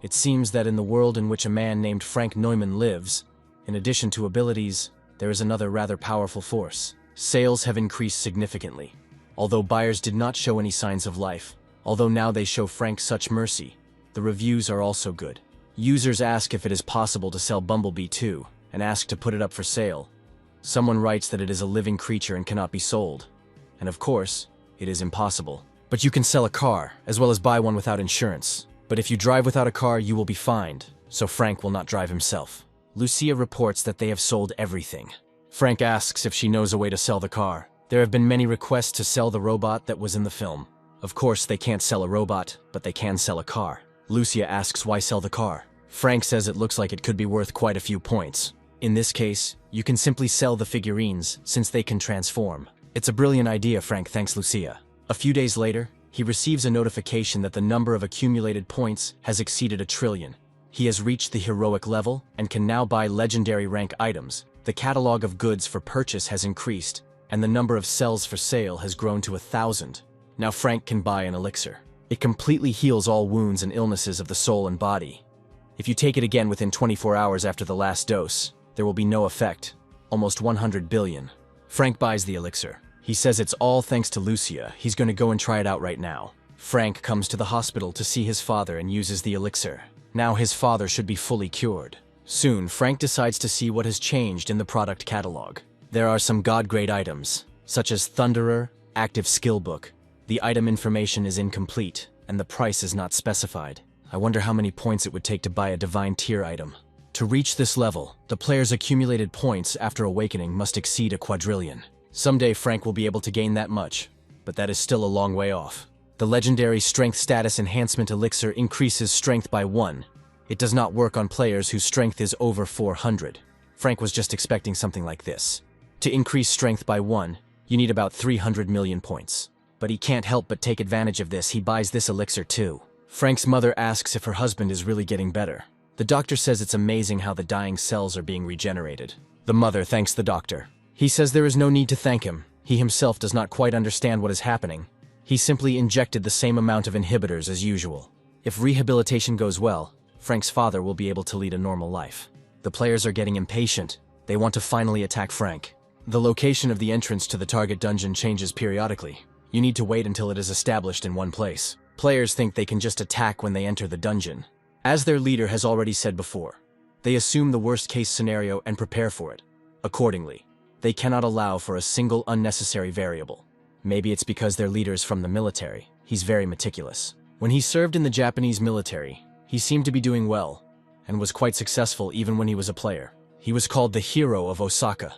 [SPEAKER 1] It seems that in the world in which a man named Frank Neumann lives, in addition to abilities, there is another rather powerful force. Sales have increased significantly, although buyers did not show any signs of life. Although now they show Frank such mercy, the reviews are also good. Users ask if it is possible to sell Bumblebee too, and ask to put it up for sale. Someone writes that it is a living creature and cannot be sold. And of course, it is impossible. But you can sell a car, as well as buy one without insurance. But if you drive without a car, you will be fined, so Frank will not drive himself. Lucia reports that they have sold everything. Frank asks if she knows a way to sell the car. There have been many requests to sell the robot that was in the film. Of course, they can't sell a robot, but they can sell a car. Lucia asks why sell the car. Frank says it looks like it could be worth quite a few points. In this case, you can simply sell the figurines since they can transform. It's a brilliant idea, Frank thanks Lucia. A few days later, he receives a notification that the number of accumulated points has exceeded 1 trillion. He has reached the heroic level and can now buy legendary rank items. The catalog of goods for purchase has increased, and the number of cells for sale has grown to 1,000. Now Frank can buy an elixir. It completely heals all wounds and illnesses of the soul and body. If you take it again within 24 hours after the last dose, there will be no effect. Almost 100 billion. Frank buys the elixir. He says it's all thanks to Lucia. He's going to go and try it out right now. Frank comes to the hospital to see his father and uses the elixir. Now his father should be fully cured. Soon, Frank decides to see what has changed in the product catalog. There are some god-grade items, such as Thunderer, Active Skill Book. The item information is incomplete, and the price is not specified. I wonder how many points it would take to buy a divine tier item. To reach this level, the player's accumulated points after awakening must exceed 1 quadrillion. Someday Frank will be able to gain that much, but that is still a long way off. The legendary Strength Status Enhancement Elixir increases strength by 1. It does not work on players whose strength is over 400. Frank was just expecting something like this. To increase strength by 1, you need about 300 million points. But he can't help but take advantage of this. He buys this elixir too. Frank's mother asks if her husband is really getting better. The doctor says it's amazing how the dying cells are being regenerated. The mother thanks the doctor. He says there is no need to thank him. He himself does not quite understand what is happening. He simply injected the same amount of inhibitors as usual. If rehabilitation goes well, Frank's father will be able to lead a normal life. The players are getting impatient. They want to finally attack Frank. The location of the entrance to the target dungeon changes periodically. You need to wait until it is established in one place. Players think they can just attack when they enter the dungeon. As their leader has already said before, they assume the worst-case scenario and prepare for it. Accordingly, they cannot allow for a single unnecessary variable. Maybe it's because their leader is from the military. He's very meticulous. When he served in the Japanese military, he seemed to be doing well, and was quite successful even when he was a player. He was called the hero of Osaka.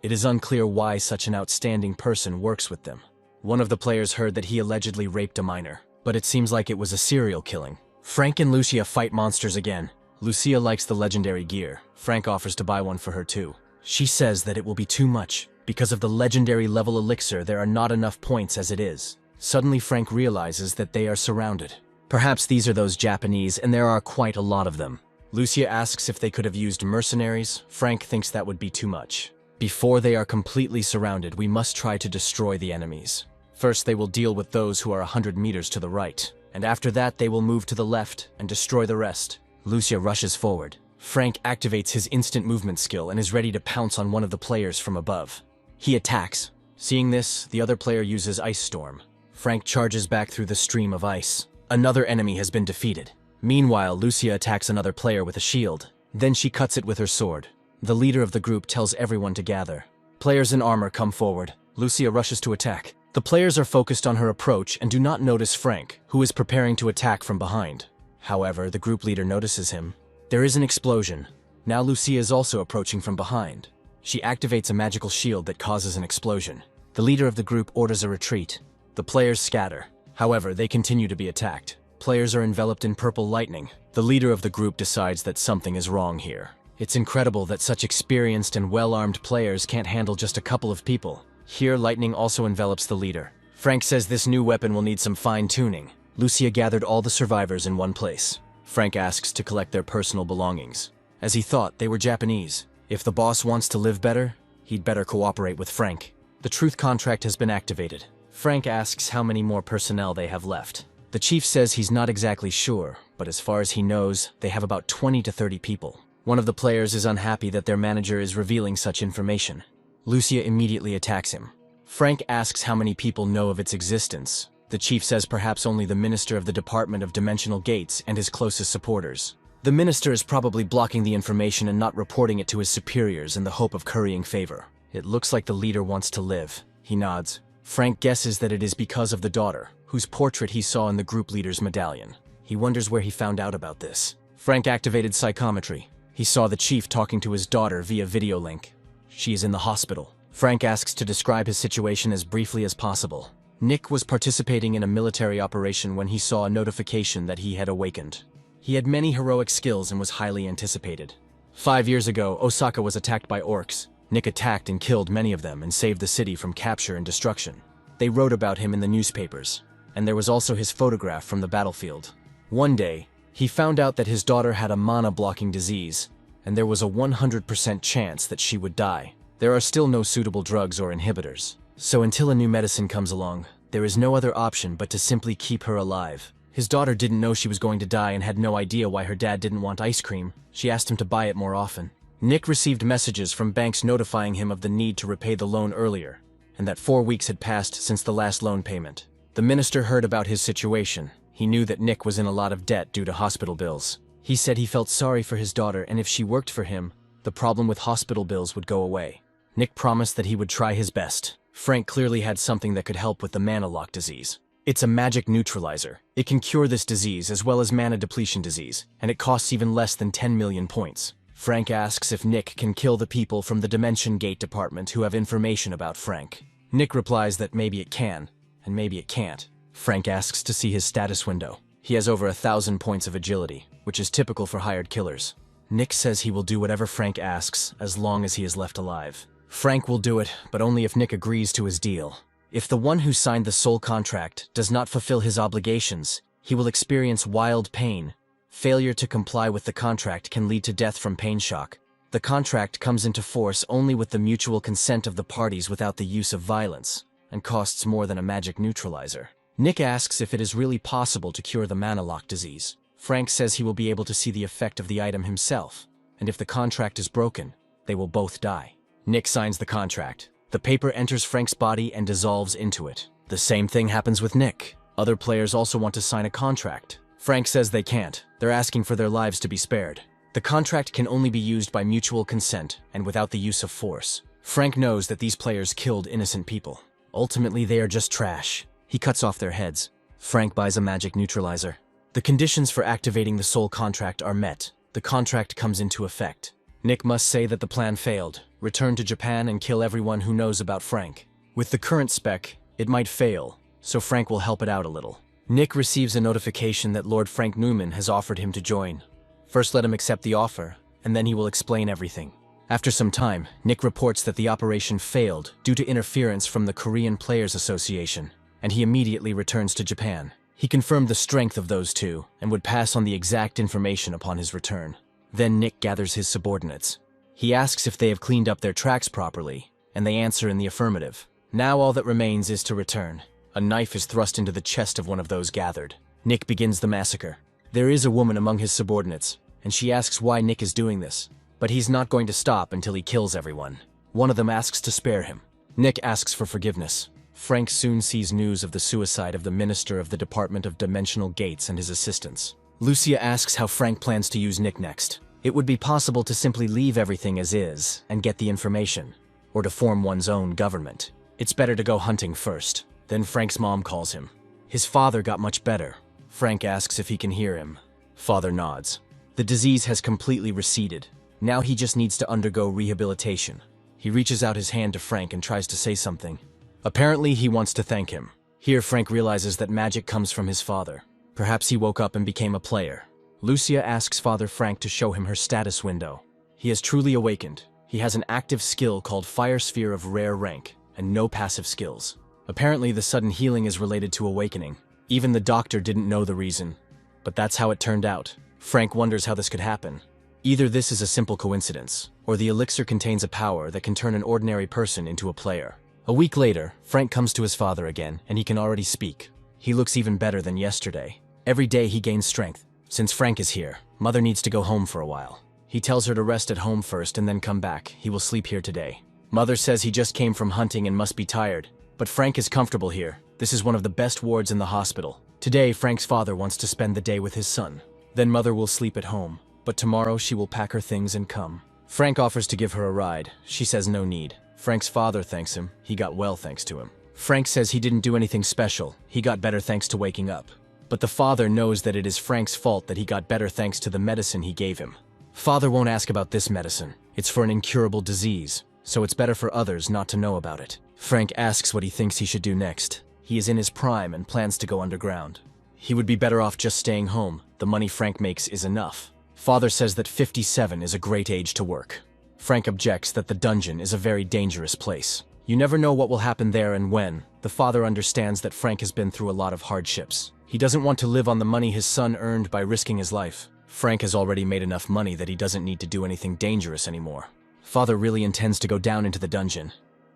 [SPEAKER 1] It is unclear why such an outstanding person works with them. One of the players heard that he allegedly raped a minor, but it seems like it was a serial killing. Frank and Lucia fight monsters again. Lucia likes the legendary gear. Frank offers to buy one for her too. She says that it will be too much. Because of the legendary level elixir, there are not enough points as it is. Suddenly Frank realizes that they are surrounded. Perhaps these are those Japanese, and there are quite a lot of them. Lucia asks if they could have used mercenaries. Frank thinks that would be too much. Before they are completely surrounded, we must try to destroy the enemies. First, they will deal with those who are 100 meters to the right, and after that they will move to the left and destroy the rest. Lucia rushes forward. Frank activates his instant movement skill and is ready to pounce on one of the players from above. He attacks. Seeing this, the other player uses Ice Storm. Frank charges back through the stream of ice. Another enemy has been defeated. Meanwhile, Lucia attacks another player with a shield. Then she cuts it with her sword. The leader of the group tells everyone to gather. Players in armor come forward. Lucia rushes to attack. The players are focused on her approach and do not notice Frank, who is preparing to attack from behind. However, the group leader notices him. There is an explosion. Now Lucia is also approaching from behind. She activates a magical shield that causes an explosion. The leader of the group orders a retreat. The players scatter. However, they continue to be attacked. Players are enveloped in purple lightning. The leader of the group decides that something is wrong here. It's incredible that such experienced and well-armed players can't handle just a couple of people. Here, lightning also envelops the leader. Frank says this new weapon will need some fine-tuning. Lucia gathered all the survivors in one place. Frank asks to collect their personal belongings. As he thought, they were Japanese. If the boss wants to live better, he'd better cooperate with Frank. The truth contract has been activated. Frank asks how many more personnel they have left. The chief says he's not exactly sure, but as far as he knows, they have about 20 to 30 people. One of the players is unhappy that their manager is revealing such information. Lucia immediately attacks him. Frank asks how many people know of its existence. The chief says perhaps only the minister of the Department of Dimensional Gates and his closest supporters. The minister is probably blocking the information and not reporting it to his superiors in the hope of currying favor. It looks like the leader wants to live. He nods. Frank guesses that it is because of the daughter, whose portrait he saw in the group leader's medallion. He wonders where he found out about this. Frank activated psychometry. He saw the chief talking to his daughter via video link. She is in the hospital. Frank asks to describe his situation as briefly as possible. Nick was participating in a military operation when he saw a notification that he had awakened. He had many heroic skills and was highly anticipated. 5 years ago, Osaka was attacked by orcs. Nick attacked and killed many of them and saved the city from capture and destruction. They wrote about him in the newspapers, and there was also his photograph from the battlefield. One day, he found out that his daughter had a mana-blocking disease, and there was a 100% chance that she would die. There are still no suitable drugs or inhibitors. So until a new medicine comes along, there is no other option but to simply keep her alive. His daughter didn't know she was going to die and had no idea why her dad didn't want ice cream. She asked him to buy it more often. Nick received messages from banks notifying him of the need to repay the loan earlier, and that 4 weeks had passed since the last loan payment. The minister heard about his situation. He knew that Nick was in a lot of debt due to hospital bills. He said he felt sorry for his daughter, and if she worked for him, the problem with hospital bills would go away. Nick promised that he would try his best. Frank clearly had something that could help with the mana lock disease. It's a magic neutralizer. It can cure this disease as well as mana depletion disease, and it costs even less than 10 million points. Frank asks if Nick can kill the people from the Dimension Gate department who have information about Frank. Nick replies that maybe it can, and maybe it can't. Frank asks to see his status window. He has over 1,000 points of agility, which is typical for hired killers. Nick says he will do whatever Frank asks as long as he is left alive. Frank will do it, but only if Nick agrees to his deal. If the one who signed the soul contract does not fulfill his obligations, he will experience wild pain. Failure to comply with the contract can lead to death from pain shock. The contract comes into force only with the mutual consent of the parties without the use of violence, and costs more than a magic neutralizer. Nick asks if it is really possible to cure the mana lock disease. Frank says he will be able to see the effect of the item himself, and if the contract is broken, they will both die. Nick signs the contract. The paper enters Frank's body and dissolves into it. The same thing happens with Nick. Other players also want to sign a contract. Frank says they can't. They're asking for their lives to be spared. The contract can only be used by mutual consent and without the use of force. Frank knows that these players killed innocent people. Ultimately, they are just trash. He cuts off their heads. Frank buys a magic neutralizer. The conditions for activating the soul contract are met. The contract comes into effect. Nick must say that the plan failed, return to Japan and kill everyone who knows about Frank. With the current spec, it might fail, so Frank will help it out a little. Nick receives a notification that Lord Frank Noman has offered him to join. First let him accept the offer, and then he will explain everything. After some time, Nick reports that the operation failed due to interference from the Korean Players Association, and he immediately returns to Japan. He confirmed the strength of those two, and would pass on the exact information upon his return. Then Nick gathers his subordinates. He asks if they have cleaned up their tracks properly, and they answer in the affirmative. Now all that remains is to return. A knife is thrust into the chest of one of those gathered. Nick begins the massacre. There is a woman among his subordinates, and she asks why Nick is doing this. But he's not going to stop until he kills everyone. One of them asks to spare him. Nick asks for forgiveness. Frank soon sees news of the suicide of the Minister of the Department of Dimensional Gates and his assistants. Lucia asks how Frank plans to use Nick next. It would be possible to simply leave everything as is and get the information, or to form one's own government. It's better to go hunting first. Then Frank's mom calls him. His father got much better. Frank asks if he can hear him. Father nods. The disease has completely receded. Now he just needs to undergo rehabilitation. He reaches out his hand to Frank and tries to say something. Apparently, he wants to thank him. Here, Frank realizes that magic comes from his father. Perhaps he woke up and became a player. Lucia asks Father Frank to show him her status window. He has truly awakened. He has an active skill called Fire Sphere of rare rank, and no passive skills. Apparently, the sudden healing is related to awakening. Even the doctor didn't know the reason, but that's how it turned out. Frank wonders how this could happen. Either this is a simple coincidence, or the elixir contains a power that can turn an ordinary person into a player. A week later, Frank comes to his father again, and he can already speak. He looks even better than yesterday. Every day he gains strength. Since Frank is here, Mother needs to go home for a while. He tells her to rest at home first and then come back. He will sleep here today. Mother says he just came from hunting and must be tired. But Frank is comfortable here. This is one of the best wards in the hospital. Today, Frank's father wants to spend the day with his son. Then Mother will sleep at home. But tomorrow she will pack her things and come. Frank offers to give her a ride. She says no need. Frank's father thanks him. He got well thanks to him. Frank says he didn't do anything special. He got better thanks to waking up. But the father knows that it is Frank's fault that he got better thanks to the medicine he gave him. Father won't ask about this medicine. It's for an incurable disease, so it's better for others not to know about it. Frank asks what he thinks he should do next. He is in his prime and plans to go underground. He would be better off just staying home. The money Frank makes is enough. Father says that 57 is a great age to work. Frank objects that the dungeon is a very dangerous place. You never know what will happen there and when. The father understands that Frank has been through a lot of hardships. He doesn't want to live on the money his son earned by risking his life. Frank has already made enough money that he doesn't need to do anything dangerous anymore. Father really intends to go down into the dungeon.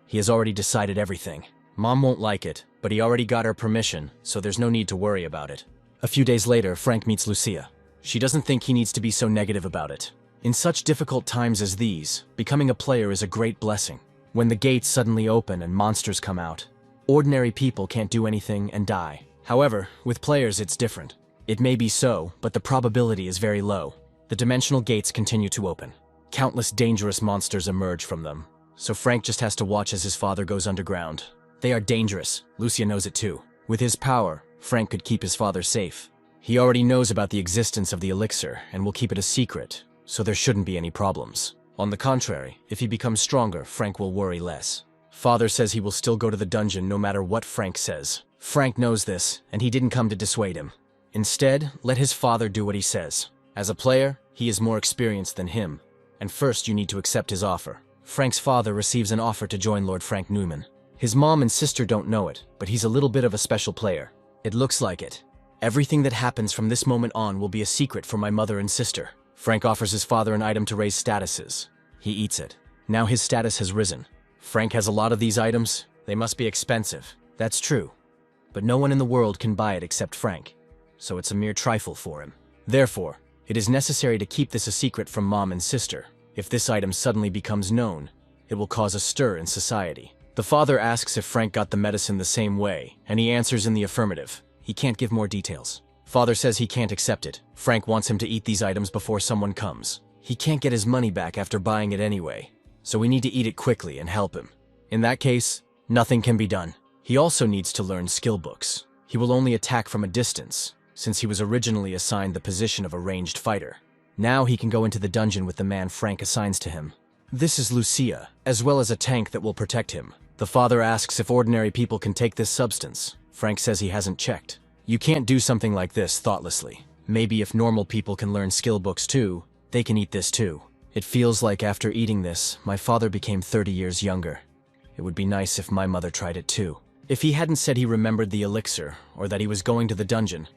[SPEAKER 1] He has already decided everything. Mom won't like it, but he already got her permission, so there's no need to worry about it. A few days later, Frank meets Lucia. She doesn't think he needs to be so negative about it. In such difficult times as these, becoming a player is a great blessing. When the gates suddenly open and monsters come out, ordinary people can't do anything and die. However, with players it's different. It may be so, but the probability is very low. The dimensional gates continue to open. Countless dangerous monsters emerge from them, so Frank just has to watch as his father goes underground. They are dangerous. Lucia knows it too. With his power, Frank could keep his father safe. He already knows about the existence of the elixir and will keep it a secret, so there shouldn't be any problems. On the contrary, if he becomes stronger, Frank will worry less. Father says he will still go to the dungeon no matter what Frank says. Frank knows this, and he didn't come to dissuade him. Instead, let his father do what he says. As a player, he is more experienced than him, and first you need to accept his offer. Frank's father receives an offer to join Lord Frank Noman. His mom and sister don't know it, but he's a little bit of a special player. It looks like it. Everything that happens from this moment on will be a secret for my mother and sister. Frank offers his father an item to raise statuses. He eats it. Now his status has risen. Frank has a lot of these items. They must be expensive. That's true. But no one in the world can buy it except Frank, so it's a mere trifle for him. Therefore, it is necessary to keep this a secret from mom and sister. If this item suddenly becomes known, it will cause a stir in society. The father asks if Frank got the medicine the same way, and he answers in the affirmative. He can't give more details. Father says he can't accept it. Frank wants him to eat these items before someone comes. He can't get his money back after buying it anyway, so we need to eat it quickly and help him. In that case, nothing can be done. He also needs to learn skill books. He will only attack from a distance, since he was originally assigned the position of a ranged fighter. Now he can go into the dungeon with the man Frank assigns to him. This is Lucia, as well as a tank that will protect him. The father asks if ordinary people can take this substance. Frank says he hasn't checked. You can't do something like this thoughtlessly. Maybe if normal people can learn skill books too, they can eat this too. It feels like after eating this, my father became 30 years younger. It would be nice if my mother tried it too. If he hadn't said he remembered the elixir, or that he was going to the dungeon,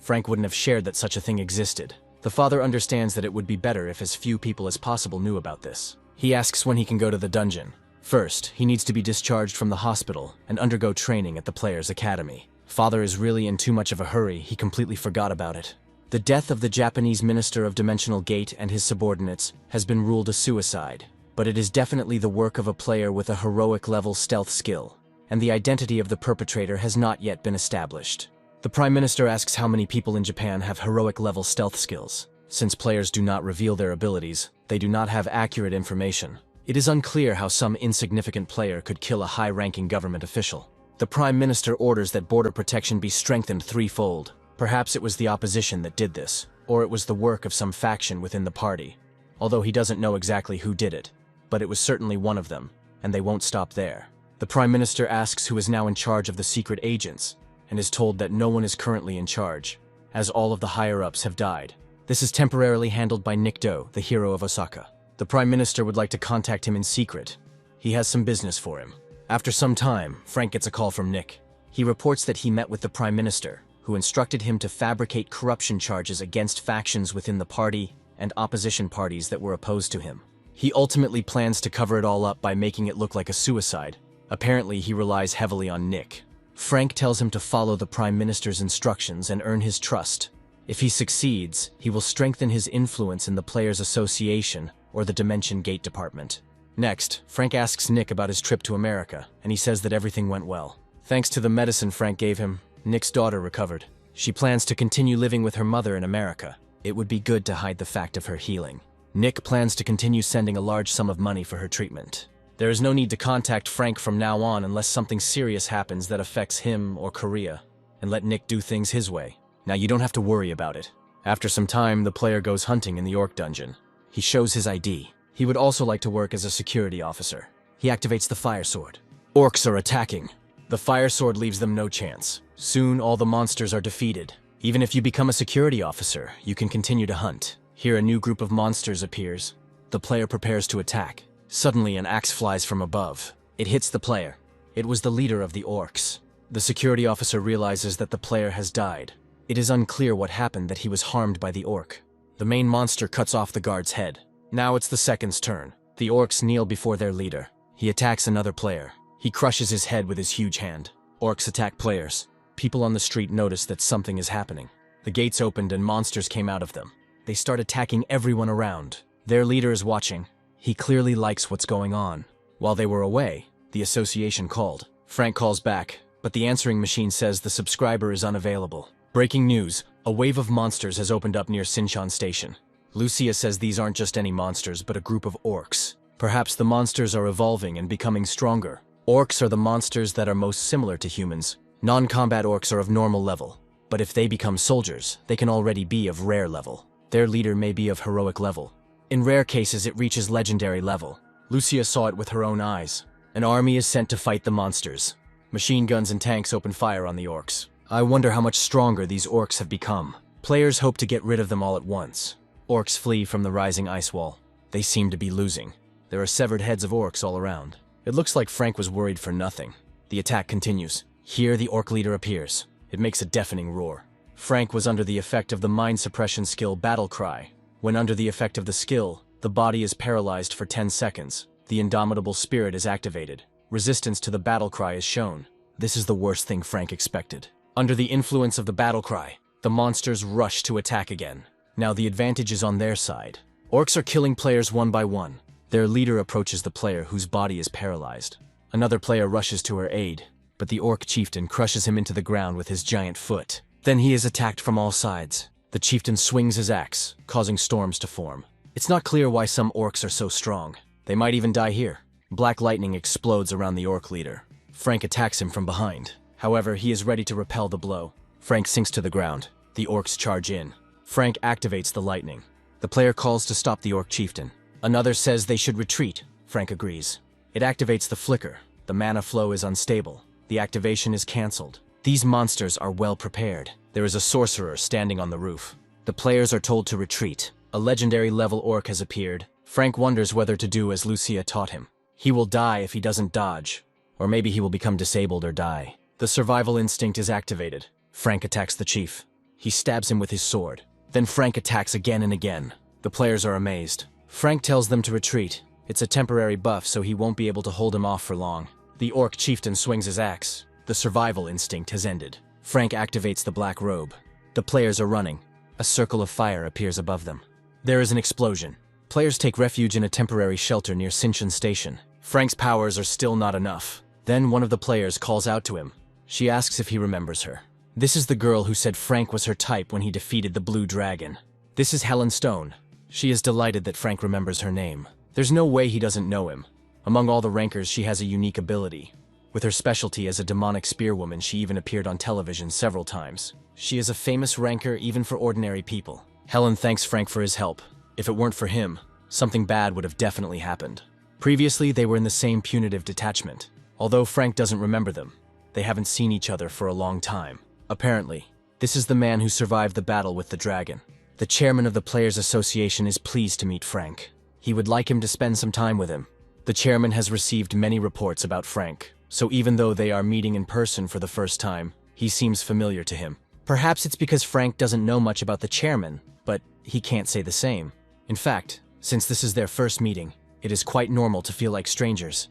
[SPEAKER 1] Frank wouldn't have shared that such a thing existed. The father understands that it would be better if as few people as possible knew about this. He asks when he can go to the dungeon. First, he needs to be discharged from the hospital and undergo training at the Players' Academy. Father is really in too much of a hurry, he completely forgot about it. The death of the Japanese Minister of Dimensional Gate and his subordinates has been ruled a suicide, but it is definitely the work of a player with a heroic-level stealth skill, and the identity of the perpetrator has not yet been established. The Prime Minister asks how many people in Japan have heroic-level stealth skills. Since players do not reveal their abilities, they do not have accurate information. It is unclear how some insignificant player could kill a high-ranking government official. The Prime Minister orders that border protection be strengthened threefold. Perhaps it was the opposition that did this, or it was the work of some faction within the party. Although he doesn't know exactly who did it, but it was certainly one of them, and they won't stop there. The Prime Minister asks who is now in charge of the secret agents, and is told that no one is currently in charge, as all of the higher-ups have died. This is temporarily handled by Nick Do, the hero of Osaka. The Prime Minister would like to contact him in secret. He has some business for him. After some time, Frank gets a call from Nick. He reports that he met with the Prime Minister, who instructed him to fabricate corruption charges against factions within the party and opposition parties that were opposed to him. He ultimately plans to cover it all up by making it look like a suicide. Apparently, he relies heavily on Nick. Frank tells him to follow the Prime Minister's instructions and earn his trust. If he succeeds, he will strengthen his influence in the Players' Association or the Dimension Gate Department. Next, Frank asks Nick about his trip to America, and he says that everything went well. Thanks to the medicine Frank gave him, Nick's daughter recovered. She plans to continue living with her mother in America. It would be good to hide the fact of her healing. Nick plans to continue sending a large sum of money for her treatment. There is no need to contact Frank from now on unless something serious happens that affects him or Korea, and let Nick do things his way. Now you don't have to worry about it. After some time, the player goes hunting in the Orc dungeon. He shows his ID. He would also like to work as a security officer. He activates the fire sword. Orcs are attacking. The fire sword leaves them no chance. Soon, all the monsters are defeated. Even if you become a security officer, you can continue to hunt. Here, a new group of monsters appears. The player prepares to attack. Suddenly, an axe flies from above. It hits the player. It was the leader of the orcs. The security officer realizes that the player has died. It is unclear what happened, that he was harmed by the orc. The main monster cuts off the guard's head. Now it's the second's turn. The orcs kneel before their leader. He attacks another player. He crushes his head with his huge hand. Orcs attack players. People on the street notice that something is happening. The gates opened and monsters came out of them. They start attacking everyone around. Their leader is watching. He clearly likes what's going on. While they were away, the association called. Frank calls back, but the answering machine says the subscriber is unavailable. Breaking news, a wave of monsters has opened up near Sinchan Station. Lucia says these aren't just any monsters, but a group of orcs. Perhaps the monsters are evolving and becoming stronger. Orcs are the monsters that are most similar to humans. Non-combat orcs are of normal level, but if they become soldiers, they can already be of rare level. Their leader may be of heroic level. In rare cases, it reaches legendary level. Lucia saw it with her own eyes. An army is sent to fight the monsters. Machine guns and tanks open fire on the orcs. I wonder how much stronger these orcs have become. Players hope to get rid of them all at once. Orcs flee from the rising ice wall. They seem to be losing. There are severed heads of orcs all around. It looks like Frank was worried for nothing. The attack continues. Here, the orc leader appears. It makes a deafening roar. Frank was under the effect of the mind suppression skill Battle Cry. When under the effect of the skill, the body is paralyzed for 10 seconds. The indomitable spirit is activated. Resistance to the battle cry is shown. This is the worst thing Frank expected. Under the influence of the battle cry, the monsters rush to attack again. Now the advantage is on their side. Orcs are killing players one by one. Their leader approaches the player whose body is paralyzed. Another player rushes to her aid, but the orc chieftain crushes him into the ground with his giant foot. Then he is attacked from all sides. The chieftain swings his axe, causing storms to form. It's not clear why some orcs are so strong. They might even die here. Black lightning explodes around the orc leader. Frank attacks him from behind. However, he is ready to repel the blow. Frank sinks to the ground. The orcs charge in. Frank activates the lightning. The player calls to stop the orc chieftain. Another says they should retreat. Frank agrees. It activates the flicker. The mana flow is unstable. The activation is cancelled. These monsters are well prepared. There is a sorcerer standing on the roof. The players are told to retreat. A legendary level orc has appeared. Frank wonders whether to do as Lucia taught him. He will die if he doesn't dodge. Or maybe he will become disabled or die. The survival instinct is activated. Frank attacks the chief. He stabs him with his sword. Then Frank attacks again and again. The players are amazed. Frank tells them to retreat. It's a temporary buff, so he won't be able to hold him off for long. The orc chieftain swings his axe. The survival instinct has ended. Frank activates the black robe. The players are running. A circle of fire appears above them. There is an explosion. Players take refuge in a temporary shelter near Sinchan Station. Frank's powers are still not enough. Then one of the players calls out to him. She asks if he remembers her. This is the girl who said Frank was her type when he defeated the Blue Dragon. This is Helen Stone. She is delighted that Frank remembers her name. There's no way he doesn't know him. Among all the rankers, she has a unique ability. With her specialty as a demonic spearwoman, she even appeared on television several times. She is a famous ranker even for ordinary people. Helen thanks Frank for his help. If it weren't for him, something bad would have definitely happened. Previously, they were in the same punitive detachment. Although Frank doesn't remember them, they haven't seen each other for a long time. Apparently, this is the man who survived the battle with the dragon. The chairman of the Players Association is pleased to meet Frank. He would like him to spend some time with him. The chairman has received many reports about Frank, so even though they are meeting in person for the first time, he seems familiar to him. Perhaps it's because Frank doesn't know much about the chairman, but he can't say the same. In fact, since this is their first meeting, it is quite normal to feel like strangers.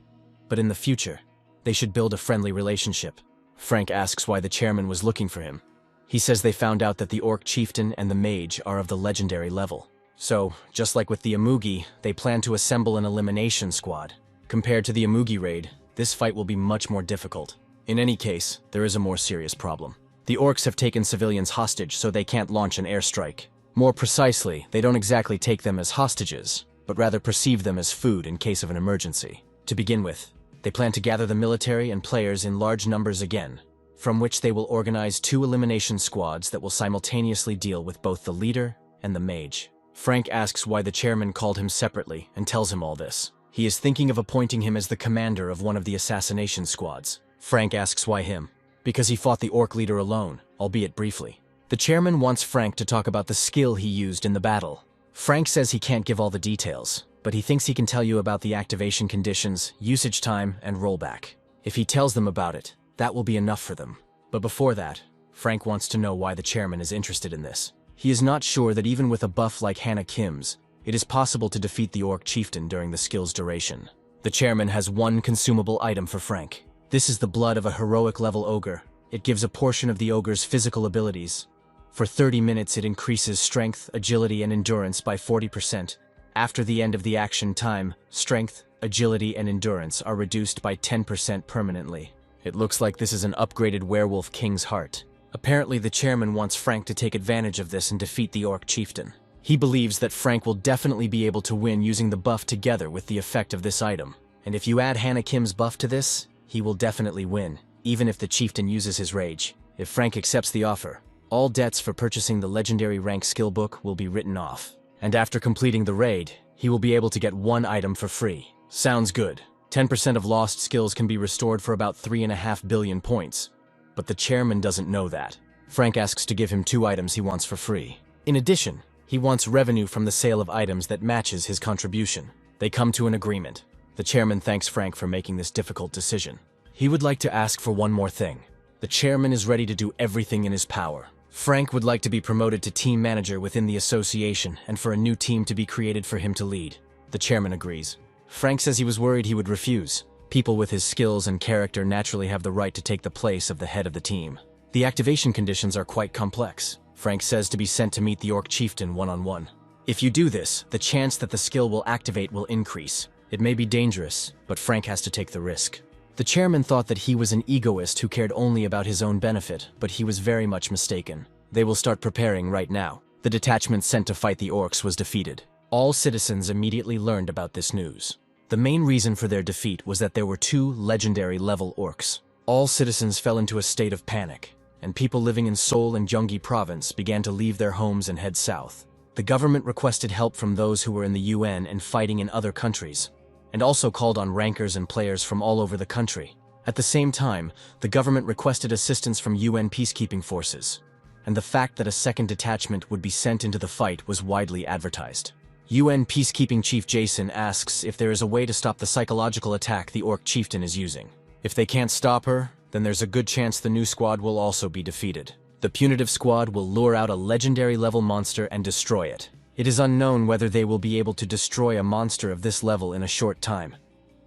[SPEAKER 1] But in the future, they should build a friendly relationship. Frank asks why the chairman was looking for him. He says they found out that the orc chieftain and the mage are of the legendary level. So, just like with the Amugi, they plan to assemble an elimination squad. Compared to the Amugi raid, this fight will be much more difficult. In any case, there is a more serious problem. The orcs have taken civilians hostage, so they can't launch an airstrike. More precisely, they don't exactly take them as hostages, but rather perceive them as food in case of an emergency. To begin with, they plan to gather the military and players in large numbers again, from which they will organize 2 elimination squads that will simultaneously deal with both the leader and the mage. Frank asks why the chairman called him separately and tells him all this. He is thinking of appointing him as the commander of one of the assassination squads. Frank asks why him. Because he fought the orc leader alone, albeit briefly. The chairman wants Frank to talk about the skill he used in the battle. Frank says he can't give all the details, but he thinks he can tell you about the activation conditions, usage time, and rollback. If he tells them about it, that will be enough for them. But before that, Frank wants to know why the chairman is interested in this. He is not sure that even with a buff like Hannah Kim's, it is possible to defeat the orc chieftain during the skill's duration. The chairman has one consumable item for Frank. This is the blood of a heroic level ogre. It gives a portion of the ogre's physical abilities. For 30 minutes it increases strength, agility, and endurance by 40%. After the end of the action time, strength, agility, and endurance are reduced by 10% permanently. It looks like this is an upgraded werewolf king's heart. Apparently the chairman wants Frank to take advantage of this and defeat the orc chieftain. He believes that Frank will definitely be able to win using the buff together with the effect of this item. And if you add Hannah Kim's buff to this, he will definitely win, even if the chieftain uses his rage. If Frank accepts the offer, all debts for purchasing the legendary rank skill book will be written off. And after completing the raid, he will be able to get one item for free. Sounds good. 10% of lost skills can be restored for about 3.5 billion points. But the chairman doesn't know that. Frank asks to give him 2 items he wants for free. In addition, he wants revenue from the sale of items that matches his contribution. They come to an agreement. The chairman thanks Frank for making this difficult decision. He would like to ask for one more thing. The chairman is ready to do everything in his power. Frank would like to be promoted to team manager within the association and for a new team to be created for him to lead. The chairman agrees. Frank says he was worried he would refuse. People with his skills and character naturally have the right to take the place of the head of the team. The activation conditions are quite complex. Frank says to be sent to meet the orc chieftain one-on-one. If you do this, the chance that the skill will activate will increase. It may be dangerous, but Frank has to take the risk. The chairman thought that he was an egoist who cared only about his own benefit, but he was very much mistaken. They will start preparing right now. The detachment sent to fight the orcs was defeated. All citizens immediately learned about this news. The main reason for their defeat was that there were 2 legendary level orcs. All citizens fell into a state of panic, and people living in Seoul and Gyeonggi province began to leave their homes and head south. The government requested help from those who were in the UN and fighting in other countries, and also called on rankers and players from all over the country. At the same time, the government requested assistance from UN peacekeeping forces, and the fact that a second detachment would be sent into the fight was widely advertised. UN peacekeeping chief Jason asks if there is a way to stop the psychological attack the orc chieftain is using. If they can't stop her, then there's a good chance the new squad will also be defeated. The punitive squad will lure out a legendary level monster and destroy it. It is unknown whether they will be able to destroy a monster of this level in a short time.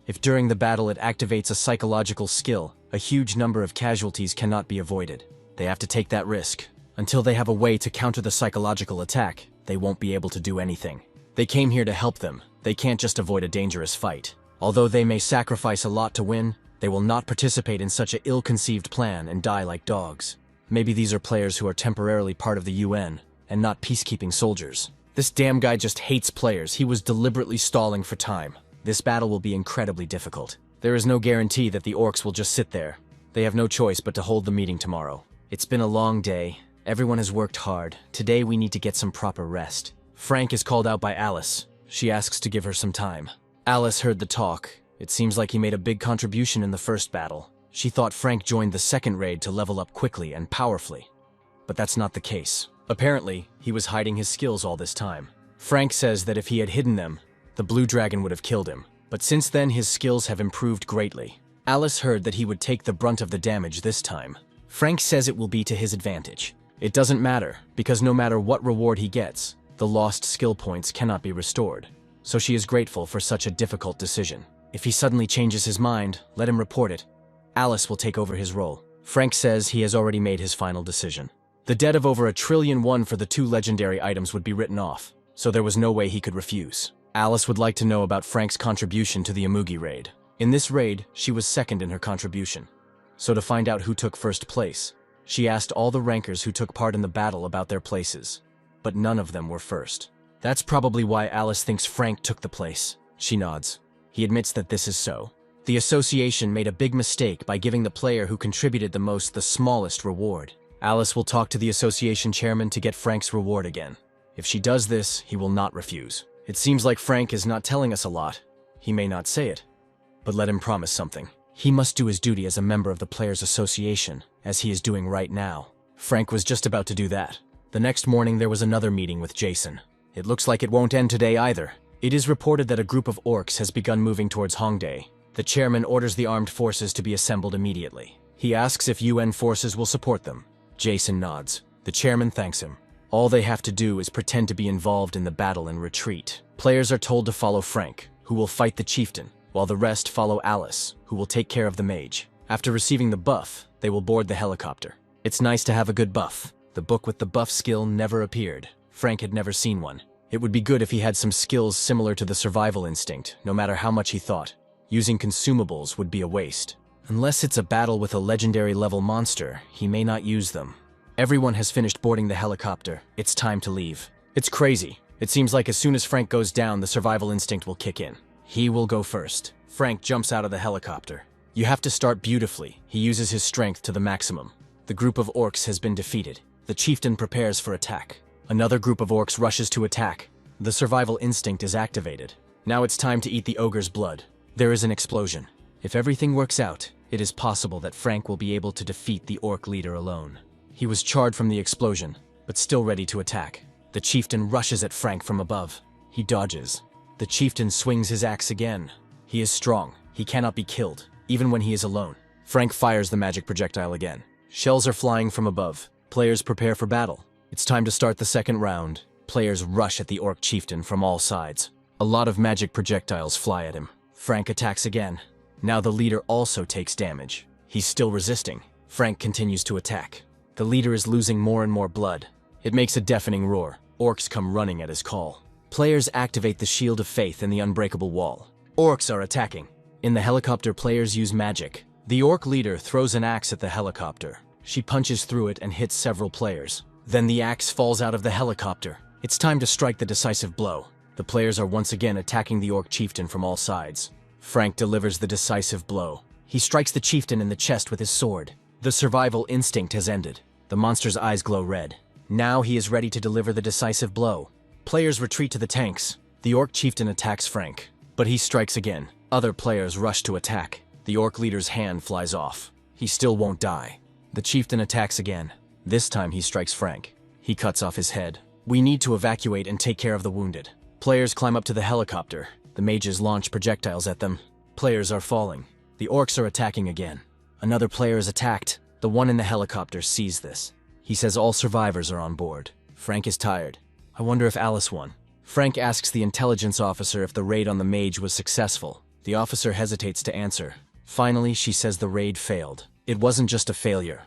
[SPEAKER 1] If during the battle it activates a psychological skill, a huge number of casualties cannot be avoided. They have to take that risk. Until they have a way to counter the psychological attack, they won't be able to do anything. They came here to help them. They can't just avoid a dangerous fight. Although they may sacrifice a lot to win, they will not participate in such an ill-conceived plan and die like dogs. Maybe these are players who are temporarily part of the UN, and not peacekeeping soldiers. This damn guy just hates players. He was deliberately stalling for time. This battle will be incredibly difficult. There is no guarantee that the orcs will just sit there. They have no choice but to hold the meeting tomorrow. It's been a long day. Everyone has worked hard. Today we need to get some proper rest. Frank is called out by Alice. She asks to give her some time. Alice heard the talk. It seems like he made a big contribution in the first battle. She thought Frank joined the second raid to level up quickly and powerfully. But that's not the case. Apparently, he was hiding his skills all this time. Frank says that if he had hidden them, the blue dragon would have killed him. But since then, his skills have improved greatly. Alice heard that he would take the brunt of the damage this time. Frank says it will be to his advantage. It doesn't matter, because no matter what reward he gets, the lost skill points cannot be restored. So she is grateful for such a difficult decision. If he suddenly changes his mind, let him report it. Alice will take over his role. Frank says he has already made his final decision. The debt of over 1 trillion won for the 2 legendary items would be written off, so there was no way he could refuse. Alice would like to know about Frank's contribution to the Amugi raid. In this raid, she was second in her contribution. So to find out who took first place, she asked all the rankers who took part in the battle about their places, but none of them were first. That's probably why Alice thinks Frank took the place. She nods. He admits that this is so. The association made a big mistake by giving the player who contributed the most the smallest reward. Alice will talk to the association chairman to get Frank's reward again. If she does this, he will not refuse. It seems like Frank is not telling us a lot. He may not say it, but let him promise something. He must do his duty as a member of the Players Association, as he is doing right now. Frank was just about to do that. The next morning there was another meeting with Jason. It looks like it won't end today either. It is reported that a group of orcs has begun moving towards Hongdae. The chairman orders the armed forces to be assembled immediately. He asks if UN forces will support them. Jason nods. The chairman thanks him. All they have to do is pretend to be involved in the battle and retreat. Players are told to follow Frank, who will fight the chieftain, while the rest follow Alice, who will take care of the mage. After receiving the buff, they will board the helicopter. It's nice to have a good buff. The book with the buff skill never appeared. Frank had never seen one. It would be good if he had some skills similar to the survival instinct, no matter how much he thought. Using consumables would be a waste. Unless it's a battle with a legendary level monster, he may not use them. Everyone has finished boarding the helicopter. It's time to leave. It's crazy. It seems like as soon as Frank goes down, the survival instinct will kick in. He will go first. Frank jumps out of the helicopter. You have to start beautifully. He uses his strength to the maximum. The group of orcs has been defeated. The chieftain prepares for attack. Another group of orcs rushes to attack. The survival instinct is activated. Now it's time to eat the ogre's blood. There is an explosion. If everything works out, it is possible that Frank will be able to defeat the orc leader alone. He was charred from the explosion, but still ready to attack. The chieftain rushes at Frank from above. He dodges. The chieftain swings his axe again. He is strong. He cannot be killed, even when he is alone. Frank fires the magic projectile again. Shells are flying from above. Players prepare for battle. It's time to start the second round. Players rush at the orc chieftain from all sides. A lot of magic projectiles fly at him. Frank attacks again. Now the leader also takes damage. He's still resisting. Frank continues to attack. The leader is losing more and more blood. It makes a deafening roar. Orcs come running at his call. Players activate the Shield of Faith and the Unbreakable Wall. Orcs are attacking. In the helicopter, players use magic. The orc leader throws an axe at the helicopter. She punches through it and hits several players. Then the axe falls out of the helicopter. It's time to strike the decisive blow. The players are once again attacking the orc chieftain from all sides. Frank delivers the decisive blow. He strikes the chieftain in the chest with his sword. The survival instinct has ended. The monster's eyes glow red. Now he is ready to deliver the decisive blow. Players retreat to the tanks. The orc chieftain attacks Frank, but he strikes again. Other players rush to attack. The orc leader's hand flies off. He still won't die. The chieftain attacks again. This time he strikes Frank. He cuts off his head. We need to evacuate and take care of the wounded. Players climb up to the helicopter. The mages launch projectiles at them. Players are falling. The orcs are attacking again. Another player is attacked. The one in the helicopter sees this. He says all survivors are on board. Frank is tired. I wonder if Alice won. Frank asks the intelligence officer if the raid on the mage was successful. The officer hesitates to answer. Finally, she says the raid failed. It wasn't just a failure.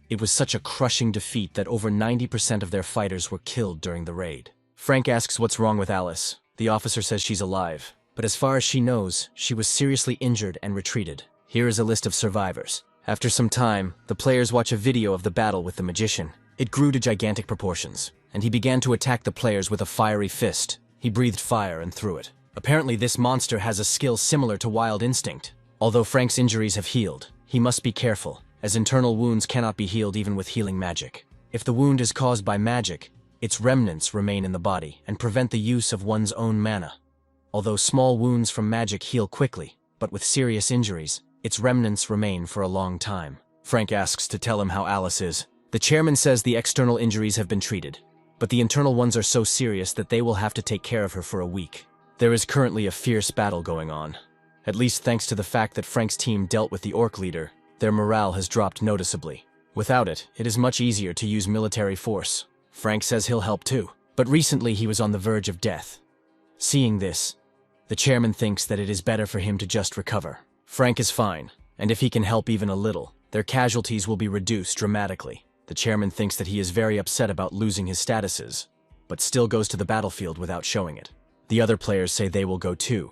[SPEAKER 1] It was such a crushing defeat that over 90% of their fighters were killed during the raid. Frank asks what's wrong with Alice. The officer says she's alive, but as far as she knows, she was seriously injured and retreated. Here is a list of survivors. After some time, the players watch a video of the battle with the magician. It grew to gigantic proportions, and he began to attack the players with a fiery fist. He breathed fire and threw it. Apparently this monster has a skill similar to Wild Instinct. Although Frank's injuries have healed, he must be careful, as internal wounds cannot be healed even with healing magic. If the wound is caused by magic, its remnants remain in the body and prevent the use of one's own mana. Although small wounds from magic heal quickly, but with serious injuries, its remnants remain for a long time. Frank asks to tell him how Alice is. The chairman says the external injuries have been treated, but the internal ones are so serious that they will have to take care of her for a week. There is currently a fierce battle going on. At least thanks to the fact that Frank's team dealt with the orc leader, their morale has dropped noticeably. Without it, it is much easier to use military force. Frank says he'll help too, but recently he was on the verge of death. Seeing this, the chairman thinks that it is better for him to just recover. Frank is fine, and if he can help even a little, their casualties will be reduced dramatically. The chairman thinks that he is very upset about losing his statuses, but still goes to the battlefield without showing it. The other players say they will go too.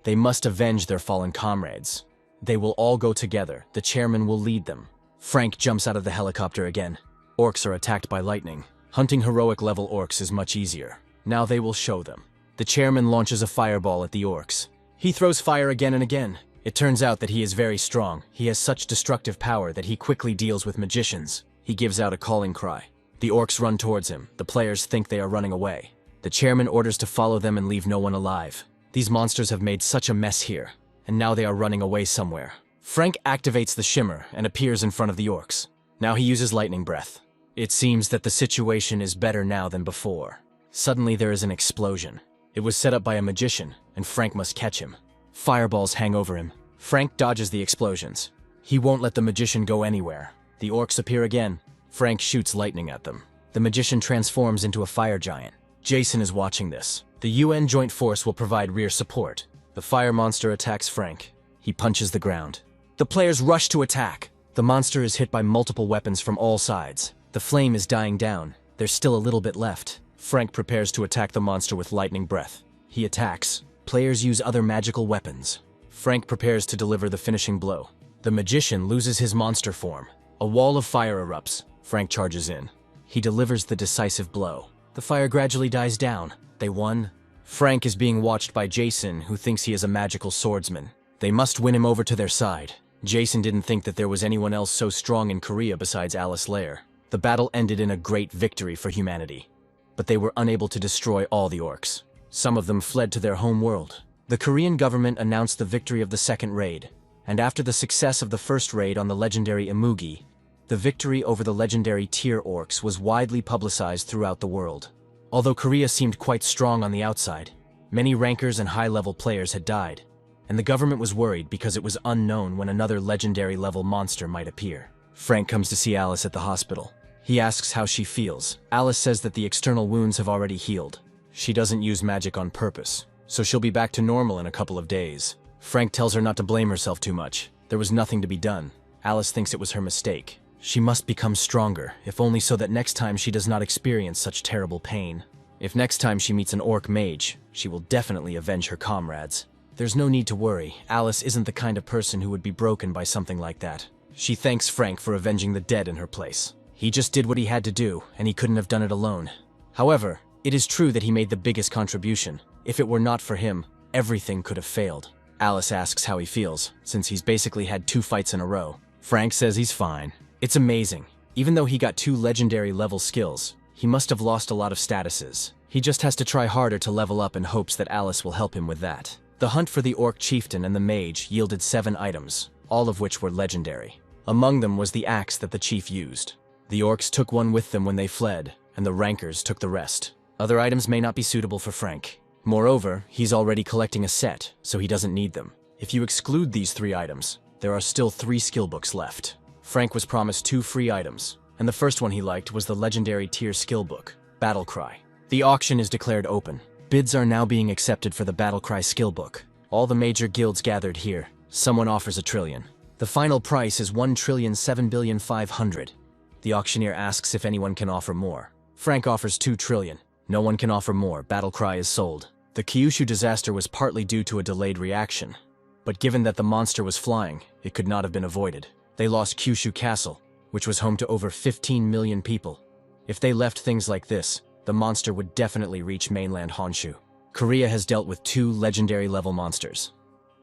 [SPEAKER 1] They must avenge their fallen comrades. They will all go together. The chairman will lead them. Frank jumps out of the helicopter again. Orcs are attacked by lightning. Hunting heroic level orcs is much easier. Now they will show them. The chairman launches a fireball at the orcs. He throws fire again and again. It turns out that he is very strong. He has such destructive power that he quickly deals with magicians. He gives out a calling cry. The orcs run towards him. The players think they are running away. The chairman orders to follow them and leave no one alive. These monsters have made such a mess here, and now they are running away somewhere. Frank activates the shimmer and appears in front of the orcs. Now he uses lightning breath. It seems that the situation is better now than before. Suddenly there is an explosion. It was set up by a magician, and Frank must catch him. Fireballs hang over him. Frank dodges the explosions. He won't let the magician go anywhere. The orcs appear again. Frank shoots lightning at them. The magician transforms into a fire giant. Jason is watching this. The UN Joint Force will provide rear support. The fire monster attacks Frank. He punches the ground. The players rush to attack. The monster is hit by multiple weapons from all sides. The flame is dying down. There's still a little bit left. Frank prepares to attack the monster with lightning breath. He attacks. Players use other magical weapons. Frank prepares to deliver the finishing blow. The magician loses his monster form. A wall of fire erupts. Frank charges in. He delivers the decisive blow. The fire gradually dies down. They won. Frank is being watched by Jason, who thinks he is a magical swordsman. They must win him over to their side. Jason didn't think that there was anyone else so strong in Korea besides Alice Lair. The battle ended in a great victory for humanity. But they were unable to destroy all the orcs. Some of them fled to their home world. The Korean government announced the victory of the second raid, and after the success of the first raid on the legendary Imugi, the victory over the legendary Tier orcs was widely publicized throughout the world. Although Korea seemed quite strong on the outside, many rankers and high-level players had died, and the government was worried because it was unknown when another legendary-level monster might appear. Frank comes to see Alice at the hospital. He asks how she feels. Alice says that the external wounds have already healed. She doesn't use magic on purpose, so she'll be back to normal in a couple of days. Frank tells her not to blame herself too much. There was nothing to be done. Alice thinks it was her mistake. She must become stronger, if only so that next time she does not experience such terrible pain. If next time she meets an orc mage, she will definitely avenge her comrades. There's no need to worry. Alice isn't the kind of person who would be broken by something like that. She thanks Frank for avenging the dead in her place. He just did what he had to do, and he couldn't have done it alone. However, it is true that he made the biggest contribution. If it were not for him, everything could have failed. Alice asks how he feels, since he's basically had 2 fights in a row. Frank says he's fine. It's amazing. Even though he got 2 legendary level skills, he must have lost a lot of statuses. He just has to try harder to level up in hopes that Alice will help him with that. The hunt for the orc chieftain and the mage yielded 7 items, all of which were legendary. Among them was the axe that the chief used. The orcs took one with them when they fled, and the rankers took the rest. Other items may not be suitable for Frank. Moreover, he's already collecting a set, so he doesn't need them. If you exclude these 3 items, there are still 3 skill books left. Frank was promised 2 free items, and the first one he liked was the legendary tier skill book, Battle Cry. The auction is declared open. Bids are now being accepted for the Battle Cry skill book. All the major guilds gathered here. Someone offers 1 trillion. The final price is 1,007,500,000,000. The auctioneer asks if anyone can offer more. Frank offers 2 trillion. No one can offer more. Battle Cry is sold. The Kyushu disaster was partly due to a delayed reaction, but given that the monster was flying, it could not have been avoided. They lost Kyushu Castle, which was home to over 15 million people. If they left things like this, the monster would definitely reach mainland Honshu. Korea has dealt with 2 legendary level monsters.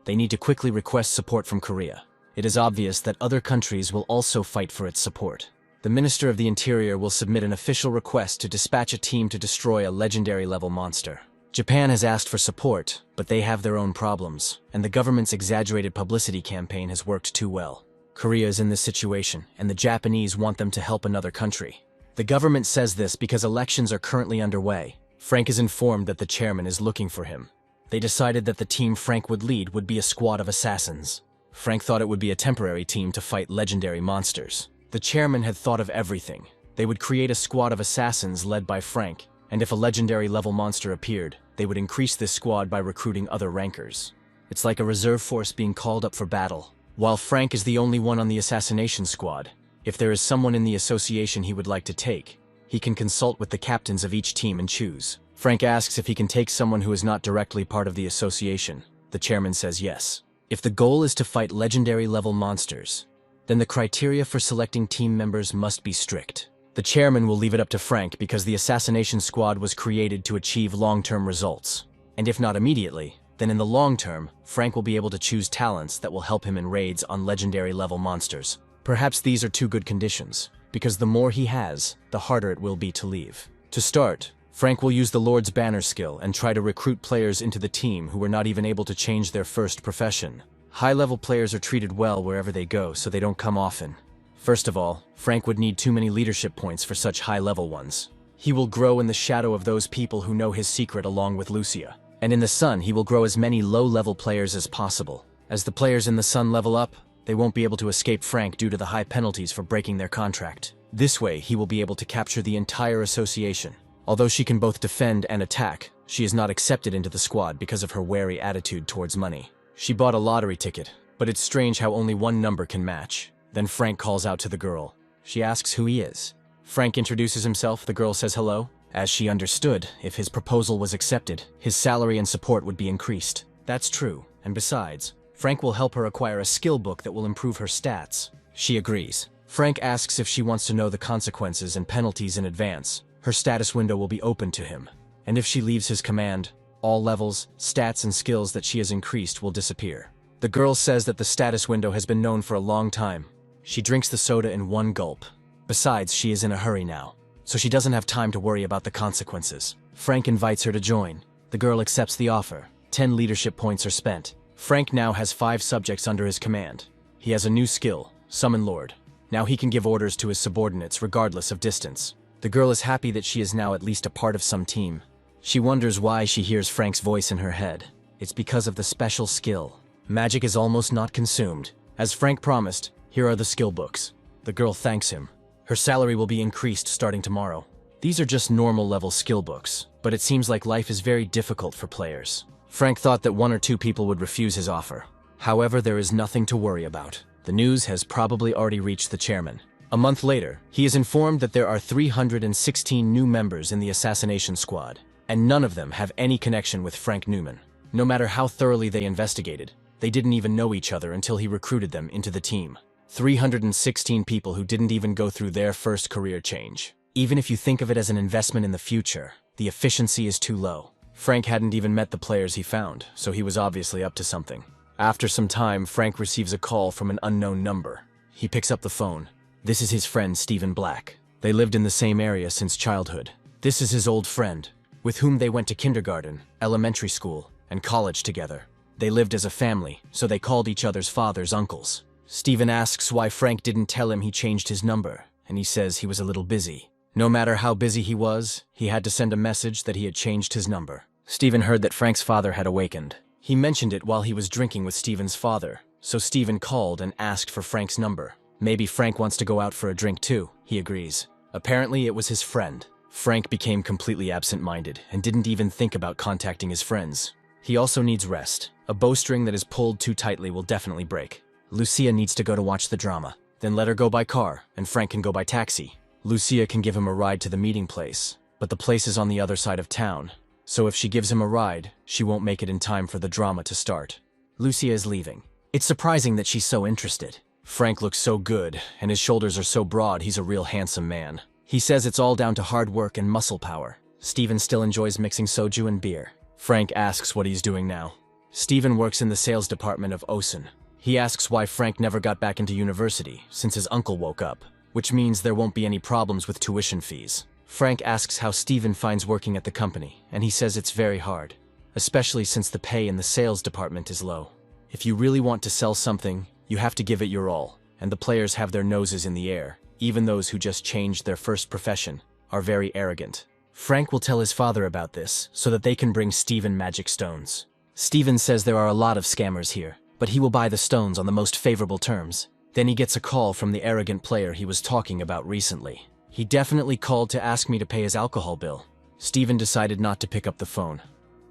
[SPEAKER 1] They need to quickly request support from Korea. It is obvious that other countries will also fight for its support. The Minister of the Interior will submit an official request to dispatch a team to destroy a legendary level monster. Japan has asked for support, but they have their own problems, and the government's exaggerated publicity campaign has worked too well. Korea is in this situation, and the Japanese want them to help another country. The government says this because elections are currently underway. Frank is informed that the chairman is looking for him. They decided that the team Frank would lead would be a squad of assassins. Frank thought it would be a temporary team to fight legendary monsters. The chairman had thought of everything. They would create a squad of assassins led by Frank, and if a legendary level monster appeared, they would increase this squad by recruiting other rankers. It's like a reserve force being called up for battle. While Frank is the only one on the assassination squad, if there is someone in the association he would like to take, he can consult with the captains of each team and choose. Frank asks if he can take someone who is not directly part of the association. The chairman says yes. If the goal is to fight legendary level monsters, then the criteria for selecting team members must be strict. The chairman will leave it up to Frank because the assassination squad was created to achieve long-term results. And if not immediately, then in the long term, Frank will be able to choose talents that will help him in raids on legendary level monsters. Perhaps these are 2 good conditions. because the more he has, the harder it will be to leave. To start, Frank will use the Lord's Banner skill and try to recruit players into the team who were not even able to change their first profession. High-level players are treated well wherever they go, so they don't come often. First of all, Frank would need too many leadership points for such high-level ones. He will grow in the shadow of those people who know his secret along with Lucia. And in the sun, he will grow as many low-level players as possible. As the players in the sun level up, they won't be able to escape Frank due to the high penalties for breaking their contract. This way, he will be able to capture the entire association. Although she can both defend and attack, she is not accepted into the squad because of her wary attitude towards money. She bought a lottery ticket, but it's strange how only one number can match. Then Frank calls out to the girl. She asks who he is. Frank introduces himself, the girl says hello. As she understood, if his proposal was accepted, his salary and support would be increased. That's true, and besides, Frank will help her acquire a skill book that will improve her stats. She agrees. Frank asks if she wants to know the consequences and penalties in advance. Her status window will be open to him, and if she leaves his command, all levels, stats, and skills that she has increased will disappear. The girl says that the status window has been known for a long time. She drinks the soda in one gulp. Besides, she is in a hurry now, so she doesn't have time to worry about the consequences. Frank invites her to join. The girl accepts the offer. 10 leadership points are spent. Frank now has 5 subjects under his command. He has a new skill, Summon Lord. Now he can give orders to his subordinates regardless of distance. The girl is happy that she is now at least a part of some team. She wonders why she hears Frank's voice in her head. It's because of the special skill. Magic is almost not consumed. As Frank promised, here are the skill books. The girl thanks him. Her salary will be increased starting tomorrow. These are just normal level skill books, but it seems like life is very difficult for players. Frank thought that 1 or 2 people would refuse his offer. However, there is nothing to worry about. The news has probably already reached the chairman. A month later, he is informed that there are 316 new members in the assassination squad, and none of them have any connection with Frank Newman. No matter how thoroughly they investigated, they didn't even know each other until he recruited them into the team. 316 people who didn't even go through their first career change. Even if you think of it as an investment in the future, the efficiency is too low. Frank hadn't even met the players he found, so he was obviously up to something. After some time, Frank receives a call from an unknown number. He picks up the phone. This is his friend Stephen Black. They lived in the same area since childhood. This is his old friend, with whom they went to kindergarten, elementary school, and college together. They lived as a family, so they called each other's fathers uncles. Stephen asks why Frank didn't tell him he changed his number, and he says he was a little busy. No matter how busy he was, he had to send a message that he had changed his number. Stephen heard that Frank's father had awakened. He mentioned it while he was drinking with Stephen's father, so Stephen called and asked for Frank's number. Maybe Frank wants to go out for a drink too, he agrees. Apparently it was his friend. Frank became completely absent-minded and didn't even think about contacting his friends. He also needs rest. A bowstring that is pulled too tightly will definitely break. Lucia needs to go to watch the drama. Then let her go by car, and Frank can go by taxi. Lucia can give him a ride to the meeting place, but the place is on the other side of town. So if she gives him a ride, she won't make it in time for the drama to start. Lucia is leaving. It's surprising that she's so interested. Frank looks so good, and his shoulders are so broad he's a real handsome man. He says it's all down to hard work and muscle power. Stephen still enjoys mixing soju and beer. Frank asks what he's doing now. Stephen works in the sales department of Osen. He asks why Frank never got back into university, since his uncle woke up, which means there won't be any problems with tuition fees. Frank asks how Stephen finds working at the company, and he says it's very hard, especially since the pay in the sales department is low. If you really want to sell something, you have to give it your all, and the players have their noses in the air. Even those who just changed their first profession are very arrogant. Frank will tell his father about this, so that they can bring Stephen magic stones. Stephen says there are a lot of scammers here, but he will buy the stones on the most favorable terms. Then he gets a call from the arrogant player he was talking about recently. He definitely called to ask me to pay his alcohol bill. Stephen decided not to pick up the phone,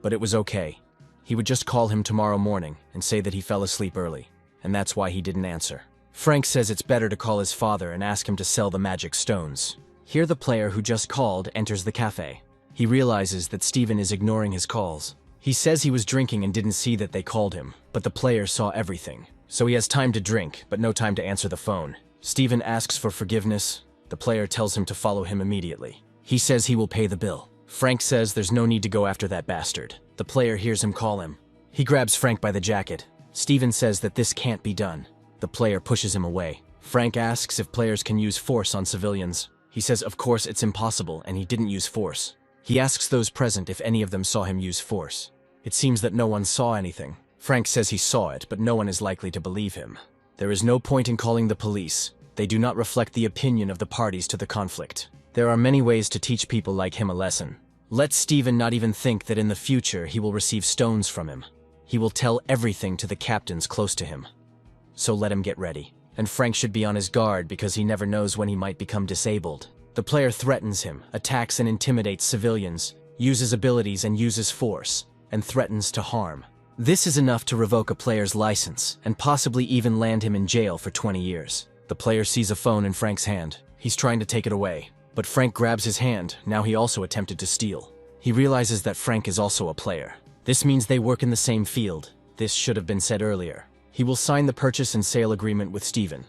[SPEAKER 1] but it was okay. He would just call him tomorrow morning and say that he fell asleep early, and that's why he didn't answer. Frank says it's better to call his father and ask him to sell the magic stones. Here the player who just called enters the cafe. He realizes that Stephen is ignoring his calls. He says he was drinking and didn't see that they called him, but the player saw everything. So he has time to drink, but no time to answer the phone. Stephen asks for forgiveness. The player tells him to follow him immediately. He says he will pay the bill. Frank says there's no need to go after that bastard. The player hears him call him. He grabs Frank by the jacket. Stephen says that this can't be done. The player pushes him away. Frank asks if players can use force on civilians. He says of course it's impossible and he didn't use force. He asks those present if any of them saw him use force. It seems that no one saw anything. Frank says he saw it, but no one is likely to believe him. There is no point in calling the police. They do not reflect the opinion of the parties to the conflict. There are many ways to teach people like him a lesson. Let Steven not even think that in the future he will receive stones from him. He will tell everything to the captains close to him. So let him get ready. And Frank should be on his guard because he never knows when he might become disabled. The player threatens him, attacks and intimidates civilians, uses abilities and uses force, and threatens to harm. This is enough to revoke a player's license, and possibly even land him in jail for 20 years. The player sees a phone in Frank's hand. He's trying to take it away. But Frank grabs his hand. Now he also attempted to steal. He realizes that Frank is also a player. This means they work in the same field. This should have been said earlier. He will sign the purchase and sale agreement with Steven,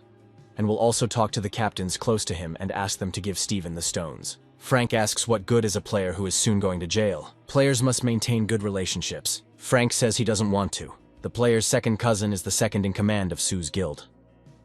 [SPEAKER 1] and will also talk to the captains close to him and ask them to give Steven the stones. Frank asks what good is a player who is soon going to jail. Players must maintain good relationships. Frank says he doesn't want to. The player's second cousin is the second in command of Sue's guild.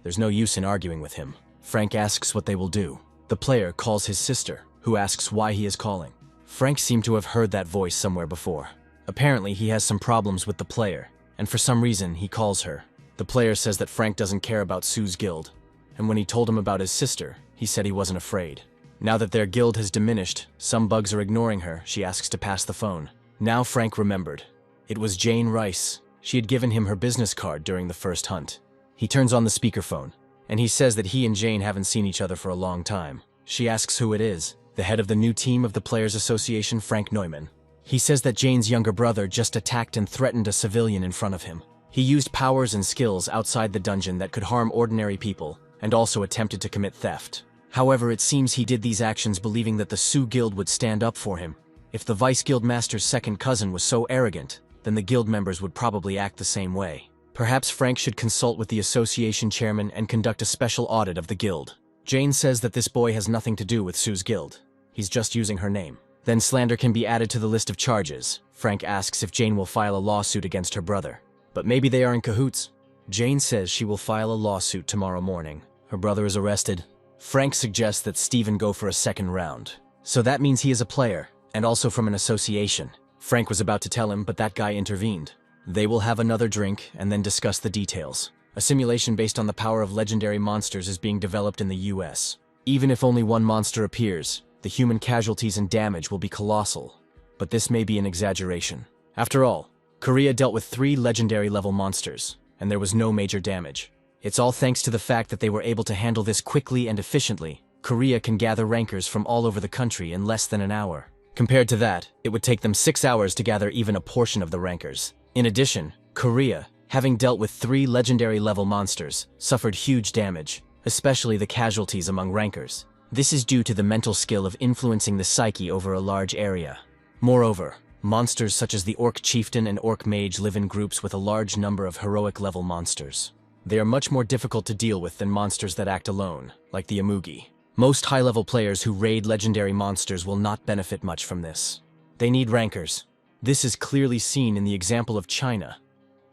[SPEAKER 1] There's no use in arguing with him. Frank asks what they will do. The player calls his sister, who asks why he is calling. Frank seemed to have heard that voice somewhere before. Apparently he has some problems with the player, and for some reason he calls her. The player says that Frank doesn't care about Sue's guild, and when he told him about his sister, he said he wasn't afraid. Now that their guild has diminished, some bugs are ignoring her, she asks to pass the phone. Now Frank remembered. It was Jane Rice. She had given him her business card during the first hunt. He turns on the speakerphone, and he says that he and Jane haven't seen each other for a long time. She asks who it is. The head of the new team of the Players Association, Frank Noman. He says that Jane's younger brother just attacked and threatened a civilian in front of him. He used powers and skills outside the dungeon that could harm ordinary people, and also attempted to commit theft. However, it seems he did these actions believing that the Sioux Guild would stand up for him. If the Vice Guild Master's second cousin was so arrogant, then the guild members would probably act the same way. Perhaps Frank should consult with the association chairman and conduct a special audit of the guild. Jane says that this boy has nothing to do with Sue's guild. He's just using her name. Then slander can be added to the list of charges. Frank asks if Jane will file a lawsuit against her brother. But maybe they are in cahoots. Jane says she will file a lawsuit tomorrow morning. Her brother is arrested. Frank suggests that Steven go for a second round. So that means he is a player, and also from an association. Frank was about to tell him, but that guy intervened. They will have another drink and then discuss the details. A simulation based on the power of legendary monsters is being developed in the US. Even if only one monster appears, the human casualties and damage will be colossal. But this may be an exaggeration. After all, Korea dealt with 3 legendary-level monsters, and there was no major damage. It's all thanks to the fact that they were able to handle this quickly and efficiently. Korea can gather rankers from all over the country in less than an hour. Compared to that, it would take them 6 hours to gather even a portion of the rankers. In addition, Korea, having dealt with 3 legendary-level monsters, suffered huge damage, especially the casualties among rankers. This is due to the mental skill of influencing the psyche over a large area. Moreover, monsters such as the Orc Chieftain and Orc Mage live in groups with a large number of heroic-level monsters. They are much more difficult to deal with than monsters that act alone, like the Amugi. Most high-level players who raid legendary monsters will not benefit much from this. They need rankers. This is clearly seen in the example of China.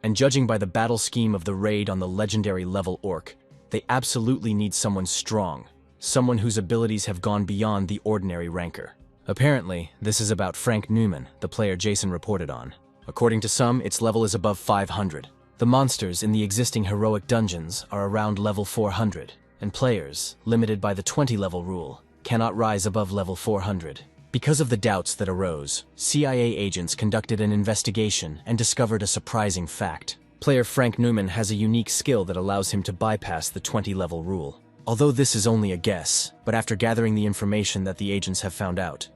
[SPEAKER 1] And judging by the battle scheme of the raid on the legendary-level Orc, they absolutely need someone strong, someone whose abilities have gone beyond the ordinary ranker. Apparently, this is about Frank Noman, the player Jason reported on. According to some, its level is above 500. The monsters in the existing heroic dungeons are around level 400, and players, limited by the 20-level rule, cannot rise above level 400. Because of the doubts that arose, CIA agents conducted an investigation and discovered a surprising fact. Player Frank Noman has a unique skill that allows him to bypass the 20-level rule. Although this is only a guess, but after gathering the information that the agents have found out,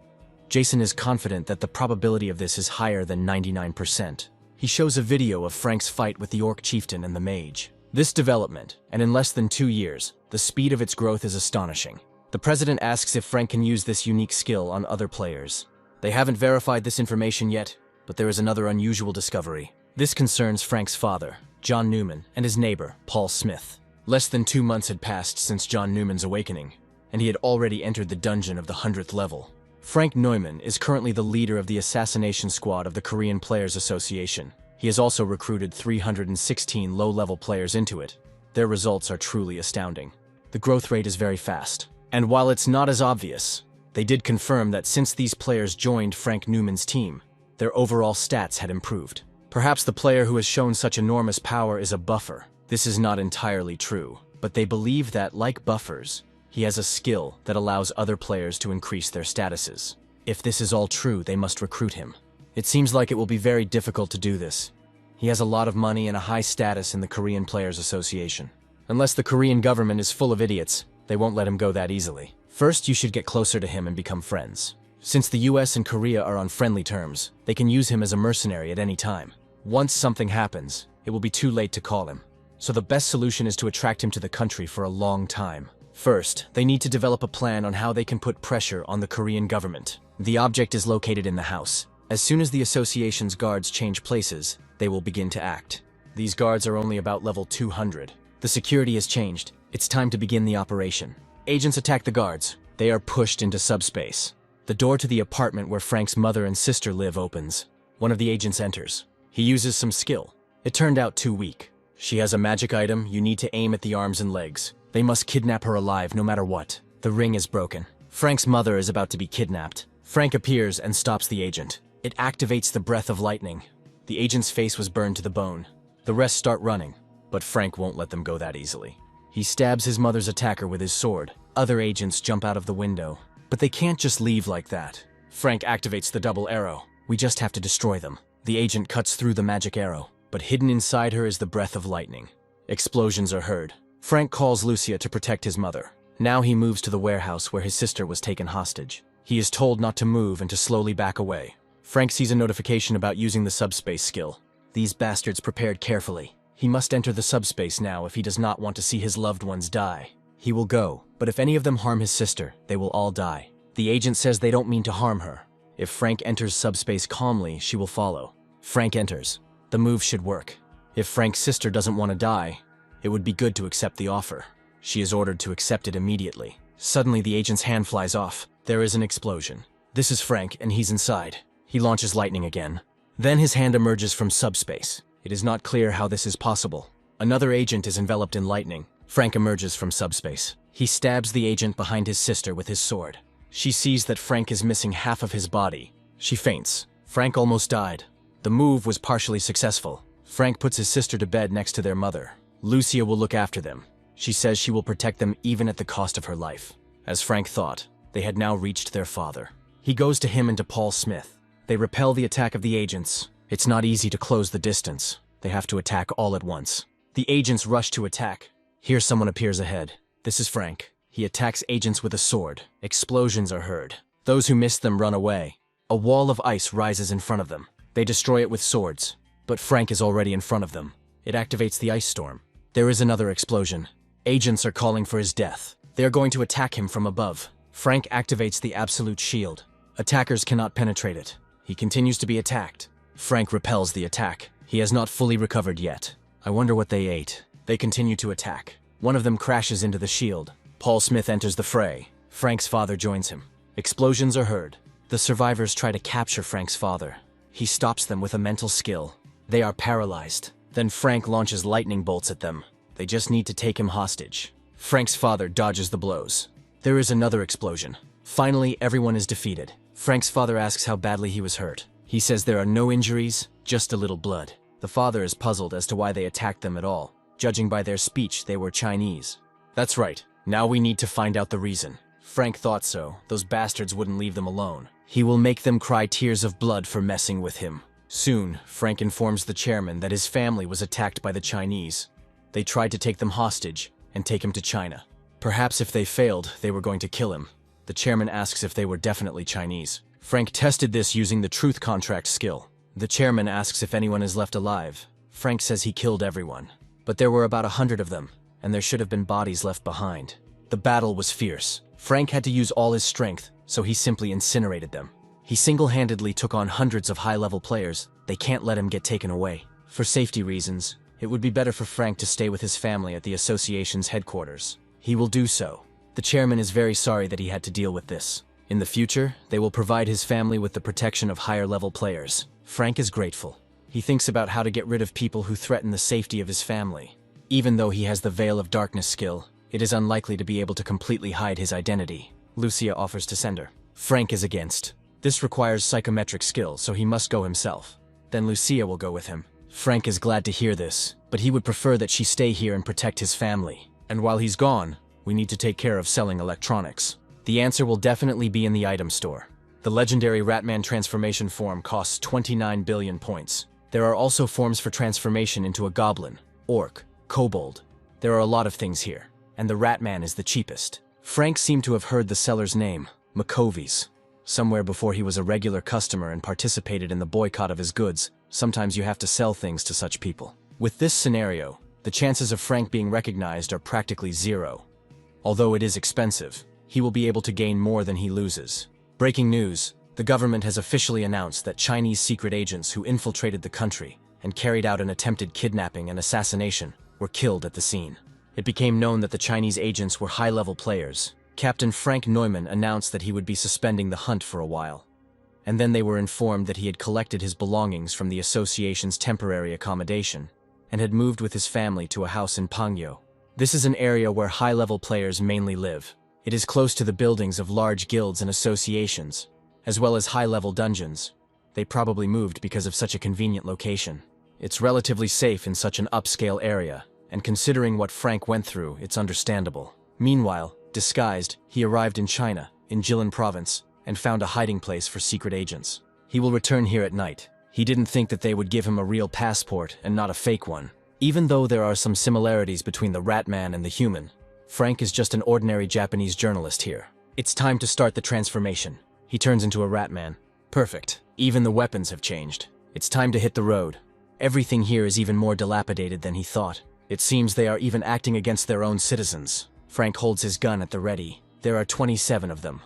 [SPEAKER 1] Jason is confident that the probability of this is higher than 99%. He shows a video of Frank's fight with the Orc Chieftain and the Mage. This development, and in less than 2 years, the speed of its growth is astonishing. The president asks if Frank can use this unique skill on other players. They haven't verified this information yet, but there is another unusual discovery. This concerns Frank's father, John Newman, and his neighbor, Paul Smith. Less than 2 months had passed since John Newman's awakening, and he had already entered the dungeon of the 100th level. Frank Neumann is currently the leader of the assassination squad of the Korean Players Association. He has also recruited 316 low-level players into it. Their results are truly astounding. The growth rate is very fast. And while it's not as obvious, they did confirm that since these players joined Frank Newman's team, their overall stats had improved. Perhaps the player who has shown such enormous power is a buffer. This is not entirely true, but they believe that, like buffers, he has a skill that allows other players to increase their statuses. If this is all true, they must recruit him. It seems like it will be very difficult to do this. He has a lot of money and a high status in the Korean Players Association. Unless the Korean government is full of idiots, they won't let him go that easily. First, you should get closer to him and become friends. Since the US and Korea are on friendly terms, they can use him as a mercenary at any time. Once something happens, it will be too late to call him. So the best solution is to attract him to the country for a long time. First, they need to develop a plan on how they can put pressure on the Korean government. The object is located in the house. As soon as the association's guards change places, they will begin to act. These guards are only about level 200. The security has changed. It's time to begin the operation. Agents attack the guards. They are pushed into subspace. The door to the apartment where Frank's mother and sister live opens. One of the agents enters. He uses some skill. It turned out too weak. She has a magic item. You need to aim at the arms and legs. They must kidnap her alive no matter what. The ring is broken. Frank's mother is about to be kidnapped. Frank appears and stops the agent. It activates the breath of lightning. The agent's face was burned to the bone. The rest start running, but Frank won't let them go that easily. He stabs his mother's attacker with his sword. Other agents jump out of the window, but they can't just leave like that. Frank activates the double arrow. We just have to destroy them. The agent cuts through the magic arrow, but hidden inside her is the breath of lightning. Explosions are heard. Frank calls Lucia to protect his mother. Now he moves to the warehouse where his sister was taken hostage. He is told not to move and to slowly back away. Frank sees a notification about using the subspace skill. These bastards prepared carefully. He must enter the subspace now if he does not want to see his loved ones die. He will go, but if any of them harm his sister, they will all die. The agent says they don't mean to harm her. If Frank enters subspace calmly, she will follow. Frank enters. The move should work. If Frank's sister doesn't want to die, it would be good to accept the offer. She is ordered to accept it immediately. Suddenly, the agent's hand flies off. There is an explosion. This is Frank, and he's inside. He launches lightning again. Then his hand emerges from subspace. It is not clear how this is possible. Another agent is enveloped in lightning. Frank emerges from subspace. He stabs the agent behind his sister with his sword. She sees that Frank is missing half of his body. She faints. Frank almost died. The move was partially successful. Frank puts his sister to bed next to their mother. Lucia will look after them. She says she will protect them even at the cost of her life. As Frank thought, they had now reached their father. He goes to him and to Paul Smith. They repel the attack of the agents. It's not easy to close the distance. They have to attack all at once. The agents rush to attack. Here someone appears ahead. This is Frank. He attacks agents with a sword. Explosions are heard. Those who miss them run away. A wall of ice rises in front of them. They destroy it with swords. But Frank is already in front of them. It activates the ice storm. There is another explosion. Agents are calling for his death. They are going to attack him from above. Frank activates the absolute shield. Attackers cannot penetrate it. He continues to be attacked. Frank repels the attack. He has not fully recovered yet. I wonder what they ate. They continue to attack. One of them crashes into the shield. Paul Smith enters the fray. Frank's father joins him. Explosions are heard. The survivors try to capture Frank's father. He stops them with a mental skill. They are paralyzed. Then Frank launches lightning bolts at them. They just need to take him hostage. Frank's father dodges the blows. There is another explosion. Finally, everyone is defeated. Frank's father asks how badly he was hurt. He says there are no injuries, just a little blood. The father is puzzled as to why they attacked them at all. Judging by their speech, they were Chinese. That's right. Now we need to find out the reason. Frank thought so. Those bastards wouldn't leave them alone. He will make them cry tears of blood for messing with him. Soon, Frank informs the chairman that his family was attacked by the Chinese. They tried to take them hostage and take him to China. Perhaps if they failed, they were going to kill him. The chairman asks if they were definitely Chinese. Frank tested this using the truth contract skill. The chairman asks if anyone is left alive. Frank says he killed everyone. But there were about 100 of them, and there should have been bodies left behind. The battle was fierce. Frank had to use all his strength, so he simply incinerated them. He single-handedly took on hundreds of high-level players. They can't let him get taken away. For safety reasons, it would be better for Frank to stay with his family at the association's headquarters. He will do so. The chairman is very sorry that he had to deal with this. In the future, they will provide his family with the protection of higher-level players. Frank is grateful. He thinks about how to get rid of people who threaten the safety of his family. Even though he has the Veil of Darkness skill, it is unlikely to be able to completely hide his identity. Lucia offers to send her. Frank is against. This requires psychometric skill, so he must go himself. Then Lucia will go with him. Frank is glad to hear this, but he would prefer that she stay here and protect his family. And while he's gone, we need to take care of selling electronics. The answer will definitely be in the item store. The legendary Ratman transformation form costs 29 billion points. There are also forms for transformation into a goblin, orc, kobold. There are a lot of things here, and the Ratman is the cheapest. Frank seemed to have heard the seller's name, McCovey's. Somewhere before he was a regular customer and participated in the boycott of his goods. Sometimes you have to sell things to such people. With this scenario, the chances of Frank being recognized are practically zero. Although it is expensive, he will be able to gain more than he loses. Breaking news, the government has officially announced that Chinese secret agents who infiltrated the country and carried out an attempted kidnapping and assassination were killed at the scene. It became known that the Chinese agents were high-level players. Captain Frank Neumann announced that he would be suspending the hunt for a while. And then they were informed that he had collected his belongings from the association's temporary accommodation and had moved with his family to a house in Pangyo. This is an area where high-level players mainly live. It is close to the buildings of large guilds and associations, as well as high-level dungeons. They probably moved because of such a convenient location. It's relatively safe in such an upscale area, and considering what Frank went through, it's understandable. Meanwhile, disguised, he arrived in China, in Jilin province, and found a hiding place for secret agents. He will return here at night. He didn't think that they would give him a real passport and not a fake one. Even though there are some similarities between the Ratman and the human, Frank is just an ordinary Japanese journalist here. It's time to start the transformation. He turns into a Ratman. Perfect. Even the weapons have changed. It's time to hit the road. Everything here is even more dilapidated than he thought. It seems they are even acting against their own citizens. Frank holds his gun at the ready. There are 27 of them.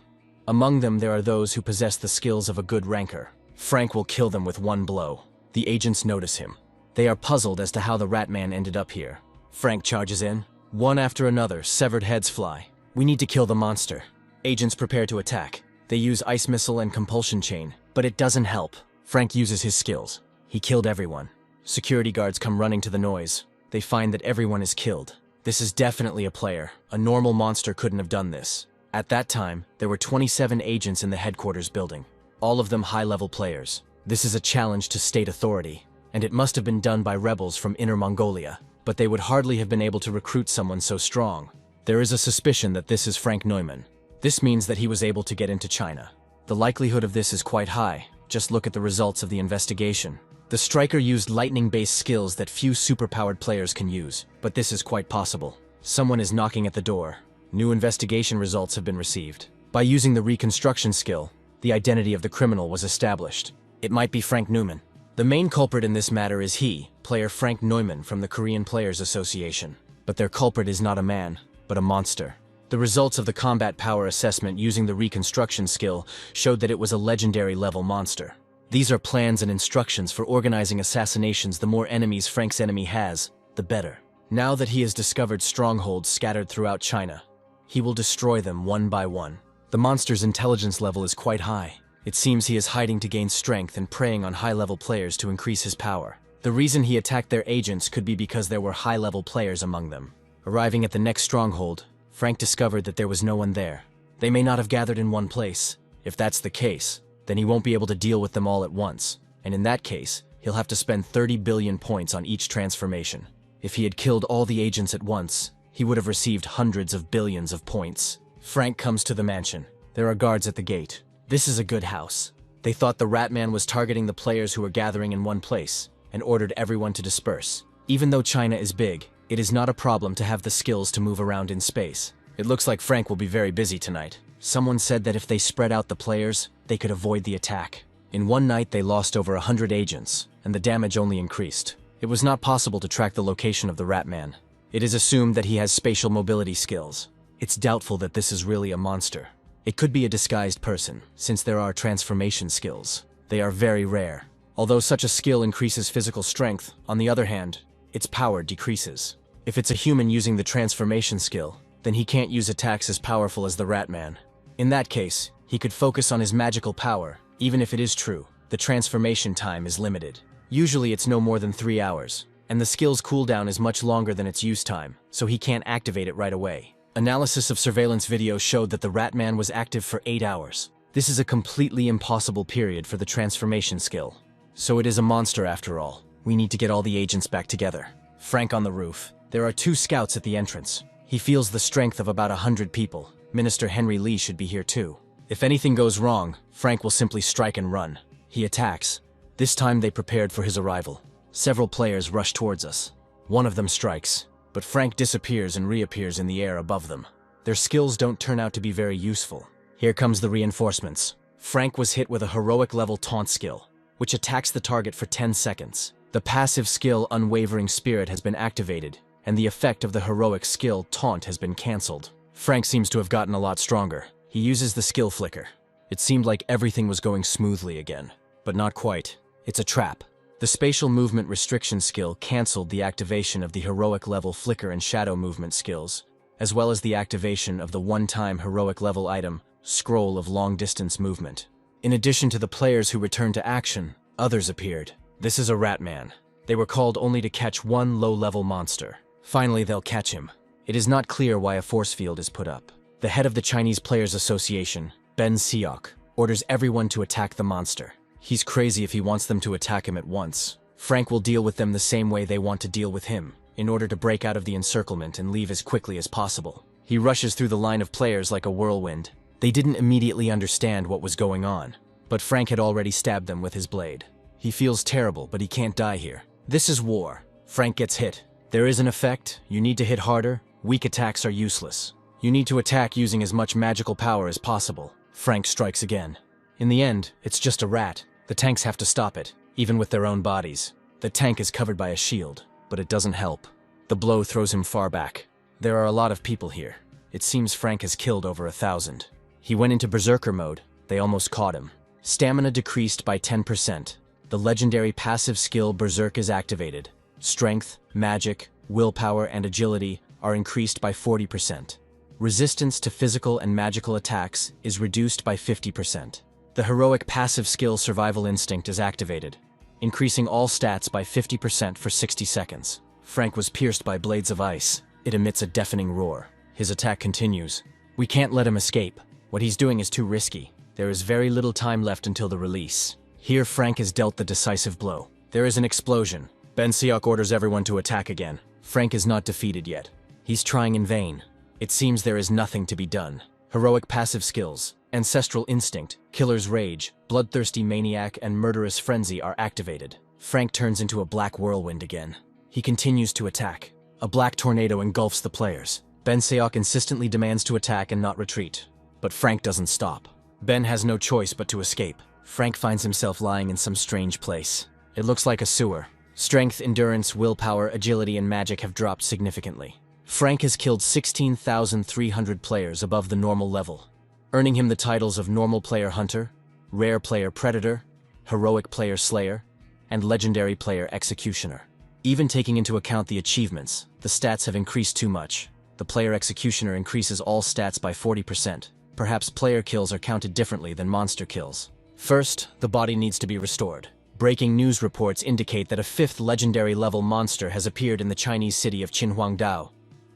[SPEAKER 1] Among them, there are those who possess the skills of a good ranker. Frank will kill them with one blow. The agents notice him. They are puzzled as to how the Ratman ended up here. Frank charges in. One after another, severed heads fly. We need to kill the monster. Agents prepare to attack. They use ice missile and compulsion chain, but it doesn't help. Frank uses his skills. He killed everyone. Security guards come running to the noise. They find that everyone is killed. This is definitely a player. A normal monster couldn't have done this. At that time, there were 27 agents in the headquarters building. All of them high-level players. This is a challenge to state authority, and it must have been done by rebels from Inner Mongolia, but they would hardly have been able to recruit someone so strong. There is a suspicion that this is Frank Neumann. This means that he was able to get into China. The likelihood of this is quite high. Just look at the results of the investigation. The striker used lightning-based skills that few superpowered players can use, but this is quite possible. Someone is knocking at the door. New investigation results have been received. By using the reconstruction skill, the identity of the criminal was established. It might be Frank Neumann. The main culprit in this matter is player Frank Neumann from the Korean Players Association. But their culprit is not a man, but a monster. The results of the combat power assessment using the reconstruction skill showed that it was a legendary level monster. These are plans and instructions for organizing assassinations. The more enemies Frank's enemy has, the better. Now that he has discovered strongholds scattered throughout China, he will destroy them one by one. The monster's intelligence level is quite high. It seems he is hiding to gain strength and preying on high-level players to increase his power. The reason he attacked their agents could be because there were high-level players among them. Arriving at the next stronghold, Frank discovered that there was no one there. They may not have gathered in one place. If that's the case, then he won't be able to deal with them all at once. And in that case, he'll have to spend 30 billion points on each transformation. If he had killed all the agents at once, he would have received hundreds of billions of points. Frank comes to the mansion. There are guards at the gate. This is a good house. They thought the Ratman was targeting the players who were gathering in one place, and ordered everyone to disperse. Even though China is big, it is not a problem to have the skills to move around in space. It looks like Frank will be very busy tonight. Someone said that if they spread out the players, they could avoid the attack. In one night they lost over 100 agents, and the damage only increased. It was not possible to track the location of the Ratman. It is assumed that he has spatial mobility skills. It's doubtful that this is really a monster. It could be a disguised person, since there are transformation skills. They are very rare. Although such a skill increases physical strength, on the other hand, its power decreases. If it's a human using the transformation skill, then he can't use attacks as powerful as the Ratman. In that case, he could focus on his magical power. Even if it is true, the transformation time is limited. Usually it's no more than 3 hours, and the skill's cooldown is much longer than its use time, so he can't activate it right away. Analysis of surveillance video showed that the Ratman was active for 8 hours. This is a completely impossible period for the transformation skill. So it is a monster after all. We need to get all the agents back together. Frank on the roof. There are 2 scouts at the entrance. He feels the strength of about 100 people. Minister Henry Lee should be here too. If anything goes wrong, Frank will simply strike and run. He attacks. This time they prepared for his arrival. Several players rush towards us. One of them strikes, but Frank disappears and reappears in the air above them. Their skills don't turn out to be very useful. Here comes the reinforcements. Frank was hit with a heroic level taunt skill, which attacks the target for 10 seconds. The passive skill Unwavering Spirit has been activated, and the effect of the heroic skill Taunt has been cancelled. Frank seems to have gotten a lot stronger. He uses the skill flicker. It seemed like everything was going smoothly again, but not quite. It's a trap. The spatial movement restriction skill cancelled the activation of the heroic level flicker and shadow movement skills, as well as the activation of the one-time heroic level item, Scroll of Long Distance Movement. In addition to the players who returned to action, others appeared. This is a Ratman. They were called only to catch one low-level monster. Finally, they'll catch him. It is not clear why a force field is put up. The head of the Chinese Players Association, Ben Seok, orders everyone to attack the monster. He's crazy if he wants them to attack him at once. Frank will deal with them the same way they want to deal with him, in order to break out of the encirclement and leave as quickly as possible. He rushes through the line of players like a whirlwind. They didn't immediately understand what was going on, but Frank had already stabbed them with his blade. He feels terrible, but he can't die here. This is war. Frank gets hit. There is an effect. You need to hit harder. Weak attacks are useless. You need to attack using as much magical power as possible. Frank strikes again. In the end, it's just a rat. The tanks have to stop it, even with their own bodies. The tank is covered by a shield, but it doesn't help. The blow throws him far back. There are a lot of people here. It seems Frank has killed over 1,000. He went into berserker mode. They almost caught him. Stamina decreased by 10%. The legendary passive skill Berserk is activated. Strength, magic, willpower, and agility are increased by 40%. Resistance to physical and magical attacks is reduced by 50%. The heroic passive skill Survival Instinct is activated, increasing all stats by 50% for 60 seconds. Frank was pierced by blades of ice. It emits a deafening roar. His attack continues. We can't let him escape. What he's doing is too risky. There is very little time left until the release. Here Frank is dealt the decisive blow. There is an explosion. Ben Seok orders everyone to attack again. Frank is not defeated yet. He's trying in vain. It seems there is nothing to be done. Heroic passive skills, Ancestral Instinct, Killer's Rage, Bloodthirsty Maniac, and Murderous Frenzy are activated. Frank turns into a black whirlwind again. He continues to attack. A black tornado engulfs the players. Ben Seok insistently demands to attack and not retreat. But Frank doesn't stop. Ben has no choice but to escape. Frank finds himself lying in some strange place. It looks like a sewer. Strength, endurance, willpower, agility, and magic have dropped significantly. Frank has killed 16,300 players above the normal level, earning him the titles of Normal Player Hunter, Rare Player Predator, Heroic Player Slayer, and Legendary Player Executioner. Even taking into account the achievements, the stats have increased too much. The Player Executioner increases all stats by 40%. Perhaps player kills are counted differently than monster kills. First, the body needs to be restored. Breaking news reports indicate that a 5th legendary level monster has appeared in the Chinese city of Qinhuangdao,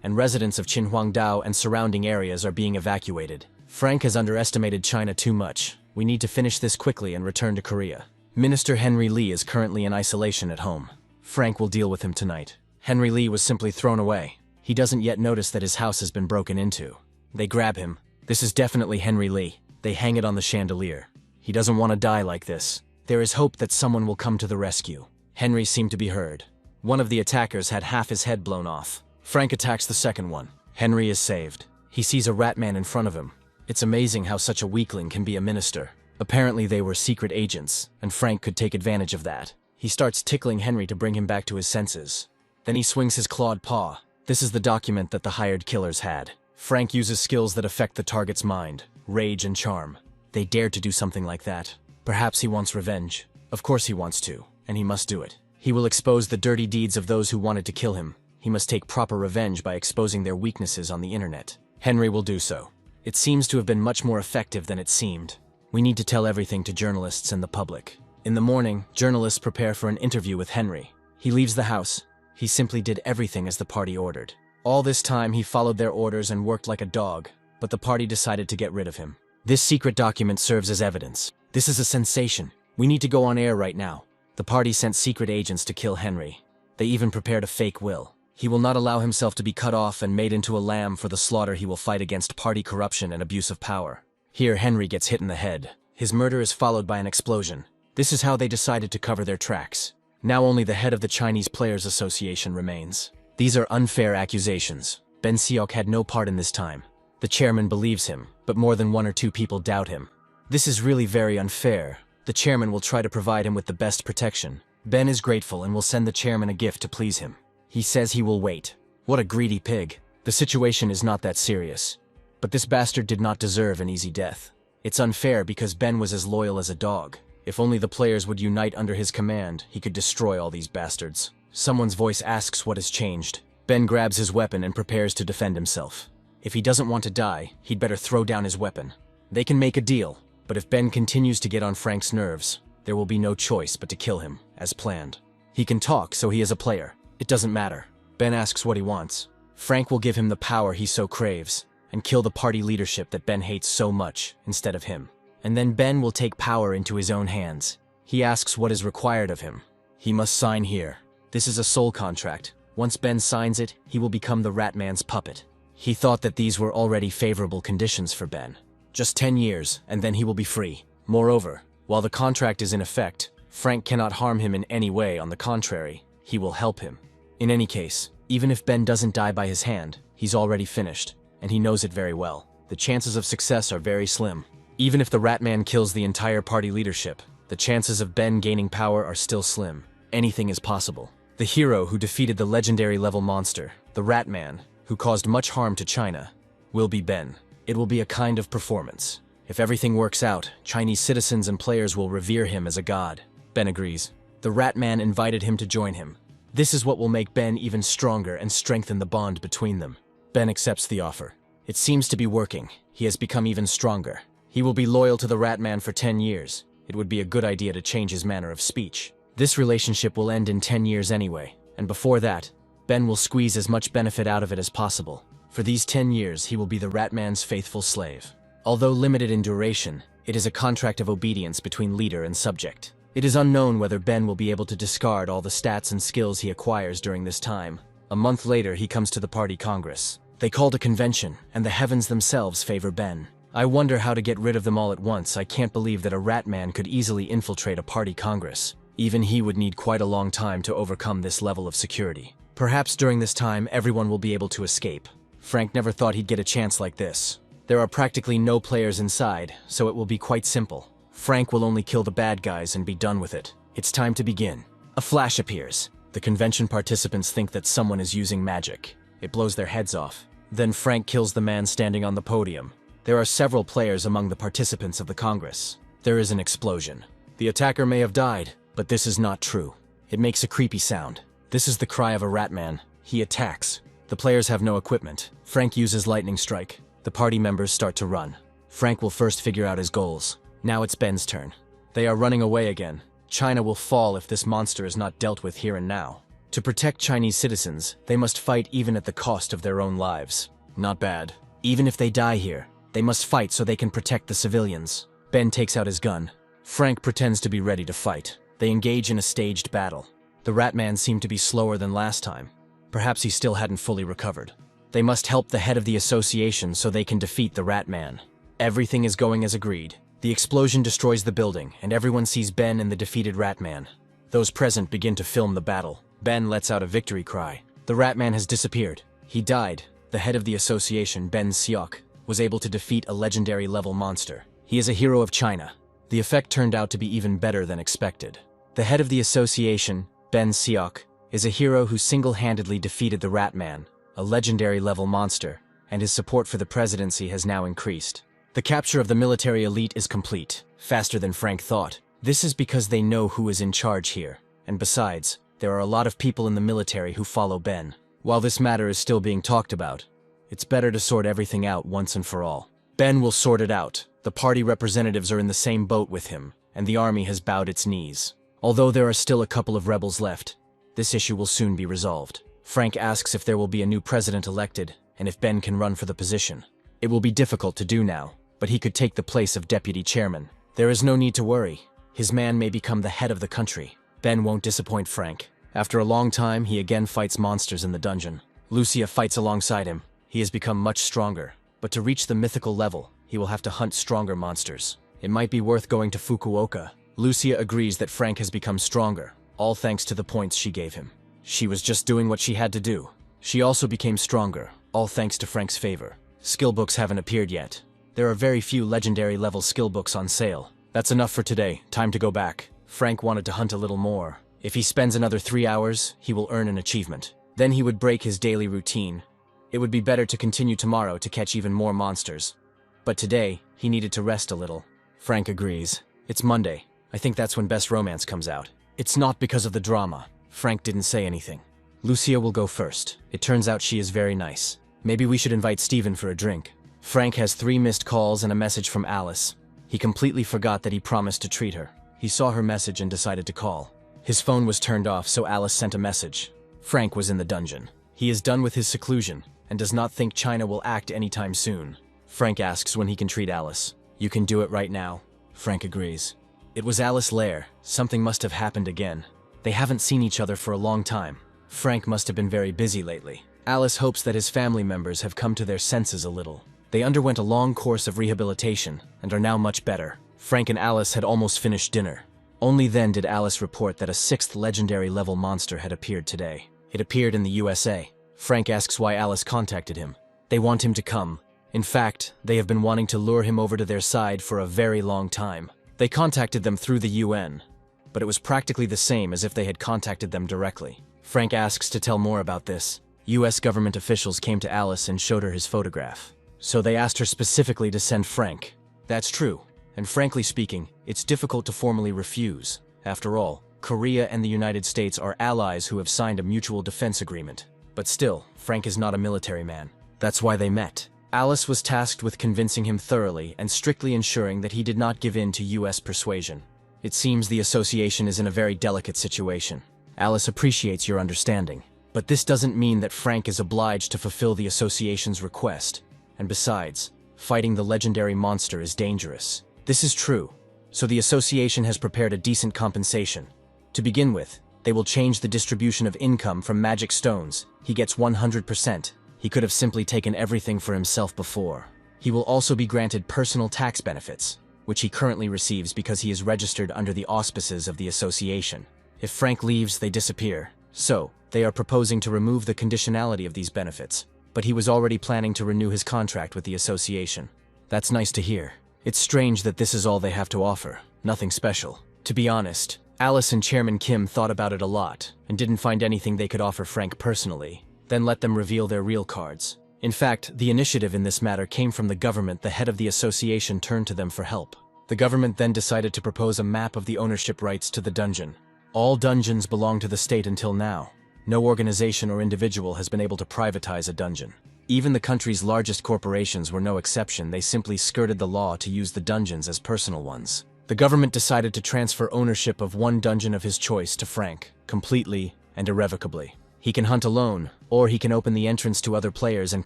[SPEAKER 1] and residents of Qinhuangdao and surrounding areas are being evacuated. Frank has underestimated China too much. We need to finish this quickly and return to Korea. Minister Henry Lee is currently in isolation at home. Frank will deal with him tonight. Henry Lee was simply thrown away. He doesn't yet notice that his house has been broken into. They grab him. This is definitely Henry Lee. They hang it on the chandelier. He doesn't want to die like this. There is hope that someone will come to the rescue. Henry seemed to be heard. One of the attackers had half his head blown off. Frank attacks the second one. Henry is saved. He sees a rat man in front of him. It's amazing how such a weakling can be a minister. Apparently they were secret agents, and Frank could take advantage of that. He starts tickling Henry to bring him back to his senses. Then he swings his clawed paw. This is the document that the hired killers had. Frank uses skills that affect the target's mind, rage and charm. They dared to do something like that. Perhaps he wants revenge. Of course he wants to, and he must do it. He will expose the dirty deeds of those who wanted to kill him. He must take proper revenge by exposing their weaknesses on the internet. Henry will do so. It seems to have been much more effective than it seemed. We need to tell everything to journalists and the public. In the morning, journalists prepare for an interview with Henry. He leaves the house. He simply did everything as the party ordered. All this time he followed their orders and worked like a dog, but the party decided to get rid of him. This secret document serves as evidence. This is a sensation. We need to go on air right now. The party sent secret agents to kill Henry. They even prepared a fake will. He will not allow himself to be cut off and made into a lamb for the slaughter. He will fight against party corruption and abuse of power. Here Henry gets hit in the head. His murder is followed by an explosion. This is how they decided to cover their tracks. Now only the head of the Chinese Players Association remains. These are unfair accusations. Ben Seok had no part in this time. The chairman believes him, but more than 1 or 2 people doubt him. This is really very unfair. The chairman will try to provide him with the best protection. Ben is grateful and will send the chairman a gift to please him. He says he will wait. What a greedy pig. The situation is not that serious. But this bastard did not deserve an easy death. It's unfair because Ben was as loyal as a dog. If only the players would unite under his command, he could destroy all these bastards. Someone's voice asks what has changed. Ben grabs his weapon and prepares to defend himself. If he doesn't want to die, he'd better throw down his weapon. They can make a deal, but if Ben continues to get on Frank's nerves, there will be no choice but to kill him, as planned. He can talk, so he is a player. It doesn't matter. Ben asks what he wants. Frank will give him the power he so craves, and kill the party leadership that Ben hates so much, instead of him. And then Ben will take power into his own hands. He asks what is required of him. He must sign here. This is a soul contract. Once Ben signs it, he will become the Ratman's puppet. He thought that these were already favorable conditions for Ben. Just 10 years, and then he will be free. Moreover, while the contract is in effect, Frank cannot harm him in any way. On the contrary, he will help him. In any case, even if Ben doesn't die by his hand, he's already finished, and he knows it very well. The chances of success are very slim. Even if the Ratman kills the entire party leadership, the chances of Ben gaining power are still slim. Anything is possible. The hero who defeated the legendary level monster, the Ratman, who caused much harm to China, will be Ben. It will be a kind of performance. If everything works out, Chinese citizens and players will revere him as a god. Ben agrees. The Ratman invited him to join him. This is what will make Ben even stronger and strengthen the bond between them. Ben accepts the offer. It seems to be working. He has become even stronger. He will be loyal to the Ratman for 10 years. It would be a good idea to change his manner of speech. This relationship will end in 10 years anyway, and before that, Ben will squeeze as much benefit out of it as possible. For these 10 years, he will be the Ratman's faithful slave. Although limited in duration, it is a contract of obedience between leader and subject. It is unknown whether Ben will be able to discard all the stats and skills he acquires during this time. A month later, he comes to the party congress. They called a convention, and the heavens themselves favor Ben. I wonder how to get rid of them all at once. I can't believe that a Ratman could easily infiltrate a party congress. Even he would need quite a long time to overcome this level of security. Perhaps during this time, everyone will be able to escape. Frank never thought he'd get a chance like this. There are practically no players inside, so it will be quite simple. Frank will only kill the bad guys and be done with it. It's time to begin. A flash appears. The convention participants think that someone is using magic. It blows their heads off. Then Frank kills the man standing on the podium. There are several players among the participants of the Congress. There is an explosion. The attacker may have died, but this is not true. It makes a creepy sound. This is the cry of a Ratman. He attacks. The players have no equipment. Frank uses lightning strike. The party members start to run. Frank will first figure out his goals. Now it's Ben's turn. They are running away again. China will fall if this monster is not dealt with here and now. To protect Chinese citizens, they must fight even at the cost of their own lives. Not bad. Even if they die here, they must fight so they can protect the civilians. Ben takes out his gun. Frank pretends to be ready to fight. They engage in a staged battle. The Ratman seemed to be slower than last time. Perhaps he still hadn't fully recovered. They must help the head of the association so they can defeat the Ratman. Everything is going as agreed. The explosion destroys the building, and everyone sees Ben and the defeated Ratman. Those present begin to film the battle. Ben lets out a victory cry. The Ratman has disappeared. He died. The head of the association, Ben Seok, was able to defeat a legendary level monster. He is a hero of China. The effect turned out to be even better than expected. The head of the association, Ben Seok, is a hero who single-handedly defeated the Ratman, a legendary level monster, and his support for the presidency has now increased. The capture of the military elite is complete, faster than Frank thought. This is because they know who is in charge here, and besides, there are a lot of people in the military who follow Ben. While this matter is still being talked about, it's better to sort everything out once and for all. Ben will sort it out. The party representatives are in the same boat with him, and the army has bowed its knees. Although there are still a couple of rebels left, this issue will soon be resolved. Frank asks if there will be a new president elected and if Ben can run for the position. It will be difficult to do now, but he could take the place of deputy chairman. There is no need to worry. His man may become the head of the country. Ben won't disappoint Frank. After a long time, he again fights monsters in the dungeon. Lucia fights alongside him. He has become much stronger, but to reach the mythical level, he will have to hunt stronger monsters. It might be worth going to Fukuoka. Lucia agrees that Frank has become stronger, all thanks to the points she gave him. She was just doing what she had to do. She also became stronger, all thanks to Frank's favor. Skill books haven't appeared yet. There are very few legendary level skill books on sale. That's enough for today. Time to go back. Frank wanted to hunt a little more. If he spends another 3 hours, he will earn an achievement. Then he would break his daily routine. It would be better to continue tomorrow to catch even more monsters. But today, he needed to rest a little. Frank agrees. It's Monday. I think that's when Best Romance comes out. It's not because of the drama. Frank didn't say anything. Lucia will go first. It turns out she is very nice. Maybe we should invite Steven for a drink. Frank has 3 missed calls and a message from Alice. He completely forgot that he promised to treat her. He saw her message and decided to call. His phone was turned off, so Alice sent a message. Frank was in the dungeon. He is done with his seclusion and does not think China will act anytime soon. Frank asks when he can treat Alice. You can do it right now. Frank agrees. It was Alice Lair. Something must have happened again. They haven't seen each other for a long time. Frank must have been very busy lately. Alice hopes that his family members have come to their senses a little. They underwent a long course of rehabilitation and are now much better. Frank and Alice had almost finished dinner. Only then did Alice report that a 6th legendary level monster had appeared today. It appeared in the USA. Frank asks why Alice contacted him. They want him to come. In fact, they have been wanting to lure him over to their side for a very long time. They contacted them through the UN, but it was practically the same as if they had contacted them directly. Frank asks to tell more about this. US government officials came to Alice and showed her his photograph. So they asked her specifically to send Frank. That's true, and frankly speaking, it's difficult to formally refuse. After all, Korea and the United States are allies who have signed a mutual defense agreement. But still, Frank is not a military man. That's why they met. Alice was tasked with convincing him thoroughly and strictly ensuring that he did not give in to US persuasion. It seems the association is in a very delicate situation. Alice appreciates your understanding. But this doesn't mean that Frank is obliged to fulfill the association's request. And besides, fighting the legendary monster is dangerous. This is true. So the association has prepared a decent compensation. To begin with, they will change the distribution of income from magic stones. He gets 100%. He could have simply taken everything for himself before. He will also be granted personal tax benefits, which he currently receives because he is registered under the auspices of the association. If Frank leaves, they disappear. So, they are proposing to remove the conditionality of these benefits. But he was already planning to renew his contract with the association. That's nice to hear. It's strange that this is all they have to offer. Nothing special. To be honest, Alice and Chairman Kim thought about it a lot and didn't find anything they could offer Frank personally. Then let them reveal their real cards. In fact, the initiative in this matter came from the government. The head of the association turned to them for help. The government then decided to propose a map of the ownership rights to the dungeon. All dungeons belong to the state until now. No organization or individual has been able to privatize a dungeon. Even the country's largest corporations were no exception. They simply skirted the law to use the dungeons as personal ones. The government decided to transfer ownership of one dungeon of his choice to Frank, completely and irrevocably. He can hunt alone, or he can open the entrance to other players and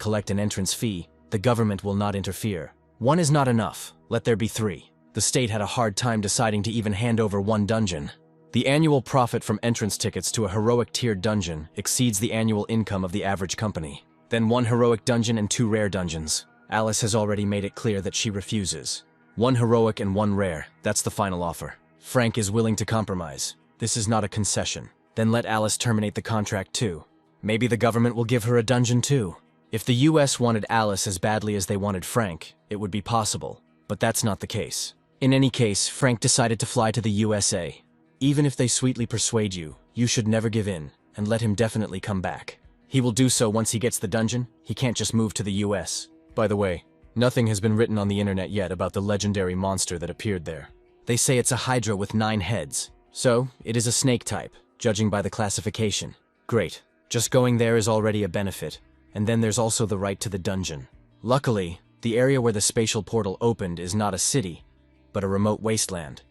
[SPEAKER 1] collect an entrance fee. The government will not interfere. One is not enough. Let there be 3. The state had a hard time deciding to even hand over one dungeon. The annual profit from entrance tickets to a heroic tiered dungeon exceeds the annual income of the average company. Then 1 heroic dungeon and 2 rare dungeons. Alice has already made it clear that she refuses. 1 heroic and 1 rare, that's the final offer. Frank is willing to compromise. This is not a concession. Then let Alice terminate the contract too. Maybe the government will give her a dungeon too. If the US wanted Alice as badly as they wanted Frank, it would be possible. But that's not the case. In any case, Frank decided to fly to the USA. Even if they sweetly persuade you, you should never give in, and let him definitely come back. He will do so once he gets the dungeon. He can't just move to the US. By the way, nothing has been written on the internet yet about the legendary monster that appeared there. They say it's a hydra with 9 heads. So, it is a snake type, judging by the classification. Great. Just going there is already a benefit. And then there's also the right to the dungeon. Luckily, the area where the spatial portal opened is not a city, but a remote wasteland.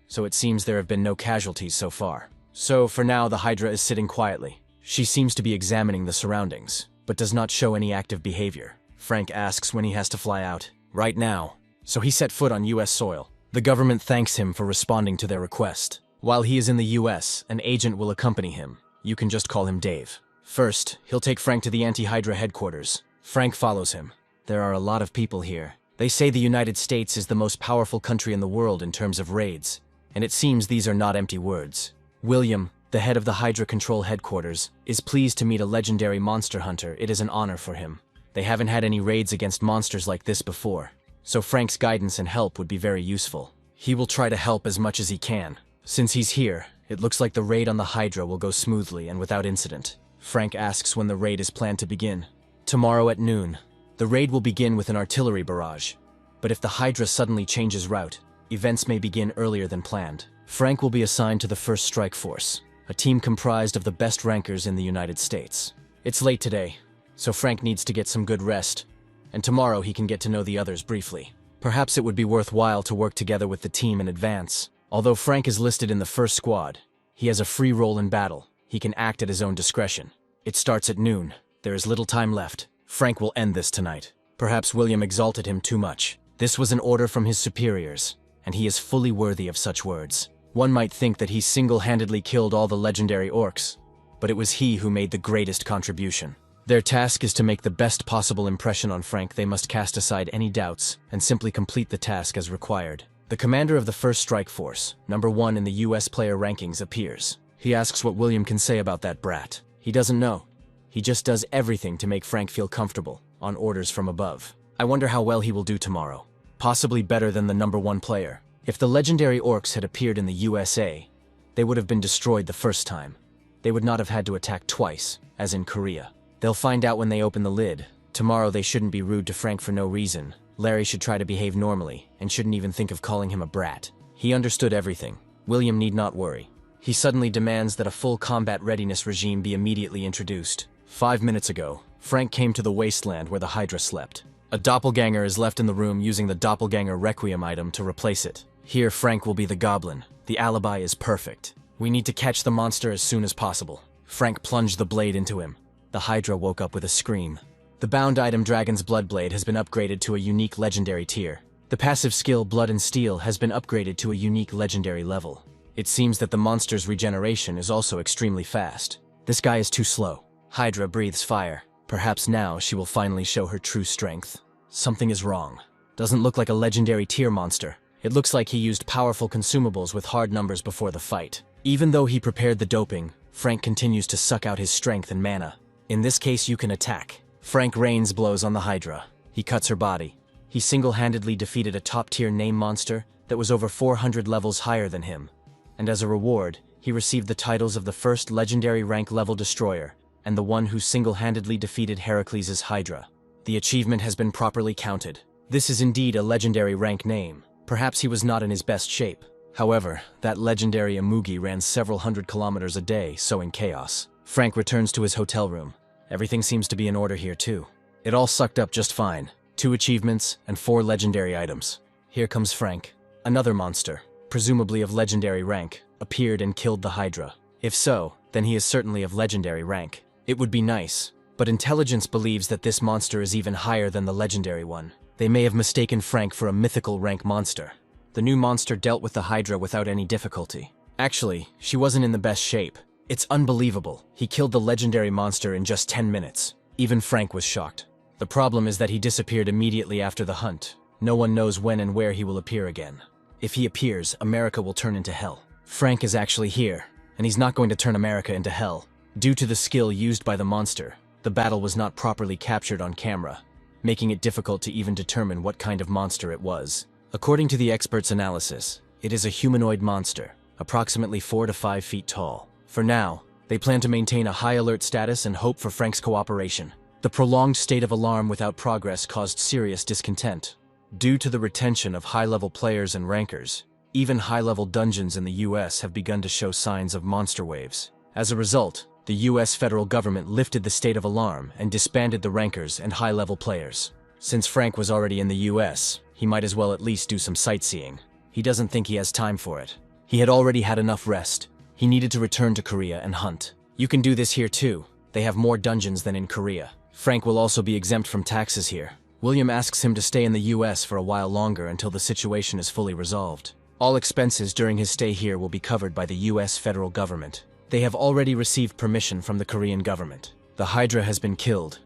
[SPEAKER 1] So it seems there have been no casualties so far. So for now, the Hydra is sitting quietly. She seems to be examining the surroundings, but does not show any active behavior. Frank asks when he has to fly out. Right now. So he set foot on US soil. The government thanks him for responding to their request. While he is in the US, an agent will accompany him. You can just call him Dave. First, he'll take Frank to the anti-Hydra headquarters. Frank follows him. There are a lot of people here. They say the United States is the most powerful country in the world in terms of raids, and it seems these are not empty words. William, the head of the Hydra Control headquarters, is pleased to meet a legendary monster hunter. It is an honor for him. They haven't had any raids against monsters like this before, so Frank's guidance and help would be very useful. He will try to help as much as he can. Since he's here, it looks like the raid on the Hydra will go smoothly and without incident. Frank asks when the raid is planned to begin. Tomorrow at noon. The raid will begin with an artillery barrage. But if the Hydra suddenly changes route, events may begin earlier than planned. Frank will be assigned to the First Strike Force, a team comprised of the best rankers in the United States. It's late today, so Frank needs to get some good rest, and tomorrow he can get to know the others briefly. Perhaps it would be worthwhile to work together with the team in advance. Although Frank is listed in the first squad, he has a free role in battle. He can act at his own discretion. It starts at noon. There is little time left. Frank will end this tonight. Perhaps William exalted him too much. This was an order from his superiors, and he is fully worthy of such words. One might think that he single-handedly killed all the legendary orcs, but it was he who made the greatest contribution. Their task is to make the best possible impression on Frank. They must cast aside any doubts and simply complete the task as required. The commander of the First Strike Force, #1 in the US player rankings, appears. He asks what William can say about that brat. He doesn't know. He just does everything to make Frank feel comfortable, on orders from above. I wonder how well he will do tomorrow. Possibly better than the #1 player. If the legendary orcs had appeared in the USA, they would have been destroyed the first time. They would not have had to attack twice, as in Korea. They'll find out when they open the lid. Tomorrow they shouldn't be rude to Frank for no reason. Larry should try to behave normally, and shouldn't even think of calling him a brat. He understood everything. William need not worry. He suddenly demands that a full combat readiness regime be immediately introduced. 5 minutes ago, Frank came to the wasteland where the Hydra slept. A doppelganger is left in the room using the doppelganger requiem item to replace it. Here Frank will be the goblin. The alibi is perfect. We need to catch the monster as soon as possible. Frank plunged the blade into him. The Hydra woke up with a scream. The bound item Dragon's Blood Blade has been upgraded to a unique legendary tier. The passive skill Blood and Steel has been upgraded to a unique legendary level. It seems that the monster's regeneration is also extremely fast. This guy is too slow. Hydra breathes fire. Perhaps now she will finally show her true strength. Something is wrong. Doesn't look like a legendary tier monster. It looks like he used powerful consumables with hard numbers before the fight. Even though he prepared the doping, Frank continues to suck out his strength and mana. In this case you can attack. Frank rains blows on the Hydra. He cuts her body. He single-handedly defeated a top-tier name monster that was over 400 levels higher than him. And as a reward, he received the titles of the first legendary rank level destroyer and the one who single-handedly defeated Heracles' Hydra. The achievement has been properly counted. This is indeed a legendary rank name. Perhaps he was not in his best shape. However, that legendary Amugi ran several hundred kilometers a day, sowing chaos. Frank returns to his hotel room. Everything seems to be in order here too. It all sucked up just fine. 2 achievements and 4 legendary items. Here comes Frank. Another monster, presumably of legendary rank, appeared and killed the Hydra. If so, then he is certainly of legendary rank. It would be nice, but intelligence believes that this monster is even higher than the legendary one. They may have mistaken Frank for a mythical rank monster. The new monster dealt with the Hydra without any difficulty. Actually, she wasn't in the best shape. It's unbelievable. He killed the legendary monster in just 10 minutes. Even Frank was shocked. The problem is that he disappeared immediately after the hunt. No one knows when and where he will appear again. If he appears, America will turn into hell. Frank is actually here, and he's not going to turn America into hell. Due to the skill used by the monster, the battle was not properly captured on camera, making it difficult to even determine what kind of monster it was. According to the expert's analysis, it is a humanoid monster, approximately 4 to 5 feet tall. For now, they plan to maintain a high alert status and hope for Frank's cooperation. The prolonged state of alarm without progress caused serious discontent. Due to the retention of high-level players and rankers, even high-level dungeons in the US have begun to show signs of monster waves. As a result, the US federal government lifted the state of alarm and disbanded the rankers and high-level players. Since Frank was already in the US, he might as well at least do some sightseeing. He doesn't think he has time for it. He had already had enough rest. He needed to return to Korea and hunt. You can do this here too. They have more dungeons than in Korea. Frank will also be exempt from taxes here. William asks him to stay in the US for a while longer until the situation is fully resolved. All expenses during his stay here will be covered by the US federal government. They have already received permission from the Korean government. The Hydra has been killed,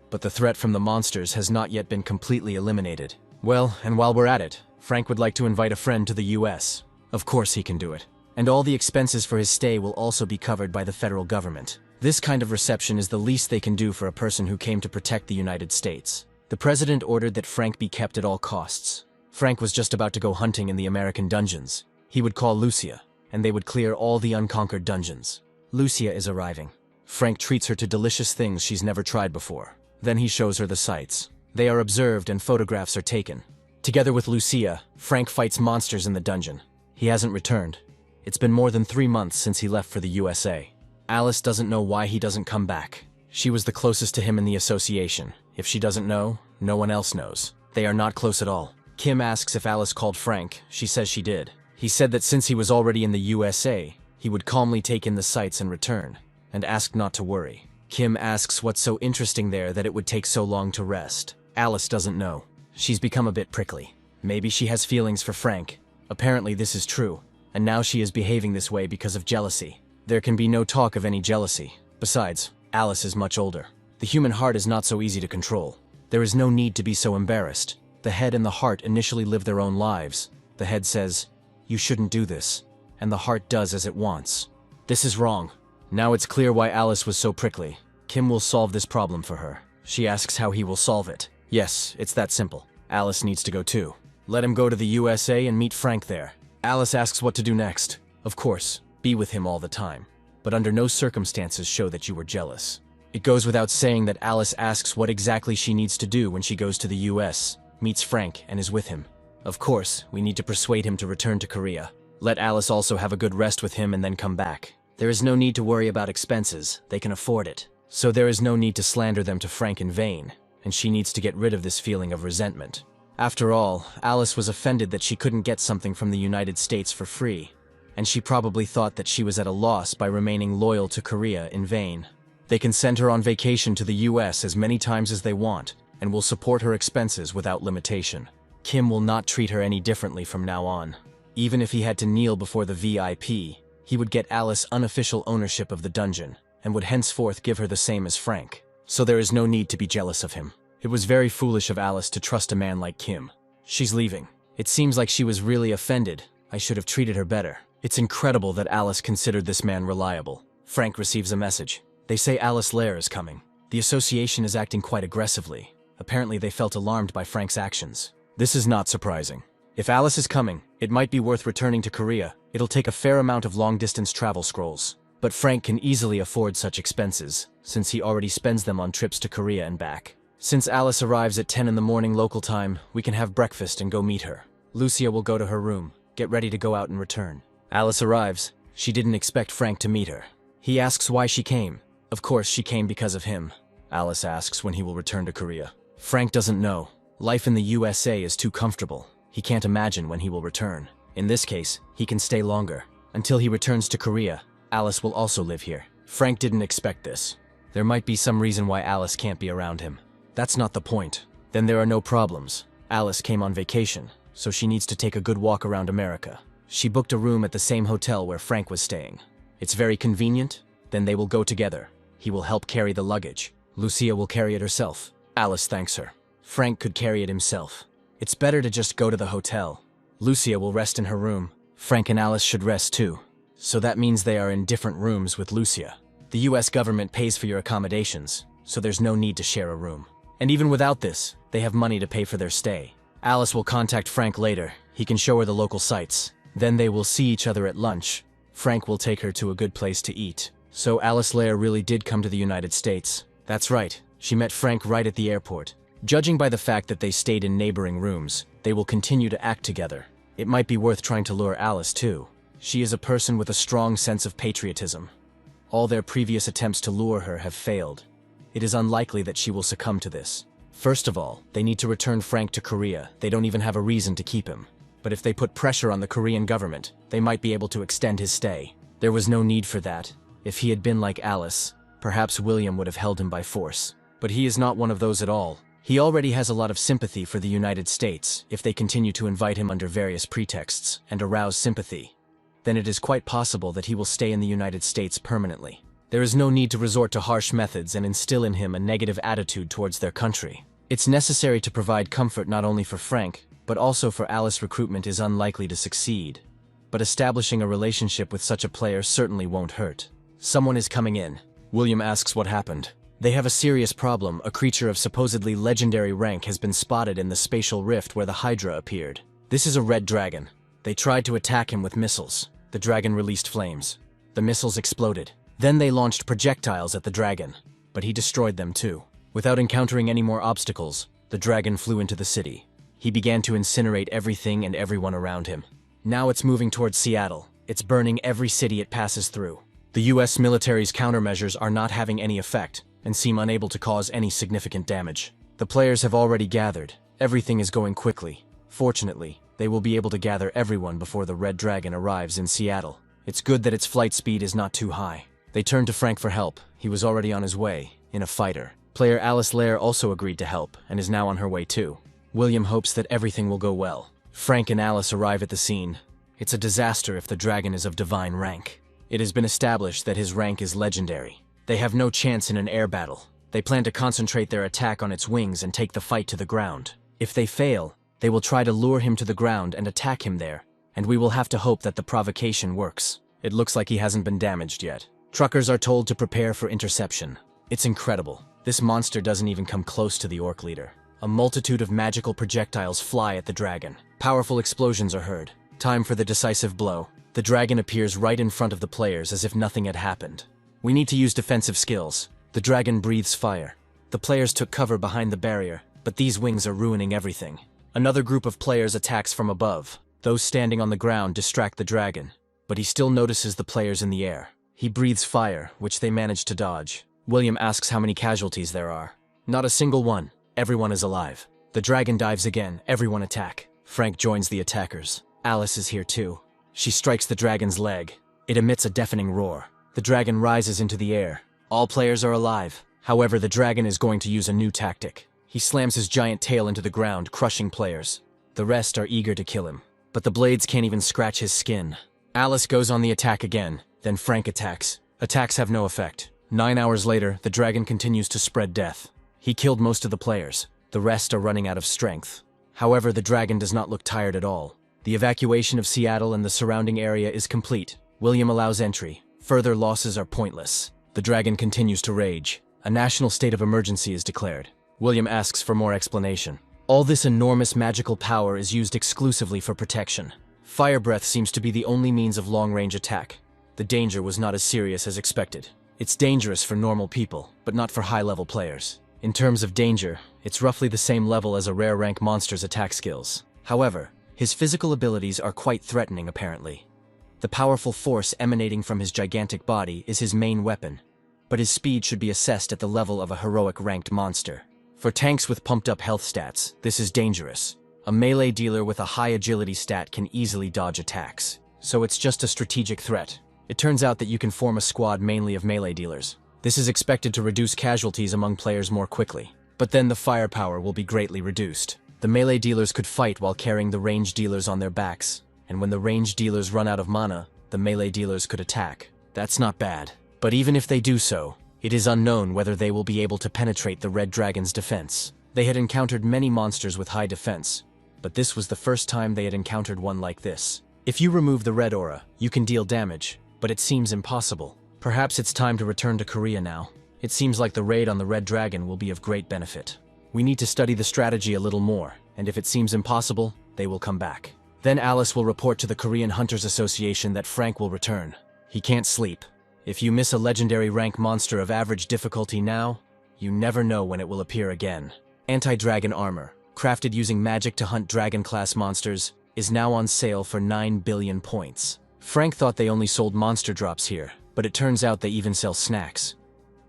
[SPEAKER 1] but the threat from the monsters has not yet been completely eliminated. Well, and while we're at it, Frank would like to invite a friend to the US. Of course he can do it. And all the expenses for his stay will also be covered by the federal government. This kind of reception is the least they can do for a person who came to protect the United States. The president ordered that Frank be kept at all costs. Frank was just about to go hunting in the American dungeons. He would call Lucia, and they would clear all the unconquered dungeons. Lucia is arriving. Frank treats her to delicious things she's never tried before. Then he shows her the sights. They are observed and photographs are taken. Together with Lucia, Frank fights monsters in the dungeon. He hasn't returned. It's been more than 3 months since he left for the USA. Alice doesn't know why he doesn't come back. She was the closest to him in the association. If she doesn't know, no one else knows. They are not close at all. Kim asks if Alice called Frank. She says she did. He said that since he was already in the USA, he would calmly take in the sights and return, and asked not to worry. Kim asks what's so interesting there that it would take so long to rest. Alice doesn't know. She's become a bit prickly. Maybe she has feelings for Frank. Apparently this is true, and now she is behaving this way because of jealousy. There can be no talk of any jealousy. Besides, Alice is much older. The human heart is not so easy to control. There is no need to be so embarrassed. The head and the heart initially live their own lives. The head says, "You shouldn't do this," and the heart does as it wants. This is wrong. Now it's clear why Alice was so prickly. Kim will solve this problem for her. She asks how he will solve it. Yes, it's that simple. Alice needs to go too. Let him go to the USA and meet Frank there. Alice asks what to do next. Of course, be with him all the time. But under no circumstances show that you were jealous. It goes without saying that Alice asks what exactly she needs to do when she goes to the US, meets Frank, and is with him. Of course, we need to persuade him to return to Korea. Let Alice also have a good rest with him and then come back. There is no need to worry about expenses. They can afford it. So there is no need to slander them to Frank in vain, and she needs to get rid of this feeling of resentment. After all, Alice was offended that she couldn't get something from the United States for free, and she probably thought that she was at a loss by remaining loyal to Korea in vain. They can send her on vacation to the US as many times as they want, and will support her expenses without limitation. Kim will not treat her any differently from now on. Even if he had to kneel before the VIP, he would get Alice unofficial ownership of the dungeon, and would henceforth give her the same as Frank. So there is no need to be jealous of him. It was very foolish of Alice to trust a man like Kim. She's leaving. It seems like she was really offended. I should have treated her better. It's incredible that Alice considered this man reliable. Frank receives a message. They say Alice Lair is coming. The association is acting quite aggressively. Apparently they felt alarmed by Frank's actions. This is not surprising. If Alice is coming, it might be worth returning to Korea. It'll take a fair amount of long-distance travel scrolls. But Frank can easily afford such expenses, since he already spends them on trips to Korea and back. Since Alice arrives at 10 in the morning local time, we can have breakfast and go meet her. Lucia will go to her room, get ready to go out and return. Alice arrives. She didn't expect Frank to meet her. He asks why she came. Of course, she came because of him. Alice asks when he will return to Korea. Frank doesn't know. Life in the USA is too comfortable. He can't imagine when he will return. In this case, he can stay longer. Until he returns to Korea, Alice will also live here. Frank didn't expect this. There might be some reason why Alice can't be around him. That's not the point. Then there are no problems. Alice came on vacation, so she needs to take a good walk around America. She booked a room at the same hotel where Frank was staying. It's very convenient. Then they will go together. He will help carry the luggage. Lucia will carry it herself. Alice thanks her. Frank could carry it himself. It's better to just go to the hotel. Lucia will rest in her room. Frank and Alice should rest too. So that means they are in different rooms with Lucia. The US government pays for your accommodations, so there's no need to share a room. And even without this, they have money to pay for their stay. Alice will contact Frank later. He can show her the local sites. Then they will see each other at lunch. Frank will take her to a good place to eat. So Alice Lair really did come to the United States. That's right. She met Frank right at the airport. Judging by the fact that they stayed in neighboring rooms, they will continue to act together. It might be worth trying to lure Alice too. She is a person with a strong sense of patriotism. All their previous attempts to lure her have failed. It is unlikely that she will succumb to this. First of all, they need to return Frank to Korea. They don't even have a reason to keep him. But if they put pressure on the Korean government, they might be able to extend his stay. There was no need for that. If he had been like Alice, perhaps William would have held him by force. But he is not one of those at all. He already has a lot of sympathy for the United States if they continue to invite him under various pretexts and arouse sympathy. Then it is quite possible that he will stay in the United States permanently. There is no need to resort to harsh methods and instill in him a negative attitude towards their country. It's necessary to provide comfort not only for Frank, but also for Alice. Recruitment is unlikely to succeed. But establishing a relationship with such a player certainly won't hurt. Someone is coming in. William asks what happened. They have a serious problem. A creature of supposedly legendary rank has been spotted in the spatial rift where the Hydra appeared. This is a red dragon. They tried to attack him with missiles. The dragon released flames. The missiles exploded. Then they launched projectiles at the dragon, but he destroyed them too. Without encountering any more obstacles, the dragon flew into the city. He began to incinerate everything and everyone around him. Now it's moving towards Seattle. It's burning every city it passes through. The US military's countermeasures are not having any effect and seem unable to cause any significant damage. The players have already gathered. Everything is going quickly. Fortunately, they will be able to gather everyone before the Red Dragon arrives in Seattle. It's good that its flight speed is not too high. They turned to Frank for help. He was already on his way, in a fighter. Player Alice Lair also agreed to help and is now on her way too. William hopes that everything will go well. Frank and Alice arrive at the scene. It's a disaster if the dragon is of divine rank. It has been established that his rank is legendary. They have no chance in an air battle. They plan to concentrate their attack on its wings and take the fight to the ground. If they fail, they will try to lure him to the ground and attack him there, and we will have to hope that the provocation works. It looks like he hasn't been damaged yet. Truckers are told to prepare for interception. It's incredible. This monster doesn't even come close to the orc leader. A multitude of magical projectiles fly at the dragon. Powerful explosions are heard. Time for the decisive blow. The dragon appears right in front of the players as if nothing had happened. We need to use defensive skills. The dragon breathes fire. The players took cover behind the barrier, but these wings are ruining everything. Another group of players attacks from above. Those standing on the ground distract the dragon, but he still notices the players in the air. He breathes fire, which they manage to dodge. William asks how many casualties there are. Not a single one. Everyone is alive. The dragon dives again. Everyone attack. Frank joins the attackers. Alice is here too. She strikes the dragon's leg. It emits a deafening roar. The dragon rises into the air. All players are alive. However, the dragon is going to use a new tactic. He slams his giant tail into the ground, crushing players. The rest are eager to kill him, but the blades can't even scratch his skin. Alice goes on the attack again, then Frank attacks. Attacks have no effect. 9 hours later, the dragon continues to spread death. He killed most of the players. The rest are running out of strength. However, the dragon does not look tired at all. The evacuation of Seattle and the surrounding area is complete. William allows entry. Further losses are pointless. The dragon continues to rage. A national state of emergency is declared. William asks for more explanation. All this enormous magical power is used exclusively for protection. Fire breath seems to be the only means of long-range attack. The danger was not as serious as expected. It's dangerous for normal people, but not for high-level players. In terms of danger, it's roughly the same level as a rare rank monster's attack skills. However, his physical abilities are quite threatening apparently. The powerful force emanating from his gigantic body is his main weapon, but his speed should be assessed at the level of a heroic ranked monster. For tanks with pumped-up health stats, this is dangerous. A melee dealer with a high agility stat can easily dodge attacks, so it's just a strategic threat. It turns out that you can form a squad mainly of melee dealers. This is expected to reduce casualties among players more quickly, but then the firepower will be greatly reduced. The melee dealers could fight while carrying the range dealers on their backs, and when the range dealers run out of mana, the melee dealers could attack. That's not bad. But even if they do so, it is unknown whether they will be able to penetrate the Red Dragon's defense. They had encountered many monsters with high defense, but this was the first time they had encountered one like this. If you remove the red aura, you can deal damage, but it seems impossible. Perhaps it's time to return to Korea now. It seems like the raid on the Red Dragon will be of great benefit. We need to study the strategy a little more, and if it seems impossible, they will come back. Then Alice will report to the Korean Hunters Association that Frank will return. He can't sleep. If you miss a legendary rank monster of average difficulty now, you never know when it will appear again. Anti-dragon armor, crafted using magic to hunt dragon-class monsters, is now on sale for 9 billion points. Frank thought they only sold monster drops here, but it turns out they even sell snacks.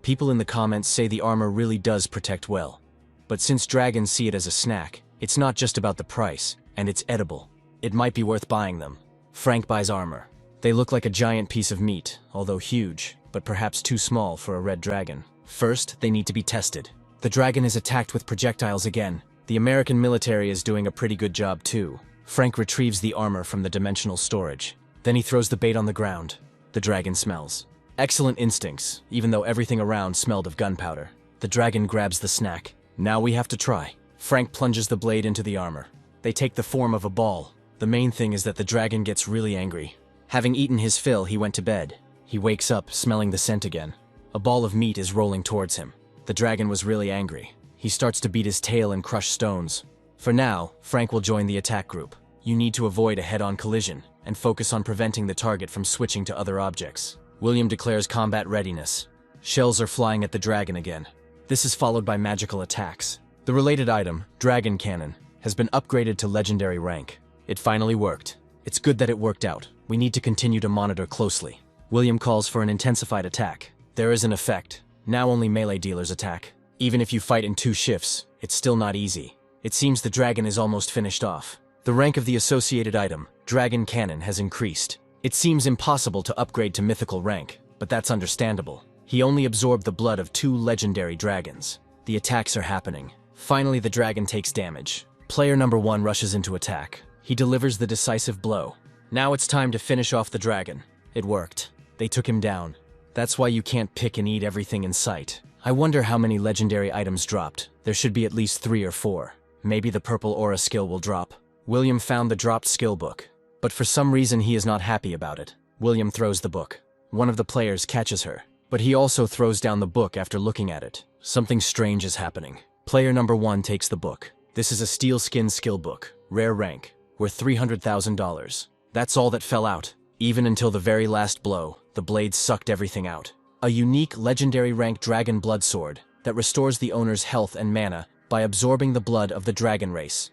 [SPEAKER 1] People in the comments say the armor really does protect well. But since dragons see it as a snack, it's not just about the price, and it's edible. It might be worth buying them. Frank buys armor. They look like a giant piece of meat, although huge. but perhaps too small for a red dragon. First, they need to be tested. The dragon is attacked with projectiles again. The American military is doing a pretty good job too. Frank retrieves the armor from the dimensional storage. Then he throws the bait on the ground. The dragon smells. Excellent instincts, even though everything around smelled of gunpowder. The dragon grabs the snack. Now we have to try. Frank plunges the blade into the armor. They take the form of a ball. The main thing is that the dragon gets really angry. Having eaten his fill, he went to bed. He wakes up, smelling the scent again. A ball of meat is rolling towards him. The dragon was really angry. He starts to beat his tail and crush stones. For now, Frank will join the attack group. You need to avoid a head-on collision and focus on preventing the target from switching to other objects. William declares combat readiness. Shells are flying at the dragon again. This is followed by magical attacks. The related item, Dragon Cannon, has been upgraded to legendary rank. It finally worked. It's good that it worked out. We need to continue to monitor closely. William calls for an intensified attack. There is an effect. Now only melee dealers attack. Even if you fight in 2 shifts, it's still not easy. It seems the dragon is almost finished off. The rank of the associated item, Dragon Cannon, has increased. It seems impossible to upgrade to mythical rank, but that's understandable. He only absorbed the blood of 2 legendary dragons. The attacks are happening. Finally, the dragon takes damage. Player number 1 rushes into attack. He delivers the decisive blow. Now it's time to finish off the dragon. It worked. They took him down. That's why you can't pick and eat everything in sight. I wonder how many legendary items dropped. There should be at least 3 or 4. Maybe the purple aura skill will drop. William found the dropped skill book, but for some reason he is not happy about it. William throws the book. One of the players catches her, but he also throws down the book after looking at it. Something strange is happening. Player number 1 takes the book. This is a steel skin skill book, rare rank, worth $300,000. That's all that fell out. Even until the very last blow, the blade sucked everything out. A unique legendary rank dragon blood sword that restores the owner's health and mana by absorbing the blood of the dragon race.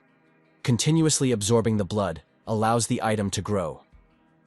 [SPEAKER 1] Continuously absorbing the blood allows the item to grow.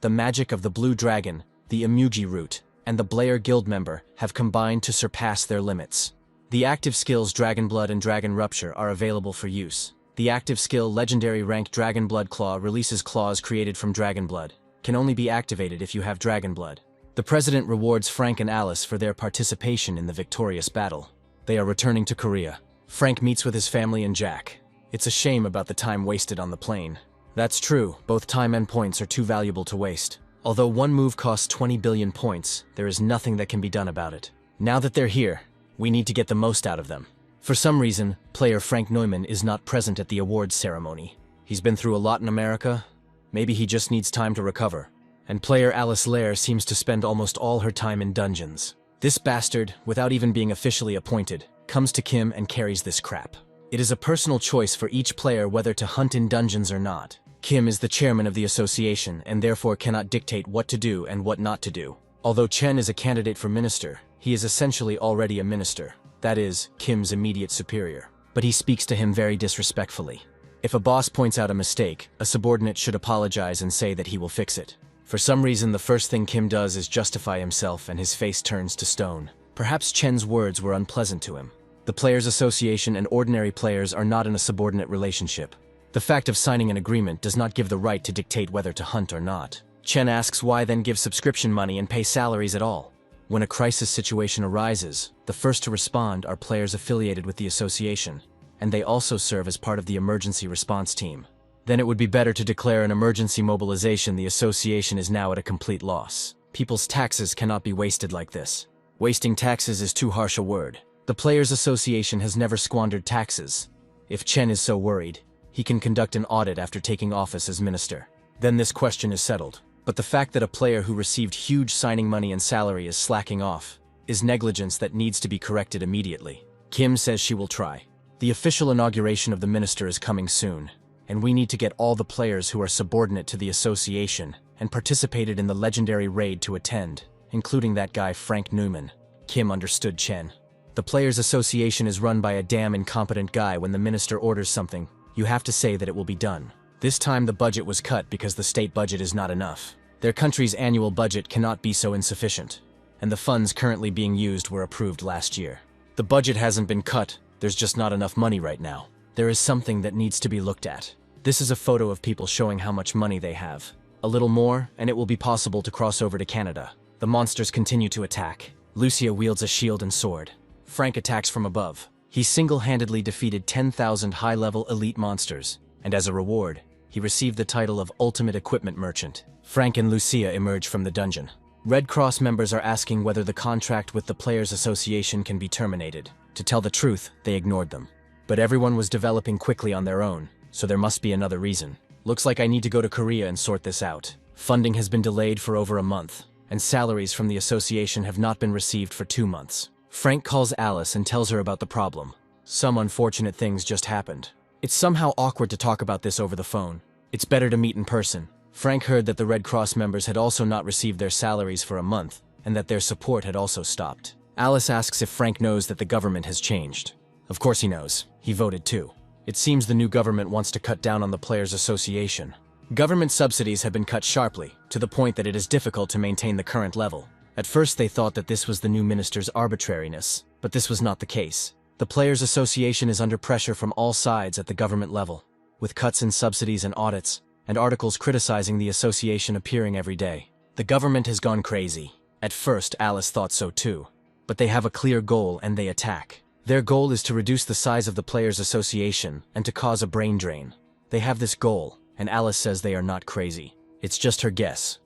[SPEAKER 1] The magic of the blue dragon, the Emuji root, and the Blair guild member have combined to surpass their limits. The active skills Dragon Blood and Dragon Rupture are available for use. The active skill Legendary Rank Dragon Blood Claw releases claws created from Dragon Blood. Can only be activated if you have Dragon Blood. The President rewards Frank and Alice for their participation in the victorious battle. They are returning to Korea. Frank meets with his family and Jack. It's a shame about the time wasted on the plane. That's true, both time and points are too valuable to waste. Although one move costs 20 billion points, there is nothing that can be done about it. Now that they're here, we need to get the most out of them. For some reason, player Frank Noman is not present at the awards ceremony. He's been through a lot in America. Maybe he just needs time to recover. And player Alice Lair seems to spend almost all her time in dungeons. This bastard, without even being officially appointed, comes to Kim and carries this crap. It is a personal choice for each player whether to hunt in dungeons or not. Kim is the chairman of the association and therefore cannot dictate what to do and what not to do. Although Chen is a candidate for minister, he is essentially already a minister. That is, Kim's immediate superior. But he speaks to him very disrespectfully. If a boss points out a mistake, a subordinate should apologize and say that he will fix it. For some reason, the first thing Kim does is justify himself and his face turns to stone. Perhaps Chen's words were unpleasant to him. The Players Association and ordinary players are not in a subordinate relationship. The fact of signing an agreement does not give the right to dictate whether to hunt or not. Chen asks why then give subscription money and pay salaries at all. When a crisis situation arises, the first to respond are players affiliated with the association, and they also serve as part of the emergency response team. Then it would be better to declare an emergency mobilization. The association is now at a complete loss. People's taxes cannot be wasted like this. Wasting taxes is too harsh a word. The Players Association has never squandered taxes. If Chen is so worried, he can conduct an audit after taking office as minister. Then this question is settled. But the fact that a player who received huge signing money and salary is slacking off is negligence that needs to be corrected immediately. Kim says she will try. The official inauguration of the minister is coming soon, and we need to get all the players who are subordinate to the association and participated in the legendary raid to attend, including that guy Frank Newman. Kim understood Chen. The Players Association is run by a damn incompetent guy. When the minister orders something, you have to say that it will be done. This time the budget was cut because the state budget is not enough. Their country's annual budget cannot be so insufficient, and the funds currently being used were approved last year. The budget hasn't been cut, there's just not enough money right now. There is something that needs to be looked at. This is a photo of people showing how much money they have. A little more, and it will be possible to cross over to Canada. The monsters continue to attack. Lucia wields a shield and sword. Frank attacks from above. He single-handedly defeated 10,000 high-level elite monsters, and as a reward, he received the title of Ultimate Equipment Merchant. Frank and Lucia emerge from the dungeon. Red Cross members are asking whether the contract with the Players Association can be terminated. To tell the truth, they ignored them. But everyone was developing quickly on their own, so there must be another reason. Looks like I need to go to Korea and sort this out. Funding has been delayed for over a month, and salaries from the association have not been received for 2 months. Frank calls Alice and tells her about the problem. Some unfortunate things just happened. It's somehow awkward to talk about this over the phone. It's better to meet in person. Frank heard that the Red Cross members had also not received their salaries for a month, and that their support had also stopped. Alice asks if Frank knows that the government has changed. Of course he knows. He voted too. It seems the new government wants to cut down on the Players Association. Government subsidies have been cut sharply, to the point that it is difficult to maintain the current level. At first they thought that this was the new minister's arbitrariness, but this was not the case. The Players Association is under pressure from all sides at the government level, with cuts in subsidies and audits, and articles criticizing the association appearing every day. The government has gone crazy. At first Alice thought so too. But they have a clear goal and they attack. Their goal is to reduce the size of the Players Association and to cause a brain drain. They have this goal, and Alice says they are not crazy. It's just her guess.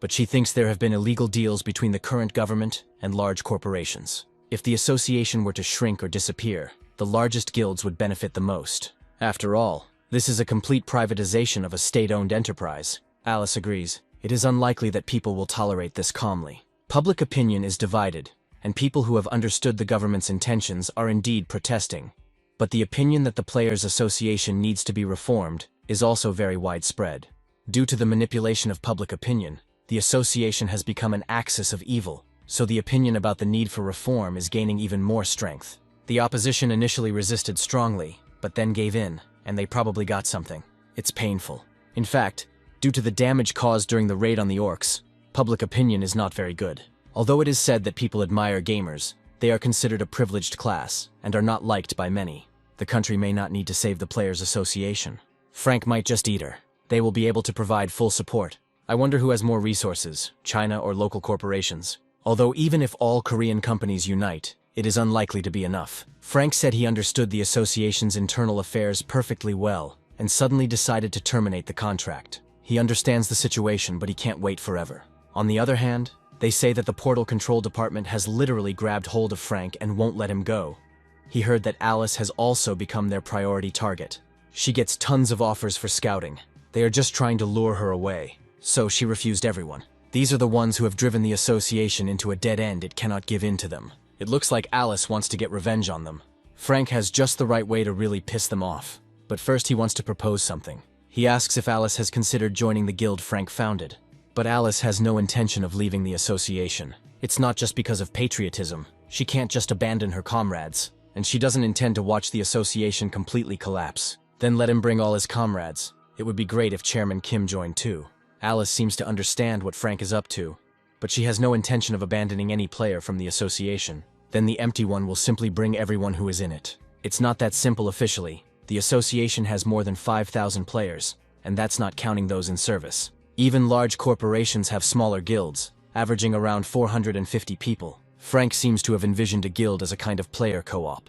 [SPEAKER 1] But she thinks there have been illegal deals between the current government and large corporations. If the association were to shrink or disappear, the largest guilds would benefit the most. After all, this is a complete privatization of a state-owned enterprise. Alice agrees. It is unlikely that people will tolerate this calmly. Public opinion is divided, and people who have understood the government's intentions are indeed protesting. But the opinion that the Players Association needs to be reformed is also very widespread. Due to the manipulation of public opinion, the association has become an axis of evil, so the opinion about the need for reform is gaining even more strength. The opposition initially resisted strongly, but then gave in, and they probably got something. It's painful. In fact, due to the damage caused during the raid on the orcs, public opinion is not very good. Although it is said that people admire gamers, they are considered a privileged class, and are not liked by many. The country may not need to save the Players Association. Frank might just eat her. They will be able to provide full support. I wonder who has more resources, China or local corporations. Although even if all Korean companies unite, it is unlikely to be enough. Frank said he understood the association's internal affairs perfectly well, and suddenly decided to terminate the contract. He understands the situation, but he can't wait forever. On the other hand, they say that the Portal Control Department has literally grabbed hold of Frank and won't let him go. He heard that Alice has also become their priority target. She gets tons of offers for scouting. They are just trying to lure her away. So she refused everyone. These are the ones who have driven the association into a dead end it cannot give in to them. It looks like Alice wants to get revenge on them. Frank has just the right way to really piss them off. But first he wants to propose something. He asks if Alice has considered joining the guild Frank founded. But Alice has no intention of leaving the association. It's not just because of patriotism. She can't just abandon her comrades. And she doesn't intend to watch the association completely collapse. Then let him bring all his comrades. It would be great if Chairman Kim joined too. Alice seems to understand what Frank is up to, but she has no intention of abandoning any player from the association. Then the empty one will simply bring everyone who is in it. It's not that simple officially. The association has more than 5,000 players, and that's not counting those in service. Even large corporations have smaller guilds, averaging around 450 people. Frank seems to have envisioned a guild as a kind of player co-op.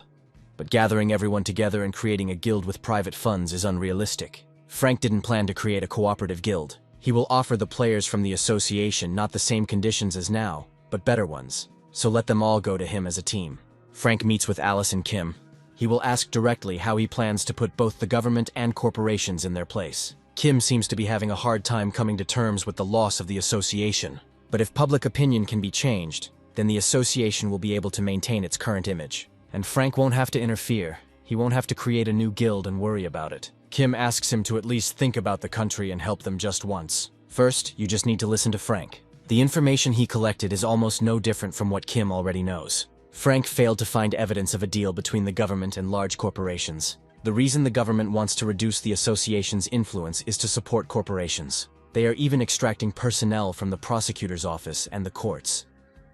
[SPEAKER 1] But gathering everyone together and creating a guild with private funds is unrealistic. Frank didn't plan to create a cooperative guild. He will offer the players from the association not the same conditions as now, but better ones. So let them all go to him as a team. Frank meets with Alice and Kim. He will ask directly how he plans to put both the government and corporations in their place. Kim seems to be having a hard time coming to terms with the loss of the association. But if public opinion can be changed, then the association will be able to maintain its current image. And Frank won't have to interfere. He won't have to create a new guild and worry about it. Kim asks him to at least think about the country and help them just once. First, you just need to listen to Frank. The information he collected is almost no different from what Kim already knows. Frank failed to find evidence of a deal between the government and large corporations. The reason the government wants to reduce the association's influence is to support corporations. They are even extracting personnel from the prosecutor's office and the courts.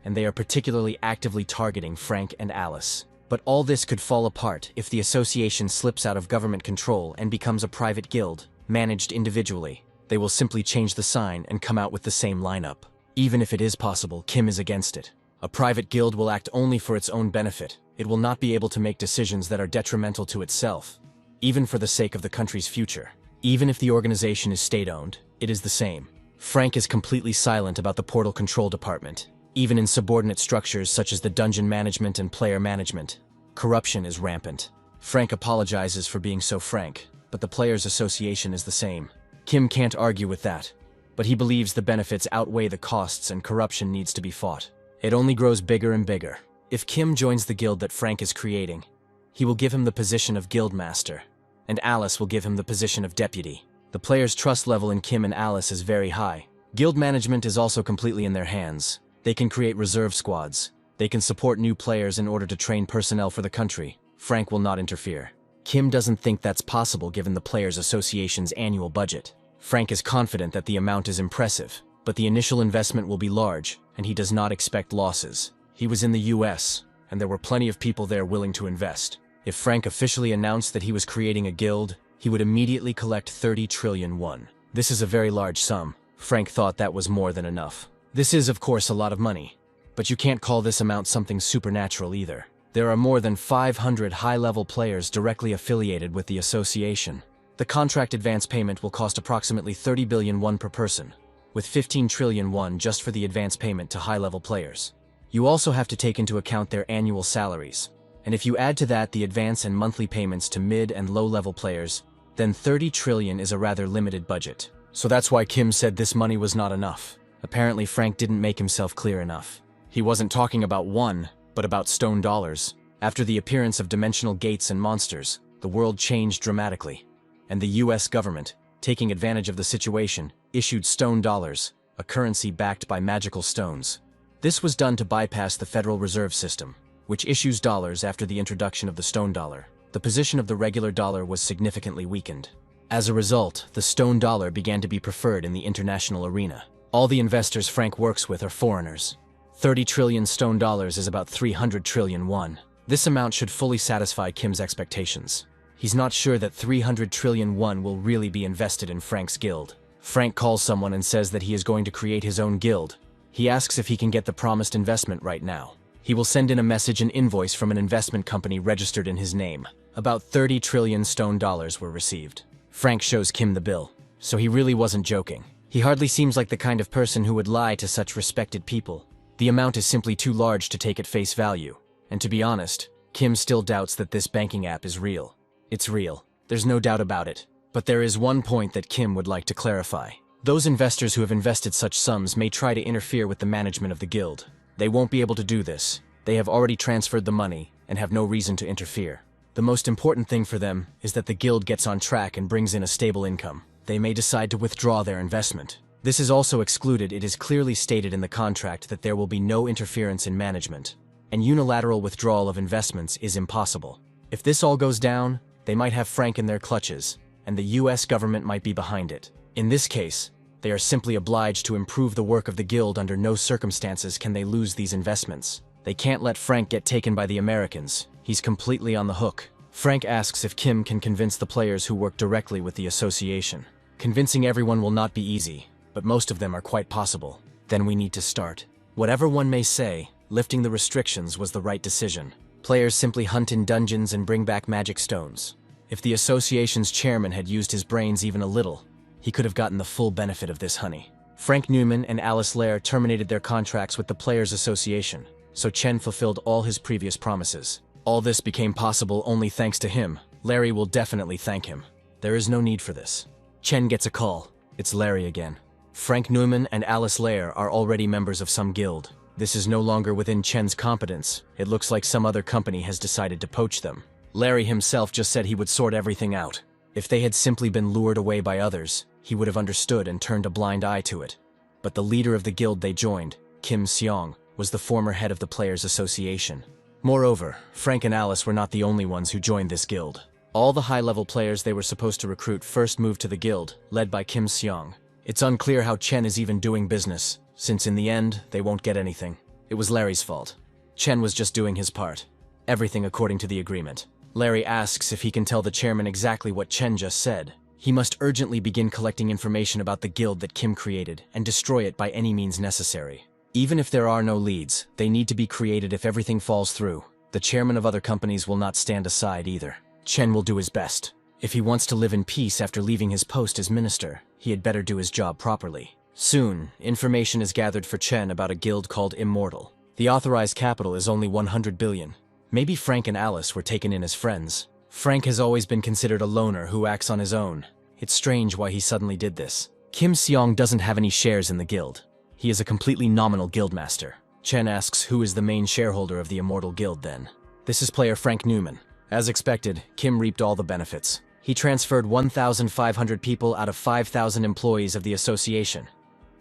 [SPEAKER 1] And they are particularly actively targeting Frank and Alice. But all this could fall apart if the association slips out of government control and becomes a private guild, managed individually. They will simply change the sign and come out with the same lineup. Even if it is possible, Kim is against it. A private guild will act only for its own benefit. It will not be able to make decisions that are detrimental to itself, even for the sake of the country's future. Even if the organization is state-owned, it is the same. Frank is completely silent about the portal control department. Even in subordinate structures such as the dungeon management and player management, corruption is rampant. Frank apologizes for being so frank, but the Players Association is the same. Kim can't argue with that, but he believes the benefits outweigh the costs and corruption needs to be fought. It only grows bigger and bigger. If Kim joins the guild that Frank is creating, he will give him the position of guild master, and Alice will give him the position of deputy. The players' trust level in Kim and Alice is very high. Guild management is also completely in their hands. They can create reserve squads. They can support new players in order to train personnel for the country. Frank will not interfere. Kim doesn't think that's possible given the Players Association's annual budget. Frank is confident that the amount is impressive, but the initial investment will be large, and he does not expect losses. He was in the US, and there were plenty of people there willing to invest. If Frank officially announced that he was creating a guild, he would immediately collect 30 trillion won. This is a very large sum. Frank thought that was more than enough. This is, of course, a lot of money, but you can't call this amount something supernatural either. There are more than 500 high-level players directly affiliated with the association. The contract advance payment will cost approximately 30 billion won per person, with 15 trillion won just for the advance payment to high-level players. You also have to take into account their annual salaries, and if you add to that the advance and monthly payments to mid- and low-level players, then 30 trillion is a rather limited budget. So that's why Kim said this money was not enough. Apparently Frank didn't make himself clear enough. He wasn't talking about one, but about stone dollars. After the appearance of dimensional gates and monsters, the world changed dramatically, and the US government, taking advantage of the situation, issued stone dollars, a currency backed by magical stones. This was done to bypass the Federal Reserve System, which issues dollars after the introduction of the stone dollar. The position of the regular dollar was significantly weakened. As a result, the stone dollar began to be preferred in the international arena. All the investors Frank works with are foreigners. 30 trillion stone dollars is about 300 trillion won. This amount should fully satisfy Kim's expectations. He's not sure that 300 trillion won will really be invested in Frank's guild. Frank calls someone and says that he is going to create his own guild. He asks if he can get the promised investment right now. He will send in a message and invoice from an investment company registered in his name. About 30 trillion stone dollars were received. Frank shows Kim the bill, so he really wasn't joking. He hardly seems like the kind of person who would lie to such respected people. The amount is simply too large to take at face value. And to be honest, Kim still doubts that this banking app is real. It's real. There's no doubt about it. But there is one point that Kim would like to clarify. Those investors who have invested such sums may try to interfere with the management of the guild. They won't be able to do this. They have already transferred the money and have no reason to interfere. The most important thing for them is that the guild gets on track and brings in a stable income. They may decide to withdraw their investment. This is also excluded. It is clearly stated in the contract that there will be no interference in management, and unilateral withdrawal of investments is impossible. If this all goes down, they might have Frank in their clutches, and the US government might be behind it. In this case, they are simply obliged to improve the work of the guild. Under no circumstances can they lose these investments. They can't let Frank get taken by the Americans. He's completely on the hook. Frank asks if Kim can convince the players who work directly with the association. Convincing everyone will not be easy, but most of them are quite possible. Then we need to start. Whatever one may say, lifting the restrictions was the right decision. Players simply hunt in dungeons and bring back magic stones. If the association's chairman had used his brains even a little, he could have gotten the full benefit of this honey. Frank Noman and Alice Lair terminated their contracts with the Players Association, so Chen fulfilled all his previous promises. All this became possible only thanks to him. Larry will definitely thank him. There is no need for this. Chen gets a call. It's Larry again. Frank Noman and Alice Lair are already members of some guild. This is no longer within Chen's competence. It looks like some other company has decided to poach them. Larry himself just said he would sort everything out. If they had simply been lured away by others, he would have understood and turned a blind eye to it. But the leader of the guild they joined, Kim Seong, was the former head of the Players Association. Moreover, Frank and Alice were not the only ones who joined this guild. All the high-level players they were supposed to recruit first moved to the guild, led by Kim Seong. It's unclear how Chen is even doing business, since in the end, they won't get anything. It was Larry's fault. Chen was just doing his part. Everything according to the agreement. Larry asks if he can tell the chairman exactly what Chen just said. He must urgently begin collecting information about the guild that Kim created and destroy it by any means necessary. Even if there are no leads, they need to be created if everything falls through. The chairman of other companies will not stand aside either. Chen will do his best. If he wants to live in peace after leaving his post as minister, he had better do his job properly. Soon, information is gathered for Chen about a guild called Immortal. The authorized capital is only 100 billion. Maybe Frank and Alice were taken in as friends. Frank has always been considered a loner who acts on his own. It's strange why he suddenly did this. Kim Seong doesn't have any shares in the guild. He is a completely nominal guildmaster. Chen asks who is the main shareholder of the Immortal Guild then. This is player Frank Newman. As expected, Kim reaped all the benefits. He transferred 1,500 people out of 5,000 employees of the association.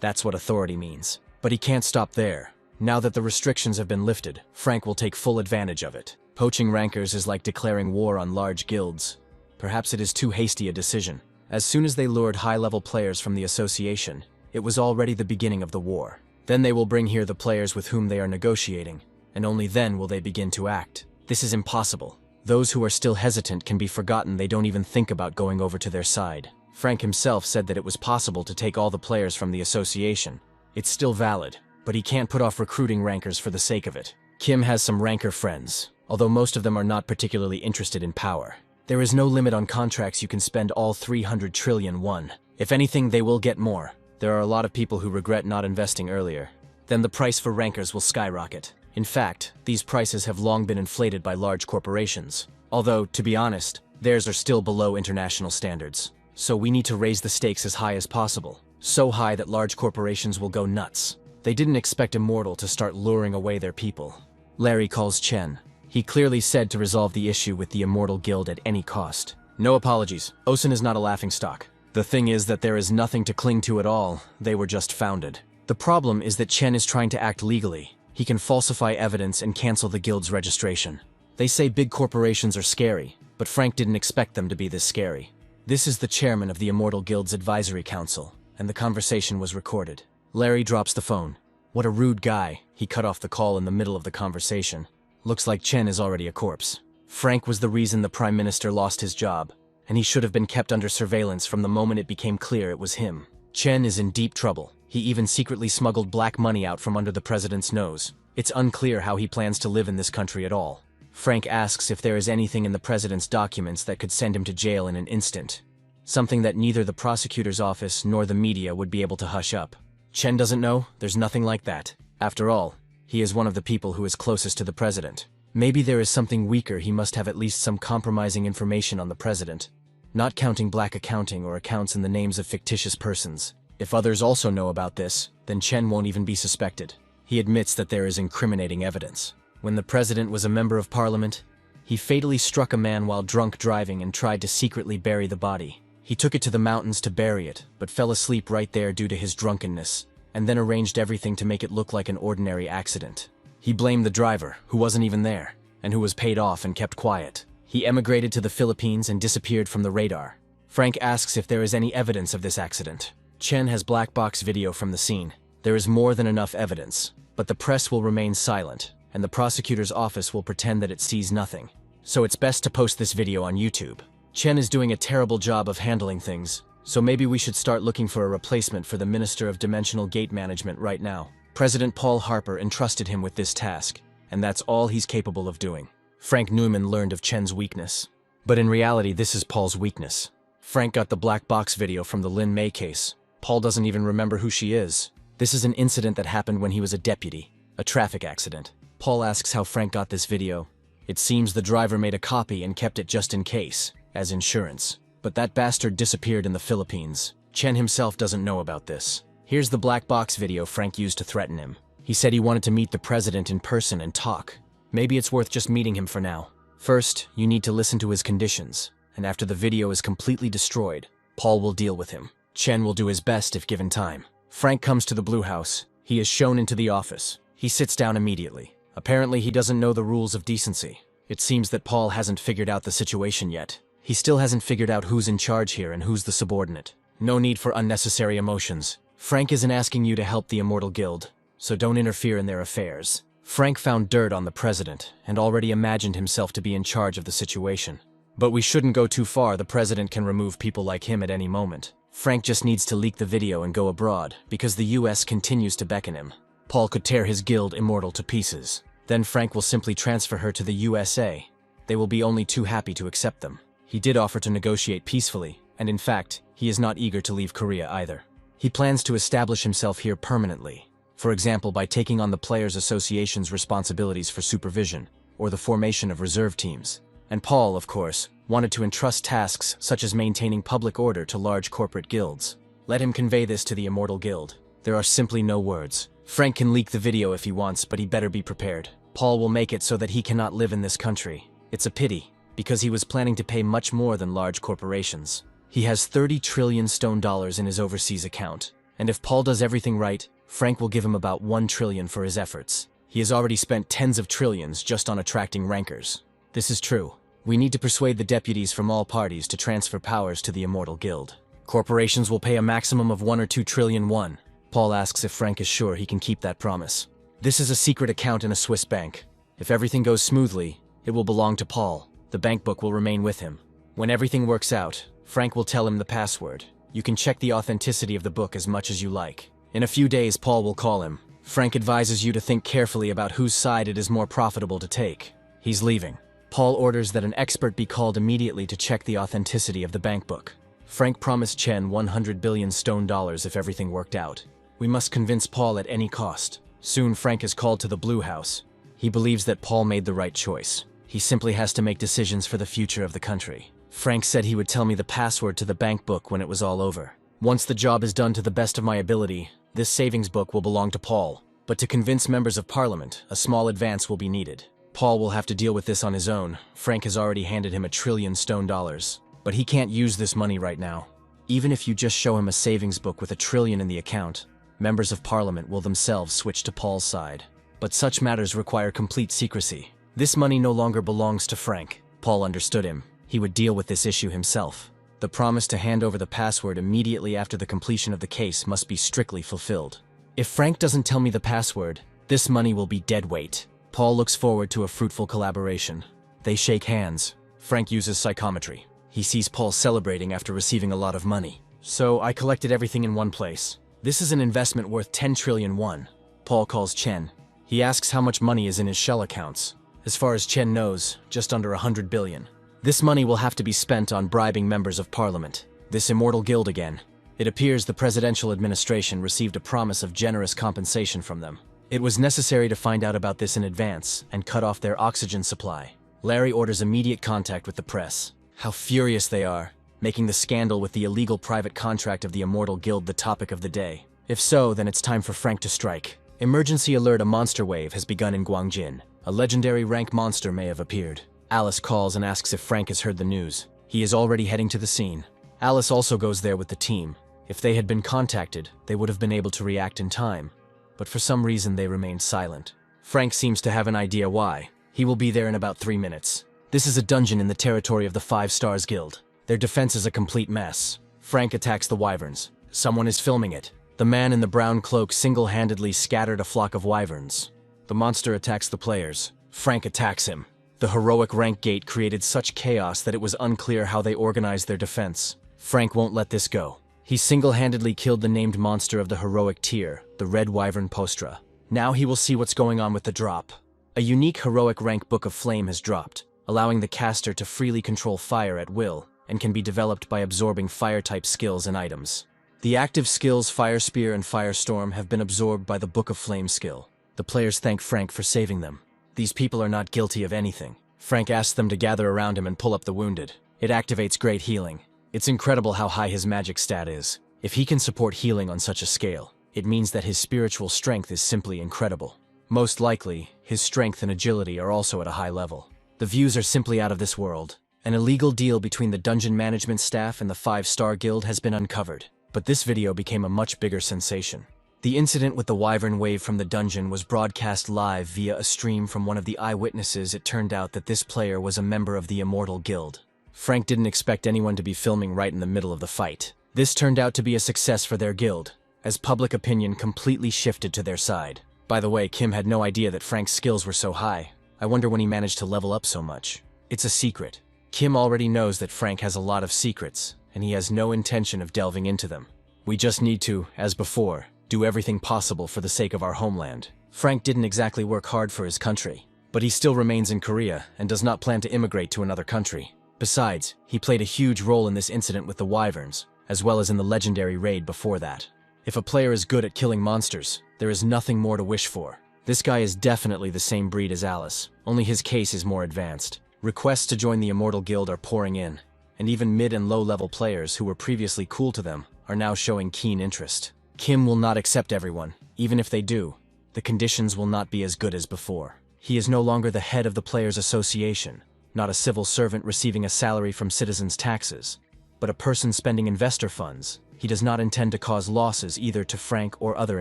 [SPEAKER 1] That's what authority means. But he can't stop there. Now that the restrictions have been lifted, Frank will take full advantage of it. Poaching rankers is like declaring war on large guilds. Perhaps it is too hasty a decision. As soon as they lured high-level players from the association, it was already the beginning of the war. Then they will bring here the players with whom they are negotiating, and only then will they begin to act. This is impossible. Those who are still hesitant can be forgotten. They don't even think about going over to their side. Frank himself said that it was possible to take all the players from the association. It's still valid, but he can't put off recruiting rankers for the sake of it. Kim has some ranker friends, although most of them are not particularly interested in power. There is no limit on contracts you can spend all 300 trillion won. If anything, they will get more. There are a lot of people who regret not investing earlier. Then the price for rankers will skyrocket. In fact, these prices have long been inflated by large corporations. Although, to be honest, theirs are still below international standards. So we need to raise the stakes as high as possible. So high that large corporations will go nuts. They didn't expect Immortal to start luring away their people. Larry calls Chen. He clearly said to resolve the issue with the Immortal Guild at any cost. No apologies. Osen is not a laughingstock. The thing is that there is nothing to cling to at all. They were just founded. The problem is that Chen is trying to act legally. He can falsify evidence and cancel the guild's registration. They say big corporations are scary, but Frank didn't expect them to be this scary. This is the chairman of the Immortal Guild's advisory council, and the conversation was recorded. Larry drops the phone. What a rude guy. He cut off the call in the middle of the conversation. Looks like Chen is already a corpse. Frank was the reason the Prime Minister lost his job, and he should have been kept under surveillance from the moment it became clear it was him. Chen is in deep trouble. He even secretly smuggled black money out from under the president's nose. It's unclear how he plans to live in this country at all. Frank asks if there is anything in the president's documents that could send him to jail in an instant. Something that neither the prosecutor's office nor the media would be able to hush up. Chen doesn't know. There's nothing like that. After all, he is one of the people who is closest to the president. Maybe there is something weaker. He must have at least some compromising information on the president. Not counting black accounting or accounts in the names of fictitious persons. If others also know about this, then Chen won't even be suspected. He admits that there is incriminating evidence. When the president was a member of parliament, he fatally struck a man while drunk driving and tried to secretly bury the body. He took it to the mountains to bury it, but fell asleep right there due to his drunkenness, and then arranged everything to make it look like an ordinary accident. He blamed the driver, who wasn't even there, and who was paid off and kept quiet. He emigrated to the Philippines and disappeared from the radar. Frank asks if there is any evidence of this accident. Chen has black box video from the scene. There is more than enough evidence, but the press will remain silent, and the prosecutor's office will pretend that it sees nothing. So it's best to post this video on YouTube. Chen is doing a terrible job of handling things, so maybe we should start looking for a replacement for the Minister of Dimensional Gate Management right now. President Paul Harper entrusted him with this task, and that's all he's capable of doing. Frank Newman learned of Chen's weakness. But in reality, this is Paul's weakness. Frank got the black box video from the Lin May case. Paul doesn't even remember who she is. This is an incident that happened when he was a deputy, a traffic accident. Paul asks how Frank got this video. It seems the driver made a copy and kept it just in case, as insurance. But that bastard disappeared in the Philippines. Chen himself doesn't know about this. Here's the black box video Frank used to threaten him. He said he wanted to meet the president in person and talk. Maybe it's worth just meeting him for now. First, you need to listen to his conditions, and after the video is completely destroyed, Paul will deal with him. Chen will do his best if given time. Frank comes to the Blue House. He is shown into the office. He sits down immediately. Apparently he doesn't know the rules of decency. It seems that Paul hasn't figured out the situation yet. He still hasn't figured out who's in charge here and who's the subordinate. No need for unnecessary emotions. Frank isn't asking you to help the Immortal Guild, so don't interfere in their affairs. Frank found dirt on the president and already imagined himself to be in charge of the situation. But we shouldn't go too far. The president can remove people like him at any moment. Frank just needs to leak the video and go abroad, because the US continues to beckon him. Paul could tear his guild immortal to pieces. Then Frank will simply transfer her to the USA. They will be only too happy to accept them. He did offer to negotiate peacefully, and in fact, he is not eager to leave Korea either. He plans to establish himself here permanently. For example, by taking on the Players Association's responsibilities for supervision, or the formation of reserve teams. And Paul, of course, wanted to entrust tasks such as maintaining public order to large corporate guilds. Let him convey this to the Immortal Guild. There are simply no words. Frank can leak the video if he wants, but he better be prepared. Paul will make it so that he cannot live in this country. It's a pity, because he was planning to pay much more than large corporations. He has 30 trillion stone dollars in his overseas account, and if Paul does everything right, Frank will give him about 1 trillion for his efforts. He has already spent tens of trillions just on attracting rankers. This is true. We need to persuade the deputies from all parties to transfer powers to the Immortal Guild. Corporations will pay a maximum of 1 or 2 trillion won. Paul asks if Frank is sure he can keep that promise. This is a secret account in a Swiss bank. If everything goes smoothly, it will belong to Paul. The bank book will remain with him. When everything works out, Frank will tell him the password. You can check the authenticity of the book as much as you like. In a few days, Paul will call him. Frank advises you to think carefully about whose side it is more profitable to take. He's leaving. Paul orders that an expert be called immediately to check the authenticity of the bank book. Frank promised Chen 100 billion stone dollars if everything worked out. We must convince Paul at any cost. Soon Frank is called to the Blue House. He believes that Paul made the right choice. He simply has to make decisions for the future of the country. Frank said he would tell me the password to the bank book when it was all over. Once the job is done to the best of my ability, this savings book will belong to Paul. But to convince members of parliament, a small advance will be needed. Paul will have to deal with this on his own. Frank has already handed him 1 trillion stone dollars. But he can't use this money right now. Even if you just show him a savings book with 1 trillion in the account, members of parliament will themselves switch to Paul's side. But such matters require complete secrecy. This money no longer belongs to Frank. Paul understood him. He would deal with this issue himself. The promise to hand over the password immediately after the completion of the case must be strictly fulfilled. If Frank doesn't tell me the password, this money will be dead weight. Paul looks forward to a fruitful collaboration. They shake hands. Frank uses psychometry. He sees Paul celebrating after receiving a lot of money. So I collected everything in one place. This is an investment worth 10 trillion won. Paul calls Chen. He asks how much money is in his shell accounts. As far as Chen knows, just under 100 billion. This money will have to be spent on bribing members of parliament. This Immortal Guild again. It appears the presidential administration received a promise of generous compensation from them. It was necessary to find out about this in advance and cut off their oxygen supply. Larry orders immediate contact with the press. How furious they are, making the scandal with the illegal private contract of the Immortal Guild the topic of the day. If so, then it's time for Frank to strike. Emergency alert: a monster wave has begun in Guangjin. A legendary rank monster may have appeared. Alice calls and asks if Frank has heard the news. He is already heading to the scene. Alice also goes there with the team. If they had been contacted, they would have been able to react in time. But for some reason they remained silent. Frank seems to have an idea why. He will be there in about 3 minutes. This is a dungeon in the territory of the 5 Stars Guild. Their defense is a complete mess. Frank attacks the wyverns. Someone is filming it. The man in the brown cloak single-handedly scattered a flock of wyverns. The monster attacks the players. Frank attacks him. The heroic rank gate created such chaos that it was unclear how they organized their defense. Frank won't let this go. He single-handedly killed the named monster of the heroic tier, the Red Wyvern Postra. Now he will see what's going on with the drop. A unique heroic rank Book of Flame has dropped, allowing the caster to freely control fire at will, and can be developed by absorbing fire-type skills and items. The active skills Fire Spear and Firestorm have been absorbed by the Book of Flame skill. The players thank Frank for saving them. These people are not guilty of anything. Frank asks them to gather around him and pull up the wounded. It activates great healing. It's incredible how high his magic stat is. If he can support healing on such a scale, it means that his spiritual strength is simply incredible. Most likely, his strength and agility are also at a high level. The views are simply out of this world. An illegal deal between the dungeon management staff and the 5-Star Guild has been uncovered, but this video became a much bigger sensation. The incident with the Wyvern Wave from the dungeon was broadcast live via a stream from one of the eyewitnesses. It turned out that this player was a member of the Immortal Guild. Frank didn't expect anyone to be filming right in the middle of the fight. This turned out to be a success for their guild, as public opinion completely shifted to their side. By the way, Kim had no idea that Frank's skills were so high. I wonder when he managed to level up so much. It's a secret. Kim already knows that Frank has a lot of secrets, and he has no intention of delving into them. We just need to, as before, do everything possible for the sake of our homeland. Frank didn't exactly work hard for his country, but he still remains in Korea and does not plan to immigrate to another country. Besides, he played a huge role in this incident with the Wyverns, as well as in the legendary raid before that. If a player is good at killing monsters, there is nothing more to wish for. This guy is definitely the same breed as Alice, only his case is more advanced. Requests to join the Immortal Guild are pouring in, and even mid- and low-level players who were previously cool to them are now showing keen interest. Kim will not accept everyone. Even if they do, the conditions will not be as good as before. He is no longer the head of the Players Association, not a civil servant receiving a salary from citizens' taxes, but a person spending investor funds. He does not intend to cause losses either to Frank or other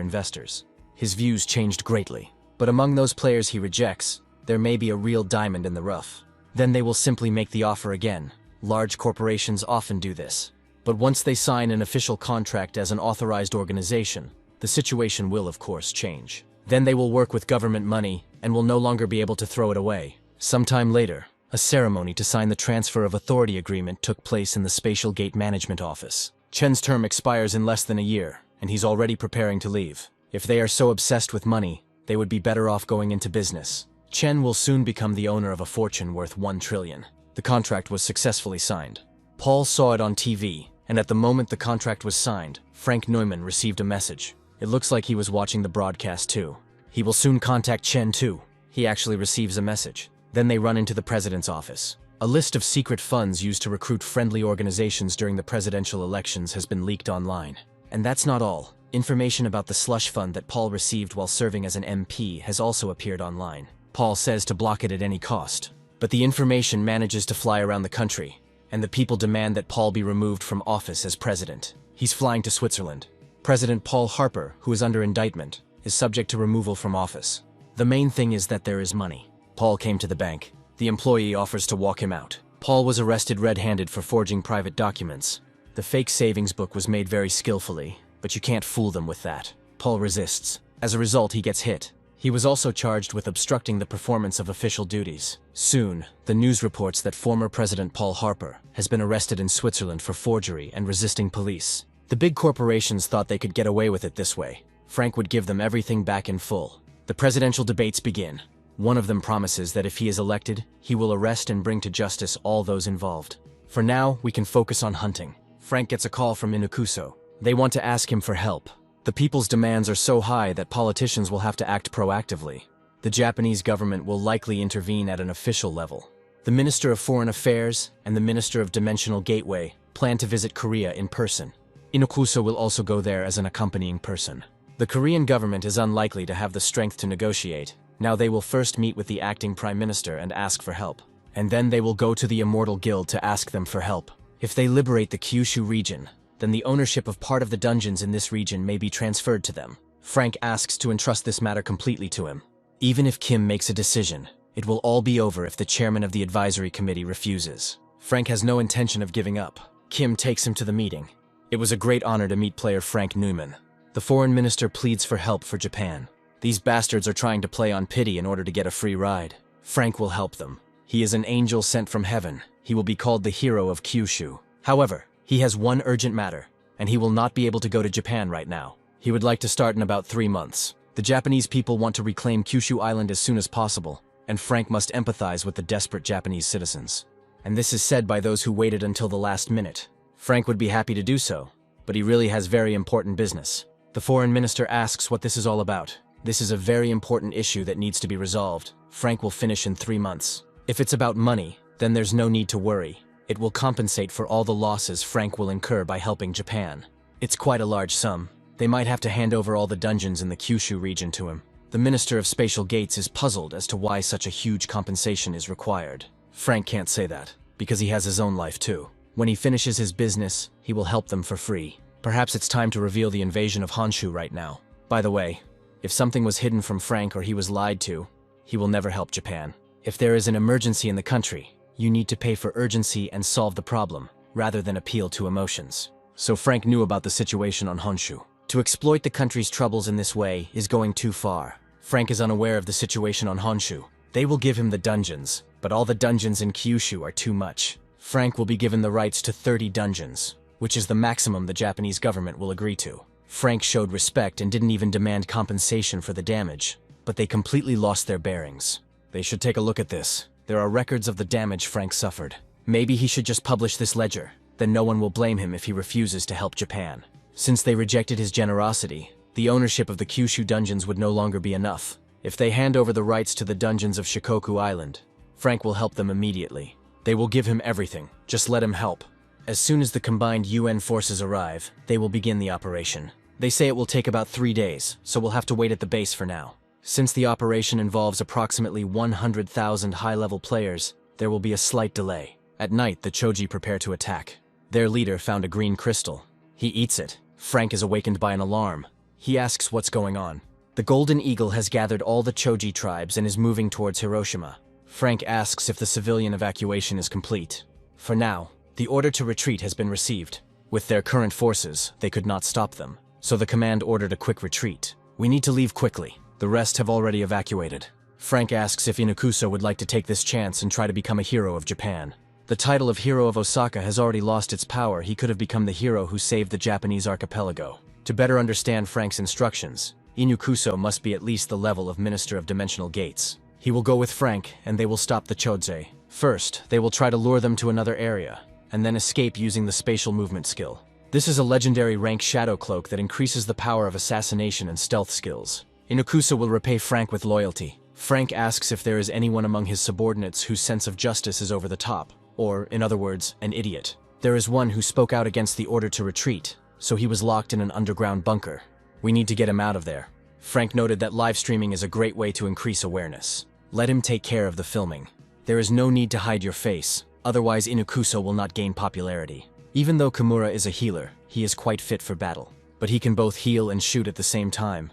[SPEAKER 1] investors. His views changed greatly, but among those players he rejects, there may be a real diamond in the rough. Then they will simply make the offer again. Large corporations often do this. But once they sign an official contract as an authorized organization, the situation will of course change. Then they will work with government money and will no longer be able to throw it away. Sometime later, a ceremony to sign the transfer of authority agreement took place in the Spatial Gate Management Office. Chen's term expires in less than a year, and he's already preparing to leave. If they are so obsessed with money, they would be better off going into business. Chen will soon become the owner of a fortune worth 1 trillion. The contract was successfully signed. Paul saw it on TV, and at the moment the contract was signed, Frank Noman received a message. It looks like he was watching the broadcast too. He will soon contact Chen too. He actually receives a message. Then they run into the president's office. A list of secret funds used to recruit friendly organizations during the presidential elections has been leaked online. And that's not all. Information about the slush fund that Paul received while serving as an MP has also appeared online. Paul says to block it at any cost. But the information manages to fly around the country, and the people demand that Paul be removed from office as president. He's flying to Switzerland. President Paul Harper, who is under indictment, is subject to removal from office. The main thing is that there is money. Paul came to the bank. The employee offers to walk him out. Paul was arrested red-handed for forging private documents. The fake savings book was made very skillfully, but you can't fool them with that. Paul resists. As a result, he gets hit. He was also charged with obstructing the performance of official duties. Soon, the news reports that former President Paul Harper has been arrested in Switzerland for forgery and resisting police. The big corporations thought they could get away with it this way. Frank would give them everything back in full. The presidential debates begin. One of them promises that if he is elected, he will arrest and bring to justice all those involved. For now, we can focus on hunting. Frank gets a call from Inakuso. They want to ask him for help. The people's demands are so high that politicians will have to act proactively. The Japanese government will likely intervene at an official level. The Minister of Foreign Affairs and the Minister of Dimensional Gateway plan to visit Korea in person. Inakuso will also go there as an accompanying person. The Korean government is unlikely to have the strength to negotiate. Now they will first meet with the acting prime minister and ask for help. And then they will go to the Immortal Guild to ask them for help. If they liberate the Kyushu region, then the ownership of part of the dungeons in this region may be transferred to them. Frank asks to entrust this matter completely to him. Even if Kim makes a decision, it will all be over if the chairman of the advisory committee refuses. Frank has no intention of giving up. Kim takes him to the meeting. It was a great honor to meet player Frank Newman. The foreign minister pleads for help for Japan. These bastards are trying to play on pity in order to get a free ride. Frank will help them. He is an angel sent from heaven. He will be called the hero of Kyushu. However, he has one urgent matter, and he will not be able to go to Japan right now. He would like to start in about 3 months. The Japanese people want to reclaim Kyushu Island as soon as possible, and Frank must empathize with the desperate Japanese citizens. And this is said by those who waited until the last minute. Frank would be happy to do so, but he really has very important business. The foreign minister asks what this is all about. This is a very important issue that needs to be resolved. Frank will finish in 3 months. If it's about money, then there's no need to worry. It will compensate for all the losses Frank will incur by helping Japan. It's quite a large sum. They might have to hand over all the dungeons in the Kyushu region to him. The Minister of Spatial Gates is puzzled as to why such a huge compensation is required. Frank can't say that, because he has his own life too. When he finishes his business, he will help them for free. Perhaps it's time to reveal the invasion of Honshu right now. By the way, if something was hidden from Frank or he was lied to, he will never help Japan. If there is an emergency in the country, you need to pay for urgency and solve the problem, rather than appeal to emotions. So Frank knew about the situation on Honshu. To exploit the country's troubles in this way is going too far. Frank is unaware of the situation on Honshu. They will give him the dungeons, but all the dungeons in Kyushu are too much. Frank will be given the rights to 30 dungeons, which is the maximum the Japanese government will agree to. Frank showed respect and didn't even demand compensation for the damage, but they completely lost their bearings. They should take a look at this. There are records of the damage Frank suffered. Maybe he should just publish this ledger, then no one will blame him if he refuses to help Japan. Since they rejected his generosity, the ownership of the Kyushu dungeons would no longer be enough. If they hand over the rights to the dungeons of Shikoku Island, Frank will help them immediately. They will give him everything, just let him help. As soon as the combined UN forces arrive, they will begin the operation. They say it will take about 3 days, so we'll have to wait at the base for now. Since the operation involves approximately 100,000 high-level players, there will be a slight delay. At night, the Chogi prepare to attack. Their leader found a green crystal. He eats it. Frank is awakened by an alarm. He asks what's going on. The Golden Eagle has gathered all the Chogi tribes and is moving towards Hiroshima. Frank asks if the civilian evacuation is complete. For now, the order to retreat has been received. With their current forces, they could not stop them, so the command ordered a quick retreat. We need to leave quickly. The rest have already evacuated. Frank asks if Inakuso would like to take this chance and try to become a hero of Japan. The title of Hero of Osaka has already lost its power. He could have become the hero who saved the Japanese archipelago. To better understand Frank's instructions, Inakuso must be at least the level of Minister of Dimensional Gates. He will go with Frank, and they will stop the Chodze. First, they will try to lure them to another area, and then escape using the spatial movement skill. This is a legendary rank shadow cloak that increases the power of assassination and stealth skills. Inakuso will repay Frank with loyalty. Frank asks if there is anyone among his subordinates whose sense of justice is over the top, or, in other words, an idiot. There is one who spoke out against the order to retreat, so he was locked in an underground bunker. We need to get him out of there. Frank noted that live streaming is a great way to increase awareness. Let him take care of the filming. There is no need to hide your face, otherwise Inakuso will not gain popularity. Even though Kimura is a healer, he is quite fit for battle. But he can both heal and shoot at the same time.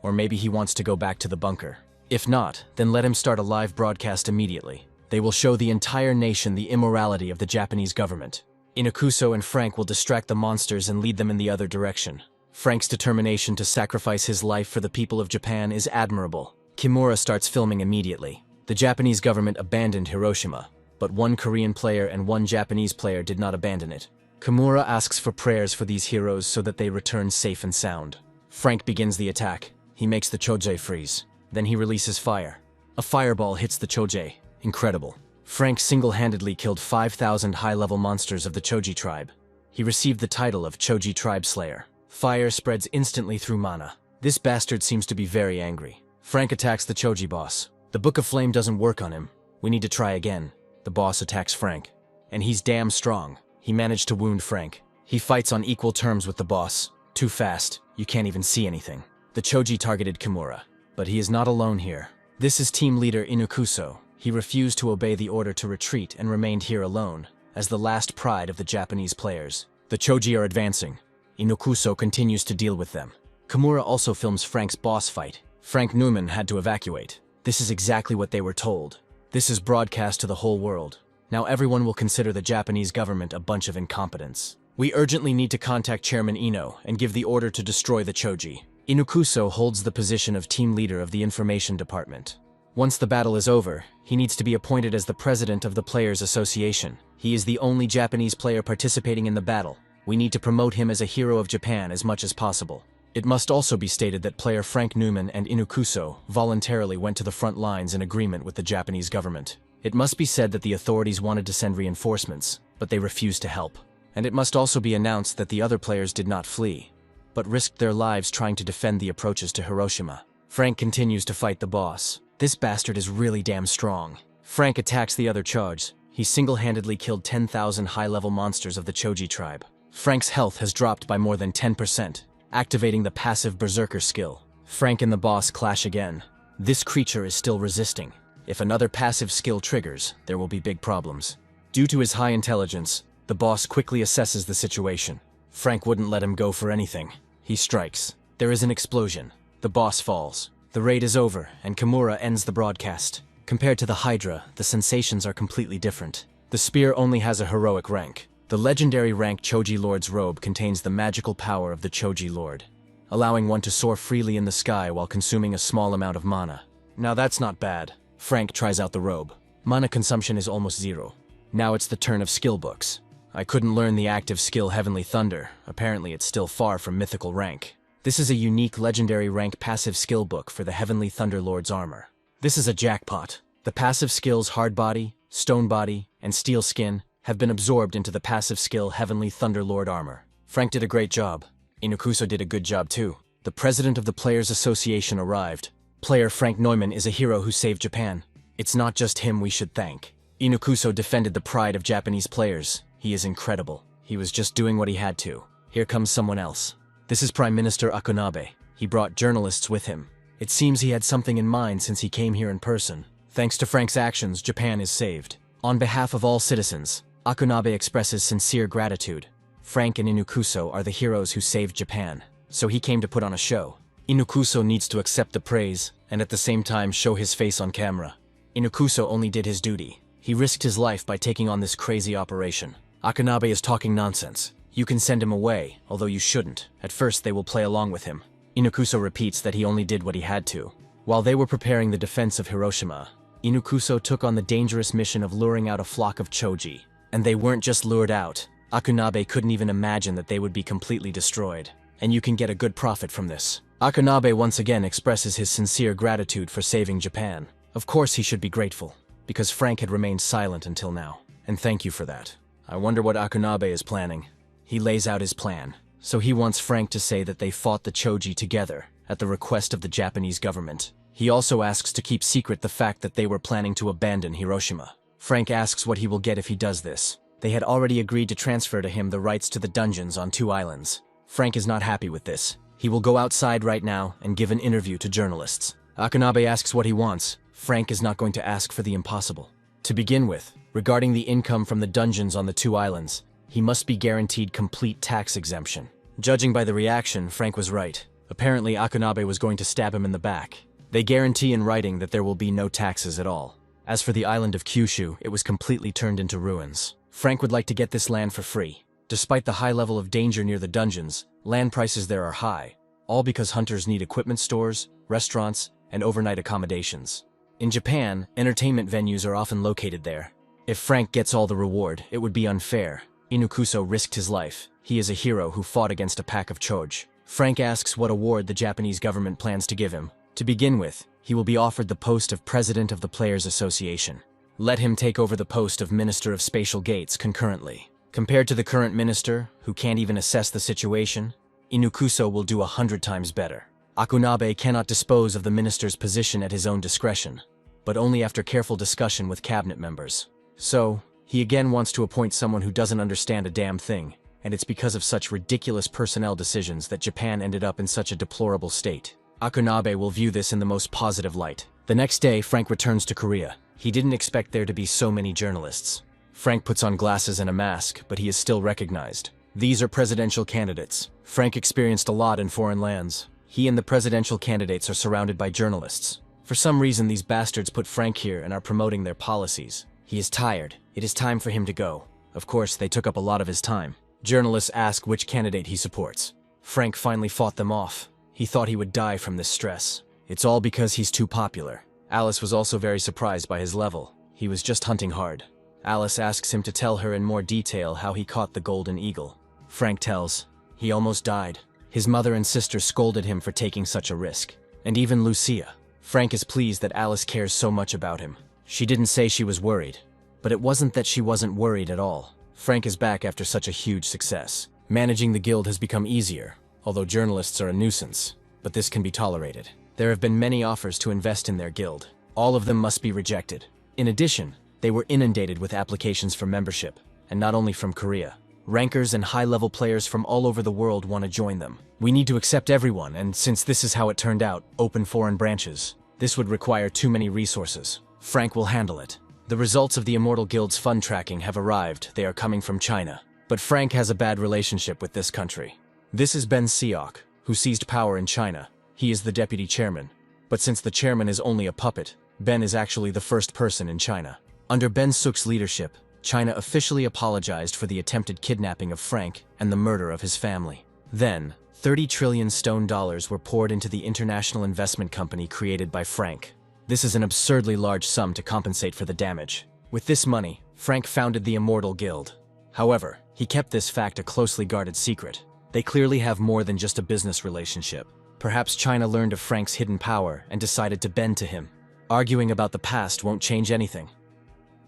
[SPEAKER 1] Or maybe he wants to go back to the bunker. If not, then let him start a live broadcast immediately. They will show the entire nation the immorality of the Japanese government. Inakuso and Frank will distract the monsters and lead them in the other direction. Frank's determination to sacrifice his life for the people of Japan is admirable. Kimura starts filming immediately. The Japanese government abandoned Hiroshima, but one Korean player and one Japanese player did not abandon it. Kimura asks for prayers for these heroes so that they return safe and sound. Frank begins the attack. He makes the Choge freeze. Then he releases fire. A fireball hits the Choge. Incredible. Frank single-handedly killed 5,000 high-level monsters of the Choji tribe. He received the title of Choji Tribe Slayer. Fire spreads instantly through mana. This bastard seems to be very angry. Frank attacks the Choji boss. The Book of Flame doesn't work on him. We need to try again. The boss attacks Frank. And he's damn strong. He managed to wound Frank. He fights on equal terms with the boss. Too fast, you can't even see anything. The Choji targeted Kimura. But he is not alone here. This is team leader Inakuso. He refused to obey the order to retreat and remained here alone, as the last pride of the Japanese players. The Choji are advancing. Inakuso continues to deal with them. Kimura also films Frank's boss fight. Frank Noman had to evacuate. This is exactly what they were told. This is broadcast to the whole world. Now everyone will consider the Japanese government a bunch of incompetents. We urgently need to contact Chairman Ino and give the order to destroy the Choji. Inakuso holds the position of team leader of the information department. Once the battle is over, he needs to be appointed as the president of the Players Association. He is the only Japanese player participating in the battle. We need to promote him as a hero of Japan as much as possible. It must also be stated that player Frank Newman and Inakuso voluntarily went to the front lines in agreement with the Japanese government. It must be said that the authorities wanted to send reinforcements, but they refused to help. And it must also be announced that the other players did not flee, but risked their lives trying to defend the approaches to Hiroshima. Frank continues to fight the boss. This bastard is really damn strong. Frank attacks the other Chogs. He single-handedly killed 10,000 high-level monsters of the Choji tribe. Frank's health has dropped by more than 10%, activating the passive Berserker skill. Frank and the boss clash again. This creature is still resisting. If another passive skill triggers, there will be big problems. Due to his high intelligence, the boss quickly assesses the situation. Frank wouldn't let him go for anything. He strikes. There is an explosion. The boss falls. The raid is over, and Kimura ends the broadcast. Compared to the Hydra, the sensations are completely different. The spear only has a heroic rank. The legendary rank Choji Lord's robe contains the magical power of the Choji Lord, allowing one to soar freely in the sky while consuming a small amount of mana. Now that's not bad. Frank tries out the robe. Mana consumption is almost zero. Now it's the turn of skill books. I couldn't learn the active skill Heavenly Thunder. Apparently it's still far from mythical rank. This is a unique legendary rank passive skill book for the Heavenly Thunder Lord's armor. This is a jackpot. The passive skills Hard Body, Stone Body, and Steel Skin have been absorbed into the passive skill Heavenly Thunder Lord armor. Frank did a great job. Inukuso did a good job too. The president of the Players Association arrived. Player Frank Noman is a hero who saved Japan. It's not just him we should thank. Inukuso defended the pride of Japanese players. He is incredible. He was just doing what he had to. Here comes someone else. This is Prime Minister Akunabe. He brought journalists with him. It seems he had something in mind since he came here in person. Thanks to Frank's actions, Japan is saved. On behalf of all citizens, Akunabe expresses sincere gratitude. Frank and Inukuso are the heroes who saved Japan, so he came to put on a show. Inukuso needs to accept the praise, and at the same time show his face on camera. Inukuso only did his duty. He risked his life by taking on this crazy operation. Akunabe is talking nonsense. You can send him away, although you shouldn't. At first they will play along with him. Inukuso repeats that he only did what he had to. While they were preparing the defense of Hiroshima, Inukuso took on the dangerous mission of luring out a flock of Chogi. And they weren't just lured out. Akunabe couldn't even imagine that they would be completely destroyed. And you can get a good profit from this. Akunabe once again expresses his sincere gratitude for saving Japan. Of course he should be grateful, because Frank had remained silent until now. And thank you for that. I wonder what Akunabe is planning. He lays out his plan. So he wants Frank to say that they fought the Chogi together, at the request of the Japanese government. He also asks to keep secret the fact that they were planning to abandon Hiroshima. Frank asks what he will get if he does this. They had already agreed to transfer to him the rights to the dungeons on 2 islands. Frank is not happy with this. He will go outside right now and give an interview to journalists. Akunabe asks what he wants. Frank is not going to ask for the impossible. To begin with, regarding the income from the dungeons on the 2 islands, he must be guaranteed complete tax exemption. Judging by the reaction, Frank was right. Apparently, Akunabe was going to stab him in the back. They guarantee in writing that there will be no taxes at all. As for the island of Kyushu, it was completely turned into ruins. Frank would like to get this land for free. Despite the high level of danger near the dungeons, land prices there are high, all because hunters need equipment stores, restaurants, and overnight accommodations. In Japan, entertainment venues are often located there. If Frank gets all the reward, it would be unfair. Inukuso risked his life. He is a hero who fought against a pack of Chogi. Frank asks what award the Japanese government plans to give him. To begin with, he will be offered the post of President of the Players Association. Let him take over the post of Minister of Spatial Gates concurrently. Compared to the current minister, who can't even assess the situation, Inukuso will do 100 times better. Akunabe cannot dispose of the minister's position at his own discretion, but only after careful discussion with cabinet members. So, he again wants to appoint someone who doesn't understand a damn thing, and it's because of such ridiculous personnel decisions that Japan ended up in such a deplorable state. Akunabe will view this in the most positive light. The next day, Frank returns to Korea. He didn't expect there to be so many journalists. Frank puts on glasses and a mask, but he is still recognized. These are presidential candidates. Frank experienced a lot in foreign lands. He and the presidential candidates are surrounded by journalists. For some reason, these bastards put Frank here and are promoting their policies. He is tired. It is time for him to go. Of course, they took up a lot of his time. Journalists ask which candidate he supports. Frank finally fought them off. He thought he would die from this stress. It's all because he's too popular. Alice was also very surprised by his level. He was just hunting hard. Alice asks him to tell her in more detail how he caught the golden eagle. Frank tells. He almost died. His mother and sister scolded him for taking such a risk. And even Lucia. Frank is pleased that Alice cares so much about him. She didn't say she was worried. But it wasn't that she wasn't worried at all. Frank is back after such a huge success. Managing the guild has become easier, although journalists are a nuisance. But this can be tolerated. There have been many offers to invest in their guild. All of them must be rejected. In addition, they were inundated with applications for membership, and not only from Korea. Rankers and high-level players from all over the world want to join them. We need to accept everyone, and since this is how it turned out, open foreign branches. This would require too many resources. Frank will handle it. The results of the Immortal Guild's fund tracking have arrived. They are coming from China. But Frank has a bad relationship with this country. This is Ben Seok, who seized power in China. He is the deputy chairman. But since the chairman is only a puppet, Ben is actually the first person in China. Under Ben Seok's leadership, China officially apologized for the attempted kidnapping of Frank and the murder of his family. Then, 30 trillion stone dollars were poured into the international investment company created by Frank. This is an absurdly large sum to compensate for the damage. With this money, Frank founded the Immortal Guild. However, he kept this fact a closely guarded secret. They clearly have more than just a business relationship. Perhaps China learned of Frank's hidden power and decided to bend to him. Arguing about the past won't change anything.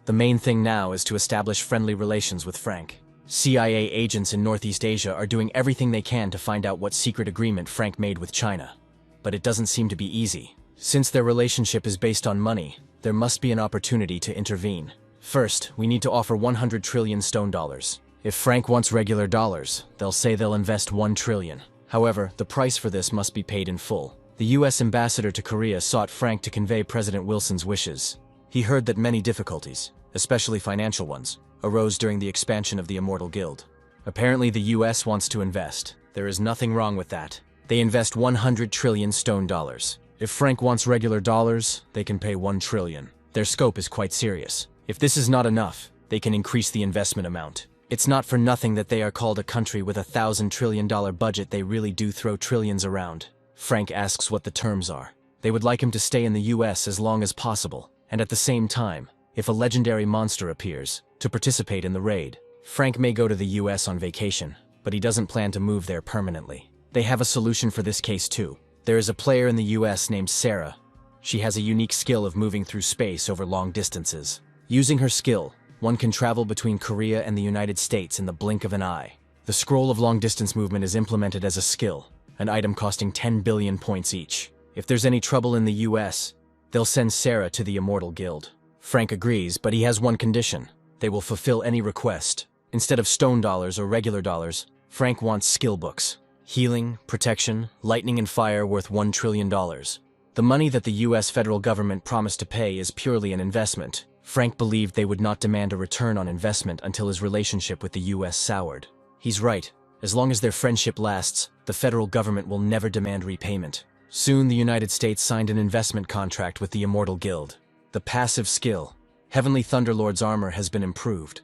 [SPEAKER 1] The main thing now is to establish friendly relations with Frank. CIA agents in Northeast Asia are doing everything they can to find out what secret agreement Frank made with China. But it doesn't seem to be easy. Since their relationship is based on money, there must be an opportunity to intervene. First, we need to offer 100 trillion stone dollars. If Frank wants regular dollars, they'll say they'll invest 1 trillion. However, the price for this must be paid in full. The US ambassador to Korea sought Frank to convey President Wilson's wishes. He heard that many difficulties, especially financial ones, arose during the expansion of the Immortal Guild. Apparently the US wants to invest. There is nothing wrong with that. They invest 100 trillion stone dollars. If Frank wants regular dollars, they can pay 1 trillion. Their scope is quite serious. If this is not enough, they can increase the investment amount. It's not for nothing that they are called a country with a $1,000 trillion budget. They really do throw trillions around. Frank asks what the terms are. They would like him to stay in the US as long as possible, and at the same time, if a legendary monster appears, to participate in the raid. Frank may go to the US on vacation, but he doesn't plan to move there permanently. They have a solution for this case too. There is a player in the US named Sarah. She has a unique skill of moving through space over long distances. Using her skill, one can travel between Korea and the United States in the blink of an eye. The scroll of long-distance movement is implemented as a skill, an item costing 10 billion points each. If there's any trouble in the US, they'll send Sarah to the Immortal Guild. Frank agrees, but he has one condition. They will fulfill any request. Instead of stone dollars or regular dollars, Frank wants skill books. Healing, protection, lightning and fire worth $1 trillion. The money that the US federal government promised to pay is purely an investment. Frank believed they would not demand a return on investment until his relationship with the US soured. He's right. As long as their friendship lasts, the federal government will never demand repayment. Soon the United States signed an investment contract with the Immortal Guild. The passive skill, Heavenly Thunderlord's armor, has been improved.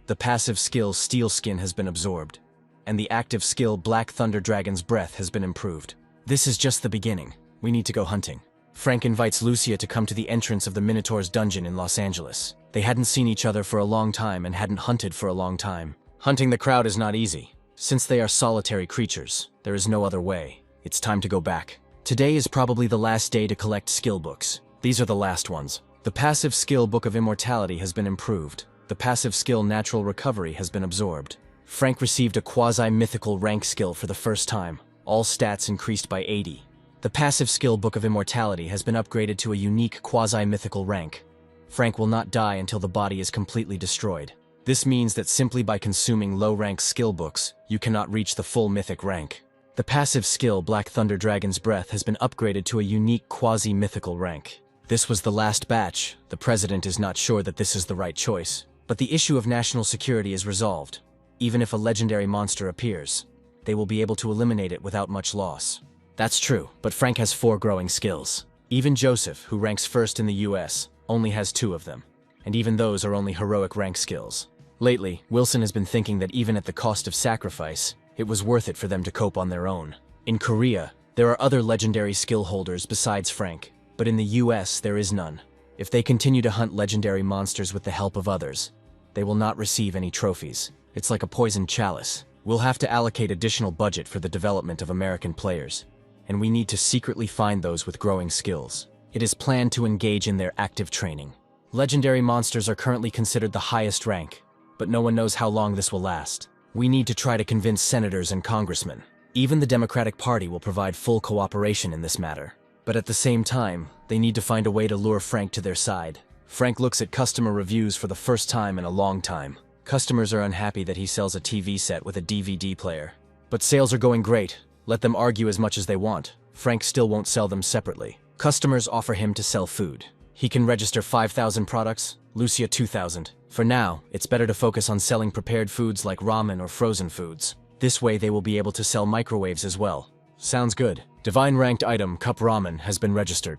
[SPEAKER 1] The passive skill, Steel Skin, has been absorbed. And the active skill, Black Thunder Dragon's Breath, has been improved. This is just the beginning. We need to go hunting. Frank invites Lucia to come to the entrance of the Minotaur's dungeon in Los Angeles. They hadn't seen each other for a long time and hadn't hunted for a long time. Hunting the crowd is not easy. Since they are solitary creatures, there is no other way. It's time to go back. Today is probably the last day to collect skill books. These are the last ones. The passive skill Book of Immortality has been improved. The passive skill Natural Recovery has been absorbed. Frank received a quasi-mythical rank skill for the first time. All stats increased by 80. The passive skill Book of Immortality has been upgraded to a unique quasi-mythical rank. Frank will not die until the body is completely destroyed. This means that simply by consuming low-rank skill books, you cannot reach the full mythic rank. The passive skill Black Thunder Dragon's Breath has been upgraded to a unique quasi-mythical rank. This was the last batch. The president is not sure that this is the right choice. But the issue of national security is resolved. Even if a legendary monster appears, they will be able to eliminate it without much loss. That's true, but Frank has 4 growing skills. Even Joseph, who ranks first in the US, only has 2 of them. And even those are only heroic rank skills. Lately, Wilson has been thinking that even at the cost of sacrifice, it was worth it for them to cope on their own. In Korea, there are other legendary skill holders besides Frank, but in the US there is none. If they continue to hunt legendary monsters with the help of others, they will not receive any trophies. It's like a poisoned chalice. We'll have to allocate additional budget for the development of American players, and we need to secretly find those with growing skills. It is planned to engage in their active training. Legendary monsters are currently considered the highest rank, but no one knows how long this will last. We need to try to convince senators and congressmen. Even the Democratic Party will provide full cooperation in this matter. But at the same time, they need to find a way to lure Frank to their side. Frank looks at customer reviews for the first time in a long time. Customers are unhappy that he sells a TV set with a DVD player. But sales are going great. Let them argue as much as they want. Frank still won't sell them separately. Customers offer him to sell food. He can register 5,000 products, Lucia 2,000. For now, it's better to focus on selling prepared foods like ramen or frozen foods. This way they will be able to sell microwaves as well. Sounds good. Divine ranked item Cup Ramen has been registered.